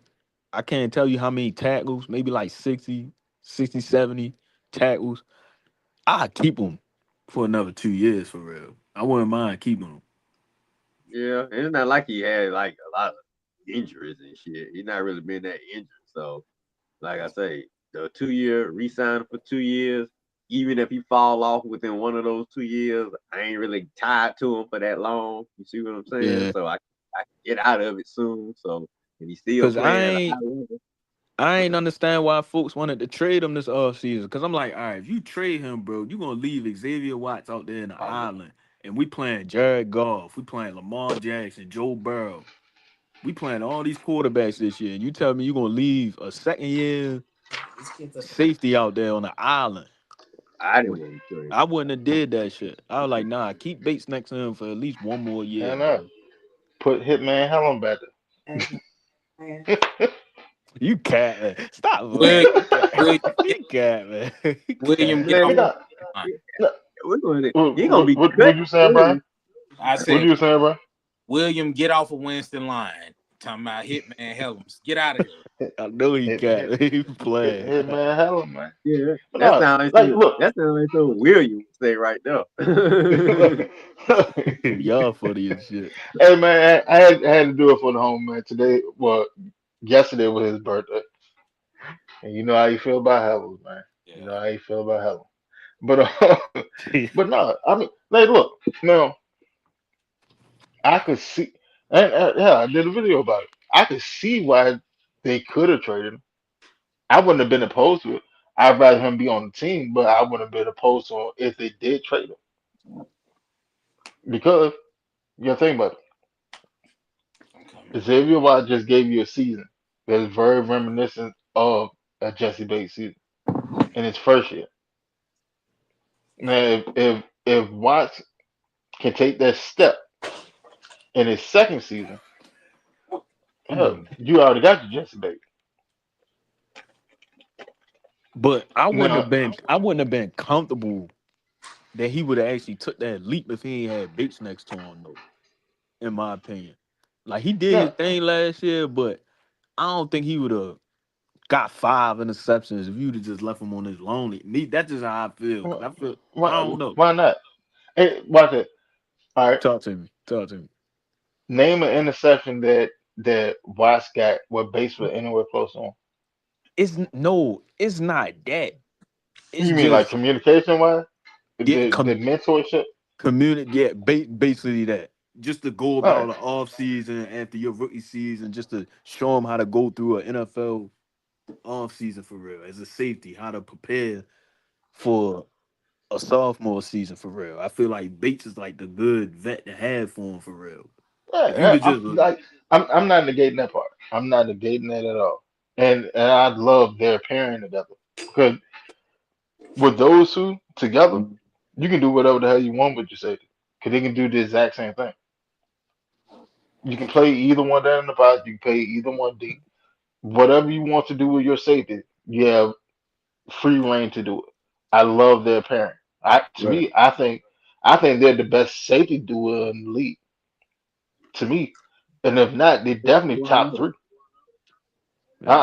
I can't tell you how many tackles, maybe like 60, 60, 70 tackles. I'd keep him for another 2 years for real. I wouldn't mind keeping him. Yeah, and it's not like he had like a lot of injuries and shit. He's not really been that injured. So, like I say, the 2 year re-sign for 2 years, even if he fall off within one of those 2 years, I ain't really tied to him for that long. You see what I'm saying? Yeah. So I can get out of it soon. So if he's still Cause playing at a high level, I ain't understand why folks wanted to trade him this offseason. Cause I'm like, all right, if you trade him, bro, you gonna leave Xavier Watts out there in the island. And we playing Jared Goff, we playing Lamar Jackson, Joe Burrow. We playing all these quarterbacks this year. And you tell me you gonna leave a second year safety out there on the island. I didn't want to trade I wouldn't have did that shit. I was like, nah, keep Bates next to him for at least 1 more year, And bro. put Hitman Helen back there. You cat man. Stop, William, man. You cat. William, You cat man. You William, cat. get him. off He Man, not. the line. No, we're going to, he gonna what, be what cut you saying, Brian? soon. I What said, you saying, Brian? William, get off of Winston line. Talking about Hitman Helms. Get out of here. I know he Hit, cat. hit, He playing. Hitman Helen, man. Yeah, But no, like, look. that sounds like something William would say right there. Y'all funny as shit. Hey man, I had to do it for the home man today. Well, yesterday was his birthday, and you know how you feel about Helen, man. You know Yeah. how you feel about Helen. But but no, I mean, like, look, now I could see, and yeah, I did a video about it. I could see why they could have traded him. I wouldn't have been opposed to it. I'd rather him be on the team, but I wouldn't have been opposed to him if they did trade him because you gotta think about Okay. it. Xavier White just gave you a season that is very reminiscent of a Jesse Bates season in his first year. Now, if Watts can take that step in his second season, hell, you already got your Jesse Bates. But Now, I wouldn't have been comfortable that he would have actually took that leap if he ain't had Bates next to him though, in my opinion. Like he did his now, thing last year, but I don't think he would have got 5 interceptions if you'd have just left him on his lonely. Me, that's just how I feel. Cause I feel I why, don't know. why not? Hey, watch it. All right, Talk to me. Talk to me. name an interception that Watts got where Bates was anywhere close on. No, it's not that. It's You mean like just communication wise? yeah, The mentorship? community. Yeah, basically that. Just to go All right. about the off season after your rookie season, just to show them how to go through an NFL off season for real as a safety, how to prepare for a sophomore season for real. I feel like Bates is like the good vet to have for him for real. Yeah, If you yeah, could just I'm not negating that part. I'm not negating that at all. And I love their pairing together because with those two together, you can do whatever the hell you want with your safety because they can do the exact same thing. You can play either one down in the box. You can play either one deep. Whatever you want to do with your safety, you have free reign to do it. I love their pairing. To right. me, I think they're the best safety duo in the league. To me, and if not, they definitely Why top not? three. Yeah,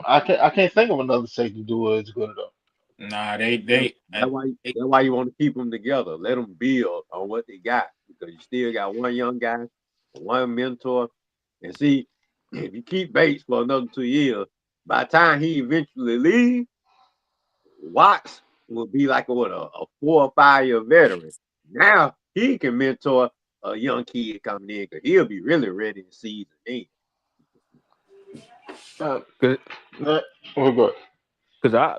I can't think of another safety duo as good though. Nah, That's, that's why you want to keep them together. Let them build on what they got because you still got one young guy, one mentor, and see if you keep Bates for another 2 years, by the time he eventually leaves, Watts will be like a 4 or 5 year veteran. Now he can mentor a young kid coming in because he'll be really ready to season in. Uh, cause, we're good.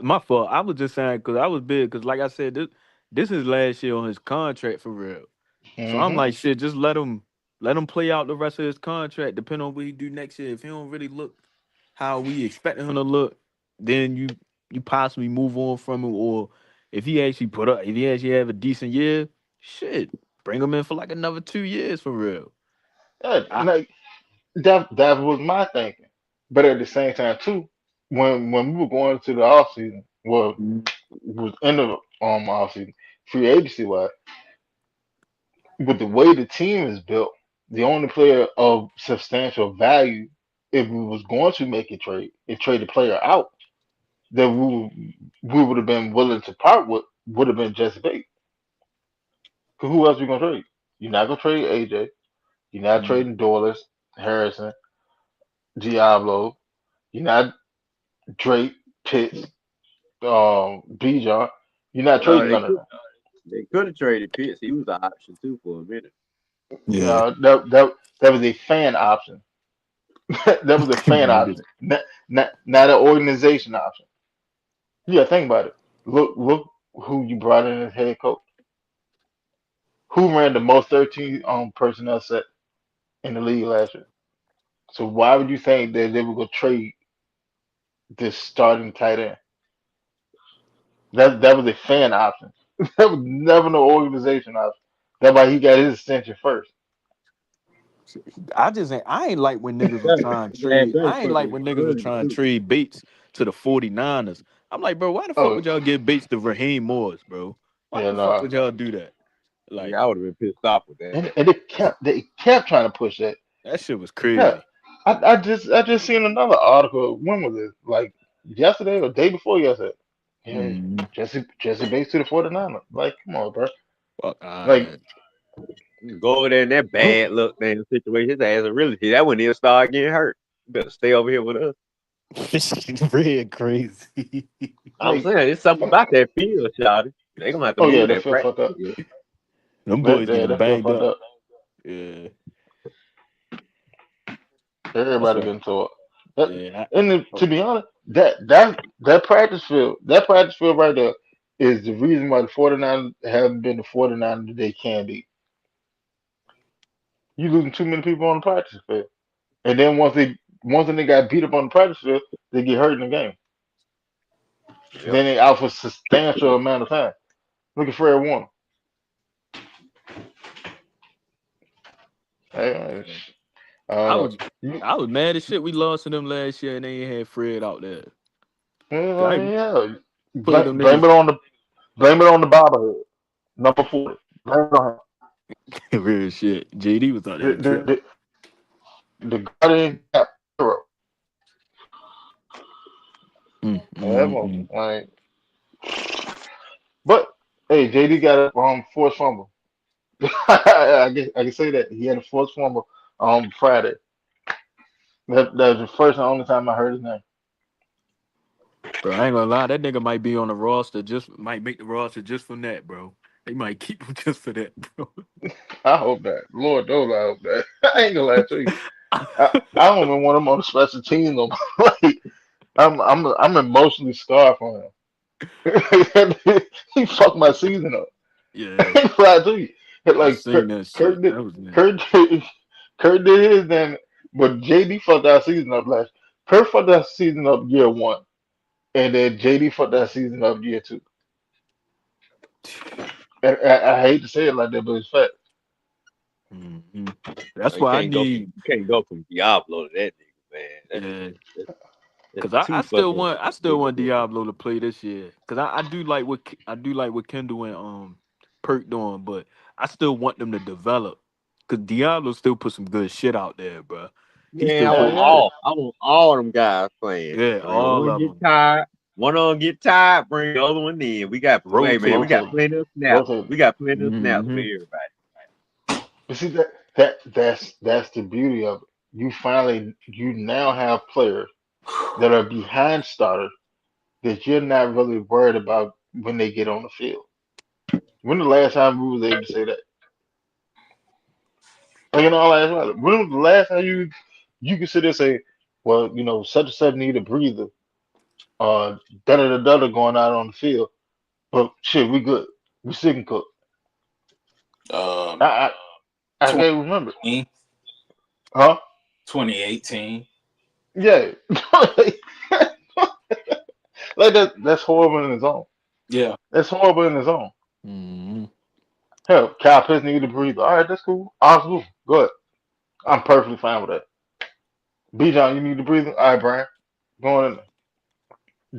my fault. I was just saying because I was big. Because like I said, this is last year on his contract for real. So I'm Hmm. like, shit, just let him play out the rest of his contract. Depending on what he do next year. If he don't really look how we expecting him to look, then you possibly move on from him. Or if he actually have a decent year, shit, bring him in for like another 2 years for real. Yeah, I, like that was my thinking. But at the same time too, when we were going to the off season, well, was in the off season, free agency wise, with the way the team is built, the only player of substantial value, if we was going to make a trade, and trade the player out, that we would have been willing to part with, would have been Jesse Bates. 'Cause who else we gonna trade? You're not gonna trade AJ. You're not mm, trading Doyless, Harrison, Diablo. You're not Drake, Pitts, Bijan. You're not Well, trading none of them. they could have traded Pitts. He was an option too for a minute. yeah. That was a fan option. That was a fan option, not an organization option. Yeah, think about it. Look who you brought in as head coach. Who ran the most 13 personnel set in the league last year? So why would you think that they would go trade this starting tight end? That was a fan option. That was never no organization option. That's why he got his extension first. I ain't like when niggas was That, trying to last trade. day I ain't for like the when niggas was Suns trying to too. trade Bates to the 49ers. I'm like, bro, why the fuck Oh would y'all give Bates to Raheem Morris, bro? Why yeah, the fuck no. would y'all do that? Like, Yeah, I would have been pissed off with that. And they kept trying to push that. that shit was Yeah, crazy. I just seen another article. When was it? Like yesterday or day before yesterday? Yeah, Mm, Jesse Bates to the 49ers. Like, come on, bro. fuck Like, that. Go over there in that who? bad luck damn situation. His ass will really that when he'll start getting hurt. You better stay over here with us. Red crazy. I'm Like, saying it's something about that field, shot. They gonna have to oh yeah, move that that feel practice fucked up. again. Them That boys yeah, getting that feel banged fucked up. up. Yeah, that's Everybody what. getting tore up. That, Yeah, and I, to be honest, that practice field right there is the reason why the 49ers haven't been the 49ers that they can be. You losing too many people on the practice field. And then once they got beat up on the practice field, they get hurt in the game. Yep. Then they out for substantial amount of time. Look at Fred Warner. Hey, I don't I know. was You, I was mad as shit. We lost to them last year, and they ain't had Fred out there. I I mean, yeah. played Blame, them blame niggas. it on the blame it on the bobblehead, number 40. Blame it on him. Real shit. JD was out The there tripping. the Guardian Gap hero. Mm, Yeah, mm, mm. like, but hey, JD got a forced fumble. I can say that he had a forced fumble Friday. That was the first and only time I heard his name. Bro, I ain't gonna lie, that nigga might be on the roster, just might make the roster just from that, bro. They might keep him just for that, bro. I hope that. Lord knows I hope that. I ain't gonna lie to you. I don't even want him on the special team no more. Like, I'm emotionally scarred from him. He fucked my season up. Yeah, I ain't gonna lie to you. I Like seen that Kurt shit. did, That was nasty. Kurt did his then, but JD fucked our season up last. Kurt fucked our season up year one, and then JD fucked our season up year two. And I hate to say it like that, but it's fact. Hmm. That's You why I can't go need, from Diablo to that nigga, man. yeah, That's cause I too fucking still big a want difference. Diablo to play this year, cause I do like I do like what Kendall and Perk doing, but I still want them to develop, cause Diablo still put some good shit out there, bro. He Man, still I Hell want put yeah. all. I want all them guys playing. yeah, I mean, all one of get them tired, one of them get tired, bring the other one in. We got, hey man, we rotate. got Rotate. plenty of snaps. Rotate. We got plenty of snaps for Mm-hmm. everybody. But see that's the beauty of it. You now have players that are behind starters that you're not really worried about when they get on the field. When the last time we was able to say that? Like in all actuality, when was the last time you could sit there and say, well, such and such need a breather, da da da da going out on the field, but shit, we good, we sick and cook. Um, I I can't remember, 2018, huh? 2018. Yeah, like that's horrible in its own. Yeah. That's horrible in its own. Mm-hmm. Hell, Kyle Pitts need a breather. All right, that's cool. Awesome, go ahead. I'm perfectly fine with that. B John, you need a breather. All right, Brian, going in there.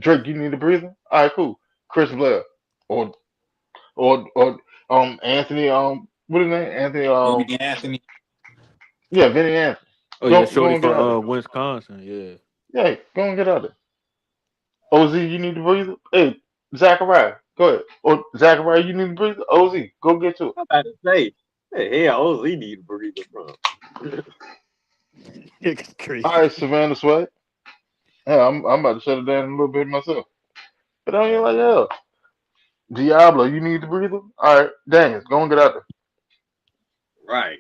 Drake, you need a breather. All right, cool. Chris Blair, or Anthony what is his name? Anthony Vinny Anthony. yeah, Vinny Anthony. Oh yeah, Go Shorty and get out from there. Wisconsin. Yeah. Yeah, go and get out there. OZ, you need to breathe. Hey, Zachariah, go ahead. Or Zachariah, you need to breathe. OZ, go get to it. I'm about to say, the hell, OZ need a breather from. It's All crazy. right, Savannah Sweat. Yeah, I'm about to shut it down a little bit myself. But I ain't like hell. Diablo, you need to breathe. All right, Daniels, go and get out Right.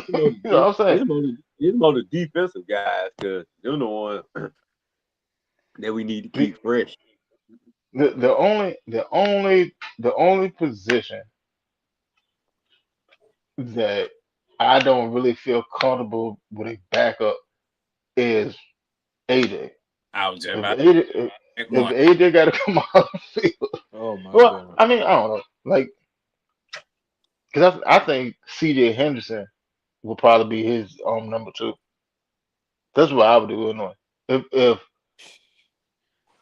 there. You know what I'm saying? It's more the defensive guys because they're the ones that we need to The, keep fresh. the only position that I don't really feel comfortable with a backup is AJ. I was just If about AJ to pick if one. AJ got to come out the field, Oh my well, god. I mean I don't know, like because I think CJ Henderson will probably be his number two. That's what I would do anyway.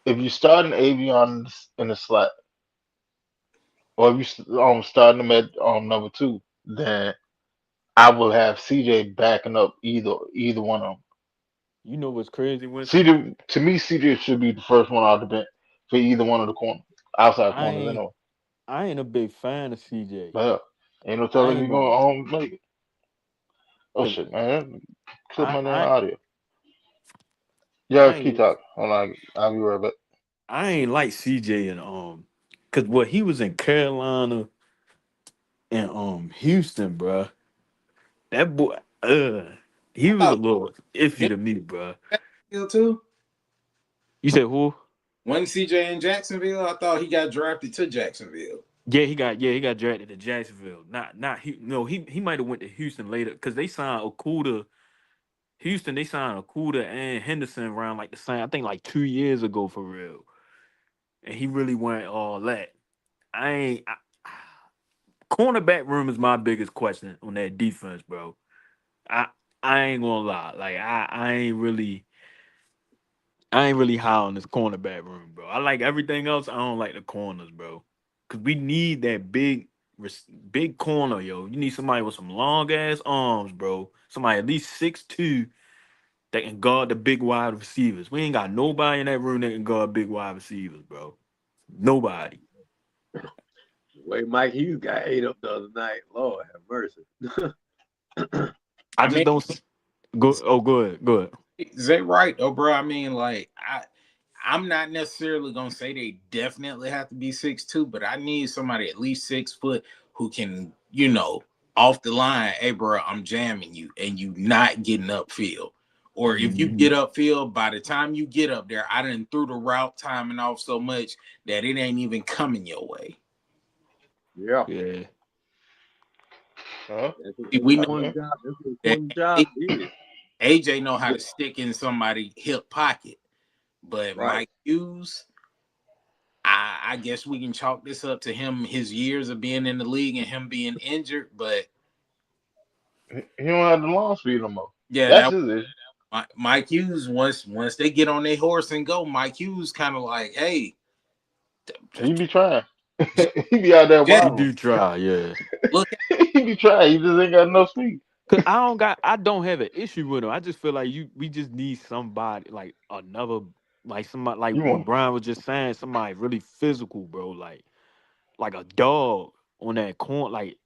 If you start an Avion in the slot, or if you starting him at number two, then I will have CJ backing up either one of them. You know what's crazy, Winston? CJ to me, CJ should be the first one out the bench for either one of the corners, outside I corners ain't anyway. I ain't a big fan of CJ. But ain't no I telling ain't you gonna gonna lie. make it. Oh Cause shit, man, clip I my damn I audio. Yeah, I keep ain't talking. Hold on, I'll be right back. I ain't like CJ and cause what he was in Carolina and Houston, bruh. That boy he I was a thought little iffy didn't to me, bruh. Jacksonville too. You said who? Wasn't CJ in Jacksonville? I thought he got drafted to Jacksonville. Yeah, he got drafted to Jacksonville. Not no, he might have went to Houston later because they signed Okuda. Houston, they signed Okuda and Henderson around like the same, I think like 2 years ago for real. And he really went all that. I ain't I, cornerback room is my biggest question on that defense, bro. I I ain't gonna lie. Like I ain't really high on this cornerback room, bro. I like everything else. I don't like the corners, bro. Cause we need that big corner, yo. You need somebody with some long ass arms, bro. Somebody at least 6'2" that can guard the big wide receivers. We ain't got nobody in that room that can guard big wide receivers, bro. Nobody. The way Mike Hughes got ate up the other night, Lord have mercy. I I just mean, don't go. Oh, go ahead. Go ahead. they right though, bro. I mean, like I'm not necessarily gonna say they definitely have to be 6'2", but I need somebody at least 6 foot who can, off the line, hey bro, I'm jamming you and you not getting upfield. Or if you Mhm. get upfield, by the time you get up there, I done threw the route timing off so much that it ain't even coming your way. Yeah, Yeah. Huh? See, we know I one mean, job. That's what that one job is. AJ know how to stick in somebody's hip pocket, but Right. Mike Hughes, I guess we can chalk this up to him, his years of being in the league and him being injured. But he don't have the long speed no more. yeah, That's that his issue. Mike Hughes, once they get on their horse and go, Mike Hughes kind of like, hey, He just be trying. He be out there just He wilding. do try, yeah. look at He be trying. He just ain't got enough speed. Cause I don't have an issue with him. I just feel like we just need somebody like another like somebody like You what want Brian was just saying, somebody really physical, bro. Like a dog on that corner, like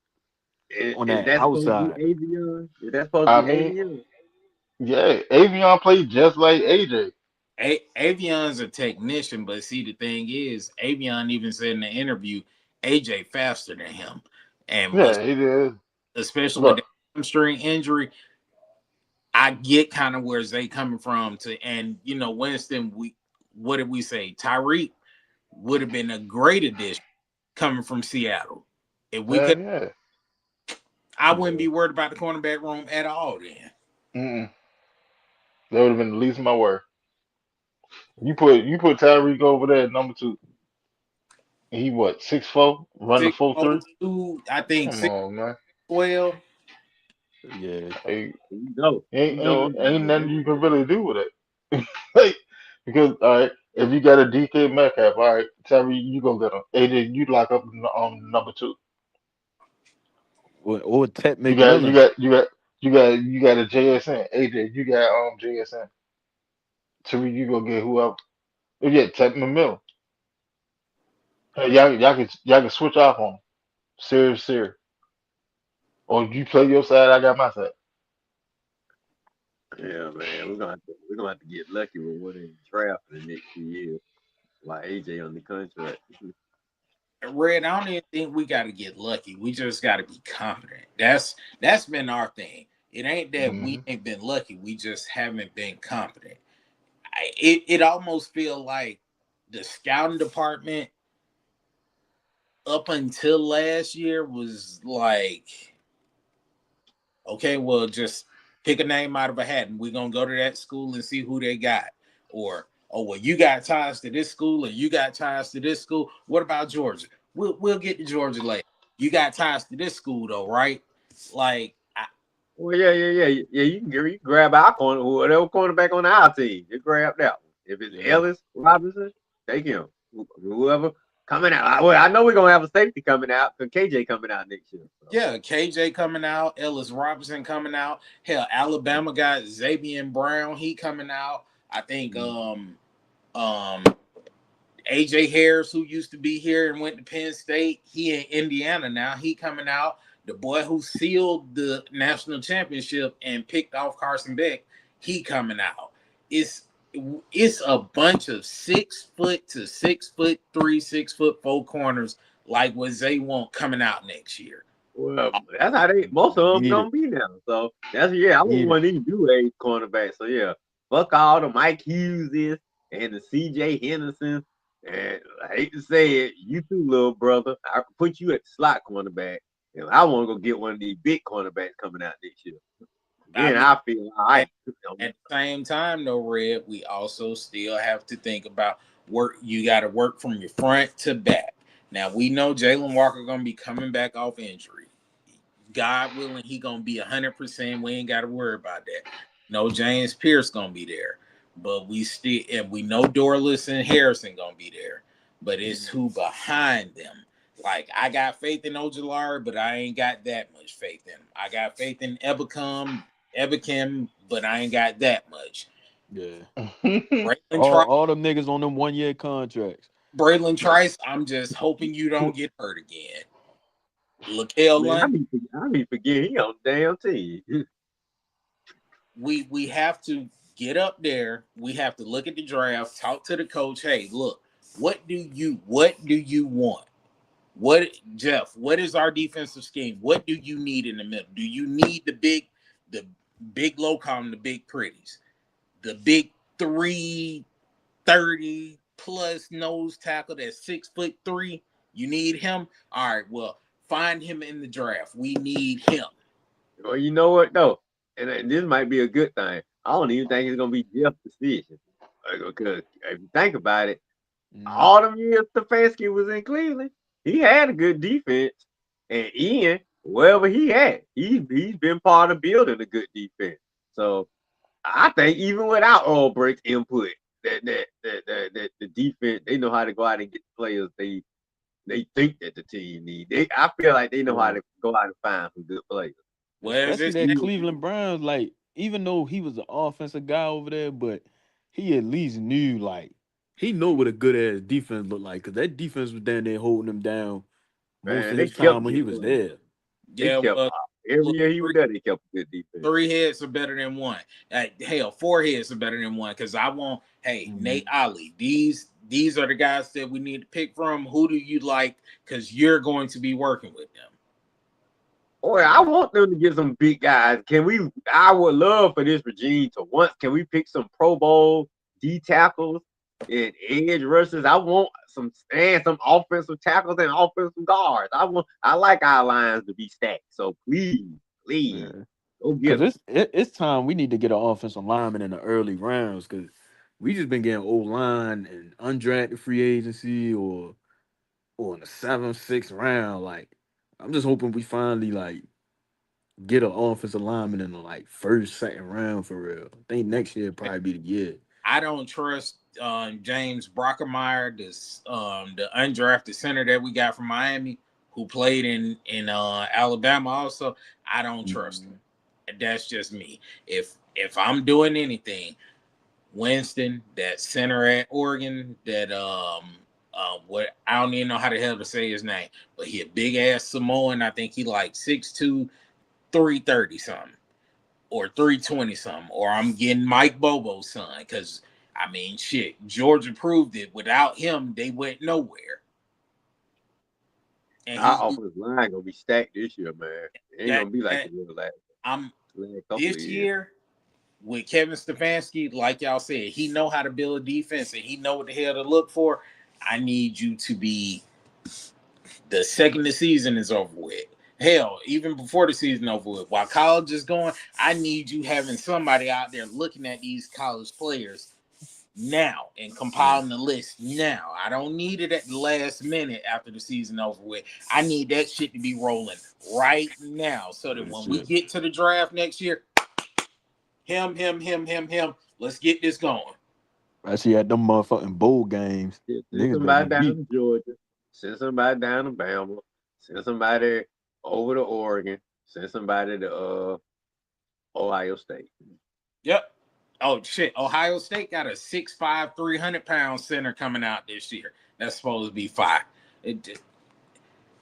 on Is that that supposed to be outside. Avion? Is that supposed to I be mean, Avion? yeah, Avion played just like AJ. Avion's a technician, but see, the thing is, Avion even said in the interview, AJ faster than him, and Yeah, he did. especially with Look, the hamstring injury, I get kind of where they coming from. And Winston, what did we say? Tyreek would have been a great addition coming from Seattle. If we could, hell yeah. I wouldn't be worried about the cornerback room at all. Then Mm-mm. That would have been the least of my worry. You put Tyreek over there at number two. And he what 6'4", run the 4.3. 602, I think Come on, man. 612. Yeah. Hey, You know, ain't nothing you can really do with it. Like, because all right, if you got a DK Metcalf, all right, Tyreek, you go get him. AJ, you lock up on number two. Or Ted You got you McMillan. got you got you got a JSN. AJ, you got JSN. Tyreek, you go get whoever. Yeah, Tech McMillan. Hey, y'all can switch off on him. Serious. Or you play your side, I got my side. yeah, man, we're gonna have to get lucky with what in the draft for the next 2 years. While AJ on the contract. Red, I don't even think we got to get lucky. We just got to be confident. That's been our thing. It ain't that we Hmm. ain't been lucky. We just haven't been confident. It almost feel like the scouting department up until last year was like, okay, well, just pick a name out of a hat and we're gonna go to that school and see who they got. Or, oh well, you got ties to this school and you got ties to this school. What about Georgia? We'll get to Georgia later. You got ties to this school though, right? Like Well, yeah. You can grab our corner, whatever cornerback on our team. You grab that one. If it's Yeah. Ellis Robinson, take him. Whoever coming out. Well, I know we're gonna have a safety coming out because KJ coming out next year. So. yeah, KJ coming out, Ellis Robinson coming out. Hell, Alabama got Xavier Brown, he coming out. I think Mm. um AJ Harris, who used to be here and went to Penn State, he in Indiana now. He coming out. The boy who sealed the national championship and picked off Carson Beck, he coming out. It's it's a bunch of 6 foot to 6'3", 6'4" corners like what they want coming out next year. Well, that's how they most of them Need it. gonna be now. So that's I wouldn't Need it. want to do a cornerback. So yeah, fuck all the Mike Hugheses and the CJ Henderson. And I hate to say it, you too, little brother. I could put you at the slot cornerback. And I want to go get one of these big cornerbacks coming out next year. I Then mean, I feel all at, right. at the same time, though, Red, we also still have to think about work. You got to work from your front to back. Now we know Jalen Walker gonna be coming back off injury. God willing, he gonna be 100%. We ain't got to worry about that. No, James Pierce gonna be there, but we know Dorless and Harrison gonna be there. But it's who behind them. Like I got faith in Ojulari, but I ain't got that much faith in him. I got faith in Ebakim, but I ain't got that much. Yeah. Braylon All Trice, all them niggas on them 1 year contracts. Braylon Trice, I'm just hoping you don't get hurt again. Lakel Man, London, I be forgetting he on the damn team. we have to get up there. We have to look at the draft, talk to the coach. Hey, look, what do you want? What Jeff? What is our defensive scheme? What do you need in the middle? Do you need the big low column, the big pretties, the big 330 plus nose tackle that's 6'3"? You need him. All right. Well, find him in the draft. We need him. Well, you know what though, and this might be a good thing. I don't even think it's gonna be Jeff's decision because if you think about it, Hmm. all them years Stefanski was in Cleveland, he had a good defense, and Ian, wherever he had, he's been part of building a good defense. So I think even without Albrecht's input, that the defense they know how to go out and get the players they think that the team need. I feel like they know how Yeah. to go out and find some good players. Well, if especially it's that next, Cleveland Browns. Like, even though he was the offensive guy over there, but he at least knew like he know what a good ass defense looked like because that defense was down there holding him down most Man, of they his kept time when he getting was money. there. They yeah, kept well, every look, year he was there. They kept a good defense. three heads are better than one. Hell, four heads are better than one. Because I want, hey, Nate Mhm. Ollie, these are the guys that we need to pick from. Who do you like? Because you're going to be working with them. Boy, I want them to get some big guys. Can we? I would love for this regime to once. Can we pick some Pro Bowl D tackles and edge rushers? I want some offensive tackles and offensive guards. I like our lines to be stacked. So please Yeah. go get Cause them. it's time we need to get an offensive lineman in the early rounds. Cause we just been getting old line and undrafted free agency or in the seventh, sixth round. Like I'm just hoping we finally like get an offensive lineman in the like first, second round for real. I think next year probably be the year. I don't trust James Brockermeyer, this the undrafted center that we got from Miami, who played in Alabama. Also, I don't trust him. Mhm. That's just me. If I'm doing anything, Winston, that center at Oregon, that what I don't even know how the hell to say his name, but he a big ass Samoan. I think he like 6'2", 330 something or 320 something, or I'm getting Mike Bobo's son because I mean shit, Georgia proved it. Without him, they went nowhere. And Our he offensive line gonna be stacked this year, man. It ain't that, gonna be like that it was I'm last couple of this years. year with Kevin Stefanski, like y'all said, he know how to build a defense and he know what the hell to look for. I need you to be the second the season is over with. Hell, even before the season over with, while college is going, I need you having somebody out there looking at these college players now and Yeah, compiling the list now. I don't need it at the last minute after the season over with. I need that shit to be rolling right now so that that's when we it. get to the draft next year, him. Let's get this going. Especially at them motherfucking bowl games, Send niggas better somebody get down beat. to Georgia. Send somebody down to Bama. Send somebody over to Oregon. Send somebody to Ohio State. Yep. Oh shit! Ohio State got a 6'5", 300-pound center coming out this year. That's supposed to be fire. It, I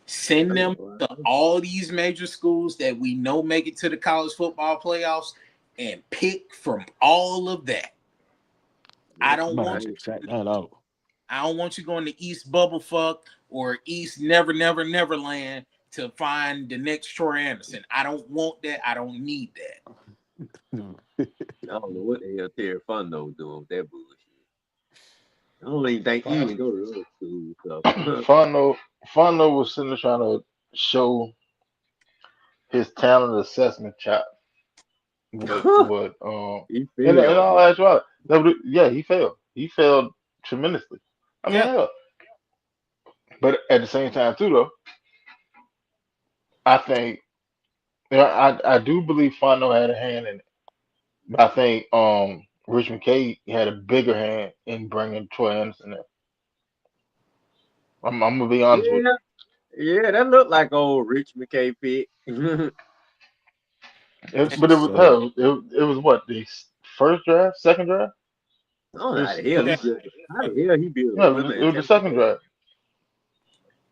send them know, to right? all these major schools that we know make it to the college football playoffs and pick from all of that. I Yep, I don't might want have right. to check that out. I don't want you going to East Bubblefuck or East Neverland to find the next Troy Anderson. I don't want that. I don't need that. I don't know what the hell Terry Fondo's doing with that bullshit. I don't even think he Fun, even go to other school. So Fondo was sitting there trying to show his talent assessment chart. What he in failed, all man. actuality, yeah, he failed. He failed tremendously. I mean, Yeah. hell, but at the same time too, though, I think yeah, I do believe Fondo had a hand in it. But I think Rich McKay had a bigger hand in bringing Troy Anderson in. I'm gonna be honest with Yeah, yeah, that looked like old Rich McKay pick. no, you. But it Yes, was sir. hell. It was what the first draft, second draft. It how was the hell he Second, built? How the hell he built a yeah, winner it in was the Tampa second Bay? draft.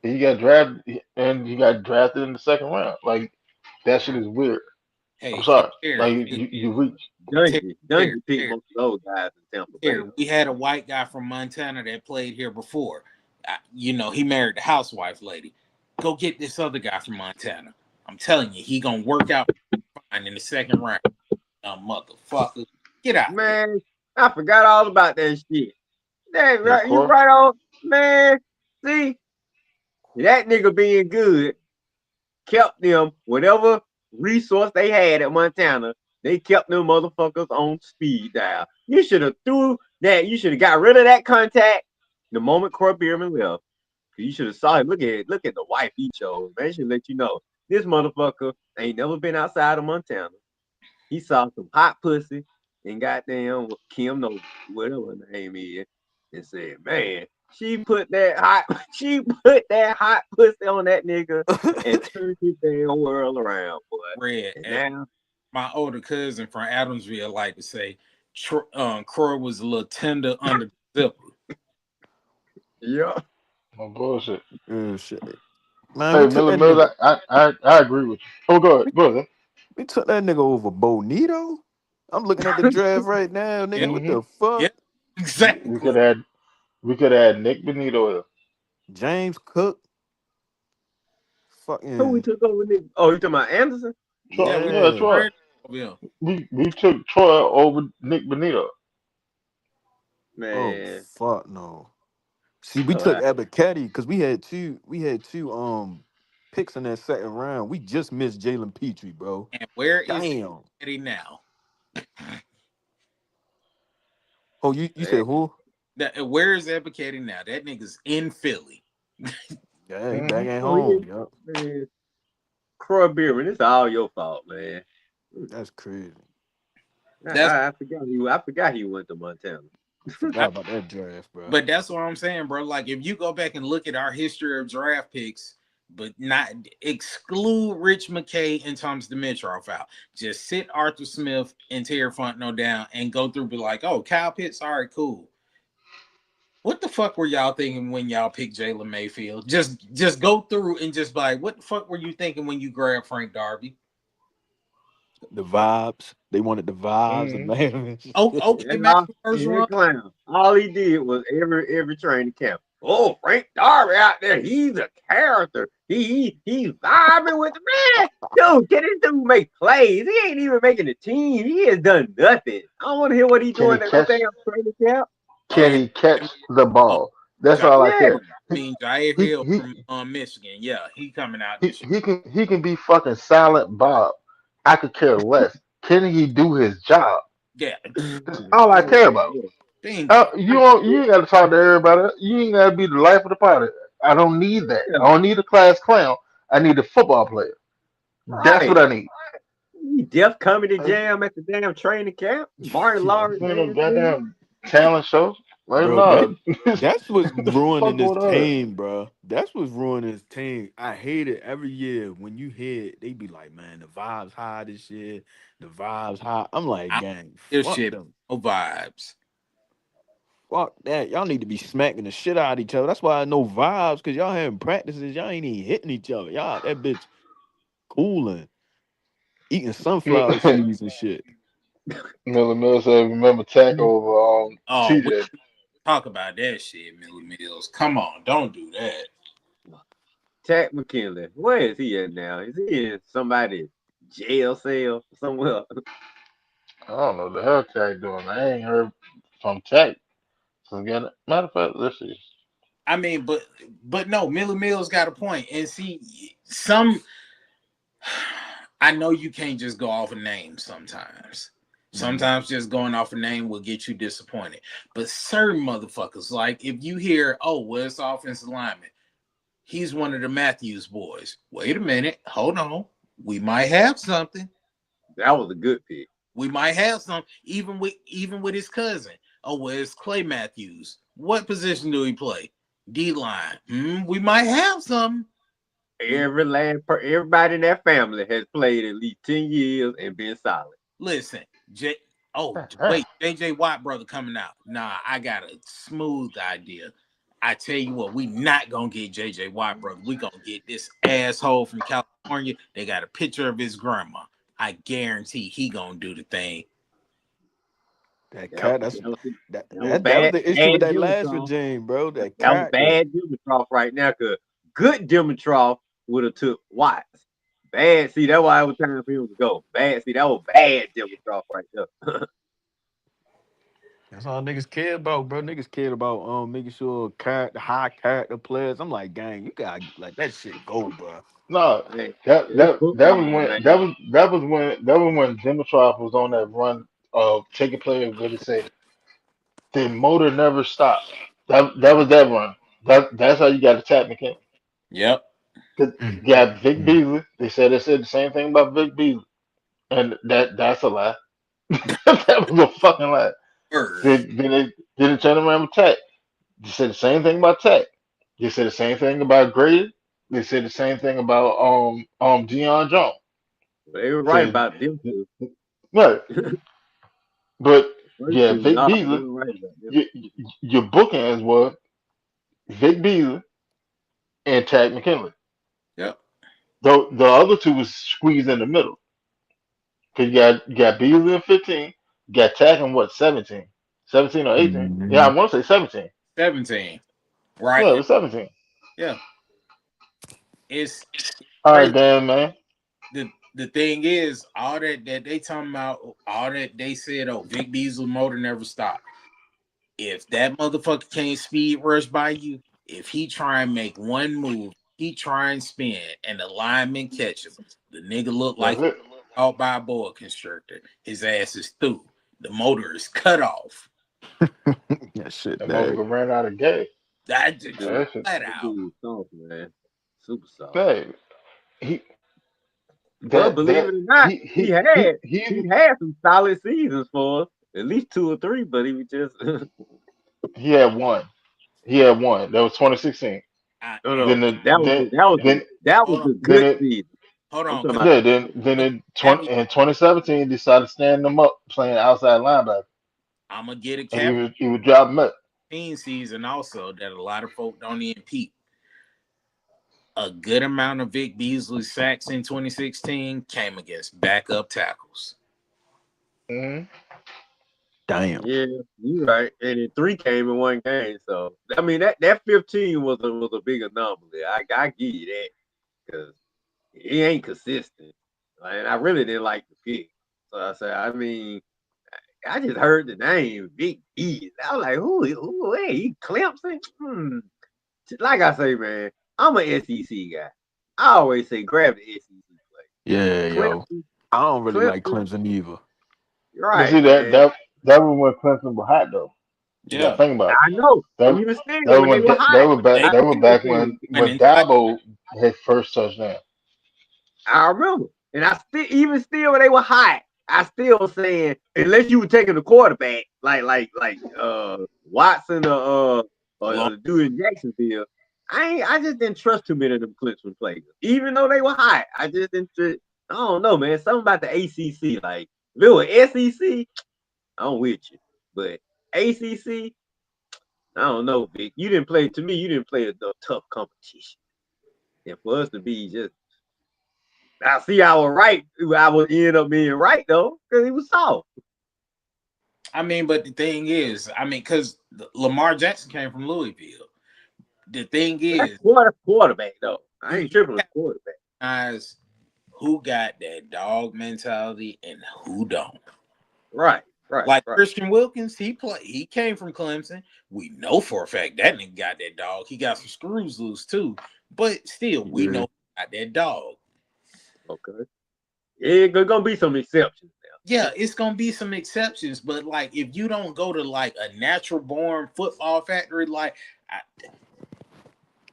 He got drafted and he got drafted in the second round. Like that shit is weird. I'm hey, sorry. Like here, you reach. Terry, Dungy picked most of those guys in Tampa Bay. here. We had a white guy from Montana that played here before. He married the housewife lady. Go get this other guy from Montana. I'm telling you, he gonna work out fine in the second round. Motherfucker, get out of here. Man, I forgot all about that shit. That Yeah, right, you core. right on, man. See that nigga being good kept them whatever resource they had at Montana. They kept them motherfuckers on speed dial. You should have threw that. You should have got rid of that contact the moment Corey Bierman left. You should have saw it. Look at the wife he chose. Man, should let you know this motherfucker ain't never been outside of Montana. He saw some hot pussy and goddamn Kim no whatever her name is, and said, man. She put that hot she put that hot pussy on that nigga and turned his damn world around, boy. Red. And As now, my older cousin from Adamsville like to say, Croy was a little tender under the zipper. yeah. No bullshit. Shit. Man, we Hey, took Miller that Mills, nigga. I agree with you. Oh, go ahead, We, go ahead. we took that nigga over Bonito. I'm looking at the draft right now, Yeah, nigga. What Mm-hmm. the yeah, fuck? We exactly. could add we could add Nick Benito here. James Cook. Who we Fucking took over nigga? Oh, you talking about Anderson? Yeah, we Yeah, yeah. Troy. trade over him. We took Troy over Nick Benito. Oh Man. fuck no. See, we Oh, took Abercrombie because we had two picks in that second round. We just missed Jalen Petrie, bro. And where is Damn. Eddie now? Oh, you man. said who? Where is Ebiketie now? That nigga's in Philly. Yeah, he Mm-hmm. back at Oh, home. yeah. Yup. Man. Croy Bierman, it's all your fault, man. That's crazy. That's I forgot he went to Montana. Forgot about that draft, bro. But that's what I'm saying, bro. Like if you go back and look at our history of draft picks, but not exclude Rich McKay and Thomas Dimitroff out. Just sit Arthur Smith and Terry Fontenot down and go through. Be like, oh, Kyle Pitts, all right, cool. What the fuck were y'all thinking when y'all picked Jalen Mayfield? Just go through and just be like, what the fuck were you thinking when you grabbed Frank Darby? The vibes. They wanted the vibes and Mm-hmm. man. Oh, okay, And man, all first and that run. clown. All he did was every training camp. Oh, Frank Darby out there, he's a character. He's vibing with the man. Dude, can this dude make plays? He ain't even making the team. He has done nothing. I don't want to hear what he's Can he doing at no catch? damn training camp. Oh Can yeah, he catch the oh, ball? That's all I Jair, Yeah. care. I mean Jair He Hill he from Michigan. Yeah, he coming out he this year. he can be fucking silent Bob. I could care less. Can he do his job? Yeah, That's all I care about. bingo. You ain't got to talk to everybody. You ain't got to be the life of the party. I don't need that. Yeah, I don't need a class clown. I need a football player. That's what right. I need. He Def Comedy I Jam at the damn training camp. Martin Yeah. Lawrence ain't no dance with goddamn talent show. Like Bro, that no, that's what's the ruining fuck this going on? team, bro. That's what's ruining this team. I hate it every year when you hear it, they be like, man, the vibes high this year. The vibes high. I'm like, I gang, this fuck shit them. no vibes. Fuck that. Y'all need to be smacking the shit out of each other. That's why I know vibes, because y'all having practices. Y'all ain't even hitting each other. Y'all out that bitch cooling, eating sunflower seeds and shit. Miller Mill said, "Remember Tech him. over Oh, we TJ." talk about that shit, Millie Mills. Come on, don't do that. Chad McKinley, where is he at now? Is he in somebody's jail cell somewhere? I don't know the hell Tech doing. I ain't heard from Tech. So again, matter of fact, let's see. I mean, but no, Millie Mills got a point. And see, some I know you can't just go off a name sometimes. Mhm. Sometimes just going off a name will get you disappointed. But certain motherfuckers, like if you hear, oh, well, it's offensive lineman, he's one of the Matthews boys. Wait a minute, hold on. We might have something. That was a good pick. We might have some, even with his cousin. Oh, well, it's Clay Matthews. What position do he play? D line. We might have some. We Everybody in that family has played at least 10 years and been solid. listen. Oh, Huh. wait, JJ Watt brother coming out. Nah, I got a smooth idea. I tell you what, we not gonna get JJ Watt brother. We gonna get this asshole from California. They got a picture of his grandma. I guarantee he gonna do the thing. That That, cat. That's that was that that was that that was bad the issue with bad that last Dimitrov. regime, bro. That That was character. bad Dimitrov right now. Cause good Dimitrov would have took Watts. Bad. See, that's why it was time for him to go. Bad. See, that was bad Dimitrov right there. That's all niggas care about, bro. Niggas cared about making sure character, high character players. I'm like, gang, you gotta let that shit go, bro. No, Man, that it's that that was football, when man. Dimitrov was on that run of taking players where they say the motor never stopped. That was that run. That's how you got to tap McKinnon. Yep. 'Cause Mm, you got Vic mm. Beasley. They said the same thing about Vic Beasley, and that's a lie. That was a fucking lie. Word. Then they turn around with Tech. They said the same thing about Tech. They said the same thing about Grady. They said the same thing about Deion Jones. They were right Said about them two. right, but First yeah, two, Vic nah, they Beasley. were right about them. Your, your bookends were Vic Beasley and Tag McKinley. Yep. Though the other two was squeezed in the middle. Cause you got Beasley in 15, you got Tag in what 17, 17 or 18. Yeah, I Mhm. want to say 17. 17. Yeah, it Right. was 17. Yeah. It's All right, crazy. damn man. The thing is, all that they talking about, all that they said, oh, Vic Beasley motor never stopped. If that motherfucker can't speed rush by you, if he try and make one move, he try and spin, and the lineman catch him, the nigga look That's like it. out by a boa constrictor. His ass is through. The motor is cut off. That shit, That dang. motherfucker ran out of gas. That That just dude, That shit. flat that out. dude was soft, man. Super soft. Hey, he But that believe that it or not, he he he he had he he had some solid seasons for us, at least two or three. But he was just he had one. He had one. That was 2016. no, And Then no. the That was then the, that was the, then that was hold on, the then good it season. hold I'm on, talking because about yeah then look, in have 20 in 2017 he decided to stand them up playing outside linebacker I'm gonna get a and cap he was dropping up. season also that a lot of folk don't even peep. A good amount of Vic Beasley sacks in 2016 came against backup tackles. Hmm. Damn. yeah, you right. And then three came in one game. So I mean that 15 was a big anomaly. I give you that because he ain't consistent. And I really didn't like the pick. So I said, I mean, I just heard the name Big E. I was like, who, hey, he Clemson? Like I say, man, I'm an SEC guy. I always say grab the SEC Yeah, play. yo. I don't really like Clemson, Clemson either. But see right, that man. that was when Clemson was hot though. You got to Yeah, think about it. I know. That Even still, that was when they when were hot, they that was I still back said went when in tight. Dabo his first touchdown. I remember. And I still, even still, when they were hot, I still saying unless you were taking the quarterback like Watson or Long, the dude in Jacksonville, I just didn't trust too many of them Clemson players, even though they were hot. I just didn't. I don't know, man. Something about the ACC, like if it was SEC, I'm with you, but ACC, I don't know, Vic. You didn't play to me. You didn't play enough tough competition, and for us to be just I see I was right. I would end up being right though, because he was soft. I mean, but the thing is, I mean, because Lamar Jackson came from Louisville. The thing That's is, quarterback though. I you ain't tripping with have quarterback. guys who got that dog mentality and who don't. Right, right, Like right. Christian Wilkins, he came from Clemson. We know for a fact that nigga got that dog. He got some screws loose too, but still, we know Yeah. he got that dog. Okay. Yeah, there's gonna be some exceptions Yeah, it's gonna be some exceptions, but like if you don't go to like a natural born football factory, like I,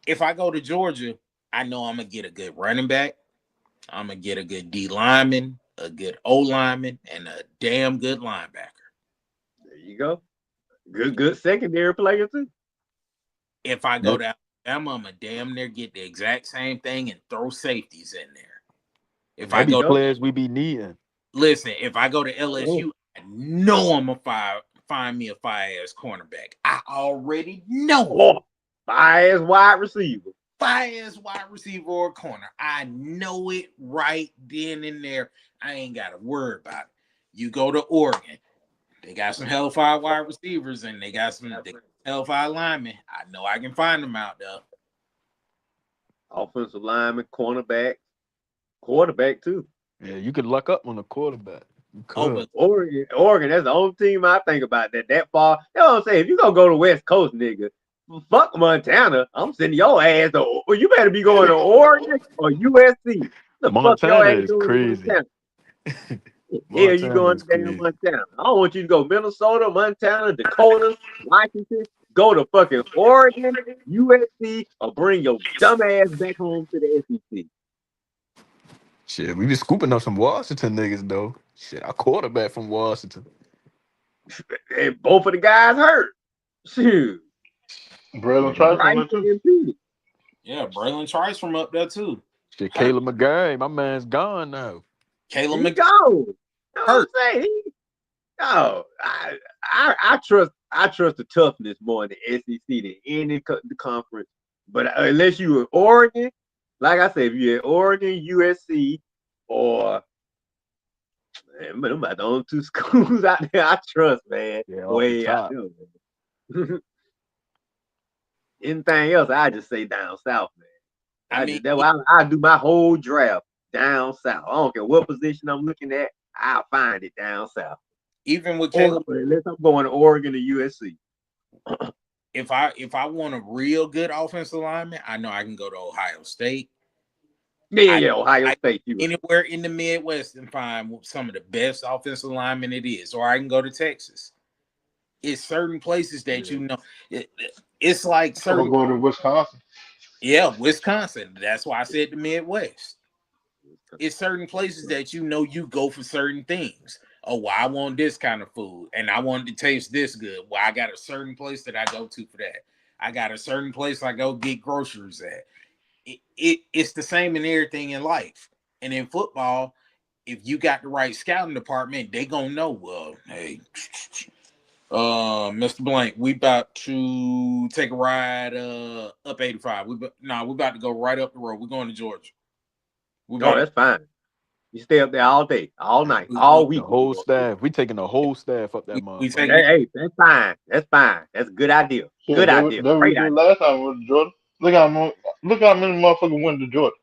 if I go to Georgia, I know I'm gonna get a good running back. I'm gonna get a good D lineman, a good O lineman, and a damn good linebacker. there you go. Good secondary player too. If I go That to Alabama, I'm gonna damn near get the exact same thing and throw safeties in there. If that I There you be go, the go. players we be needing. listen, if I go to Oh, LSU, I know I'm gonna find me a fire ass cornerback. I already know it. oh, fire ass wide receiver. Fire ass wide receiver or corner. I know it right then and there. I ain't got to worry about it. You go to Oregon, they got some hellfire wide receivers and they got some hellfire linemen. I know I can find them out there. Offensive lineman, cornerback, quarterback too. Yeah, you could luck up on the quarterback. You Oh, could. but Oregon, that's the only team I think about that far. You know what I'm saying? If you gonna go to West Coast, nigga, fuck Montana. I'm sending your ass to. Well, you better be going to Oregon or USC. The fuck your Montana ass is doing to crazy. Montana? Hell, you Montana going is to damn crazy. Montana? I don't want you to go Minnesota, Montana, Dakota, Washington. Go to fucking Oregon, USC, or bring your dumb ass back home to the SEC. Shit, we be scooping up some Washington niggas though. Shit, our quarterback from Washington. And both of the guys hurt. Shoot. Braylon And Trice on Trice there too. MVP. Yeah, Braylon Trice from up there too. Shit, Hurt. Caleb McGarry, my man's gone now. Caleb He McGee gone. You know what I'm hurt. saying? No, I trust the toughness more in the SEC than any the conference. But unless you were Oregon, like I said, if you're Oregon, USC, or man, them about the only two schools out there I trust, man. Yeah, off the Way out top. there, man. Anything else, I just say down south, man. I mean, That's why I do my whole draft down south. I don't care what position I'm looking at, I'll find it down south. even with Or Caleb, unless I'm going to Oregon or USC. if I want a real good offensive lineman, I know I can go to Ohio State. Yeah, Ohio I State. You right. anywhere in the Midwest and find some of the best offensive linemen it is, or I can go to Texas. It's certain places that you know. It's like I'm gonna certain, go to Wisconsin. yeah, Wisconsin. That's why I said the Midwest. It's certain places that you know you go for certain things. Oh, well, I want this kind of food, and I want it to taste this good. Well, I got a certain place that I go to for that. I got a certain place I go get groceries at. It's the same in everything in life. And in football, if you got the right scouting department, they gonna know. Well, hey, Mr. Blank, we about to take a ride up 85. We about to go right up the road. We're going to Georgia. We Oh, about that's fine. You stay up there all day, all night, we all The week if you whole want to. staff. We taking the whole staff up that we motherfucker. taking it. Hey, that's fine. That's fine. That's a good idea. Shit, Good that idea. what we Great did idea. last time we went to Jordan. Look how many motherfuckers went to Jordan.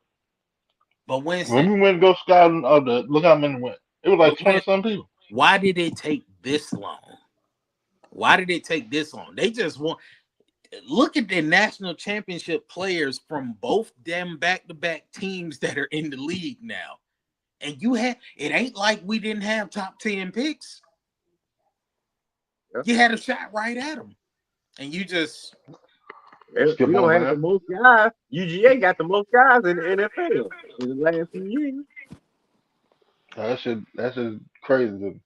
But Winston, When we went to go scouting look how many went. It was like but 20 when, some people. why did it take this long? Why did it take this long? They just want look at the national championship players from both them back-to-back teams that are in the league now. And you had it ain't like we didn't have top 10 picks. Yeah. You had a shot right at them. And you just Skip We don't over have the him. most guys. UGA got the most guys in the NFL in the last few years. That shit crazy to me.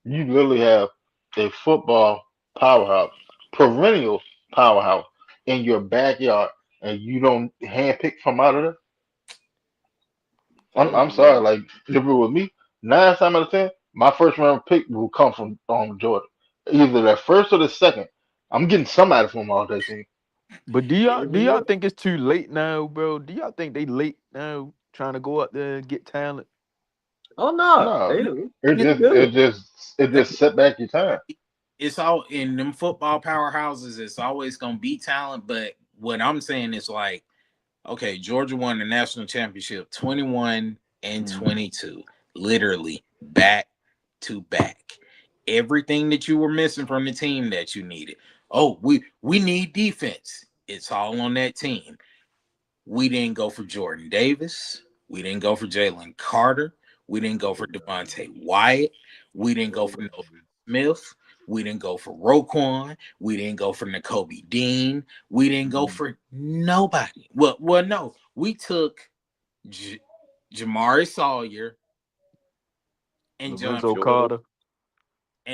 You literally have a football powerhouse, perennial powerhouse in your backyard, and you don't handpick from out of there. I'm Yeah. sorry, like if it was me, 9 times out of 10, my first round pick will come from Georgia. Either the first or the second. I'm getting somebody from all that team. But do y'all Every do y'all year. think it's too late now, bro? Do y'all think they late now trying to go out there and get talent? Oh no, No, they do. it It's just good. it just set back your time. it's all in them football powerhouses, it's always gonna be talent. But what I'm saying is like, okay, Georgia won the national championship 21 and Mm. 22, literally back to back. Everything that you were missing from the team that you needed. Oh, we need defense. It's all on that team. We didn't go for Jordan Davis. We didn't go for Jalen Carter. We didn't go for Devontae Wyatt. We didn't go for No Smith. We didn't go for Roquan. We didn't go for N'Kobe Dean. We didn't go for nobody. Well, no. We took Jamari Sawyer and Lorenzo Carter.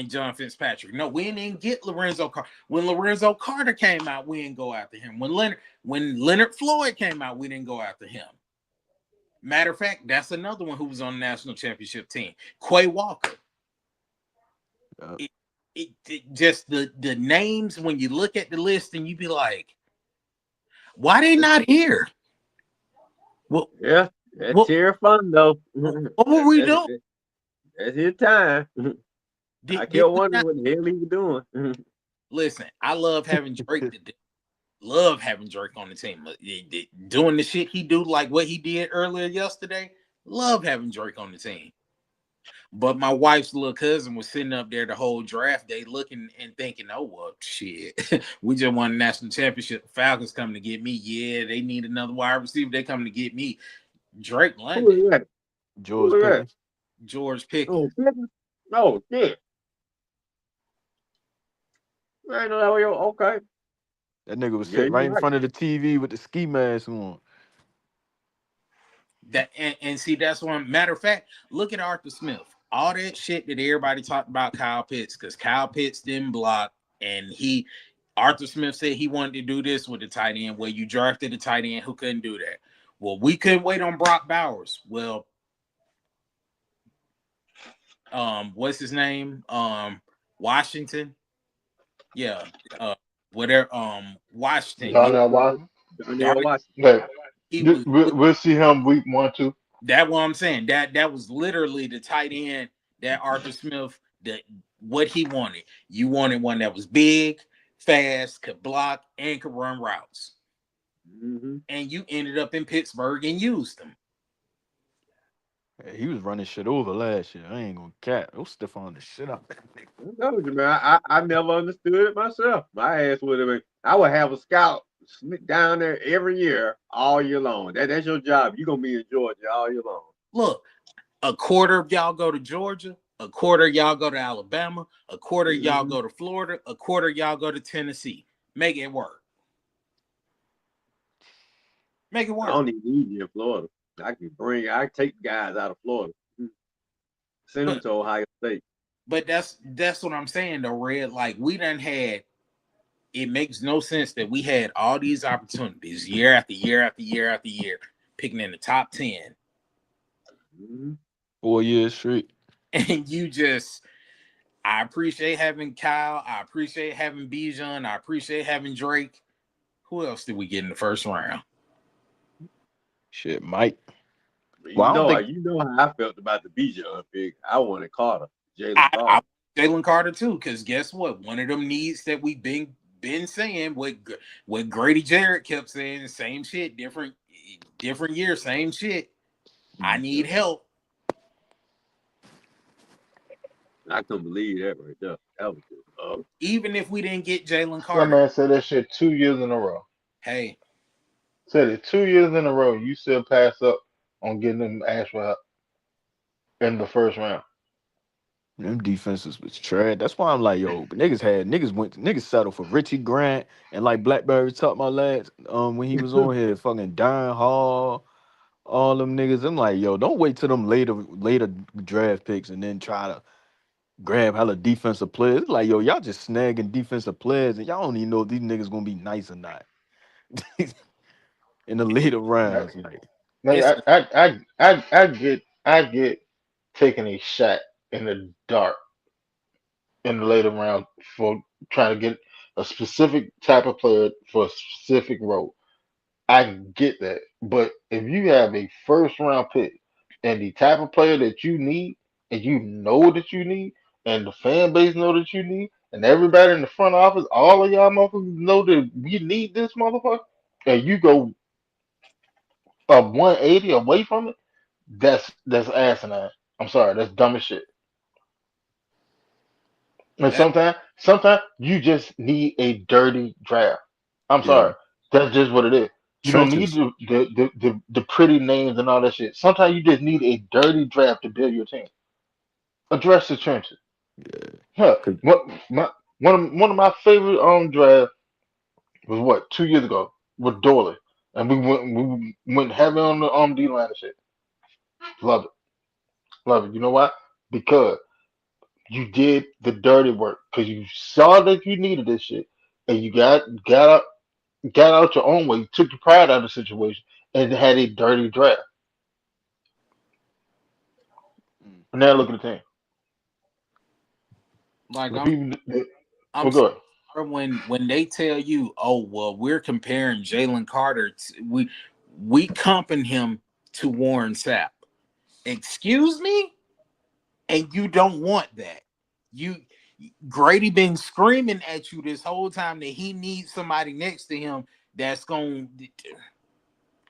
John Fitzpatrick. No, we didn't get Lorenzo Carter. When Lorenzo Carter came out, we didn't go after him. When Leonard Floyd came out, we didn't go after him. Matter of fact, that's another one who was on the national championship team. Quay Walker. Uh, It just the names when you look at the list and you be like, why they not here? What Yeah, that's what cheer fun though. what were we doing? That's his time. I Did kept we wondering not what the hell he was doing. listen? I love having Drake to do. Love having Drake on the team. Doing the shit he do, like what he did earlier yesterday. Love having Drake on the team. But my wife's little cousin was sitting up there the whole draft day looking and thinking, oh, well, shit. We just won the national championship. Falcons coming to get me. Yeah, they need another wide receiver. They coming to get me. Drake Who London, is that? Who George is that? Pickens. George Pickens. Oh, Pickens? Oh, shit. I know that was okay. That nigga was Yeah, sitting you're right in right. front of the TV with the ski mask on. That and see, that's one matter of fact, look at Arthur Smith. All that shit that everybody talked about Kyle Pitts, because Kyle Pitts didn't block, and Arthur Smith said he wanted to do this with the tight end. Well, you drafted a tight end who couldn't do that. Well, we couldn't wait on Brock Bowers. Well, what's his name? Washington. Yeah. Whatever. Washington. Yeah. Darnell Washington. Darnell Darn. Washington. Hey, He was. we'll see him week 1, 2. That what I'm saying. That was literally the tight end that Arthur Smith that what he wanted. You wanted one that was big, fast, could block, and could run routes. Mm-hmm. And you ended up in Pittsburgh and used them. Yeah, he was running shit over last year. I ain't gonna cap. It was stiff on the shit out that nigga. I told you, man. I never understood it myself. My ass would have been. I would have a scout sneak down there every year, all year long. That's your job. You're gonna be in Georgia all year long. Look, a quarter of y'all go to Georgia, a quarter of y'all go to Alabama, a quarter of y'all Mm-hmm. go to Florida, a quarter of y'all go to Tennessee. Make it work. Make it I work. don't even need you in Florida. I take guys out of Florida. Send them But to Ohio State. but that's what I'm saying though, Red. Like we done had it makes no sense that we had all these opportunities year after year after year after year, picking in the top 10. Mm-hmm. 4 years straight. And you just I appreciate having Kyle, I appreciate having Bijan, I appreciate having Drake. Who else did we get in the first round? Shit, Mike. Well, You I don't know, think you know how I felt about the Bijan pick. I wanted Carter, Jalen I Carter. Jalen Carter too, because guess what? One of them needs that we've been saying what Grady Jarrett kept saying, same shit, different year, same shit. I need help. I couldn't believe that right there. That was just Even if we didn't get Jalen That Carter, man said that shit 2 years in a row. hey, Said it 2 years in a row. You still pass up on getting them Ashwell in the first round. them defenses was trash. That's why I'm like, yo, but niggas settled for Richie Grant and like Blackberry talked my last when he was on here, fucking Darren Hall, all them niggas. I'm like, yo, don't wait till them later draft picks and then try to grab hella defensive players. It's like, yo, y'all just snagging defensive players and y'all don't even know if these niggas gonna be nice or not in the later Like, rounds. Like, it's I get taking a shot in the dark in the later round for trying to get a specific type of player for a specific role. I get that. But if you have a first round pick and the type of player that you need, and you know that you need, and the fan base know that you need, and everybody in the front office, all of y'all motherfuckers know that we need this motherfucker, and you go a 180 away from it, that's asinine. I'm sorry, that's dumb as shit. And that sometimes you just need a dirty draft. I'm yeah, sorry. That's just what it is. You don't need trenches. the pretty names and all that shit. Sometimes you just need a dirty draft to build your team. Address the trenches. Yeah, Huh. 'cause One of my favorite drafts was what 2 years ago with Dorley, and we went heavy on the D line and shit. Love it, love it. You know why? Because you did the dirty work. Because you saw that you needed this shit, and you got out your own way. You took your pride out of the situation and had a dirty draft. mm, And now look at the team. like The people. I'm Well, go ahead. sorry when they tell you, oh well, we're comparing Jalen Carter, we comping him to Warren Sapp. Excuse me, and you don't want that. You Grady been screaming at you this whole time that he needs somebody next to him that's gonna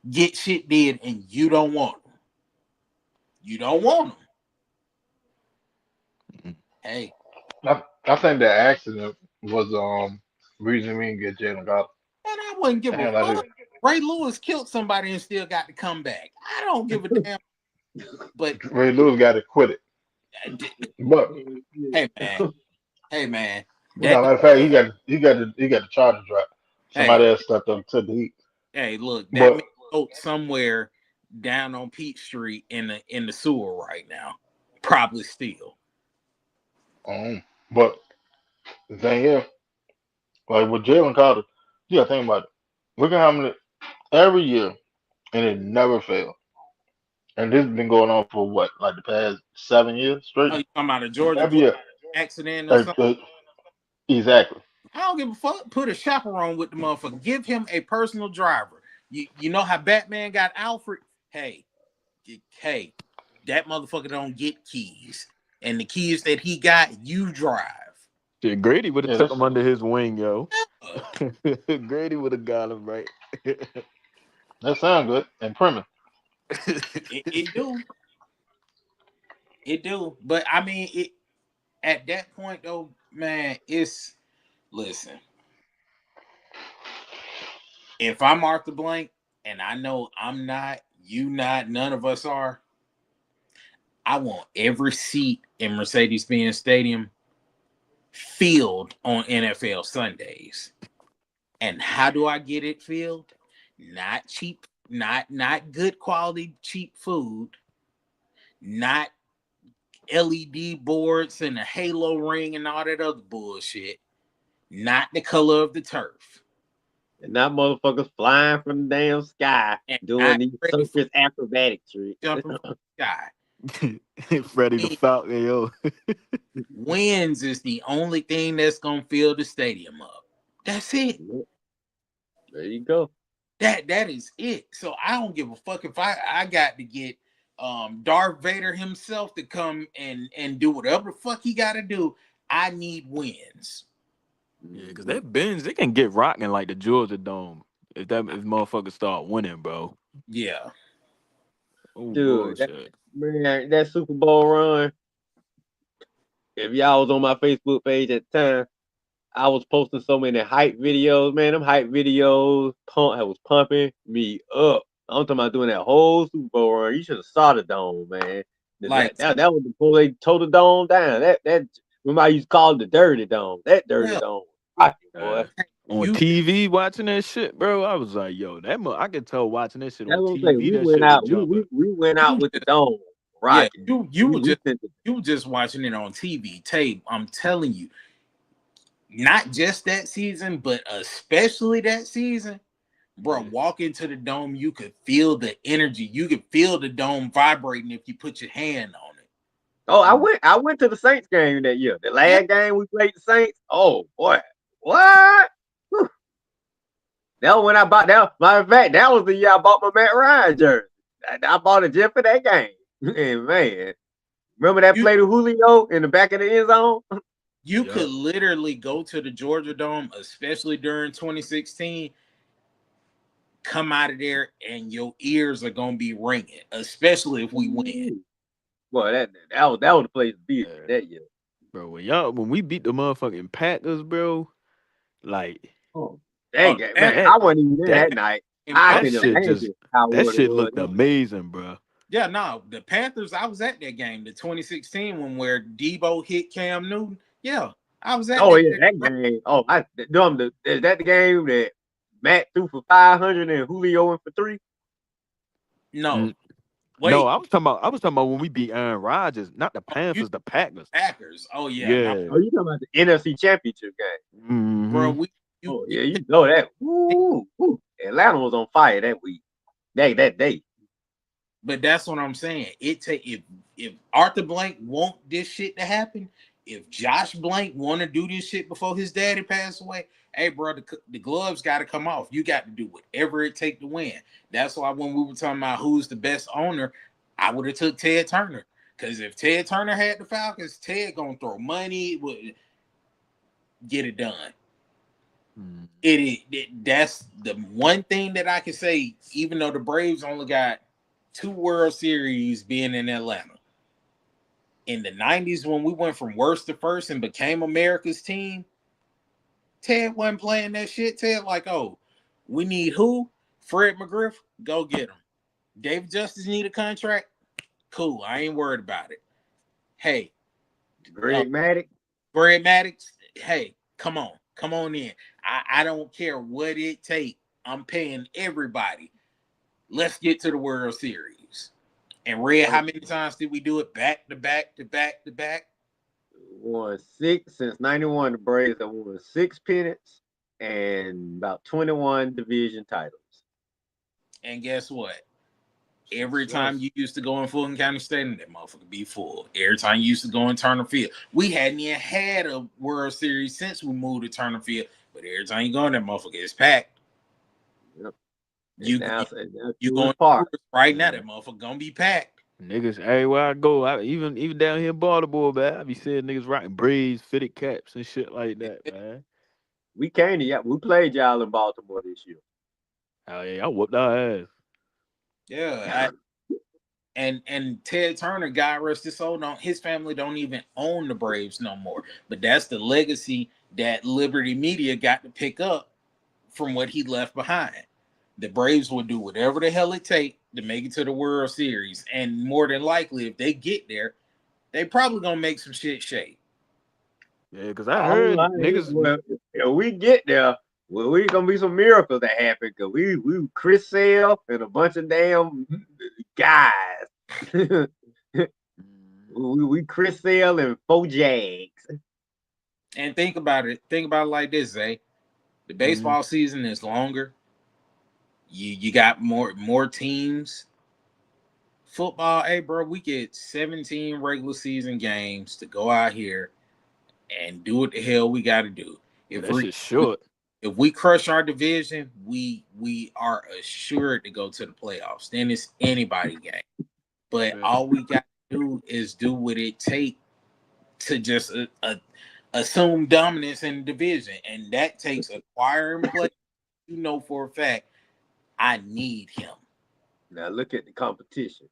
get shit did, and you don't want him. You don't want him. mm. Hey, I think the accident was reason we didn't get Jalen Goff. and I wouldn't give I a ain't gonna lie to fuck. Ray Lewis killed somebody and still got to come back. I don't give a damn. But you. Ray Lewis got to quit it. But hey man, hey man, no, that matter of fact, he got the charger drop. hey Somebody else stepped up to the heat. hey look, that But man somewhere down on Peach Street in the sewer right now, probably still. um, but the thing is, Like with Jalen Carter, you gotta think about it. Look at how many every year, and it never failed. And this has been going on for what, like the past 7 years straight. Oh, you talking about a Georgia Every Florida year, accident or uh, something? uh, exactly. I don't give a fuck. Put a chaperone with the motherfucker. Give him a personal driver. You know how Batman got Alfred? Hey, hey, that motherfucker don't get keys. And the keys that he got, you drive. Shit, Grady would have Yeah, took that's him under his wing, yo. Uh, Grady would have got him right. that sound good and premise. it do. It do. But I mean, it at that point though, man, it's listen. If I'm Arthur Blank, and I know I'm not, you not, none of us are, I want every seat in Mercedes-Benz Stadium filled on NFL Sundays. And how do I get it filled? Not cheap, not good quality cheap food, not LED boards and a halo ring and all that other bullshit. Not the color of the turf. And not motherfuckers flying from the damn sky And doing not these Freddie circus acrobatic tricks. jumping from the sky. Freddie the Win- Falcon, yo. Wins is the only thing that's gonna fill the stadium up. That's it. There you go. That is it. So I don't give a fuck if I got to get Darth Vader himself to come and do whatever the fuck he got to do. I need wins. Yeah, because that Benz, they can get rocking like the Georgia Dome if motherfuckers start winning, bro. Yeah. Oh Dude, bullshit. man, that Super Bowl run, if y'all was on my Facebook page at the time, I was posting so many hype videos, man. Them hype videos was pumping me up. I'm talking about doing that whole Super Bowl run. You should have saw the dome, man. Like That was before they tore the dome down. That remember I used to call it the dirty dome. That dirty hell, dome. Rocking, boy. Uh, on you TV watching that shit, bro. I was like, yo, I could tell watching that shit That's on what I'm saying. TV. We That went shit was out. jumping. We went out you with the just dome yeah, rocking. you were We just sent you were just watching it on TV tape. I'm telling you, not just that season, but especially that season. Bro, walk into the dome, you could feel the energy. You could feel the dome vibrating if you put your hand on it. Oh, I went to the Saints game that year. The Yeah, last game we played the Saints. Oh boy, what? Whew. That was when I bought that. Matter of fact, that was the year I bought my Matt Ryan jersey. I bought it just for that game. And man, remember that you play to Julio in the back of the end zone? you could Yep. literally go to the Georgia Dome, especially during 2016, come out of there and your ears are gonna be ringing, especially if we win. Ooh. Boy, that was the place to be Uh, that year. bro, when we beat the motherfucking Packers, bro, like Oh, Oh, dang the it, man! Packers I that wasn't even there that that night. in I that can Packers. shit just imagine how that what it shit was. looked amazing, bro. Yeah, no, the Panthers. I was at that game, the 2016 one where Debo hit Cam Newton. Yeah, I was at Oh that. yeah, that game. Oh, is that the game that Matt threw for 500 and Julio went for three? No, Mm, no, wait. I was talking about when we beat Aaron Rodgers, not the Oh, you Panthers, the Packers. Packers. Oh yeah, no, Yeah. Oh, you talking about the NFC Championship game? bro. Hmm. We you Oh you yeah, you know that. Woo, woo. Atlanta was on fire that week. That day. But that's what I'm saying. It take if Arthur Blank want this shit to happen, if Josh Blank want to do this shit before his daddy passed away, hey bro, the gloves got to come off. You got to do whatever it take to win. That's why when we were talking about who's the best owner, I would have took Ted Turner. Because if Ted Turner had the Falcons, Ted gonna throw money, would get it done. That's the one thing that I can say, even though the Braves only got 2 World Series being in Atlanta. In the 90s, when we went from worst to first and became America's team, Ted wasn't playing that shit. Ted, like, oh, we need who? Fred McGriff? Go get him. David Justice need a contract? Cool. I ain't worried about it. Hey, Greg Maddox. Brad Maddox, hey, come on. Come on in. I don't care what it takes. I'm paying everybody. Let's get to the World Series. And Red, how many times did we do it back to back to back to back? Won six since '91. The Braves have won six pennants. and about 21 division titles. And guess what? Every time Success. you used to go in Fulton County Stadium, that motherfucker be full. Every time you used to go in Turner Field, we hadn't even had a World Series since we moved to Turner Field. But every time you go in that motherfucker, it's packed. Yep. And You now, you, so now you Truist going Park. right now, Yeah. that motherfucker gonna be packed. Niggas, everywhere I go, even down here in Baltimore, man, I be seeing niggas rocking braids, fitted caps, and shit like that, man. We came to y'all. We played y'all in Baltimore this year. Hell yeah, I whooped our ass. Yeah, and Ted Turner, God rest his soul, don't his family don't even own the Braves no more. But that's the legacy that Liberty Media got to pick up from what he left behind. The Braves will do whatever the hell it takes to make it to the World Series, and more than likely, if they get there, they probably gonna make some shit shake. Yeah, cause I All heard right. niggas. Well, if we get there, well, we gonna be some miracles that happen because we Chris Sale and a bunch of damn guys. Mhm. we Chris Sale and four Jags. And think about it. Think about it like this, Zay. The Mhm. baseball season is longer. You got more teams. Football, hey bro, we get 17 regular season games to go out here and do what the hell we got to do. Yeah, If that we shit's short. if we crush our division, we are assured to go to the playoffs. Then it's anybody game. But Yeah. all we got to do is do what it takes to just assume dominance in the division, and that takes acquiring players. You know for a fact, I need him. Now look at the competition.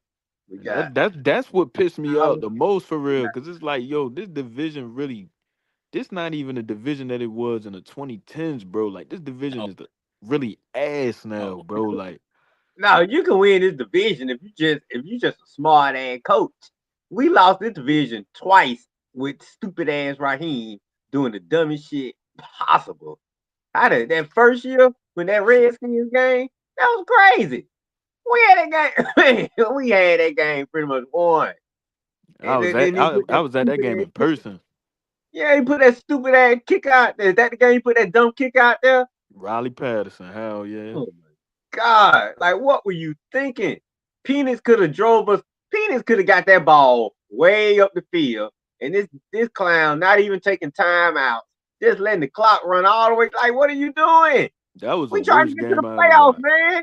We And got that's what pissed me off Dallas. the most for We real, got cause it's like, yo, this division really, this not even a division that it was in the 2010s, bro. Like this division No, is the really ass now, no. bro. Like, now you can win this division if you just a smart ass coach. We lost this division twice with stupid ass Raheem doing the dumbest shit possible. How did that first year when that Redskins game? That was crazy. We had that game. We had that game pretty much won. I And was then at he I, put I that was at that stupid game ass in kick. person. Yeah, he put that stupid ass kick out there. Is that the game he put that dumb kick out there? Riley Patterson, hell yeah. Oh my God. Like what were you thinking? Peanuts could have drove us. Peanuts could have got that ball way up the field. And this clown not even taking time out. Just letting the clock run all the way. Like, what are you doing? That was the We trying to worst get to the game I ever playoffs, watched. man.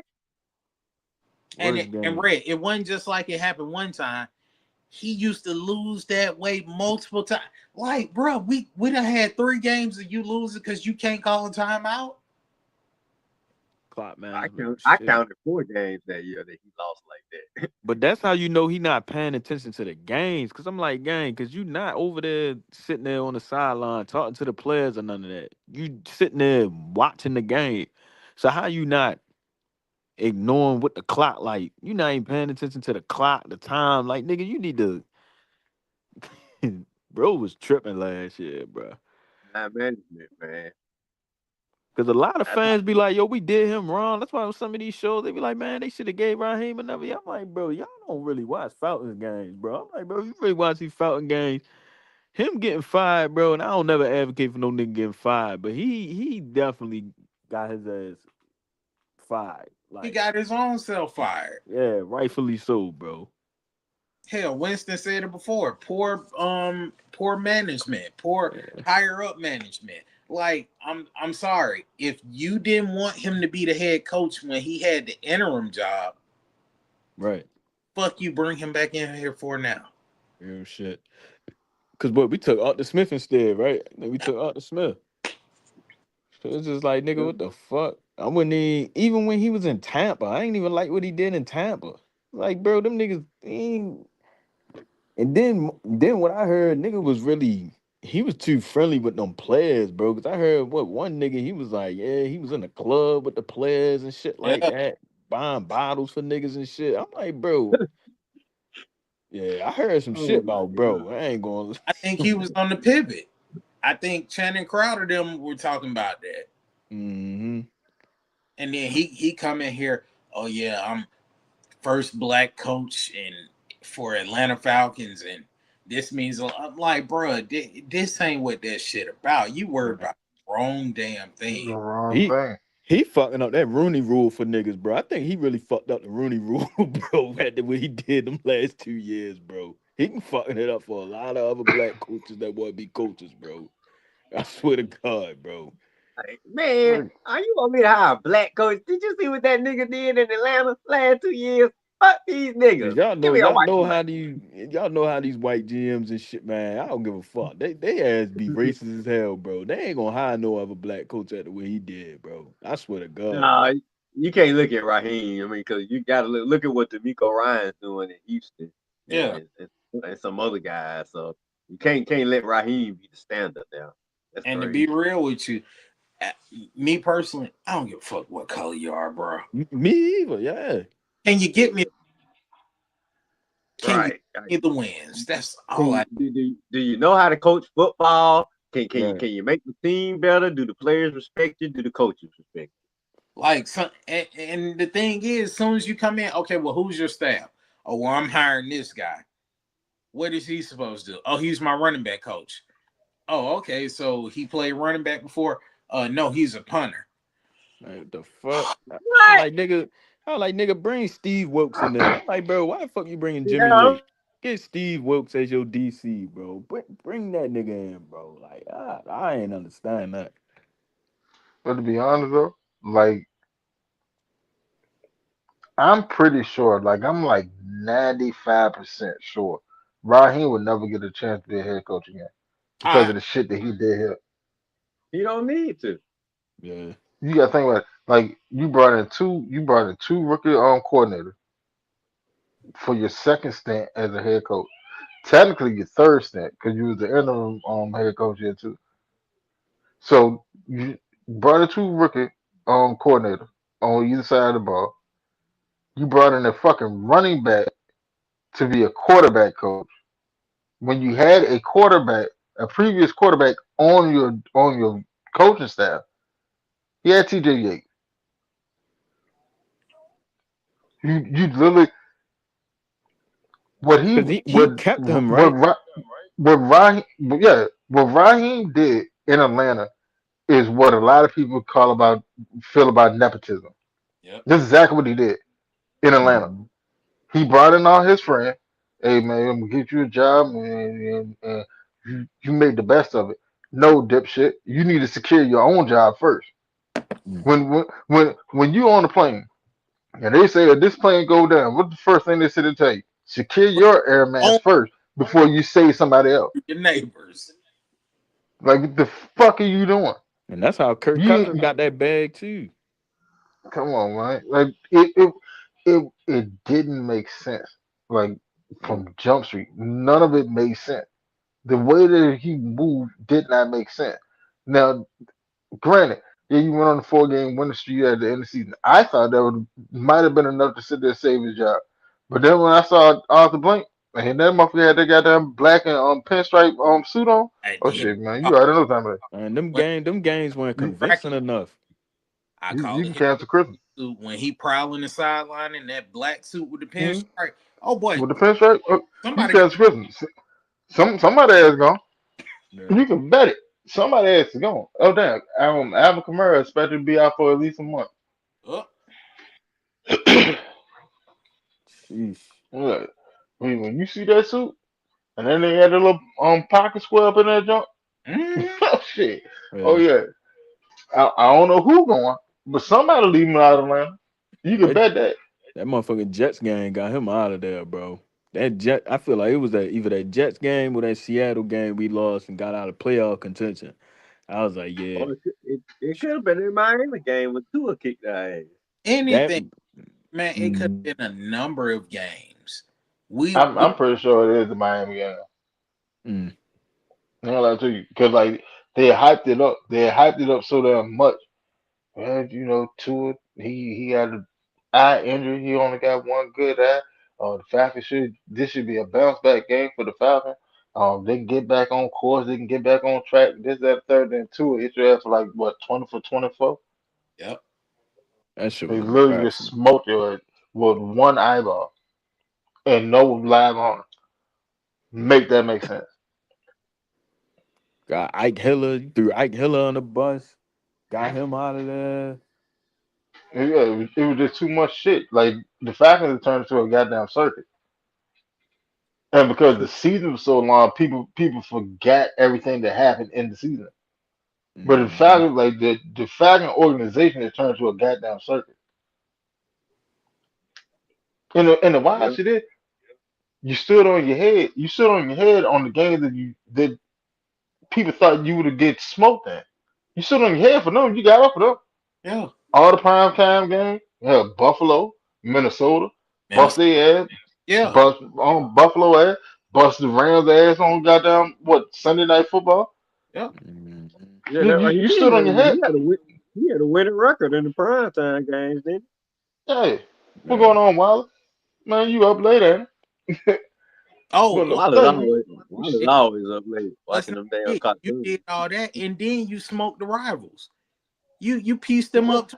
Worst And game. Red, it wasn't just like it happened one time. He used to lose that way multiple times. Like, bro, we done had 3 games of you losing because you can't call a timeout. Clock I management count, was I shit. counted 4 games that year that he lost like that. But that's how you know he not paying attention to the games. Cause I'm like, gang, cause you not over there sitting there on the sideline talking to the players or none of that. You sitting there watching the game. So how you not ignoring what the clock like? You not even paying attention to the clock, the time. Like, nigga, you need to bro was tripping last year, bro. Time management, man. Cause a lot of That's fans be like, yo, we did him wrong. That's why on some of these shows, they be like, man, they should have gave Raheem another year. I'm like, bro, y'all don't really watch Falcons games, bro. I'm like, bro, you really watch these Falcon games. Him getting fired, bro, and I don't never advocate for no nigga getting fired, but he definitely got his ass fired. He Like, got his own self fired. yeah, rightfully so, bro. Hell, Winston said it before. Poor management, poor Yeah, higher up management. Like, I'm sorry. If you didn't want him to be the head coach when he had the interim job, right. fuck you bring him back in here for now. Real shit. Cause what we took Arthur Smith instead, right? Then we took Arthur Smith. So it's just like, nigga, what the fuck? I wouldn't even when he was in Tampa, I ain't even like what he did in Tampa. Like, bro, them niggas ain't. And then what I heard, nigga was really he was too friendly with them players, bro. Cause I heard what one nigga he was like, yeah, he was in the club with the players and shit like Yeah, that, buying bottles for niggas and shit. I'm like, bro, yeah, I heard some shit oh my about God. bro. I ain't going. I think he was on the pivot. I think Channing Crowder them were talking about that. hmm And then he come in here, oh yeah, I'm first black coach and for Atlanta Falcons, and this means I'm like, bro, this ain't what that shit about. You worried Right. about wrong damn The thing. wrong He thing. he fucking up that Rooney Rule for niggas, bro. I think he really fucked up the Rooney Rule, bro. At the way he did them last 2 years, bro. He can fucking it up for a lot of other black coaches that want to be coaches, bro. I swear to God, bro. Like, man, Like, are you want me to hire a black coach? Did you see what that nigga did in Atlanta last 2 years? Fuck these niggas. Cause y'all Give know, me a y'all white know boy. how these, y'all know how these white GMs and shit, man. I don't give a fuck. They ass be racist as hell, bro. They ain't gonna hire no other black coach at the way he did, bro. I swear to God, Nah, bro. you can't look at Raheem. I mean, because you got to look at what D'Amico Ryan's doing in Houston and, Yeah. and, and some other guys. So you can't let Raheem be the standard now. That's And to be crazy. real with you, uh, me personally, I don't give a fuck what color you are, bro. Me either, yeah. Can you get me? Can you get Right. me the wins? That's Can all you I do you know how to coach football? Right. Can you make the team better? Do the players respect you? Do the coaches respect like. And the thing is, as soon as you come in, okay, well, who's your staff? Oh, well, I'm hiring this guy. What is he supposed to do? Oh, he's my running back coach. Oh, okay, so he played running back before. No, he's a punter. Like the fuck? you? I What? like nigga. I like nigga. Bring Steve Wilkes in there. I'm like, bro, why the fuck you bringing Jimmy Yeah, Lake? Get Steve Wilkes as your DC, bro. Bring that nigga in, bro. Like, I ain't understand that. but to be honest though, like I'm pretty sure, like I'm like 95% sure, Raheem would never get a chance to be a head coach again because I of the shit that he did here. you don't need to. Yeah. You gotta think about it. Like you brought in two rookie coordinators for your second stint as a head coach. Technically your third stint because you was the interim head coach here too. So you brought in two rookie coordinators on either side of the ball. You brought in a fucking running back to be a quarterback coach when you had a previous quarterback on your coaching staff. He had TJ Yates. You literally what he Cause he kept him what right. what Raheem yeah what Raheem did in Atlanta is what a lot of people feel about nepotism. yep. This is exactly what he did in Atlanta. Mhm. He brought in all his friends. Hey man, I'm gonna get you a job, and you made the best of it. No dipshit, you need to secure your own job first. Mm. When you on the plane and they say that this plane go down, what's the first thing they say to tell you? Secure your air mask On first before you save somebody else. your neighbors. Like what the fuck are you doing? And that's how Kirk Cousins You got that bag too. come on, man. Like it didn't make sense. Like Nope. from Jump Street, none of it made sense. The way that he moved did not make sense. Now, granted, yeah, you went on the 4 game winning streak at the end of the season. I thought that would might have been enough to sit there and save his job. But then when I saw Arthur Blank, and that motherfucker had that goddamn black and pinstripe suit on, And oh he, shit, man, you already know time of And when them games weren't day. convincing cracking, enough. I You call it can his cancel Christmas suit when he prowling the sideline in that black suit with the Hmm? pinstripe. Oh boy, with the pinstripe. You somebody can cancel Christmas. Somebody has gone. Yeah. You can bet it. Somebody else is gone. Oh damn, Alvin Kamara is expected to be out for at least a month. up. Sheesh. Look, when you see that suit, and then they had a little pocket square up in that junk. Mm, Oh shit. Oh Yeah. yeah. I don't know who going, but somebody leaving out of Atlanta. You can That bet that. that motherfucking Jets game got him out of there, bro. That Jet, I feel like it was that either that Jets game or that Seattle game we lost and got out of playoff contention. I was like, yeah, Or it could have been in Miami game with Tua kicked our ass. that. anything, man. It could Mm, have been a number of games. We I'm we I'm pretty sure it is the Miami game. mm, I'm not lie to you, because like they hyped it up. They hyped it up so damn much. Well, Tua, he had an eye injury. He only got one good eye. The Falcons this should be a bounce back game for the Falcons. They can get back on course. They can get back on track. This, that, third, then Tua hit your ass for like what 20 for 24. yep. that shit They was literally just embarrassing. smoked your ass with one eyeball and no live arm. Make that make sense? Got Ike Hiller, you threw Ike Hiller on the bus, got him out of there. Yeah, it was just too much shit. Like the Falcons had turned into a goddamn circus, and because the season was so long, people forgot everything that happened in the season. But the Mhm. Falcons, like the Falcon organization, has turned into a goddamn circus. And the wild Yep. shit is, you stood on your head. You stood on your head on the games that people thought you would have get smoked in. You stood on your head for them. You got up for them. Yeah. All the prime time games. Yeah, Buffalo, Minnesota, bust Minnesota. their ass, Yeah. bust on Buffalo ass, bust the Rams ass on goddamn what Sunday night football. Yeah. Mhm. Yeah, You, that, you, he you did. stood on your head. He had a win. He had a winning record in the primetime games, didn't Hey, what's Yeah. going on, Wilder? Man, you up late, ain't it? Oh, But he? oh, no, Wallace hey, always, Wallace it, always up late let's watching not them damn forget, you cartoons. did all that, and then you smoked the rivals. You pieced them up.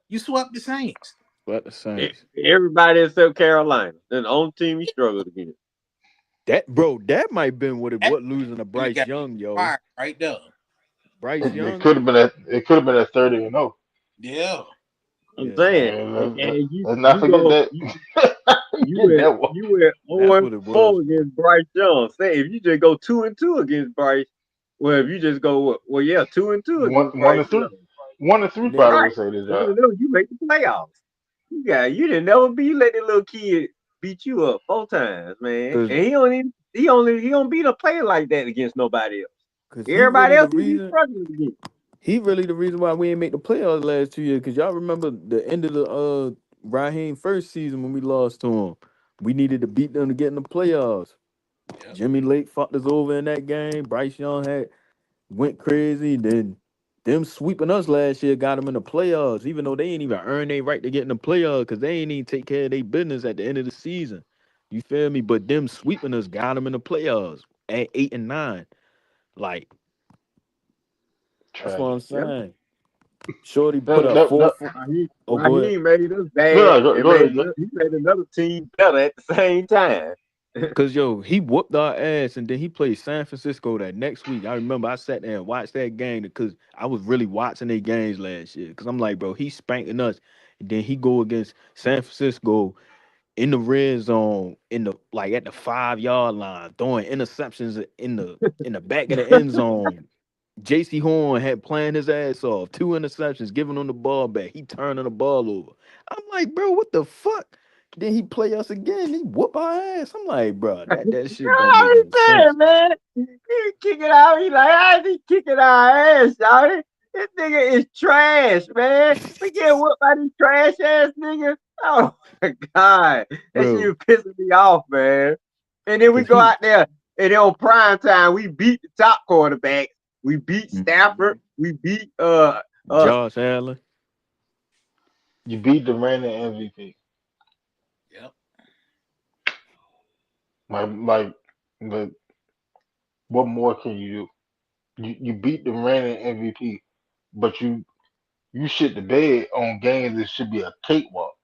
You swept the Saints. But the Saints. Everybody except Carolina. Then the only team he struggled against. That bro, that might have been what it That what losing to really Bryce got Young, yo. fired right there. Bryce it Young. could have been at 30-0. Yeah. I'm Yeah. saying, Man, and you let's not you forget go that. you you Get went that one. you went That's 0 what it was, 4 bro. against Bryce Young. Say if you just go 2-2 against Bryce, well if you just go well yeah 2-2 One, against one Bryce and three. Young, 1 and 3 And then probably right? would say this, One right? of them you make the playoffs. You didn't never be let that little kid beat you up 4 times, man. cause And he don't beat a player like that against nobody else. cause he Everybody really the else he be reason struggling against. he really the reason why we ain't make the playoffs last 2 years. Cause y'all remember the end of the Raheem first season when we lost to him. We needed to beat them to get in the playoffs. Yep. Jimmy Lake fucked us over in that game. Bryce Young had went crazy. Then them sweeping us last year got them in the playoffs, even though they ain't even earned their right to get in the playoffs because they ain't even take care of their business at the end of the season. You feel me? But them sweeping us got them in the playoffs at 8 and 9. Like that's what I'm Tragic. Yeah. saying. Shorty No, put up no, four. no, four Raheem, oh, go ahead. Raheem made us bad no, go, and go ahead. Go. he made another team better at the same time. Cause yo, he whooped our ass, and then he played San Francisco that next week. I remember I sat there and watched that game because I was really watching their games last year. Cause I'm like, bro, he's spanking us, and then he go against San Francisco in the red zone, in the like at the 5 yard line, throwing interceptions in the back of the end zone. J.C. Horn had playing his ass off, 2 interceptions, giving him the ball back. He turning the ball over. I'm like, bro, what the fuck? Then he play us again. He whoop our ass. I'm like, bro, that shit don't make Oh, no he said, sense. man, he kick it out. He like, how is he kicking our ass, y'all? This nigga is trash, man. We get whooped by these trash ass niggas. Oh my god, that shit Bro, was pissing me off, man. And then we cause go he out there and then on prime time, we beat the top quarterbacks. We beat Stafford. Mhm. We beat Josh Allen. You beat the reigning MVP. Yep. Like, but what more can you do? You beat the reigning MVP, but you shit the bed on games that should be a cakewalk.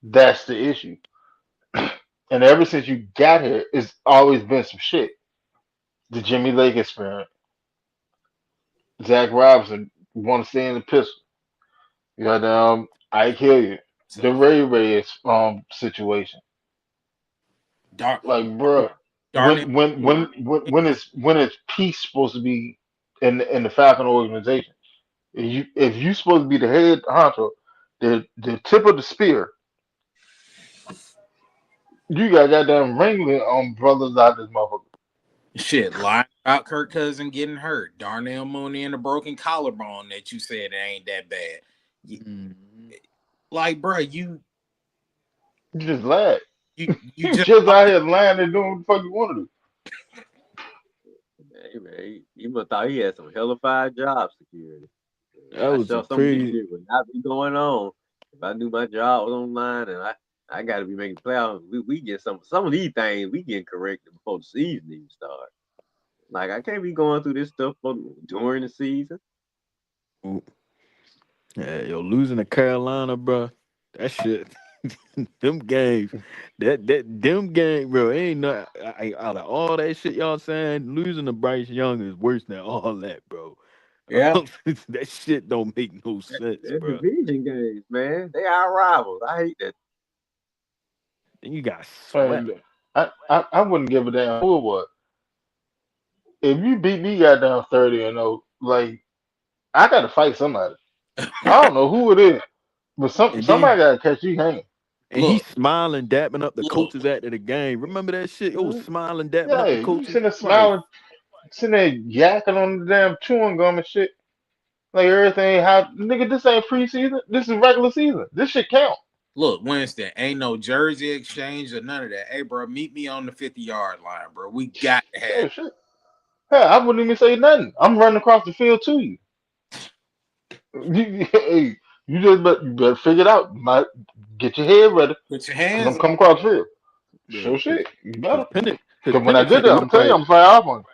That's the issue. And ever since you got here, it's always been some shit. The Jimmy Lake experience. Zach Robinson want to stay in the pistol. You got Ike Hilliard. The So Ray situation. Dar Like, bruh, Darnell when is peace supposed to be in the Falcon organization? If you supposed to be the head honcho, the tip of the spear, you got goddamn wrangling brothers out this motherfucker. shit lying about Kirk Cousin getting hurt. Darnell Mooney and a broken collarbone that you said it ain't that bad. You, Mhm. like, bro, you You just laugh. you You just just out here lying and doing what the fuck you want to do. hey man, he must thought he had some hellified job security. That I was a sure some of this crazy. shit would not be going on if I knew my job was online and I got to be making playoffs. We get some of these things we get corrected before the season even start. Like I can't be going through this stuff during the season. Yeah, yo, losing to Carolina, bro. That shit. Them games, them game, bro. Ain't not out of all that shit y'all saying. Losing to Bryce Young is worse than all that, bro. Yeah. That shit don't make no sense, They're bro. division games, man. They our rivals. I hate that. Then you got Man, swept. I wouldn't give a damn who it was. If you beat me goddamn 30-0, like I gotta fight somebody. I don't know who it is, but And somebody then gotta catch you hanging. and he's Look, smiling, dapping up the look, coaches after the game. Remember that shit? It was Mhm. smiling, dapping up Yeah, the you coaches. sitting there Right. smiling, sitting there yakking on the damn chewing gum and shit. Like everything, how nigga, this ain't preseason. This is regular season. This shit count. look, Winston, ain't no jersey exchange or none of that. Hey, bro, meet me on the 50-yard line, bro. We got to have. Oh shit. Hell, I wouldn't even say nothing. I'm running across the field to you. Hey, you better figure it out. Get your head ready, Put your cause I'm hands up. coming across the field. Yeah, Sure shit, you better. Cause Cause when I Penix get ain't there, look I'm telling you, right. I'm fire off on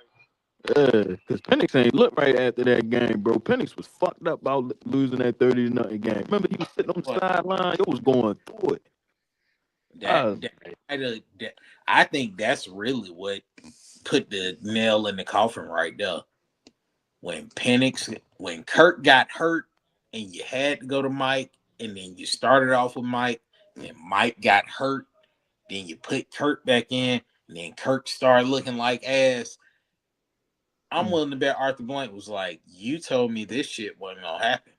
Cause Penix ain't look right after that game, bro. Penix was fucked up about losing that 30-0 game. Remember, he was sitting on the But sideline. It was going through it. I that, was that, like, that I think that's really what put the nail in the coffin right there. When Kurt got hurt and you had to go to Mike, and then you started off with Mike, and Mike got hurt, then you put Kurt back in, and then Kurt started looking like ass. I'm mm. willing to bet Arthur Blank was like, "You told me this shit wasn't gonna happen.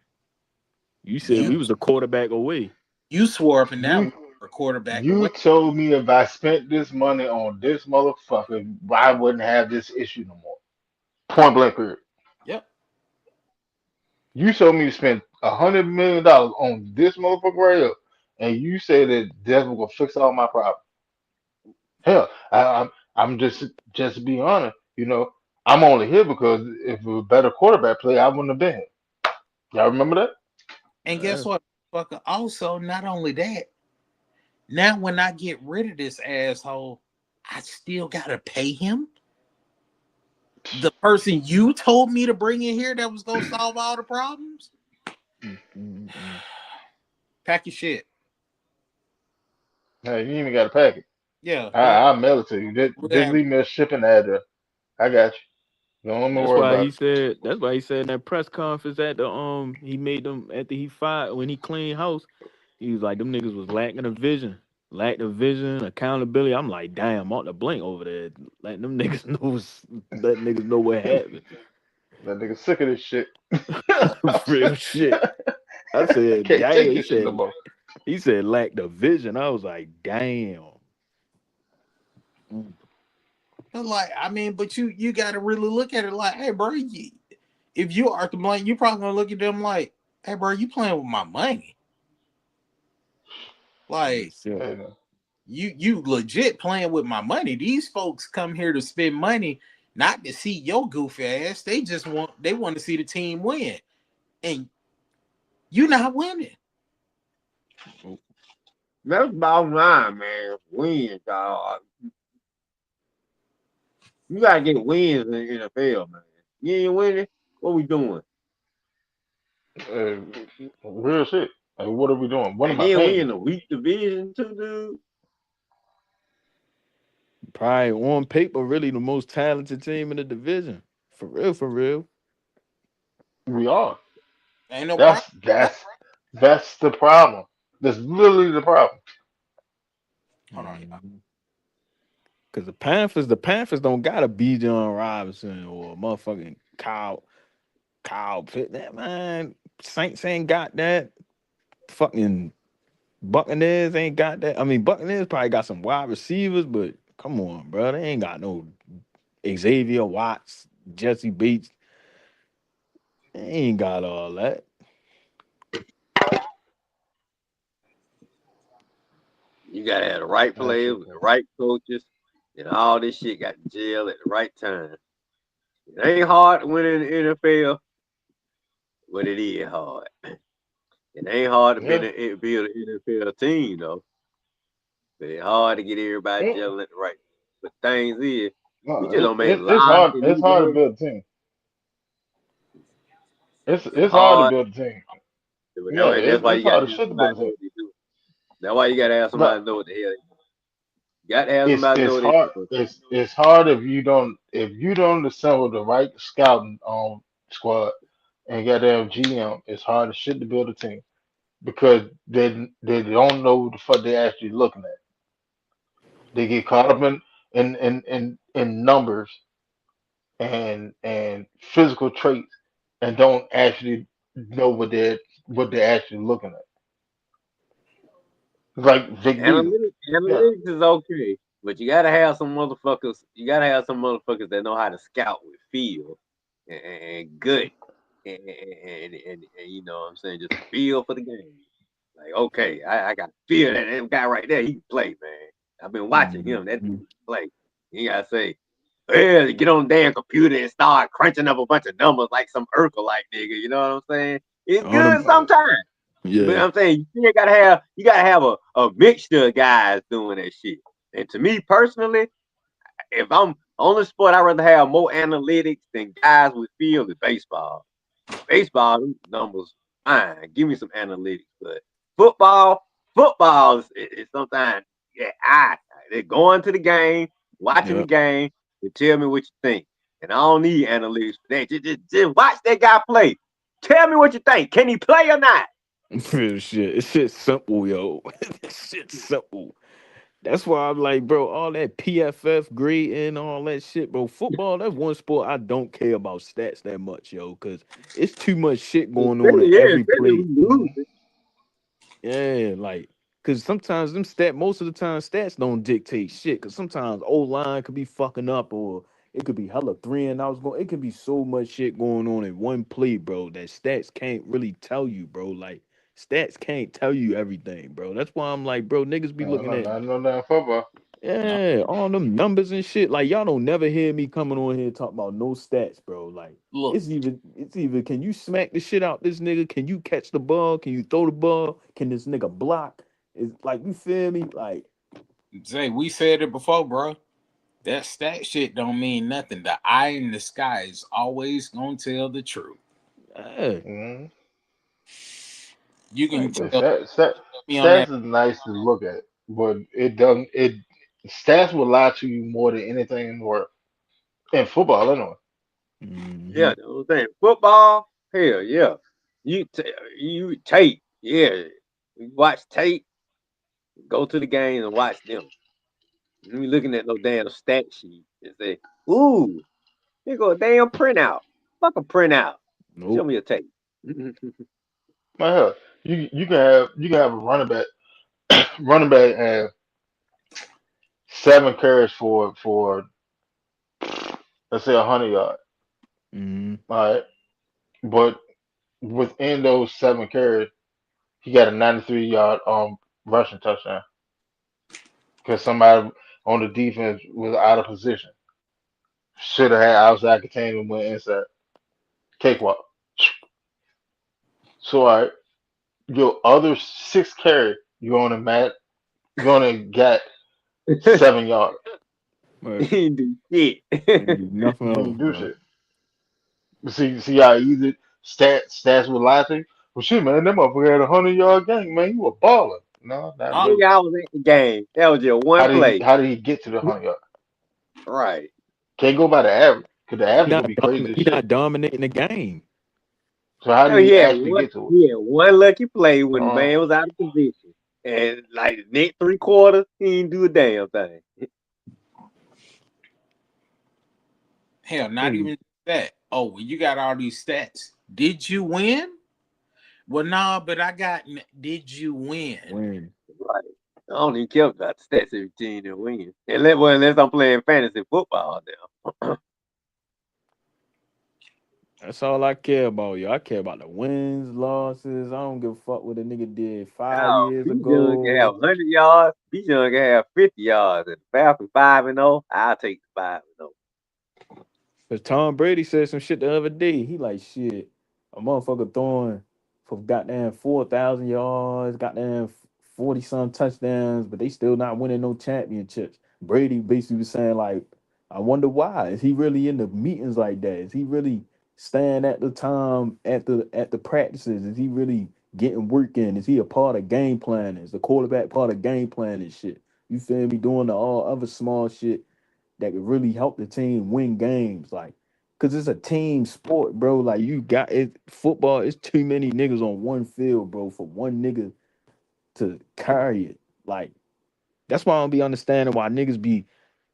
You said You we was a quarterback away. you swore up and down you. we were a quarterback You away." told me if I spent this money on this motherfucker, I wouldn't have this issue no more. Point blank period. Yep. You told me to spend $100 million on this motherfucker right here, and you said that that's gonna fix all my problems. Hell, I'm just to be honest, I'm only here because if it was a better quarterback play, I wouldn't have been here. Y'all remember that? And Yeah. guess what, fucker? Also, not only that, now when I get rid of this asshole, I still gotta pay him. The person you told me to bring in here that was gonna solve all the problems. Mm. Pack your shit. Hey, you ain't even got to pack it. Yeah, go. I'll mail it to you. Just Damn. leave me a shipping address. I got you. Don't even That's worry why about he it. said. That's why he said in that press conference at the he made them after he fired when he cleaned house. He was like them niggas was lacking a vision, lacked a vision, accountability. I'm like, damn, on the blink over there, letting them niggas letting niggas know what happened. That nigga sick of this shit. Real shit. I said, Can't take damn. this shit no more. He said lacked a vision. I was like, damn. Mm. But like, I mean, but you got to really look at it like, hey, bro, if you are the Blank, you probably gonna look at them like, hey, bro, you playing with my money. Real Like, shit. Hey, man. you legit playing with my money. These folks come here to spend money, not to see your goofy ass. They want to see the team win, and you not winning. That's bottom line, man. Wins, dog. You gotta get wins in the NFL, man. You ain't winning. What we doing? Hey, real shit. Like, what are we doing? What And am I then we paying in you? a weak division too, dude. Probably on paper, really the most talented team in the division. For real, for real. We are. Ain't no problem. That's that's that's the problem. That's literally the problem. Hold on, y'all. Cause the Panthers don't got a B. John Robinson or motherfucking Kyle Pitt. That man, Saints ain't got that. Fucking Buccaneers ain't got that. I mean, Buccaneers probably got some wide receivers, but come on, bro, they ain't got no Xavier Watts, Jesse Bates. They ain't got all that. You gotta have the right That's players it. with the right coaches, and all this shit got jail at the right time. It ain't hard to win in the NFL, but it is hard. It ain't hard to Yeah. build an NFL team though. But it's hard to get everybody Mm, gelling at the right. But things is, we no, just don't make a it's lot hard. in It's either hard to way. build a team. It's It's hard to hard, build a team. you Yeah, know, and that's why it's you got hard to as have shit to build somebody a know team. what they do. That's why you gotta have But somebody to know what the hell. You gotta have somebody to know it's what they're hard. doing. It's hard if you don't assemble the right scouting squad and goddamn GM. It's hard as shit to build a team because they don't know what the fuck they actually looking at. They get caught up in numbers and physical traits and don't actually know what they're actually looking at. Like Vic Beasley. Yeah. Analytics is okay, but you gotta have some motherfuckers. You gotta have some motherfuckers that know how to scout with feel and gut, and you know what I'm saying, just feel for the game. Like, okay, I got to feel that guy right there. He can play, man. I've been watching him. That dude Mhm. can play. You gotta say, well, get on the damn computer and start crunching up a bunch of numbers like some Urkel like nigga. You know what I'm saying? It's All good them, Man, sometimes. But yeah. I'm saying you still gotta have a mixture of guys doing that shit. And to me personally, if I'm on the sport, I'd rather have more analytics than guys with feel is baseball. Baseball them numbers fine. Give me some analytics. But football, football is sometimes yeah, they're going to the game, watching the Yep. game, and tell me what you think. And I don't need analytics for that. Just watch that guy play. Tell me what you think. Can he play or not? Shit. It's shit simple, yo. It's shit simple. That's why I'm like, bro, all that PFF grading, all that shit, bro. Football, that's one sport I don't care about stats that much, yo, because it's too much shit going on in every Especially play. we lose. mhm. Yeah, like, because sometimes most of the time, stats don't dictate shit. Because sometimes old line could be fucking up, or it could be hella three and outs going. It could be so much shit going on in one play, bro. That stats can't really tell you, bro. Like, stats can't tell you everything, bro. That's why I'm like, bro, niggas be I don't looking know, at not no damn football. No, yeah, all them numbers and shit. Like y'all don't never hear me coming on here talking about no stats, bro. Like look, it's either can you smack the shit out this nigga? Can you catch the ball? Can you throw the ball? Can this nigga block? It's like you feel me? Like Zay, we said it before, bro. That stat shit don't mean nothing. The eye in the sky is always gonna tell the truth. yeah, Mm-hmm. You can like Yeah, bro. tell me on that. stats is nice to look at, but it doesn't. It stats will lie to you more than anything in the world. In football, anyway. Hmm. Yeah, the whole thing. Football, hell yeah. You you tape, yeah. You watch tape, go to the games and watch them. You be looking at no damn stat sheet and say, ooh, here go a damn printout. Fuck a printout. Show Nope. me a tape. My hell, you can have a running back have 7 carries for let's say 100 yards. Hmm. All right, but within those 7 carries, he got a 93 yard rushing touchdown because somebody on the defense was out of position. Should have had outside containment went inside. Cakewalk. So all right, your other 6 carries, you only got he 7 yards. Right. didn't do shit. Ain't do You nothing else, didn't do bro. shit. See how easy stats will lie to you. Well, shit, man, that motherfucker had 100 yard game, man. You a baller. No, not Uh, really. Nigga, I was at the game. That was just How one did he play. how did he get to the 100 yard? Right. Can't go by the average, because the He average gonna not be crazy as he shit. not dominating the game. So how I did mean, he actually get to it? he had one lucky play when the Uh, man was out of position. And like the next 3 quarters, he didn't do a damn thing. hell, not Nigga, even that. Oh, well, you got all these stats. Did you win? Well, nah, but I got. Did you win? when Right. I don't even care about the stats every team that wins. Unless I'm playing fantasy football now. that's all I care about, yo. I care about the wins, losses. I don't give a fuck what a nigga did five Now, years Bijan can have ago. 100 yards. Bijan can have 50 yards. And the Falcons 5-0. I'll take the 5-0. Cause Tom Brady said some shit the other day. He like shit. A motherfucker throwing for goddamn 4,000 yards, goddamn 40 some touchdowns, but they still not winning no championships. Brady basically was saying like, I wonder why. Is he really in the meetings like that? Is he really staying at the time at the practices? Is he really getting work in? Is he a part of game planning? Is the quarterback part of game planning shit? You feel me? Doing the all other small shit that could really help the team win games. Like, cause it's a team sport, bro. Like you got it. Football, it's too many niggas on one field, bro, for one nigga to carry it. Like, that's why I don't be understanding why niggas be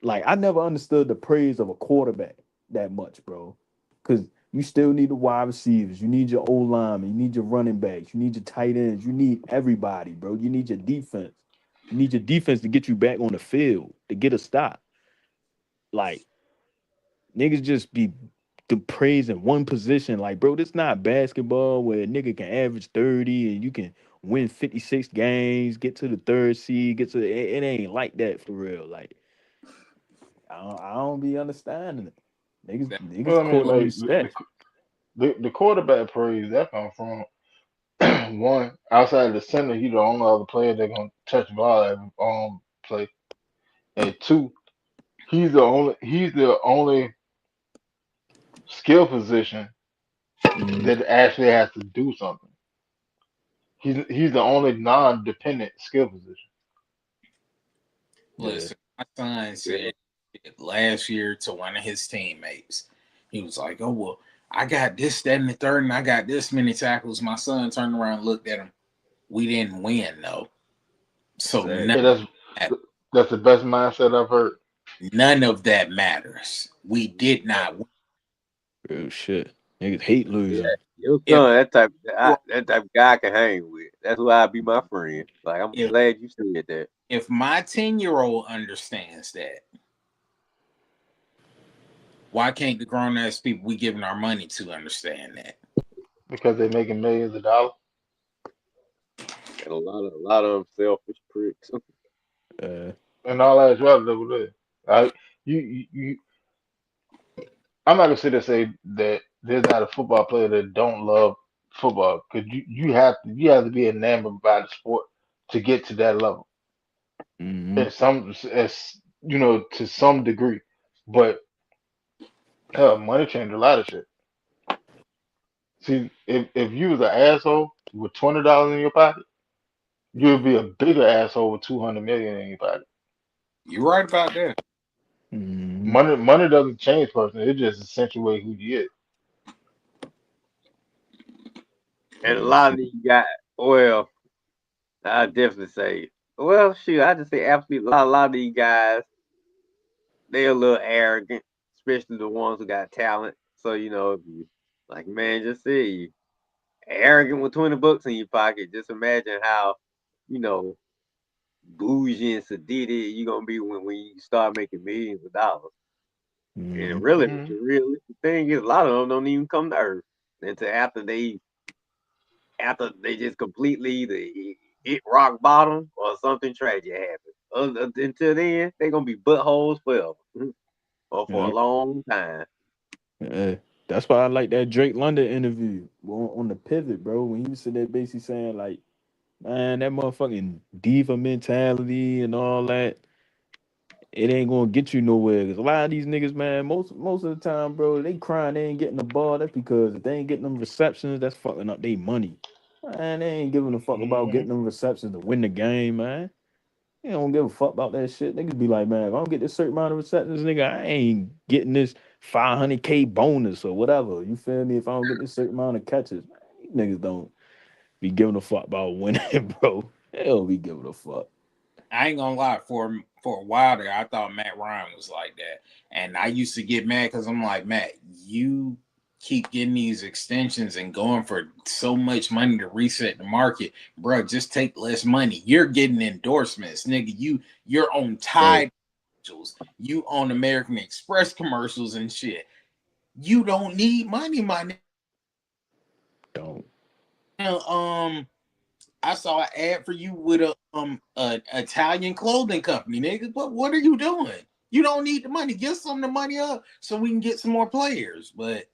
like, I never understood the praise of a quarterback that much, bro. Cause you still need the wide receivers, you need your old linemen, you need your running backs, you need your tight ends, you need everybody, bro. You need your defense. You need your defense to get you back on the field, to get a stop. Like, niggas just be the praise in one position. Like, bro, this not basketball where a nigga can average 30 and you can win 56 games, get to the third seed, get to it ain't like that for real. Like, I don't be understanding it. Niggas, That Well, niggas I mean, caught up in like stats. the quarterback praise that comes from one outside of the center. He the only other player that gonna touch the ball every play, and two, he's the only skill position Mhm. that actually has to do something. He's the only non-dependent skill position. Yeah. listen, my son said it last year to one of his teammates. He was like, "Oh well, I got this, that, and the third, and I got this many tackles." My son turned around, and looked at him. We didn't win though, so Exactly. Yeah, that's that, that's the best mindset I've heard. none of that matters. We did Yeah. not win. Real shit. Niggas hate Yeah, losing. your If son, that type of guy I can hang with. That's why I be my friend. Like I'm if glad you said that. if my 10-year-old understands that, why can't the grown ass people we giving our money to understand that? Because they're making millions of dollars. And a lot of them selfish pricks. Uh, And all that drugs over there. I you I'm not gonna sit there and say that there's not a football player that don't love football because you have to be enamored by the sport to get to that level. mhm. At some as to some degree, but money changed a lot of shit. See, if you was an asshole with $20 in your pocket, you'd be a bigger asshole with 200 million in your pocket. You're right about that. Mhm. Money doesn't change person; it just accentuates who you is. And a Yeah, lot see. of these guys, well, I definitely say, well, shoot, I just say absolutely a lot of these guys, they a little arrogant, especially the ones who got talent. So if you like, man, just say you arrogant with $20 in your pocket. Just imagine how you know bougie and sedated you gonna be when you start making millions of dollars. And Mhm. really, Hmm. the realistic thing is, a lot of them don't even come to Earth until after they just completely either hit rock bottom or something tragic happens. Until then, they're gonna be buttholes forever, or for a Yeah. long time. Yeah. That's why I like that Drake London interview on the pivot, bro. When he was sitting there basically saying like, man, that motherfucking diva mentality and all that, it ain't gonna get you nowhere. Cause a lot of these niggas, man, most of the time, bro, they crying they ain't getting the ball. That's because if they ain't getting them receptions, that's fucking up their money. Man, they ain't giving a fuck about Hmm. getting them receptions to win the game, man. They don't give a fuck about that shit. Niggas be like, man, if I don't get this certain amount of receptions, nigga, I ain't getting this 500K bonus or whatever. You feel me? If I don't get this certain amount of catches, man, these niggas don't be giving a fuck about winning, bro. They don't be giving a fuck. I ain't gonna lie. For a while there, I thought Matt Ryan was like that, and I used to get mad because I'm like, Matt, you keep getting these extensions and going for so much money to reset the market, bro. Just take less money. You're getting endorsements, nigga. You're on Right. Tide commercials. You on American Express commercials and shit. You don't need money, my nigga. Don't. I saw an ad for you with a Italian clothing company, nigga. But what are you doing? You don't need the money. Get some of the money up so we can get some more players. But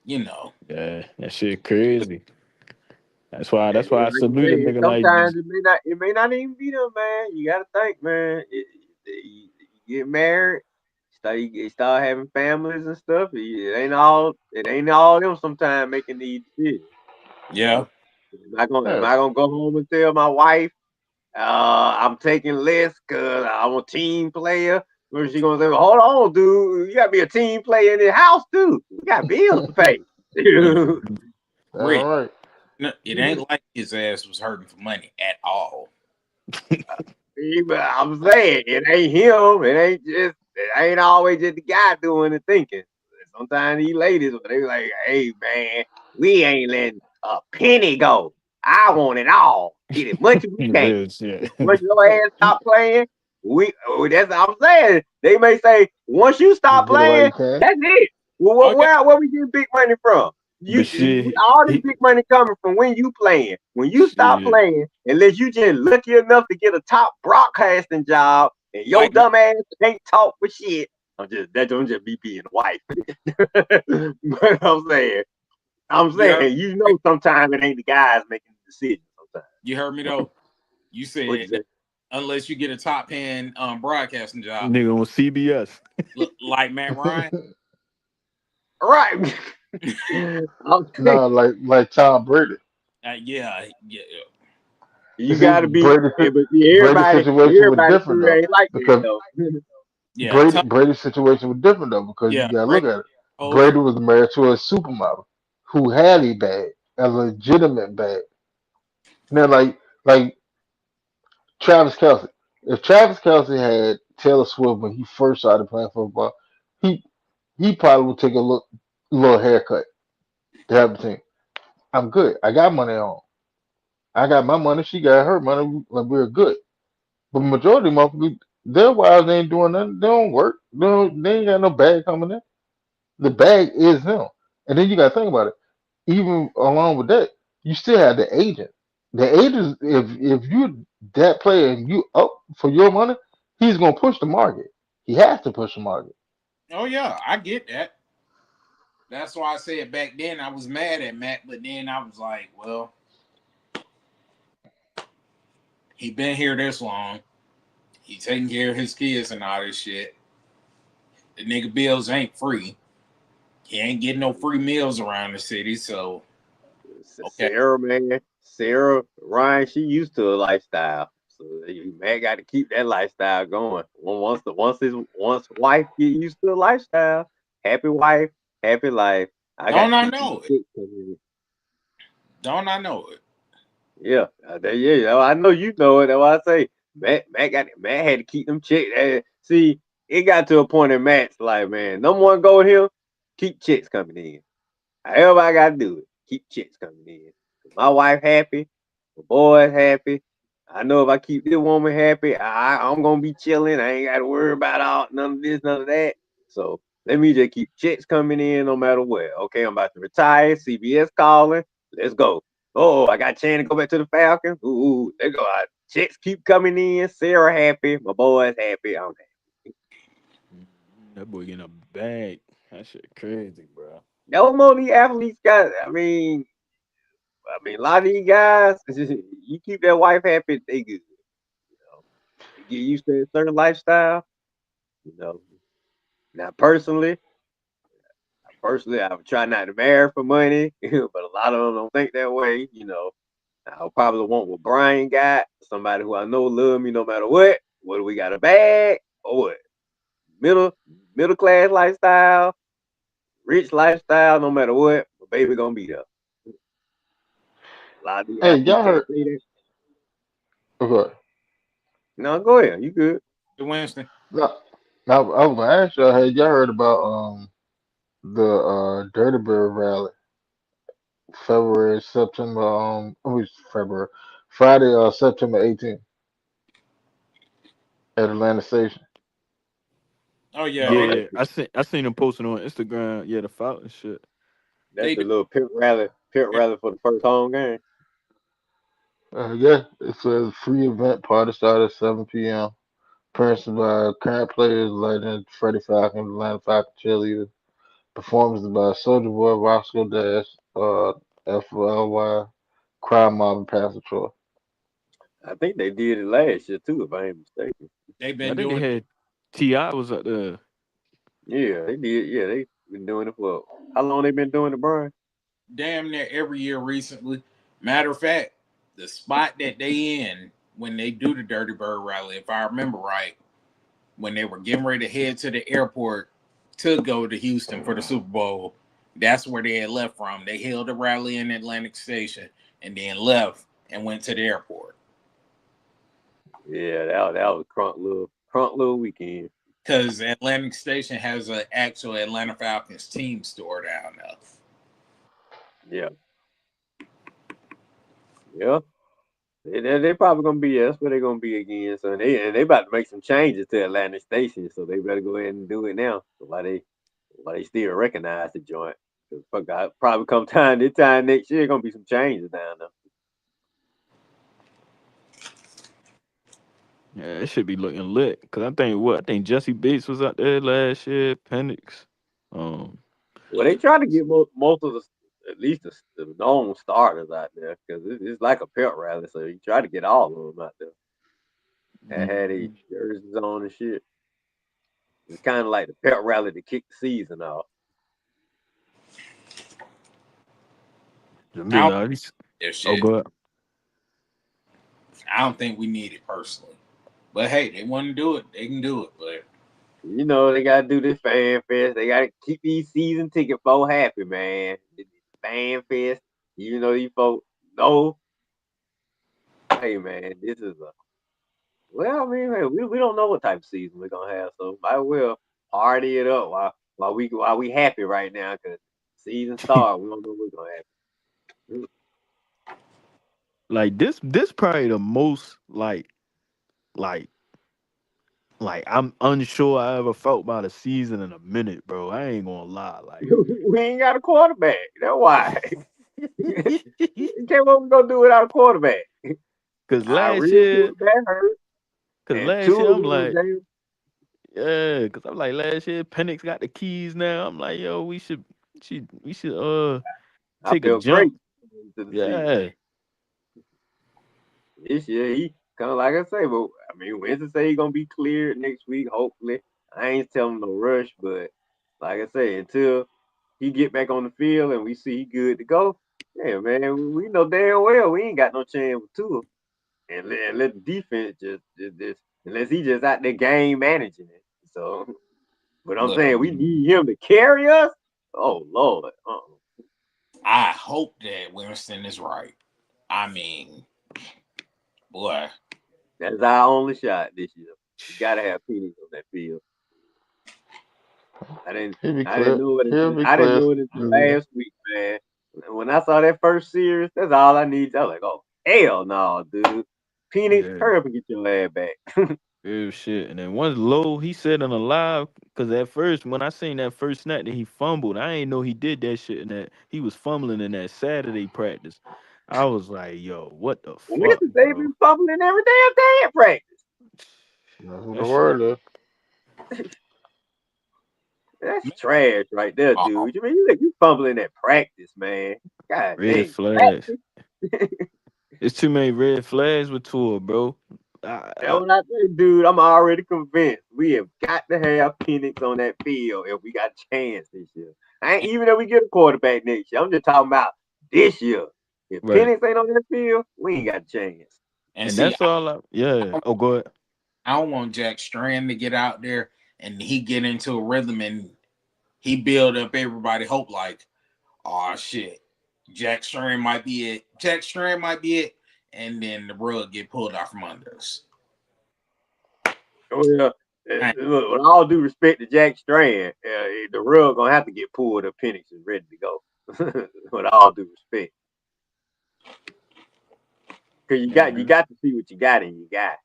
you know, Yeah, that shit crazy. That's why. And That's why then, I like you salute a said, nigga like. sometimes it may not even be them, man. You gotta think, man. You get married, He start having families and stuff. It ain't all them sometimes making these decisions. You Yeah. know, am Yeah. I gonna go home and tell my wife I'm taking less because I'm a team player? Or is she gonna say, well, hold on, dude, you gotta be a team player in the house too. We got bills to pay. And All Rich, right. no, it ain't like his ass was hurting for money at all. But I'm saying it ain't him. It ain't always just the guy doing the thinking. Sometimes these ladies, they be like, "Hey man, we ain't letting a penny go. I want it all. Get as much as we can. Real shit. Once your ass stop playing, that's what I'm saying. They may say once you You stop get it while you playing, can. that's it. Well, Oh yeah, where we get big money from? But shit, All this he big money coming from when you playing. When you stop shit. playing, unless you just lucky enough to get a top broadcasting job, and your like dumb ass can't talk for shit. I'm just be being a wife. But I'm you heard, saying, sometimes it ain't the guys making the decision. Sometimes. you heard me though. You What you said say? unless you get a top paying broadcasting job, Nigga on CBS. like Matt Ryan. Right. I'm saying Nah, like Tom Brady. Yeah, yeah. You you see, gotta be, but see, Brady's situation was everybody different career though, ain't like that because though. Yeah, Brady's situation was different though, because you yeah, gotta look Brady at it. older. Brady was married to a supermodel who had a bag, a legitimate bag. Now, like Travis Kelsey. If Travis Kelsey had Taylor Swift when he first started playing football, he he probably would take a little haircut to have the team. I'm good. I got money on. I got my money. She got her money. Like we're good. But majority of motherfuckers, their wives ain't doing nothing. They don't work. They ain't got no bag coming in. The bag is him. And then you got to think about it. Even along with that, you still have the agent. The agent, if you that player and you up for your money, he's gonna push the market. He has to push the market. Oh yeah, I get that. That's why I said back then I was mad at Matt, but then I was like, well, he been here this long. He taking care of his kids and all this shit. The nigga bills ain't free. He ain't getting no free meals around the city, so okay. Sarah, man, Sarah Ryan, she used to a lifestyle, so man got to keep that lifestyle going. Once wife get used to a lifestyle, happy wife, happy life. I got Don't to I keep these know it? chicks coming in. Don't I know it? Yeah, yeah, I know you know it. That's why I say Matt had to keep them chicks. See, it got to a point in Matt's like, man, number one goal here, keep chicks coming in. However I gotta do it, keep chicks coming in. My wife happy, my boys happy. I know if I keep this woman happy, I'm gonna be chilling. I ain't gotta worry about all none of this, none of that. So let me just keep checks coming in no matter what. Okay, I'm about to retire. CBS calling. Let's go. Oh, I got a chance to go back to the Falcons. Ooh, they go. Checks keep coming in. Sarah happy. My boys happy. I'm happy. That boy getting a bag. That shit crazy, bro. No more of these athletes got. I mean, a lot of these guys, you keep that wife happy, they good. You know, they get used to a certain lifestyle. You know, now personally, I would try not to marry for money, but a lot of them don't think that way. I would probably want what Brian got, somebody who I know love me no matter what. Whether we got a bag or what, middle middle class lifestyle, rich lifestyle, no matter what, my baby gonna be there. A lot of these Hey, athletes y'all can't heard? say that. Okay. No, go ahead, you good. The Winston. Now, now I was gonna ask y'all. Hey, y'all heard about the Dirty Bird rally, February, September, February, Friday, September 18th at Atlanta Station. Oh yeah, No, Yeah, I seen him posting on Instagram. Yeah, the Falcon shit. that's they the do. little pit rally for the first home game. Yeah, it's a free event. Party started at 7 p.m. Parents by current players like Freddie Falcon, Atlanta Falcon cheerleader. Performances by Soldier Boy, Roscoe Dash, FLY, Crowd Mob, and Pastor Troy. I think they did it last year too, if I ain't mistaken. They've I been think they doing. had Ti was up there. Yeah, they did. Yeah, they been doing it for how long? They been doing it, Brian? Damn near every year recently. Matter of fact, the spot that they in when they do the Dirty Bird rally, if I remember right, when they were getting ready to head to the airport to go to Houston for the Super Bowl, that's where they had left from. They held a rally in Atlantic Station and then left and went to the airport. Yeah, that was crunk little weekend. Because Atlantic Station has an actual Atlanta Falcons team store down there. Yeah, yeah. They probably gonna be. That's where they're gonna be again. So they about to make some changes to Atlantic Station. So they better go ahead and do it now. So why they still recognize the joint? Because probably come this time next year, gonna be some changes down there. Yeah, it should be looking lit. Cause I think Jesse Bates was out there last year. Penix. Um, Well, they try to get most of the at least the known starters out there because it's like a pep rally. So you try to get all of them out there and had these mhm. jerseys on and shit. It's kind of like the pep rally to kick the season off. To I me, don't their oh, shit. good. I don't think we need it personally. But hey, they want to do it. They can do it. But You know, they gotta do this fan fest. They gotta keep these season ticket folks happy, man. Fan fest. Even though these folks know, hey man, this is a well, I mean, hey, we don't know what type of season we're gonna have, so might as well party it up while we happy right now, cause season start, we don't know what's gonna happen. Like this probably the most like like I'm unsure I ever felt about a season in a minute, bro. I ain't gonna lie. Like, We ain't got a quarterback. That's why. Okay, what we gonna do without a quarterback? cause Our last real year, quarterback hurt, cause and last two year of I'm them like, damn. yeah, cause I'm like last year Penix got the keys now. I'm like, yo, we should I take a felt great jump. to the season. Yeah, This year he kind of like I say, but I mean Winston say he gonna be cleared next week. Hopefully, I ain't telling no rush, but like I say, until he get back on the field and we see he good to go, yeah, man, we know damn well we ain't got no chance with two, and let the defense just unless he just out there game managing it. So, but I'm look, saying we need him to carry us. Oh Lord, I hope that Winston is right. I mean, boy, that's our only shot this year. We gotta have Penix on that field. I didn't He'll be I didn't clear. know it He'll until be I didn't clear. know it until Again. last week, man. When I saw that first series, that's all I needed. I was like, oh hell no, dude. Penix, yeah, hurry up and get your lad back. real shit. And then once low, he said on a live, cause at first when I seen that first snap that he fumbled, I ain't know he did that shit and that he was fumbling in that Saturday practice. I was like, yo, what the fuck, Winston, they bro? been fumbling every damn day at practice. That's what the That shit, word is. That's trash right there, uh, dude. You mean you fumbling at practice, man? God red dang, flags. practice. It's too many red flags with Tua, bro. That's I, what I think, dude. I'm already convinced we have got to have Penix on that field if we got a chance this year. I ain't even if we get a quarterback next year. I'm just talking about this year. If right. Penix ain't on that field, we ain't got a chance. and And see, that's all yeah. I, Oh, go ahead. I don't want Jack Strand to get out there and he get into a rhythm and he build up everybody hope like, oh shit, Jack Strand might be it. Jack Strand might be it, and then the rug get pulled out from under us. Oh yeah. I, Look, with all due respect to Jack Strand, the rug gonna have to get pulled if Penix is ready to go. With all due respect, because Yeah, you man. got to see what you got and you got.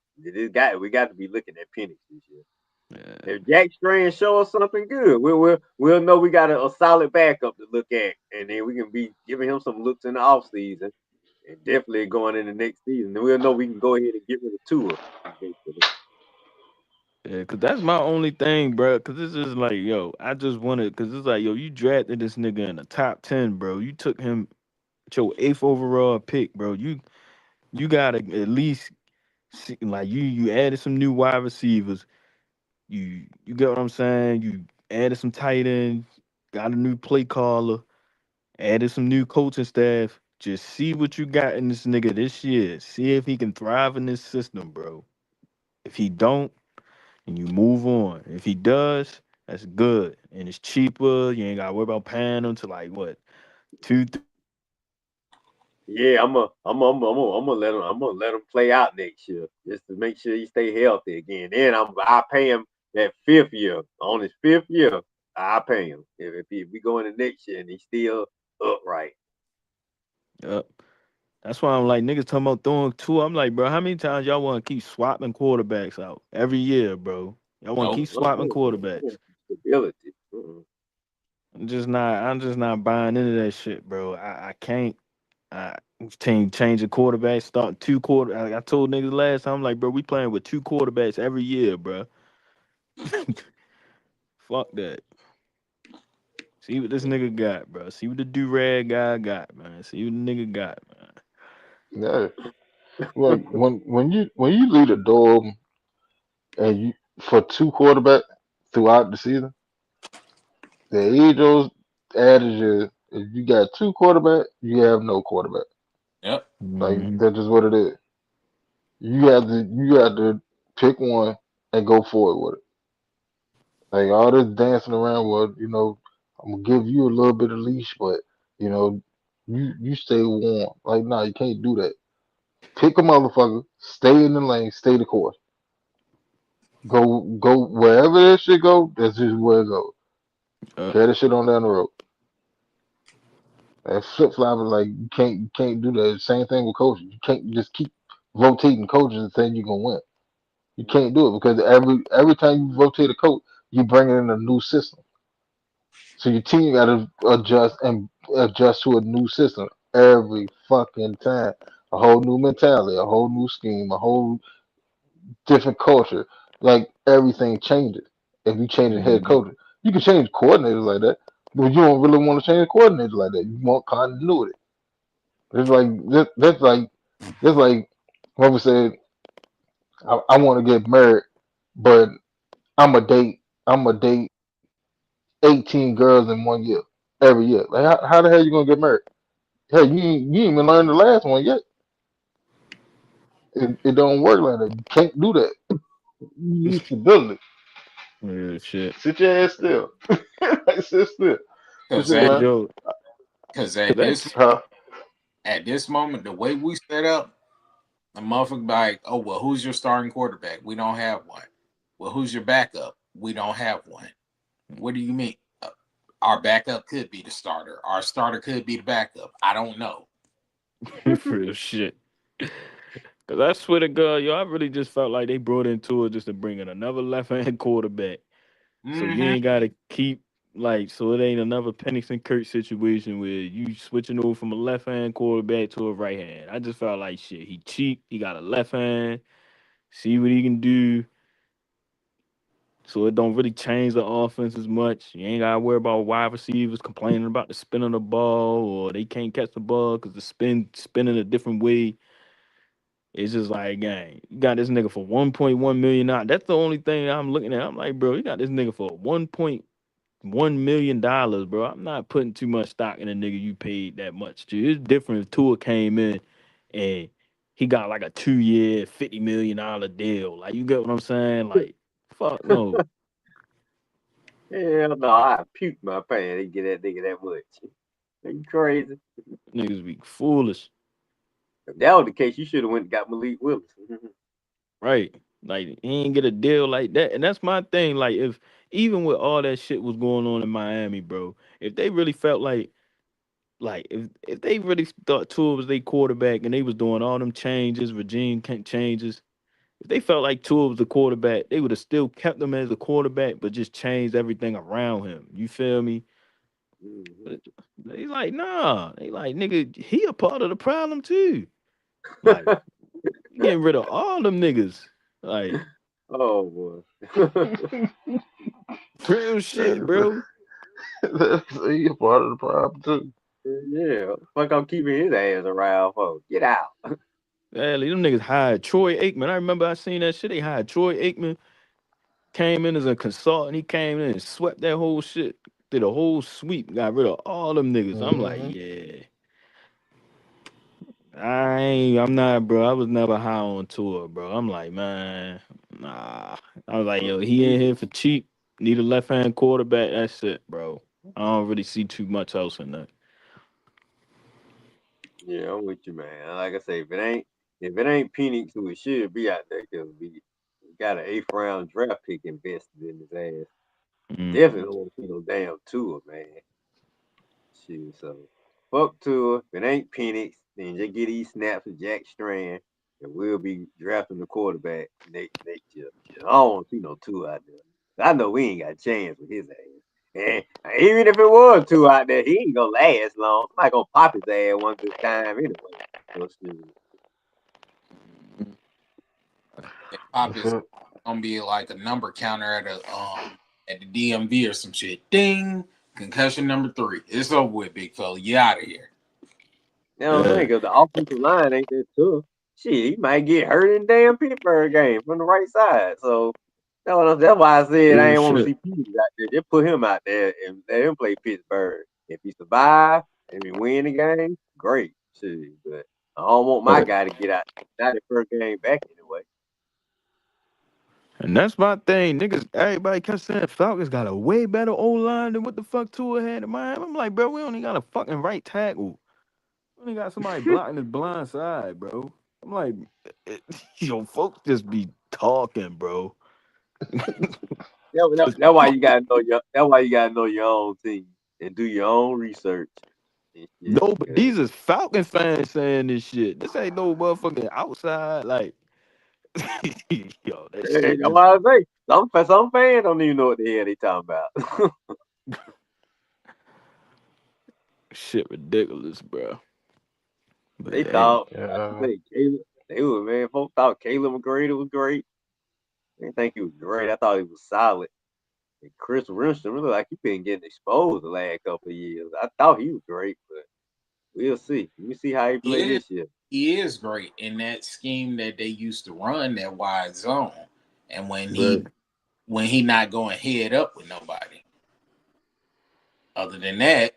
We got to be looking at Penix this year. Yeah. If Jack Strand show us something good, we'll know we got a solid backup to look at, and then we can be giving him some looks in the off season, and definitely going in the next season. Then we'll know we can go ahead and get rid of Tua eventually. Yeah, cause that's my only thing, bro. Cause this is like, yo, I just wanted, cause it's like, yo, you drafted this nigga in the top 10, bro. You took him at your eighth overall pick, bro. You gotta at least like you added some new wide receivers. You get what I'm saying? added some tight ends, got a new play caller, added some new coaching staff. Just see what you got in this nigga this year. See if he can thrive in this system, bro. If he don't, and you move on. If he does, that's good. And it's cheaper. You ain't gotta worry about paying him to like what, 2, 3 years. Yeah, I'm gonna let him play out next year just to make sure he stay healthy again. Then I pay him that 5th year. On his 5th year, I pay him. If we go into next year and he's still upright. Yup. That's why I'm like niggas talking about throwing two. I'm like, bro, how many times y'all want to keep swapping quarterbacks out every year, bro? Y'all want to Nope. keep swapping I quarterbacks. want stability. Uh-uh. I'm just not buying into that shit, bro. I can't. I team changing quarterbacks, starting two quarter. I told niggas last time, like, bro, we playing with two quarterbacks every year, bro. Fuck that. See what this nigga got, bro. See what the do rag guy got, man. See what the nigga got, man. Yeah, like when you lead a door and you for two quarterbacks throughout the season, the age-old adage is if you got two quarterbacks, you have no quarterback. Yep. Like Hmm. that's just what it is. You have to pick one and go forward with it. Like all this dancing around with, I'm gonna give you a little bit of leash, but you know, you stay warm. Like, nah, you can't do that. Pick a motherfucker, stay in the lane, stay the course. Go wherever that shit go, that's just where it goes. Uh, Carry the shit on down the road. And flip flop is like you can't do that. Same thing with coaches. You can't just keep rotating coaches and saying you're gonna win. You can't do it because every time you rotate a coach, you bring in a new system. So your team got to adjust to a new system every fucking time. A whole new mentality, a whole new scheme, a whole different culture. Like everything changes. If you change the head mhm. coach, you can change coordinators like that, but you don't really want to change coordinators like that. You want continuity. It's like this like when we said I want to get married, but I'm a date 18 girls in 1 year every year. Like how the hell you gonna get married? Hey, you ain't even learned the last one yet. It don't work like that. You can't do that. You need stability. Real shit. Sit your ass still. Like, sit still. But Because shit, But at man. yo, because cause Huh? at this moment, the way we set up, a motherfucker be like, oh well, who's your starting quarterback? We don't have one. Well, who's your backup? We don't have one. What do you mean? Our backup could be the starter. Our starter could be the backup. I don't know. real shit. Cause I swear to God, yo, I really just felt like they brought into it just to bring in another left hand quarterback. So you Mm-hmm. ain't gotta keep like so it ain't another Penix and Kurt situation where you switching over from a left hand quarterback to a right hand. I just felt like shit. He cheap. He got a left hand. See what he can do. So it don't really change the offense as much. You ain't gotta worry about wide receivers complaining about the spin of the ball or they can't catch the ball because the spinning a different way. It's just like, gang, you got this nigga for 1.1 million. That's the only thing I'm looking at. I'm like, bro, you got this nigga for $1.1 million, bro. I'm not putting too much stock in a nigga you paid that much to. It's different if Tua came in and he got like a 2 year, $50 million deal. Like, you get what I'm saying? Like, fuck no. Hell no, I puke my pants. They get that nigga that much. Are you crazy? Niggas be foolish, If that was the case, you should have went and got Malik Willis. right? Like, he ain't get a deal like that. And that's my thing. Like, if even with all that shit was going on in Miami, bro, if they really felt like if they really thought Tua was their quarterback and they was doing all them changes, changes, if they felt like Tua was the quarterback, they would have still kept him as a quarterback, but just changed everything around him. You feel me? Mhm. But they like, nah. They like, nigga, he a part of the problem too. Like, you getting rid of all them niggas. Like, Oh boy. real shit, bro. That's a part of the problem too. Yeah, fuck, I'm keeping his ass around for. Get out. Hell, them niggas hired Troy Aikman. I remember I seen that shit. They hired Troy Aikman came in as a consultant. He came in and swept that whole shit. Did a whole sweep. Got rid of all them niggas. I'm like, Hmm. yeah. I'm not, bro. I was never high on tour, bro. I'm like, man, nah. I was like, yo, he ain't here for cheap. Need a left hand quarterback. That's it, bro. I don't really see too much else in that. Yeah, I'm with you, man. Like I say, if it ain't Penix who it should be out there, because we got an eighth round draft pick invested in his ass. Definitely Mm. don't want to see no damn tour, man. Shoot, so fuck tour. If it ain't Penix, then just get these snaps with Jack Strand, and we'll be drafting the quarterback next year. I don't want to see no tour out there. I know we ain't got a chance with his ass. And even if it was two out there, he ain't gonna last long. Somebody gonna pop his ass one good time anyway. So shoot. If Pop That's is it. gonna be like a number counter at the DMV or some shit. Ding, concussion number 3. It's over with, big fella. You out of here. You know what I'm saying? Yeah. Because the offensive line ain't that tough. Shit, he might get hurt in the damn Pittsburgh game from the right side. So that's why I said I Real ain't want to shit. see Peters out there. Just put him out there and let him play Pittsburgh. If he survive and we win the game, great. Shit, but I don't want my Right. guy to get out. Not the first game back anyway. And that's my thing. Niggas, everybody kept saying Falcons got a way better O line than what the fuck Tua had in Miami. I'm like, bro, we only got a fucking right tackle. We only got somebody blocking his blind side, bro. I'm like, yo, folks just be talking, bro. Just That's why talk. you gotta know your. That's why you gotta know your own team and do your own research and shit. No, but 'Cause these is Falcon fans saying this shit. This ain't no motherfucking outside. Like, yo, that hey, shit that's just why I say some fans don't even know what the hell they talking about. shit ridiculous, bro. But They hey, thought, like I Yeah. say, Caleb, they were man. Folks thought Caleb McGrady was great. They think he was great. I thought he was solid. And Chris Rinson really like he been getting exposed the last couple of years. I thought he was great, but we'll see. Let me see how he He play is, this year. he is great in that scheme that they used to run, that wide zone. And right. when he not going head up with nobody. Other than that,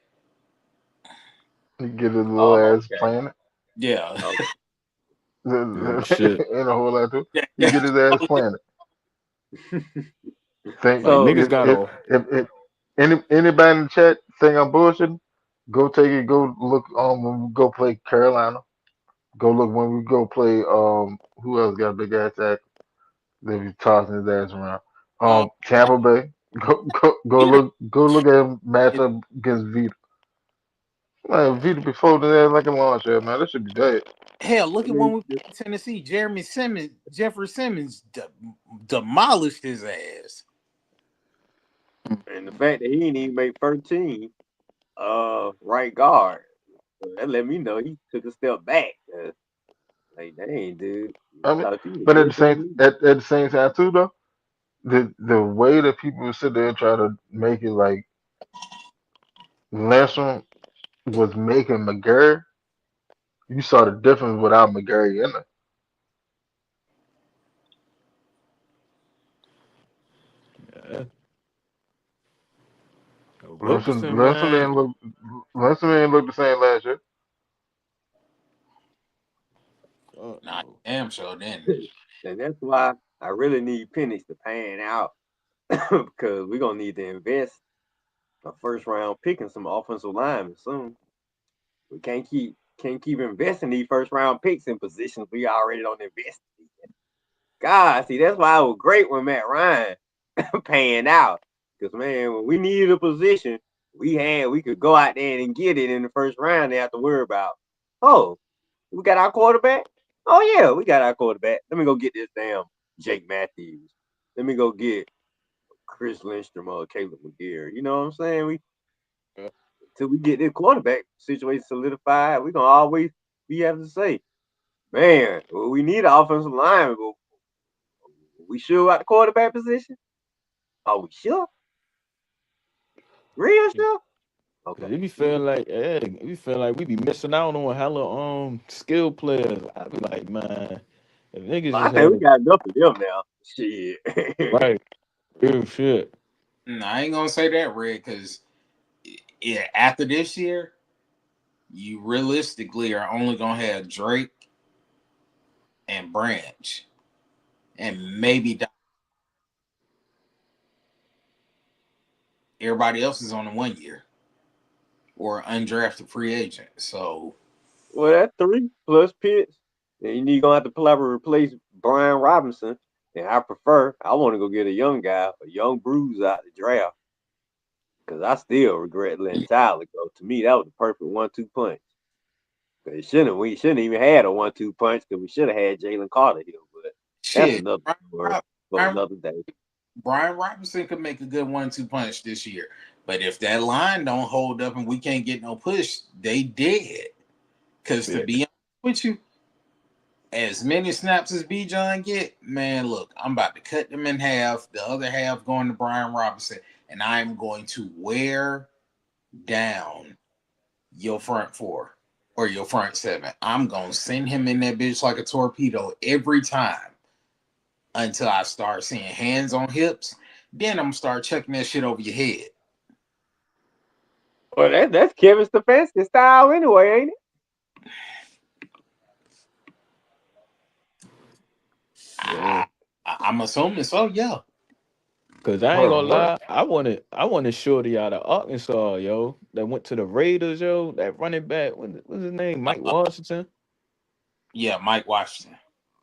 He get his little Oh, ass okay. planted. yeah. Okay. Real shit. Ain't a whole lot to. He Yeah. get his ass planted. Think Like So niggas got a if anybody in the chat think I'm bullshitting, go take it. Go look when we go play Carolina. Go look when we go play who else got a big ass act. They be tossing his ass around. Um, Tampa Bay. Peter Go look at him match up against Vita. Man, Vita before that like a launch here, man. That should be dead. hell, I look at when mean, we played Tennessee. Jeffrey Simmons demolished his ass. and the fact that he didn't even make 13, right guard, so that let me know he took a step back. Like, dang, dude, I I mean, thought you was but good for the league. at the same time too though, the way that people sit there and try to make it like Lansing was making McGarry, you saw the difference without McGarry in it. yeah. Wilkerson, Lansing man. didn't look Lansing didn't look the same last year. Nah, No. damn sure then. And that's why I really need Penix to pan out because we're gonna need to invest a first round pick and some offensive linemen soon. We can't keep investing these first round picks in positions we already don't invest in. God, see, that's why it was great when Matt Ryan paying out. Because man, when we needed a position, we could go out there and get it in the first round and have to worry about, oh, we got our quarterback? Oh yeah, we got our quarterback. Let me go get this damn Jake Matthews. Let me go get Chris Lindstrom or Caleb McGear. You know what I'm saying? We Yeah. Till we get this quarterback situation solidified, we're gonna always be able to say, man, well, we need an offensive line, but we sure about the quarterback position? Are we sure? Real sure? Cause Okay. it be feeling like, yeah, it be feeling like we be missing out on hella skill players. I be like, man, if niggas Well, I just think had we got enough of them now. Shit. right, Oh shit. No, I ain't gonna say that, Red, because yeah, after this year, you realistically are only gonna have Drake and Branch, and maybe everybody else is on the 1 year or undrafted free agent. So Well, that 3 plus Pitts. And you gonna have to probably replace Brian Robinson. And I want to go get a young guy, a young bruise out the draft. Because I still regret letting Tyler go. To me, that was the perfect 1-2 punch. Cause we shouldn't even had a 1-2 punch because we should have had Jalen Carter here. But that's shit, another story for Brian, another day. Brian Robinson could make a good 1-2 punch this year. But if that line don't hold up and we can't get no push, they dead. Because to Yeah. be honest with you, as many snaps as B John get, man, look, I'm about to cut them in half. The other half going to Brian Robinson, and I'm going to wear down your front four or your front seven. I'm gonna send him in that bitch like a torpedo every time until I start seeing hands on hips. Then I'm gonna start chucking that shit over your head. Well, that's Kevin Stefanski style anyway, ain't it? Yeah. I'm assuming so. Yeah. Cause I ain't Hold gonna on, what? lie, I wanted Shorty out of Arkansas, yo. That went to the Raiders, yo. That running back, what's his name? Mike Uh, Washington. yeah, Mike Washington.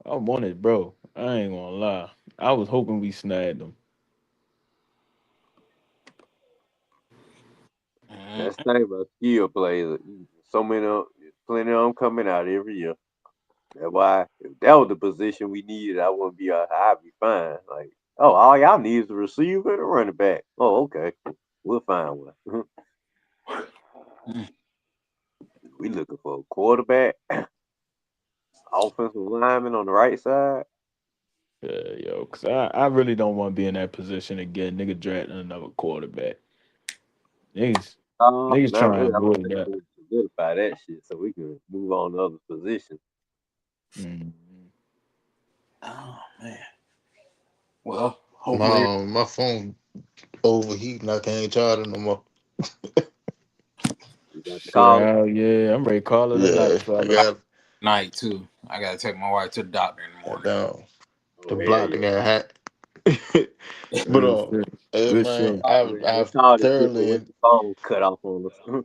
I wanted, bro. I ain't gonna lie. I was hoping we snagged him. That's Mm-hmm. the thing about skill players. So many, plenty of them coming out every year. That's why if that was the position we needed, I wouldn't be. I'd be fine. Like, oh, all y'all need is a receiver and a running back. Oh, okay, we'll find one. We looking for a quarterback, offensive lineman on the right side. Yeah, yo. Cause I really don't want to be in that position again. Nigga drafting another quarterback. Niggas, niggas Not trying to really. I want avoid to that. solidify that shit so we can move on to other positions. Mm. Oh man. Well, hopefully. My phone overheating. I can't charge it no more. You got to Shit, call it. hell yeah. I'm ready to call it a Yeah, night, I fella. got Night too. I gotta take my wife to the doctor in the morning. down the Oh hell block that yeah. got hot. But Real shit. hey Good man, shit. They I've called it good thoroughly when the phone cut off on us.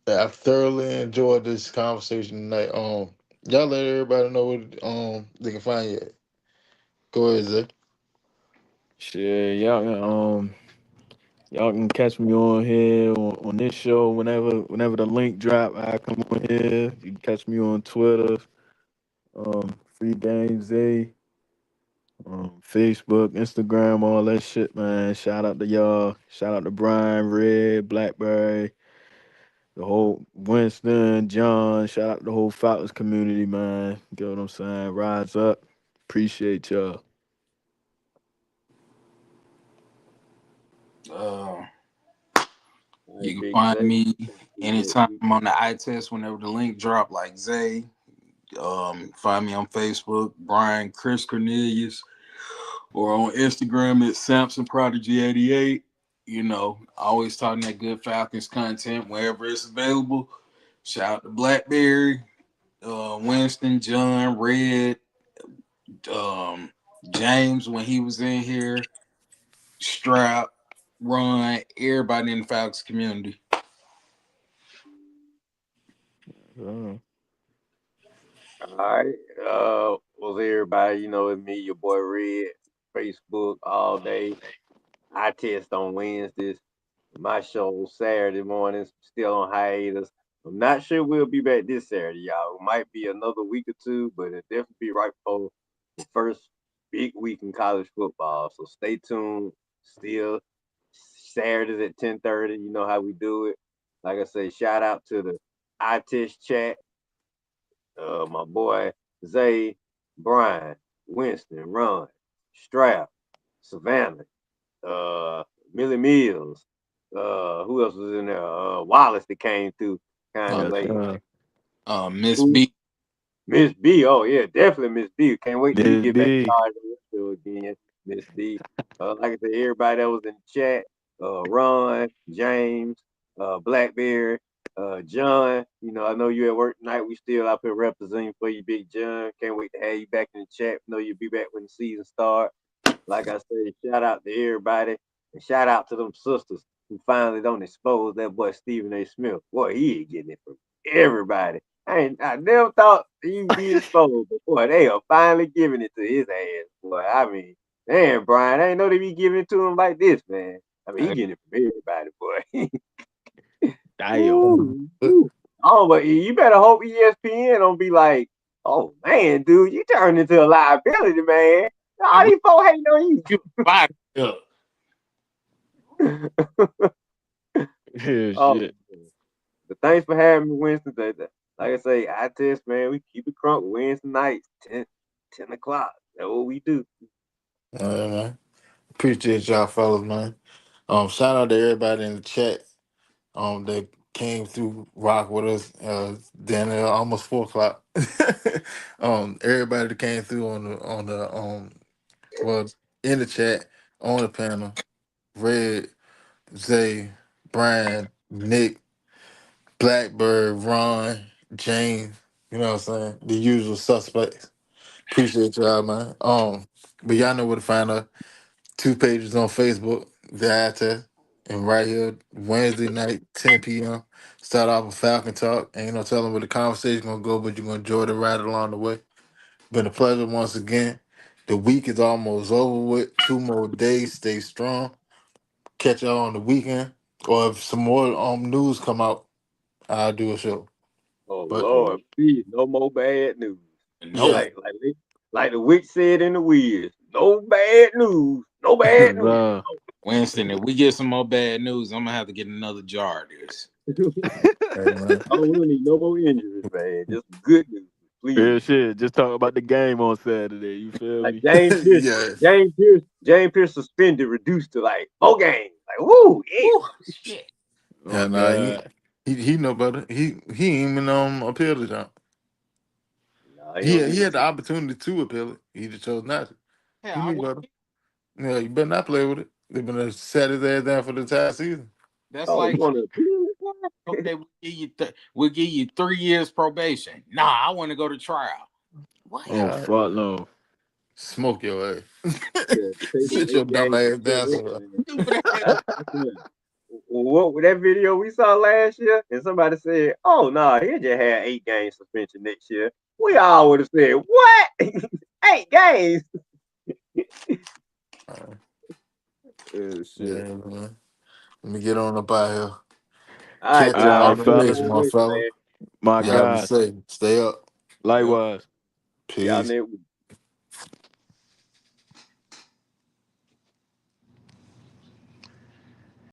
I've thoroughly enjoyed this conversation tonight. Y'all let everybody know what they can find you at. Go ahead, Zay. Shit, y'all can catch me on here on this show whenever the link drop. I come on here. You can catch me on Twitter, Free Game Z, Facebook, Instagram, all that shit, man. Shout out to y'all. Shout out to Brian, Red, Blackberry, the whole Winston, John. Shout out to the whole Falcons community, man. Get what I'm saying? Rise up. Appreciate y'all. Uh, All you right, can Big find Zay. me See you next anytime week. I'm on the eye test whenever the link drop, like Zay. Find me on Facebook, Brian Chris Cornelius, or on Instagram at Samson Prodigy 88. You know, always talking that good Falcons content wherever it's available. Shout out to Blackberry, Winston, John, Red, um, James when he was in here, Strap, Ron, everybody in the Falcons community. Uh, All right. Was everybody, it's me, your boy Red, Facebook all day. I test on Wednesdays. My show Saturday mornings, still on hiatus. I'm not sure we'll be back this Saturday, y'all. It might be another week or two, but it'll definitely be right before the first big week in college football. So stay tuned. Still Saturdays at 10:30. You know how we do it. Like I say, shout out to the iTest chat. My boy Zay, Brian, Winston, Ron, Strap, Savannah, uh, Millie Mills. Who else was in there? Wallace that came through kind of Uh, yes, late. Miss Who? B. Miss B. Oh yeah, definitely Miss B. Can't wait till you Miss get back B. started on the show again, Miss B. Like I said, everybody that was in the chat, Ron, James, Blackberry, John. I know you at work tonight. We still out here representing for you, Big John. Can't wait to have you back in the chat. Know you'll be back when the season starts. Like I said, shout out to everybody, and shout out to them sisters who finally don't expose that boy Stephen A. Smith. Boy, he ain't getting it from everybody. I never thought he'd be exposed, but boy, they are finally giving it to his ass. Boy, I mean, damn, Brian, I ain't know they be giving it to him like this, man. I mean, he Hey, getting it from everybody, boy. damn. Ooh, ooh. Oh, but you better hope ESPN don't be like, oh man, dude, you turned into a liability, man. All And we these folks hating on you fired up. you. Yeah, Oh, shit. man. But thanks for having me Wednesday. Like I say, I test, man. We keep it crunk Wednesday nights, 10 o'clock. That's what we do. All right, man. Appreciate y'all, fellas, man. Shout out to everybody in the chat. That came through rock with us. Then almost 4 o'clock. Everybody that came through well, in the chat on the panel. Red, Zay, Brian, Nick, Blackbird, Ron, James. You know what I'm saying? The usual suspects. Appreciate y'all, man. But y'all know where to find us. 2 pages on Facebook, the eye test, and right here Wednesday night, 10 p.m. Start off with Falcon Talk. Ain't no telling where the conversation gonna go, but you're gonna enjoy the ride along the way. Been a pleasure once again. The week is almost over with. 2 more days. Stay strong. Catch y'all on the weekend. Or if some more news come out, I'll do a show. Oh But Lord, please, no more bad news. No, yeah, Like the witch said in the Wiz, no bad news, no bad news. Nah. Winston, if we get some more bad news, I'm gonna have to get another jar of this. hey man. Oh, we don't need no more injuries, man. Just good news, Real please. shit. Just talk about the game on Saturday. You feel Like me? James Pierce, Yes. James Pierce suspended, reduced to like 4 games. Like, woo, yeah. Woo, shit. Oh Yeah, nah, God. he know better. He ain't even appeal the jump. Nah, he He don't had, need he to had the be. opportunity to appeal it. He just chose not to. Yeah, He I knew want. better. Yeah, you better not play with it. They're gonna set his ass down for the entire season. That's Oh, you like want to appeal it? okay, we'll give you 3 years probation. Nah, I want to go to trial. What? Oh Yeah, fuck no. smoke your ass. Yeah, take some Sit your dumb 8 games ass down suspension, somewhere. man. Stupid ass. That's it. What with that video we saw last year, and somebody said, "Oh no, nah, he just had 8 game suspension next year." We all would have said, "What? 8 games?" Uh, Yeah, shit. yeah, man. Let me get on up out here. All right, Catch y'all. y'all Alright, in the Enjoy fellas. next y'all one, Wednesday, fella. man. My Y'all be guys. safe. Stay up. Yeah. Likewise. Y'all Peace. next week.